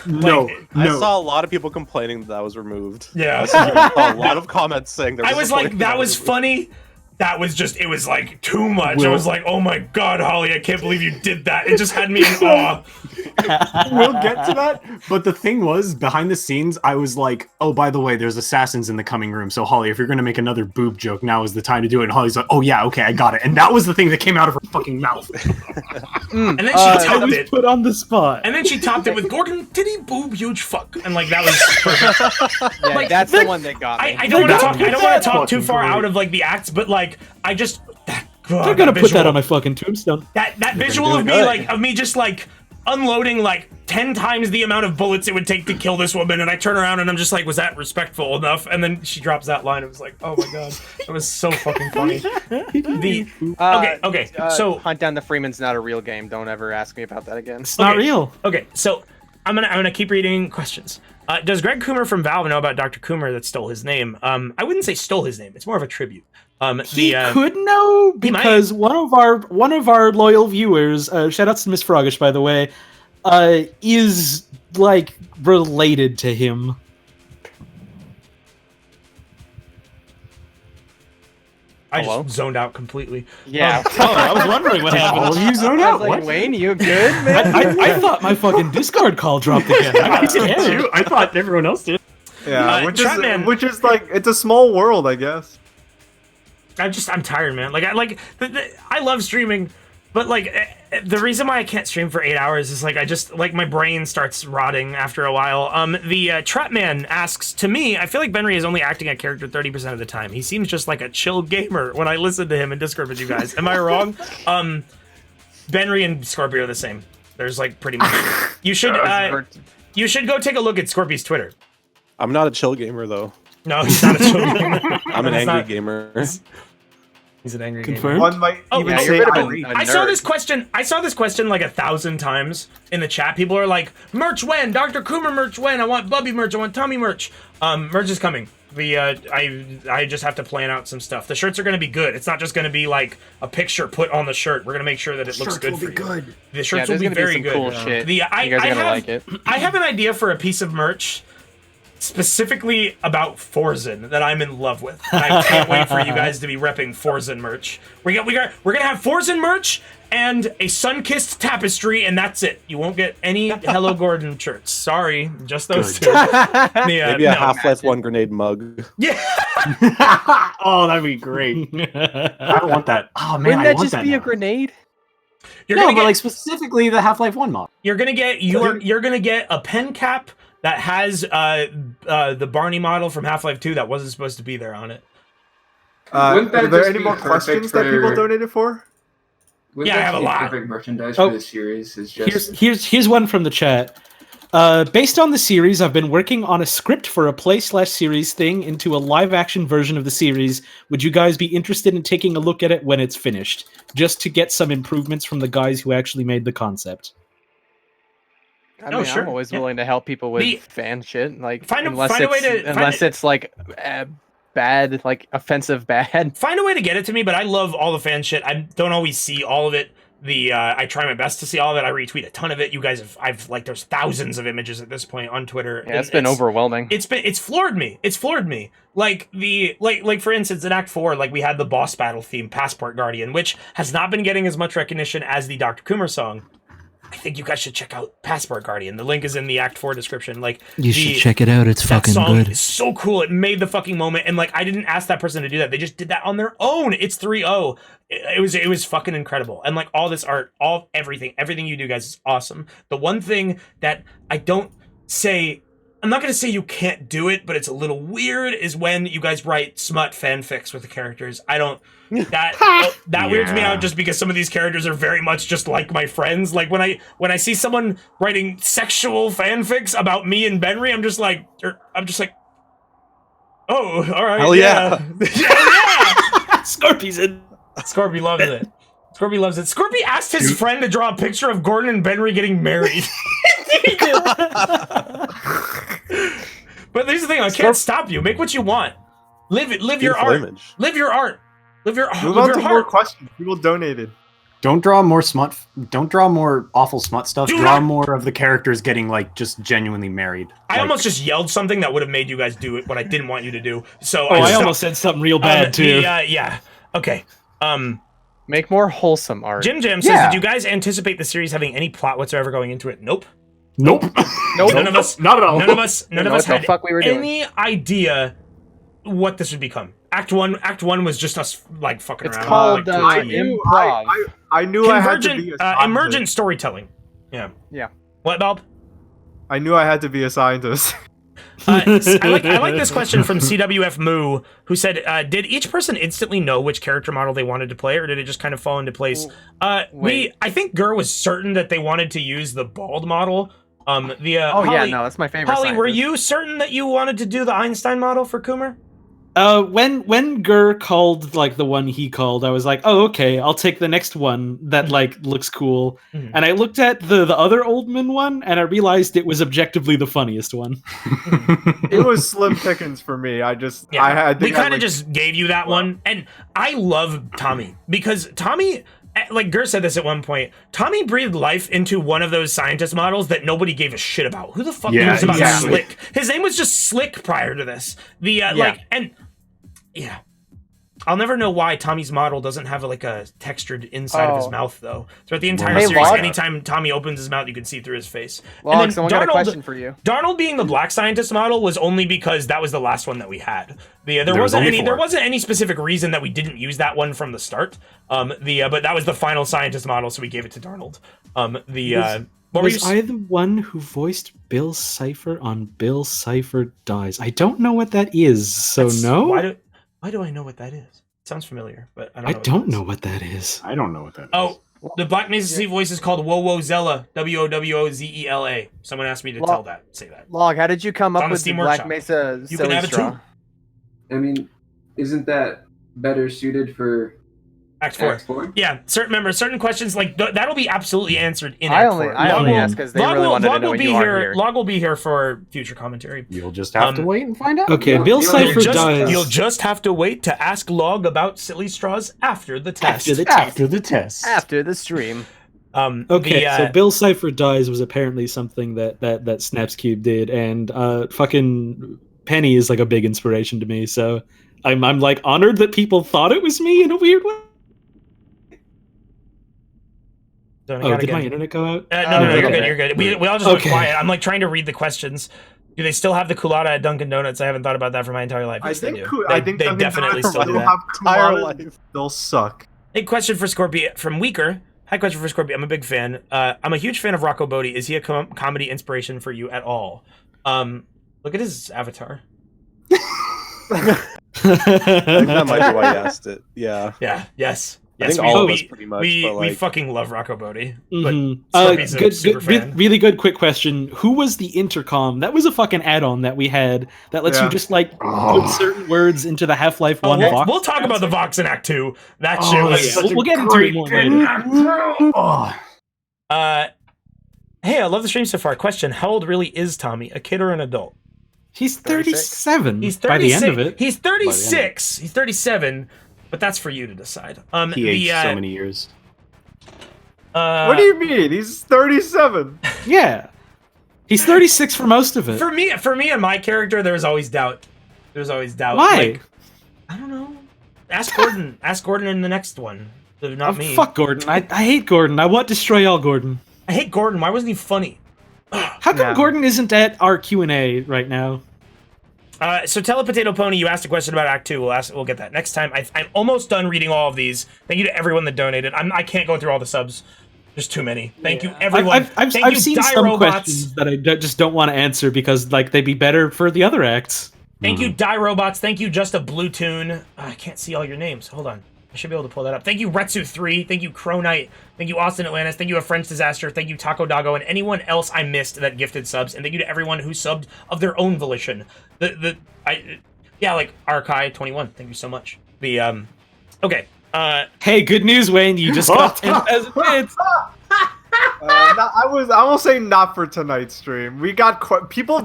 no. I saw a lot of people complaining that was removed. Yeah. I saw a lot of comments saying there was I was like, that was funny. That was just, it was like too much. I was like, oh my god, Holly, I can't believe you did that. It just had me in awe. We'll get to that. But the thing was, behind the scenes, I was like, oh, by the way, there's assassins in the coming room. So, Holly, if you're going to make another boob joke, now is the time to do it. And Holly's like, oh, yeah, okay, I got it. And that was the thing that came out of her fucking mouth. And then she topped it. Put on the spot. And then she topped it with, Gordon, titty, boob, huge fuck. And like, that was perfect. Yeah, like, that's the one that got me. I don't want to talk too far out of like the acts, but like, I just... They're gonna put that on my fucking tombstone. That visual of me, like, of me just like unloading like 10 times the amount of bullets it would take to kill this woman, and I turn around and I'm just like, was that respectful enough? And then she drops that line. It was like, oh my god, it was so fucking funny. So Hunt Down the Freeman's not a real game. Don't ever ask me about that again. It's not real. Okay, so I'm gonna keep reading questions. Does Greg Coomer from Valve know about Dr. Coomer that stole his name? I wouldn't say stole his name. It's more of a tribute. He could know because one of our loyal viewers, shout outs to Miss Froggish, by the way, is like related to him. I just zoned out completely. Yeah. I was wondering what happened. You zoned out. Like, Wayne, you good, man? I thought my fucking Discord call dropped again. I did too. I thought everyone else did. Yeah, which is like, it's a small world, I guess. I'm tired, man. Like, I love streaming, but like, the reason why I can't stream for 8 hours is like, I just, like, my brain starts rotting after a while. The Trapman asks, to me, I feel like Benry is only acting a character 30% of the time. He seems just like a chill gamer when I listen to him in Discord with you guys. Am I wrong? Benry and Scorpio are the same. There's like pretty much. You should go take a look at Scorpio's Twitter. I'm not a chill gamer though. No, he's not a chill gamer. I'm an angry gamer. He's an angry Confirmed? One might even say I saw this question. I saw this question like 1,000 times in the chat. People are like, "Merch when? Dr. Coomer merch when? I want Bubby merch. I want Tommy merch." Merch is coming. I just have to plan out some stuff. The shirts are going to be good. It's not just going to be like a picture put on the shirt. We're going to make sure that it looks good for you. The shirts will be very good. Cool shit. I have an idea for a piece of merch specifically about Forzen that I'm in love with. And I can't wait for you guys to be repping Forzen merch. We're gonna have Forzen merch and a sun-kissed tapestry, and that's it. You won't get any Hello Gordon shirts. Sorry, just those two. Maybe a Half-Life 1 grenade mug. Yeah. Oh, that'd be great. I want that. Oh man, Wouldn't I that want just that be a now. grenade? But like specifically the Half-Life 1 mod. You're gonna get a pen cap that has the Barney model from Half-Life 2 that wasn't supposed to be there on it. Wouldn't that Are there just any be more perfect questions that people donated for? Wouldn't Yeah, I that have a be lot. Perfect merchandise Oh. for the series is just Here's one from the chat. Based on the series, I've been working on a script for a play/series thing into a live-action version of the series. Would you guys be interested in taking a look at it when it's finished, just to get some improvements from the guys who actually made the concept? I mean, sure. I'm always Yeah. willing to help people with The- fan shit. Like, Find a unless way to it's like bad, like offensive bad. Find a way to get it to me, but I love all the fan shit. I don't always see all of it. I try my best to see all of it. I retweet a ton of it. You guys there's thousands of images at this point on Twitter. Yeah, it's been overwhelming. It's floored me. It's floored me. Like for instance, in Act 4, like we had the boss battle theme, Passport Guardian, which has not been getting as much recognition as the Dr. Coomer song. I think you guys should check out Passport Guardian. The link is in the Act 4 description. Like You should check it out. It's that fucking song good. is so cool. It made the fucking moment, and like I didn't ask that person to do that. They just did that on their own. It's 3-0. It was fucking incredible. And like all this art, everything you do, guys, is awesome. The one thing that I'm not gonna say you can't do it, but it's a little weird, is when you guys write smut fanfics with the characters. I don't. That weirds me out just because some of these characters are very much just like my friends. Like when I see someone writing sexual fanfics about me and Benry, I'm just like, oh, all right, Hell yeah. Scorpy's in. Scorpy loves it. Scorpy loves it. Scorpy asked his friend to draw a picture of Gordon and Benry getting married. But here's the thing, I can't stop you. Make what you want. Live your art. Image. Live your art. Live your Move live on your to more heart. questions. People donated. Don't draw more smut. Don't draw more awful smut stuff. Do Draw not- more of the characters getting like just genuinely married. I almost just yelled something that would have made you guys do it, what I didn't want you to do. So I stopped. almost said something real bad too. Yeah. Okay. Make more wholesome art. Jim Jam says, did you guys anticipate the series having any plot whatsoever going into it? Nope. Nope. None of us. Not at all. None of us know what the had fuck we were doing. any idea what this would become. Act one was just us like fucking It's around. called like, improv. I knew I had to be a emergent storytelling. Yeah. Yeah. What, Bob? I knew I had to be a scientist. I like this question from CWF Moo, who said, did each person instantly know which character model they wanted to play, or did it just kind of fall into place? I think Gur was certain that they wanted to use the bald model. Holly, that's my favorite. Holly, were scientist. you certain that you wanted to do the Einstein model for Coomer? When Gur called like the one he called, I was like, oh okay, I'll take the next one that like looks cool. Mhm. And I looked at the other Oldman one, and I realized it was objectively the funniest one. It was slim pickings for me. We kind of just gave you that one, and I love Tommy because Tommy, like Gur said this at one point, Tommy breathed life into one of those scientist models that nobody gave a shit about. Who the fuck knows about Slick? His name was just Slick prior to this. I'll never know why Tommy's model doesn't have like a textured inside of his mouth though. Throughout the entire series, anytime Tommy opens his mouth, you can see through his face. Log, and someone got a question for you. Darnold being the black scientist model was only because that was the last one that we had. There wasn't any specific reason that we didn't use that one from the start. But that was the final scientist model, so we gave it to Darnold. Was I the one who voiced Bill Cipher on Bill Cipher Dies? I don't know what that is, so no. Why do I know what that is? It sounds familiar, but I don't know what that is. I don't know what that is. Oh, the Black Mesa Sea voice is called Wowozella, Wowozela. Someone asked me to say that. Log, how did you come It's up on the with the Steam Black Workshop. Mesa You can have it straw? too. I mean, isn't that better suited for Act 4? Yeah, certain questions like that'll be absolutely answered in I Act only 4. asked because they really wanted to know what you are here. Log will be here for future commentary. You'll just have to wait and find out. Okay, Bill Cipher Dies. You'll just have to wait to ask Log about silly straws after the test. After the test. After the stream. Okay, so Bill Cipher Dies was apparently something that Snaps Cube did, and fucking Penny is like a big inspiration to me. So I'm like honored that people thought it was me in a weird way. Did my internet go out? No, you're good. We all just went quiet. I'm like trying to read the questions. Do they still have the culotta at Dunkin' Donuts? I haven't thought about that for my entire life. I Yes, think they do. They Dunkin' definitely Donuts still do will that. have culotta. They'll suck. Hey, question for Scorpio from Weaker. Hi, question for Scorpio. I'm a big fan. I'm a huge fan of Rocco Bodie. Is he a comedy inspiration for you at all? Look at his avatar. I think that might be why you asked it. Yeah. Yeah. Yes. I Yes, think all of us pretty much. We but fucking love Rocco Bodie. Mhm. But Scorpio's a super fan. Really good quick question. Who was the intercom? That was a fucking add-on that we had that lets you just like put certain words into the Half-Life 1 Vox. We'll talk about the Vox in Act 2. That shit was we'll get into it more later. Hey, I love the stream so far. Question: how old really is Tommy? A kid or an adult? He's 37. He's 36. By the end of it. He's 36. He's 37. But that's for you to decide. He aged so many years. What do you mean? He's 37. Yeah. He's 36 for most of it. For me and my character, there was always doubt. There was always doubt. Why? Like, I don't know. Ask Gordon. Ask Gordon in the next one. Not me. Fuck Gordon. I hate Gordon. I want destroy all Gordon. I hate Gordon. Why wasn't he funny? How come Gordon isn't at our Q&A right now? So Telepotato Pony, you asked a question about Act 2. We'll get that next time. I'm almost done reading all of these. Thank you to everyone that donated. I can't go through all the subs. There's too many. Thank you, everyone. I've seen some questions that I just don't want to answer because like they'd be better for the other acts. Thank you, Die Robots. Thank you, Just a Blue Tune. I can't see all your names. Hold on. I should be able to pull that up. Thank you, Retsu3. Thank you, Crow Knight. Thank you, Austin Atlantis. Thank you, A French Disaster. Thank you, Taco Dago, and anyone else I missed that gifted subs. And thank you to everyone who subbed of their own volition. Like Arkai21. Thank you so much. Okay. Hey, good news, Wayne. You just got 10,000 bits. I won't say not for tonight's stream. We got people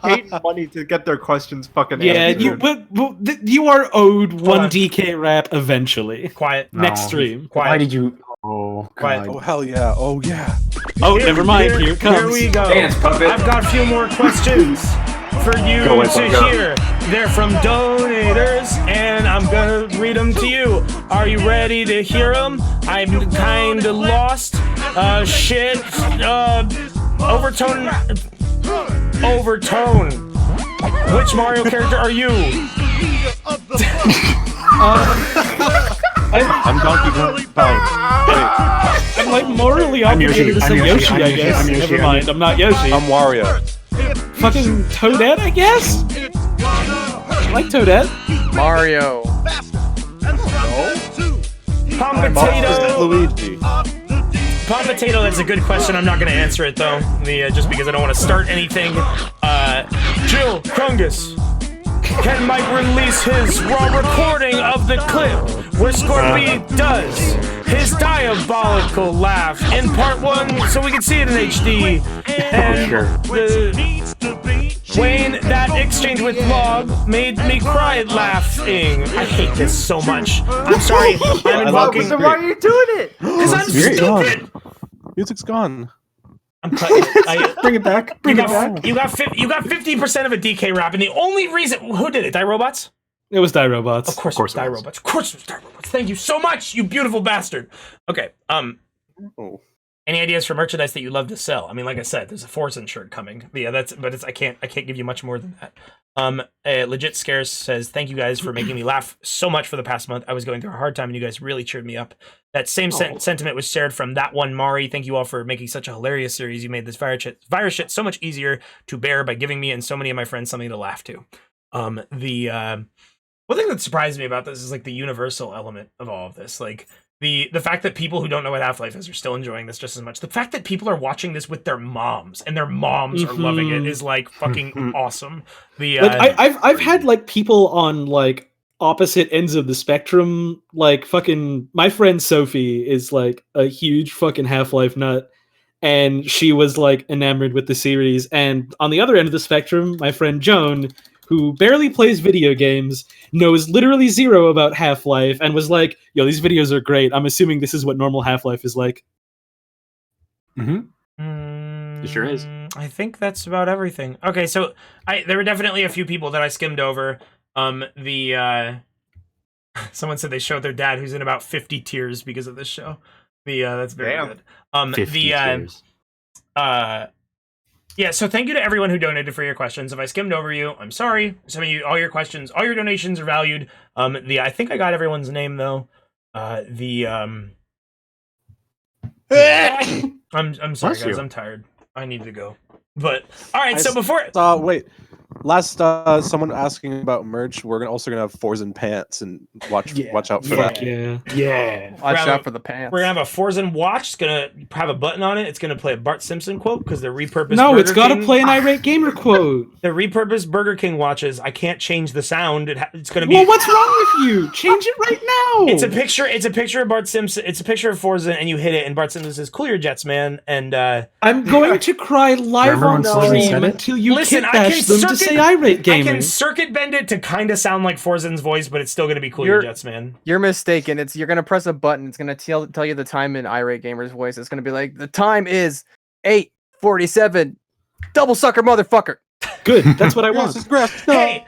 paid money to get their questions fucking answered. You are owed one DK rap eventually. Quiet. Next stream. Quiet. Why did you? Oh, Quiet. God. Oh hell yeah! Oh yeah! Oh, never mind. Here it comes. Here we go. Dance, puppet. I've got a few more questions for you to hear. They're from donators, and I'm gonna read them to you. Are you ready to hear them? I'm kinda lost. Overtone. Which Mario character are you? I'm Donkey Kong. I'm like morally obligated to say Yoshi, I guess. Never mind, I'm not Yoshi. I'm Wario. Fucking Toadette, I guess? I like Toadette. Mario. Palm Potato. Luigi. Palm Potato, that's a good question. I'm not going to answer it, though. Just because I don't want to start anything. Jill Krungus. Can Mike release his raw recording of the clip where Scorpy does his diabolical laugh in part 1 so we can see it in HD? And Wayne, that exchange with Log made me cry laughing. I hate this so much. I'm sorry. I'm invoking. Why are you doing it? Because I'm stupid. Music's gone. I'm cutting it. Bring it back. Bring it back. You got 50% of a DK rap, and the only reason who did it? Die Robots? It was Die Robots. Of course it was Die Robots. Of course it was Die Robots. Thank you so much, you beautiful bastard. Okay. Any ideas for merchandise that you love to sell? I mean, like I said, there's a Forsen shirt coming. Yeah, I can't give you much more than that. Legit Scarce says, thank you guys for making me laugh so much for the past month. I was going through a hard time and you guys really cheered me up. That same sentiment was shared from that one Mari. Thank you all for making such a hilarious series. You made this virus shit so much easier to bear by giving me and so many of my friends something to laugh to. One thing that surprised me about this is like the universal element of all of this. Like the fact that people who don't know what Half-Life is are still enjoying this just as much. The fact that people are watching this with their moms and their moms are loving it is like fucking awesome. I've had like people on like opposite ends of the spectrum. Like fucking my friend Sophie is like a huge fucking Half-Life nut, and she was like enamored with the series. And on the other end of the spectrum, my friend Joan, who barely plays video games, knows literally zero about Half-Life, and was like, yo, these videos are great. I'm assuming this is what normal Half-Life is like. Mm-hmm. It sure is. I think that's about everything. Okay, so there were definitely a few people that I skimmed over. Someone said they showed their dad who's in about 50 tears because of this show. That's very good. 50 tears. Yeah, so thank you to everyone who donated for your questions. If I skimmed over you, I'm sorry. Some of you, all your questions, all your donations are valued. I think I got everyone's name though. I'm sorry, guys. I'm tired. I need to go. But all right, so before wait. Last someone asking about merch. We're also gonna have Forzen pants and watch out for that. Yeah. Watch out for the pants. We're gonna have a Forzen watch. It's gonna have a button on it. It's gonna play a Bart Simpson quote because they're repurposed. No, Burger it's got to King. play an irate gamer quote. The repurposed Burger King watches. I can't change the sound. It's gonna be. Well, what's wrong with you? Change it right now. It's a picture. It's a picture of Bart Simpson. It's a picture of Forzen, and you hit it, and Bart Simpson says, "Cool your jets, man." And I'm going to cry live on stream until you kitbash them to say irate gamer. I can circuit bend it to kind of sound like Forzen's voice, but it's still gonna be Cool your jets, man. You're mistaken. You're gonna press a button. It's gonna tell you the time in irate gamer's voice. It's gonna be like, the time is 8:47. Double sucker, motherfucker. Good. That's what I want. Hey,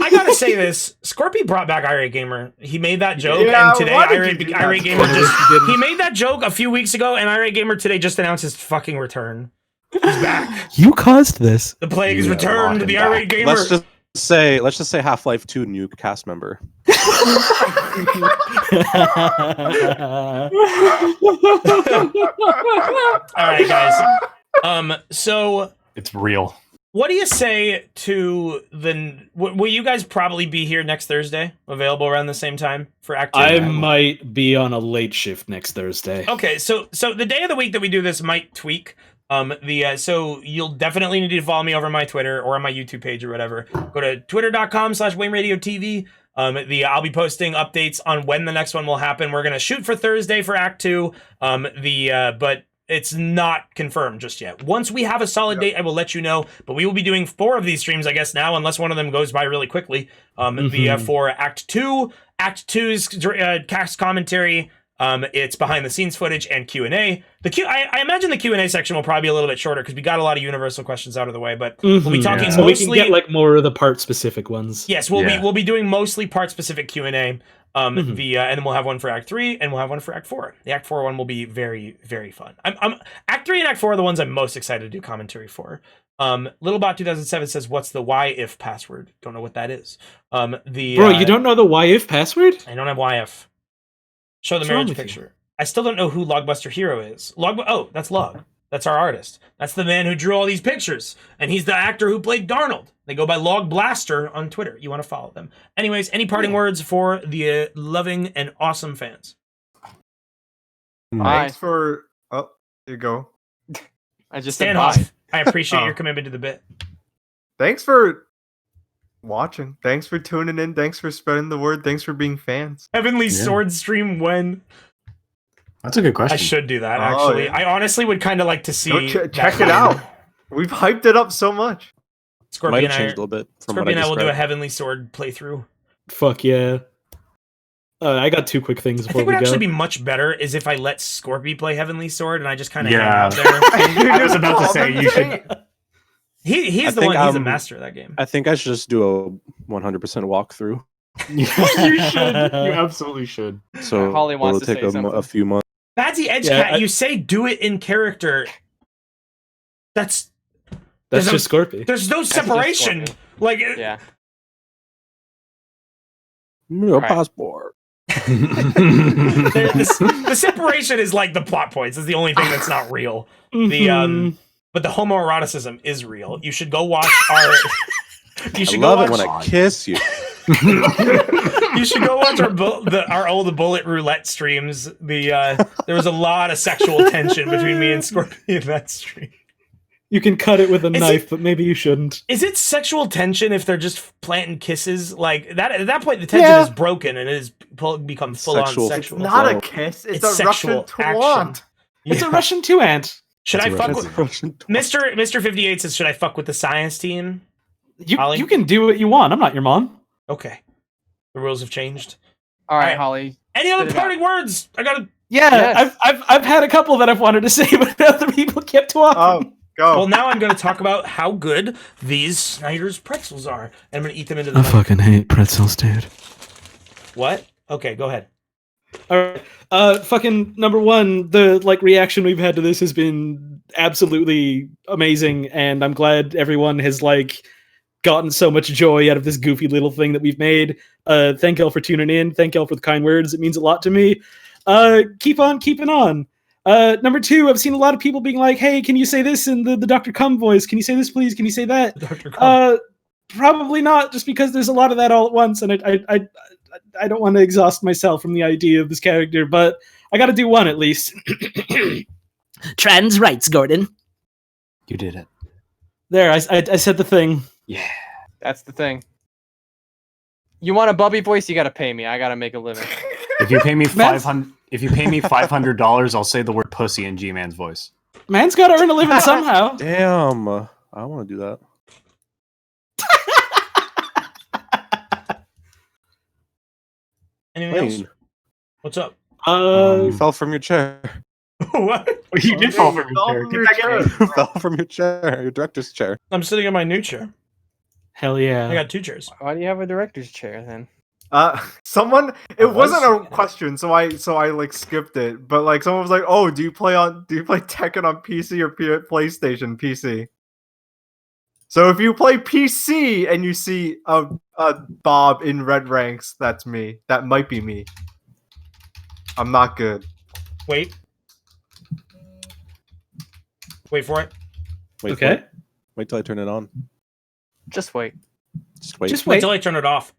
I gotta say this. Scorpy brought back Irate Gamer. He made that joke, and today Irate Gamer he made that joke a few weeks ago, and Irate Gamer today just announced his fucking return. He's back. You caused this. The plague is returned to the Irate Gamer. Let's just say Half-Life 2 new cast member. All right, guys. So it's real. What do you say to will you guys probably be here next Thursday? Available around the same time for Act 2? I might be on a late shift next Thursday. Okay, so the day of the week that we do this might tweak. So you'll definitely need to follow me over my Twitter or on my YouTube page or whatever. Go to twitter.com/WayneRadioTV. I'll be posting updates on when the next one will happen. We're gonna shoot for Thursday for Act 2. But it's not confirmed just yet. Once we have a solid date, I will let you know. But we will be doing 4 of these streams, I guess, now, unless one of them goes by really quickly. For Act 2, Act 2's cast commentary. It's behind the scenes footage and Q&A. I imagine the Q&A section will probably be a little bit shorter because we got a lot of universal questions out of the way. But we'll be talking so mostly. We can get like more of the part specific ones. Yes, we'll be doing mostly part specific Q&A. And then we'll have one for Act 3 and we'll have one for Act 4. The Act 4 one will be very, very fun. Act 3 and Act 4 are the ones I'm most excited to do commentary for. Littlebot 2007 says, "What's the YIF password?" Don't know what that is. Bro, you don't know the YIF password? I don't have YIF. Show the marriage picture. I still don't know who Logbuster Hero is. That's Log. That's our artist. That's the man who drew all these pictures. And he's the actor who played Darnold. They go by Log Blaster on Twitter. You want to follow them. Anyways, any parting words for the loving and awesome fans? Thanks for... Oh, there you go. I just stand off. I appreciate your commitment to the bit. Thanks for watching. Thanks for tuning in. Thanks for spreading the word. Thanks for being fans. Heavenly Sword stream when? That's a good question. I should do that, actually. I honestly would kind of like to see... check it out. We've hyped it up so much. Scorpion changed a little bit. Scorpion and I will do a Heavenly Sword playthrough. Fuck yeah. I got 2 quick things before we go. I think what would actually be much better is if I let Scorpy play Heavenly Sword and I just kind of hang out there. I was about to say, you should... He's the master of that game. I think I should just do a 100% walkthrough. You should. You absolutely should. So Holly wants to take say something. a few months. Badsy Edgecat, you say do it in character. That's just Scorpy. There's no separation. Like yeah. No passport. the separation is like the plot points. Is the only thing that's not real. But the homoeroticism is real. You should go watch our. You should love it when I kiss you. You should go watch our old Bullet Roulette streams. There was a lot of sexual tension between me and Scorpion in that stream. You can cut it with a knife, but maybe you shouldn't. Is it sexual tension if they're just planting kisses? Like that at that point, the tension is broken and it has become full on sexual. It's not a kiss. It's a Russian twant. It's a Russian twant. Should I fuck with Mr. 58 says, should I fuck with the science team? You can do what you want. I'm not your mom. Okay. The rules have changed. All right, Holly. Any other parting words? Yeah, I've had a couple that I've wanted to say, but other people kept talking. Go. Well, now I'm going to talk about how good these Snyder's pretzels are. And I'm going to eat them into the I night. fucking hate pretzels, dude. What? Okay, go ahead. All right. Fucking number one, the reaction we've had to this has been absolutely amazing, and I'm glad everyone has gotten so much joy out of this goofy little thing that we've made. Thank y'all for tuning in. Thank y'all for the kind words. It means a lot to me. Keep on keeping on. Number two, I've seen a lot of people being like, hey, can you say this in the Dr. Cum voice? Can you say this, please? Can you say that? Dr. Cum. Probably not, just because there's a lot of that all at once, and I don't want to exhaust myself from the idea of this character, but I got to do one at least. Trans rights, Gordon. You did it. There, I said the thing. Yeah. That's the thing. You want a Bubby voice? You got to pay me. I got to make a living. If you pay me $500, I'll say the word pussy in G-Man's voice. Man's got to earn a living somehow. Damn, I want to do that. Anything else? What's up? You fell from your chair. What? You did fall from your chair. You fell from your chair, your director's chair. I'm sitting in my new chair. Hell yeah. I got 2 chairs. Why do you have a director's chair then? Someone. It wasn't a question, so I skipped it. But someone was like, "Oh, do you play Tekken on PC or PlayStation PC?" So if you play PC and you see a Bob in red ranks, that's me. That might be me. I'm not good. Wait for it. Wait okay. For it. Wait till I turn it on. Just wait. Just wait. Just Wait wait. till I turn it off.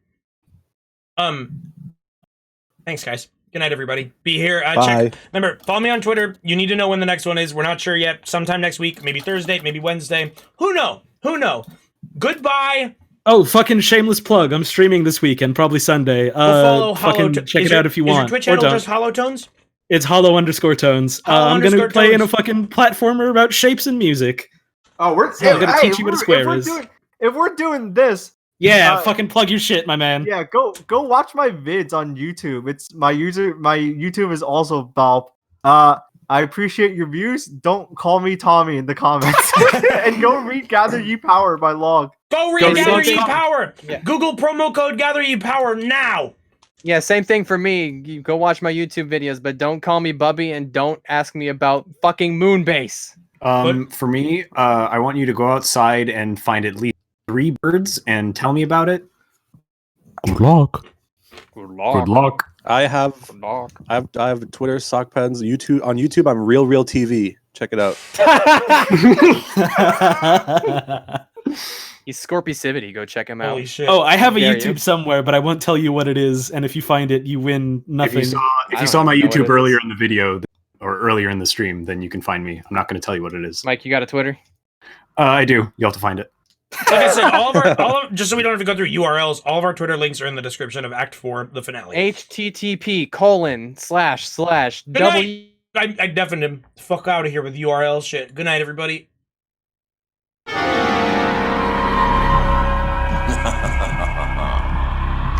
Thanks, guys. Good night, everybody. Be here. Bye. Remember, follow me on Twitter. You need to know when the next one is. We're not sure yet. Sometime next week. Maybe Thursday. Maybe Wednesday. Who knows? Goodbye. Oh, fucking shameless plug. I'm streaming this weekend, probably Sunday. Follow check it out if you want. Is your Twitch handle just Holotones? It's hollow_tones. I'm going to play in a fucking platformer about shapes and music. Oh, I'm going to teach you what a square is. If we're doing this, yeah, fucking plug your shit, my man. Yeah, go watch my vids on YouTube. My YouTube is also Bob. I appreciate your views. Don't call me Tommy in the comments. And go read Gather Ye Power by Log. Go read Gather Ye Power. Yeah. Google promo code Gather Ye Power now. Yeah, same thing for me. You go watch my YouTube videos, but don't call me Bubby and don't ask me about fucking Moonbase. For me, I want you to go outside and find at least 3 birds and tell me about it. Good luck. Good luck. Good luck. I have Twitter, sock pens, YouTube. On YouTube, I'm Real TV. Check it out. He's Scorpisivity. Go check him out. Holy shit. Oh, I have a YouTube somewhere, but I won't tell you what it is. And if you find it, you win nothing. If you saw my YouTube earlier in the video or earlier in the stream, then you can find me. I'm not going to tell you what it is. Mike, you got a Twitter? I do. You'll have to find it. Like I said, just so we don't have to go through URLs, all of our Twitter links are in the description of Act 4, the finale. http://w. I deafened him. Fuck out of here with URL shit. Good night, everybody.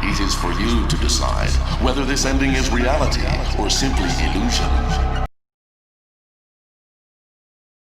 It is for you to decide whether this ending is reality or simply illusion.